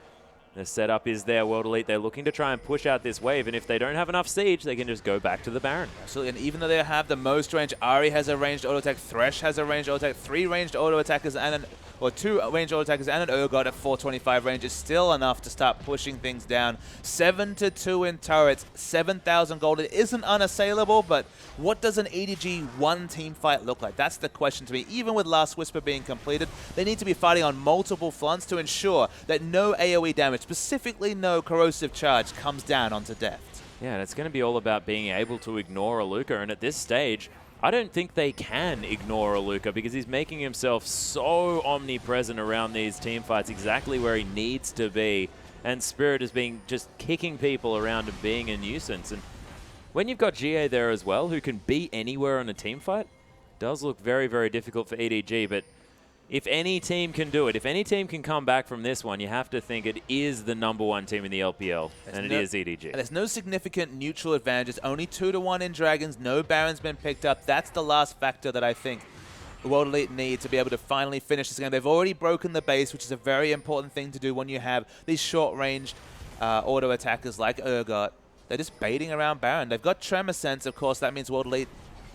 Speaker 3: The setup is there, World Elite. They're looking to try and push out this wave, and if they don't have enough siege, they can just go back to the Baron.
Speaker 2: Absolutely, and even though they have the most range, Ari has a ranged auto attack, Thresh has a ranged auto attack, 3 ranged auto attackers and 2 ranged auto attackers and an Urgot at 425 range is still enough to start pushing things down. 7-2 in turrets, 7,000 gold. It isn't unassailable, but what does an EDG 1 team fight look like? That's the question to me. Even with Last Whisper being completed, they need to be fighting on multiple fronts to ensure that no AoE damage, specifically no corrosive charge, comes down onto Deft.
Speaker 3: Yeah, and it's going to be all about being able to ignore Aluka, and at this stage, I don't think they can ignore Aluka because he's making himself so omnipresent around these team fights, exactly where he needs to be. And Spirit is being just kicking people around and being a nuisance. And when you've got GA there as well, who can be anywhere in a team fight, does look very, very difficult for EDG. But if any team can do it, if any team can come back from this one, you have to think it is the #1 team in the LPL, and it is EDG.
Speaker 2: And there's no significant neutral advantages, only 2-1 in Dragons, no Baron's been picked up. That's the last factor that I think the World Elite need to be able to finally finish this game. They've already broken the base, which is a very important thing to do when you have these short-ranged auto attackers like Urgot. They're just baiting around Baron. They've got Tremor Sense, of course. That means World Elite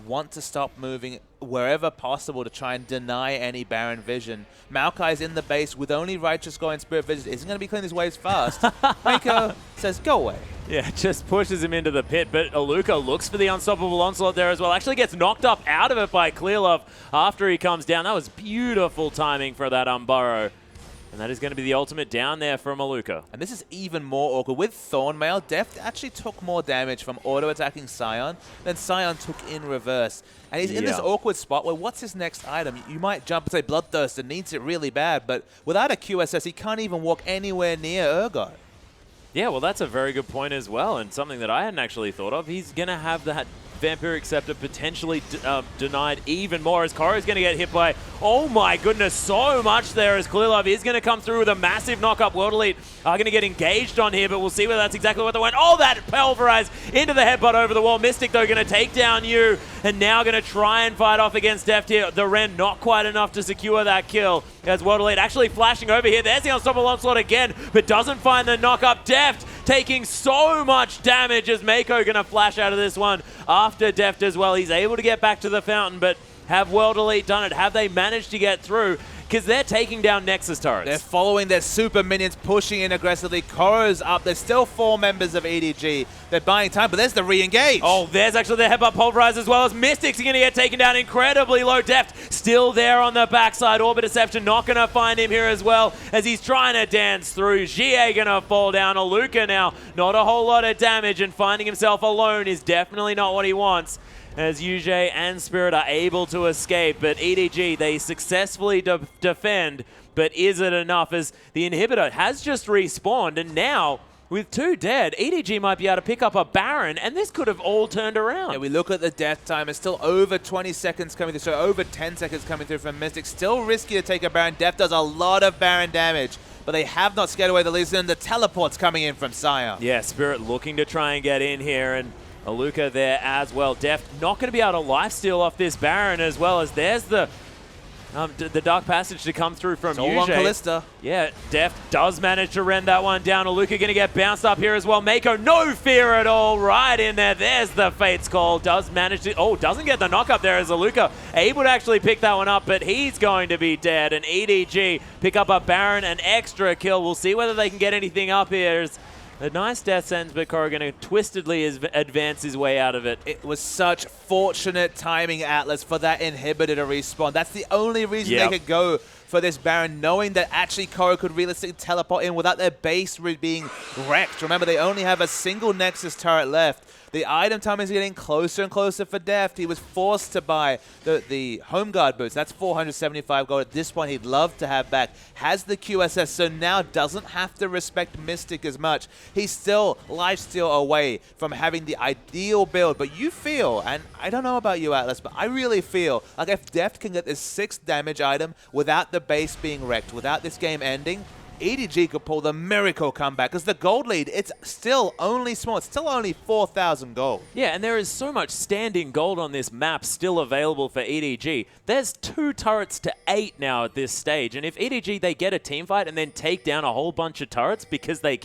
Speaker 2: want to stop moving wherever possible to try and deny any Baron vision. Maokai's in the base with only Righteous Goal and Spirit Vision. Isn't going to be clearing these waves fast. Mako says, go away.
Speaker 3: Yeah, just pushes him into the pit, but Aluka looks for the unstoppable onslaught there as well. Actually gets knocked up out of it by Clearlove after he comes down. That was beautiful timing for that Burrow. And that is going to be the ultimate down there from Aluka.
Speaker 2: And this is even more awkward. With Thornmail, Deft actually took more damage from auto-attacking Sion than Sion took in reverse. And he's in this awkward spot where what's his next item? You might jump and say Bloodthirster needs it really bad, but without a QSS, he can't even walk anywhere near Urgot.
Speaker 3: Yeah, well, that's a very good point as well, and something that I hadn't actually thought of. He's going to have that Vampiric Scepter potentially denied even more as Koro's going to get hit by, oh my goodness, so much there as Clearlove is going to come through with a massive knock-up. World Elite are going to get engaged on here, but we'll see whether that's exactly what they want. Oh, that pulverized into the headbutt over the wall. Mystic, though, going to take down Yu, and now going to try and fight off against Deft here. The Ren not quite enough to secure that kill as World Elite actually flashing over here. There's the unstoppable onslaught again, but doesn't find the knock-up. Deft taking so much damage as Mako going to flash out of this one after Deft as well. He's able to get back to the fountain, but have World Elite done it? Have they managed to get through? because they're taking down Nexus turrets.
Speaker 2: They're following their super minions, pushing in aggressively. Koro's up. There's still 4 members of EDG. They're buying time, but there's the re-engage.
Speaker 3: Oh, there's actually the headbutt pulverize as well as Mystics are going to get taken down incredibly low. Deft still there on the backside. Orbit Deception not going to find him here as well as he's trying to dance through. Jie going to fall down. Aluka now, not a whole lot of damage, and finding himself alone is definitely not what he wants, as Yujie and Spirit are able to escape. But EDG, they successfully defend, but is it enough as the inhibitor has just respawned, and now with 2 dead, EDG might be able to pick up a Baron, and this could have all turned around.
Speaker 2: Yeah, we look at the death time. It's still over 20 seconds coming through, so over 10 seconds coming through from Mystic. Still risky to take a Baron. Deft does a lot of Baron damage, but they have not scared away the Lee Sin. The teleport's coming in from Sire.
Speaker 3: Yeah, Spirit looking to try and get in here, and Aluka there as well. Deft not going to be able to lifesteal off this Baron, as well as there's the Dark Passage to come through from
Speaker 2: All on
Speaker 3: Yujie.
Speaker 2: Kalista.
Speaker 3: Yeah, Deft does manage to rend that one down. Aluka going to get bounced up here as well. Mako, no fear at all, right in there. There's the Fate's Call. Does manage to, doesn't get the knock up there as Aluka able to actually pick that one up, but he's going to be dead. And EDG pick up a Baron, an extra kill. We'll see whether they can get anything up here. A nice death sentence, but Koro going to twistedly advance his way out of it.
Speaker 2: It was such fortunate timing, Atlas, for that inhibitor to respawn. That's the only reason they could go for this Baron, knowing that actually Koro could realistically teleport in without their base being wrecked. Remember, they only have a single Nexus turret left. The item time is getting closer and closer for Deft. He was forced to buy the Home Guard boots. That's 475 gold. At this point, he'd love to have back. Has the QSS, so now doesn't have to respect Mystic as much. He's still lifesteal away from having the ideal build. But you feel, and I don't know about you, Atlas, but I really feel like if Deft can get this 6th damage item without the base being wrecked, without this game ending, EDG could pull the miracle comeback, because the gold lead, it's still only small. It's still only 4,000 gold.
Speaker 3: Yeah, and there is so much standing gold on this map still available for EDG. There's 2 turrets to 8 now at this stage, and if EDG, they get a team fight and then take down a whole bunch of turrets because they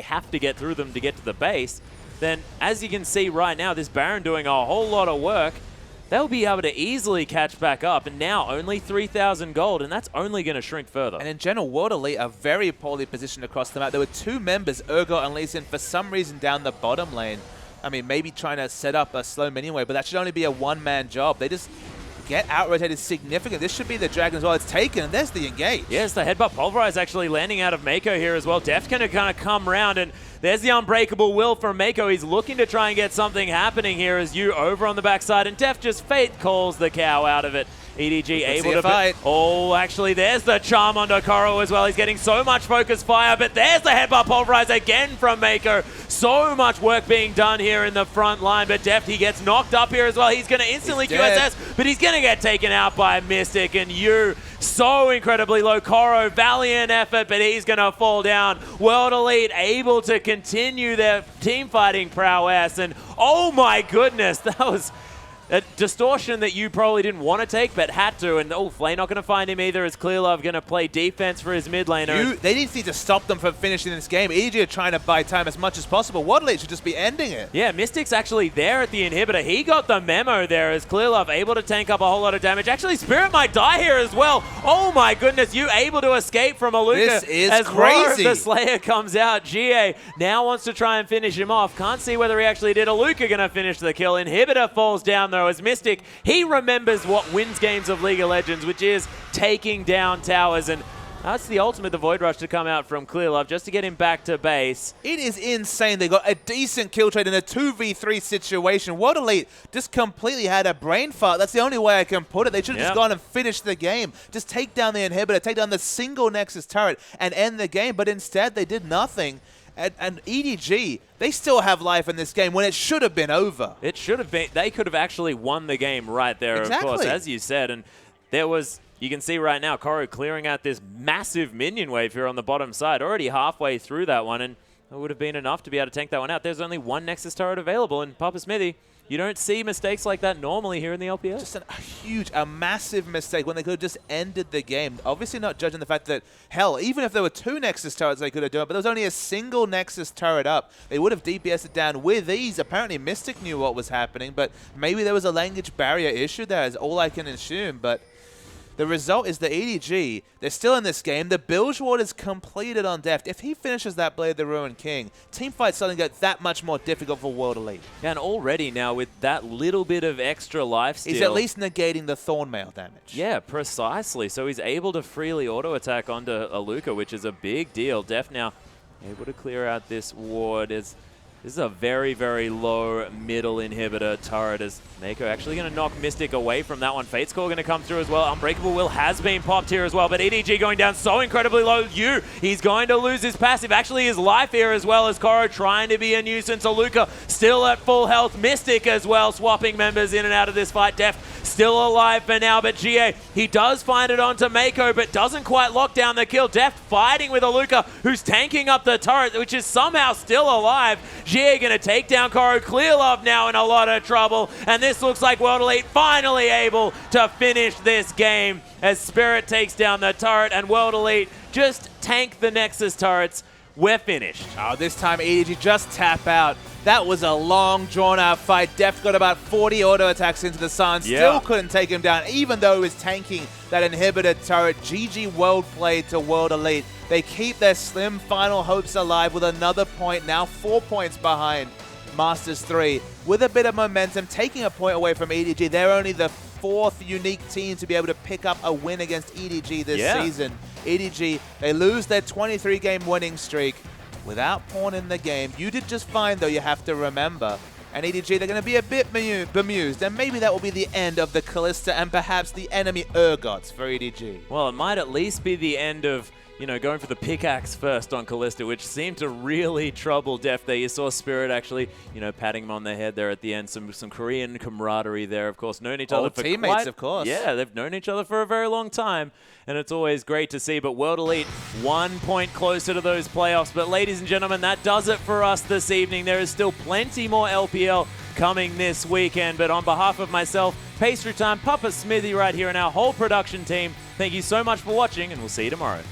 Speaker 3: have to get through them to get to the base, then as you can see right now, this Baron doing a whole lot of work. They'll be able to easily catch back up, and now only 3,000 gold, and that's only going to shrink further.
Speaker 2: And in general, World Elite are very poorly positioned across the map. There were 2 members, Urgot and Lee Sin, for some reason down the bottom lane. I mean, maybe trying to set up a slow minion wave, but that should only be a one-man job. They just get out-rotated significantly. This should be the Dragon as well. It's taken, and there's the engage.
Speaker 3: Yes, the headbutt pulverize actually landing out of Mako here as well. Deft going to kind of come round, and there's the unbreakable will from Mako. He's looking to try and get something happening here as you over on the backside, and Deft just fate calls the cow out of it. EDG able to
Speaker 2: fight.
Speaker 3: Oh, actually, there's the charm on Koro as well. He's getting so much focus fire, but there's the headbutt pulverize again from Mako. So much work being done here in the front line, but Deft, he gets knocked up here as well. He's going to instantly QSS, but he's going to get taken out by Mystic, and you so incredibly low. Koro, valiant effort, but he's going to fall down. World Elite able to continue their team fighting prowess, and oh my goodness, that was a distortion that you probably didn't want to take, but had to. And Flay not going to find him either, as Clearlove going to play defense for his mid laner.
Speaker 2: They need to stop them from finishing this game. EG are trying to buy time as much as possible. Wadley should just be ending it.
Speaker 3: Yeah, Mystic's actually there at the inhibitor. He got the memo there as Clearlove able to tank up a whole lot of damage. Actually, Spirit might die here as well. Oh my goodness, you able to escape from Aluka.
Speaker 2: This is
Speaker 3: as
Speaker 2: crazy.
Speaker 3: The Slayer comes out. GA now wants to try and finish him off. Can't see whether he actually did. Aluka going to finish the kill. Inhibitor falls down though as Mystic, he remembers what wins games of League of Legends, which is taking down towers, and that's the ultimate, the Void Rush to come out from Clearlove just to get him back to base.
Speaker 2: It is insane. They got a decent kill trade in a 2v3 situation. World Elite just completely had a brain fart. That's the only way I can put it. They should have just gone and finished the game. Just take down the inhibitor, take down the single Nexus turret, and end the game. But instead, they did nothing. And EDG, they still have life in this game when it should have been over.
Speaker 3: It should have been. They could have actually won the game right there, of course, as you said. And there was, you can see right now, Koro clearing out this massive minion wave here on the bottom side, already halfway through that one, and it would have been enough to be able to tank that one out. There's only one Nexus turret available, and Papa Smithy, you don't see mistakes like that normally here in the LPL.
Speaker 2: Just a massive mistake when they could have just ended the game. Obviously not judging the fact that, hell, even if there were 2 Nexus turrets they could have done it, but there was only a single Nexus turret up. They would have DPS'd it down with ease. Apparently Mystic knew what was happening, but maybe there was a language barrier issue there is all I can assume. But The result is the EDG, they're still in this game. The Bilge Ward is completed on Deft. If he finishes that Blade of the Ruined King, teamfight suddenly gets that much more difficult for World Elite.
Speaker 3: Yeah, and already now with that little bit of extra life steal,
Speaker 2: He's at least negating the Thornmail damage.
Speaker 3: Yeah, precisely. So he's able to freely auto-attack onto Aluka, which is a big deal. Def now able to clear out this ward. This is a very, very low middle inhibitor turret as Mako actually going to knock Mystic away from that one. Fate's Call going to come through as well. Unbreakable Will has been popped here as well, but EDG going down so incredibly low. He's going to lose his passive. Actually, his life here as well as Koro trying to be a nuisance. Aluka still at full health. Mystic as well, swapping members in and out of this fight. Def still alive for now, but GA, he does find it onto Mako, but doesn't quite lock down the kill. Def fighting with Aluka, who's tanking up the turret, which is somehow still alive. GA going to take down Koro. Clear Love now in a lot of trouble, and this looks like World Elite finally able to finish this game as Spirit takes down the turret, and World Elite just tank the Nexus turrets. We're finished.
Speaker 2: Oh, this time EDG just tap out. That was a long, drawn-out fight. Def got about 40 auto attacks into the sun. Still couldn't take him down, even though he was tanking that inhibitor turret. GG well played to World Elite. They keep their slim final hopes alive with another point, now 4 points behind Masters 3. With a bit of momentum, taking a point away from EDG. They're only the 4th unique team to be able to pick up a win against EDG this season. EDG, they lose their 23-game winning streak without pawn in the game. You did just fine, though, you have to remember. And EDG, they're going to be a bit bemused, and maybe that will be the end of the Callista and perhaps the enemy Urgots for EDG.
Speaker 3: Well, it might at least be the end of, you know, going for the pickaxe first on Callista, which seemed to really trouble Def there. You saw Spirit actually, you know, patting him on the head there at the end. Some Korean camaraderie there, of course. Known each other for
Speaker 2: teammates, of course.
Speaker 3: Yeah, they've known each other for a very long time, and it's always great to see. But World Elite, 1 point closer to those playoffs. But ladies and gentlemen, that does it for us this evening. There is still plenty more LPL coming this weekend. But on behalf of myself, Pastry Time, Papa Smithy right here, and our whole production team, thank you so much for watching, and we'll see you tomorrow.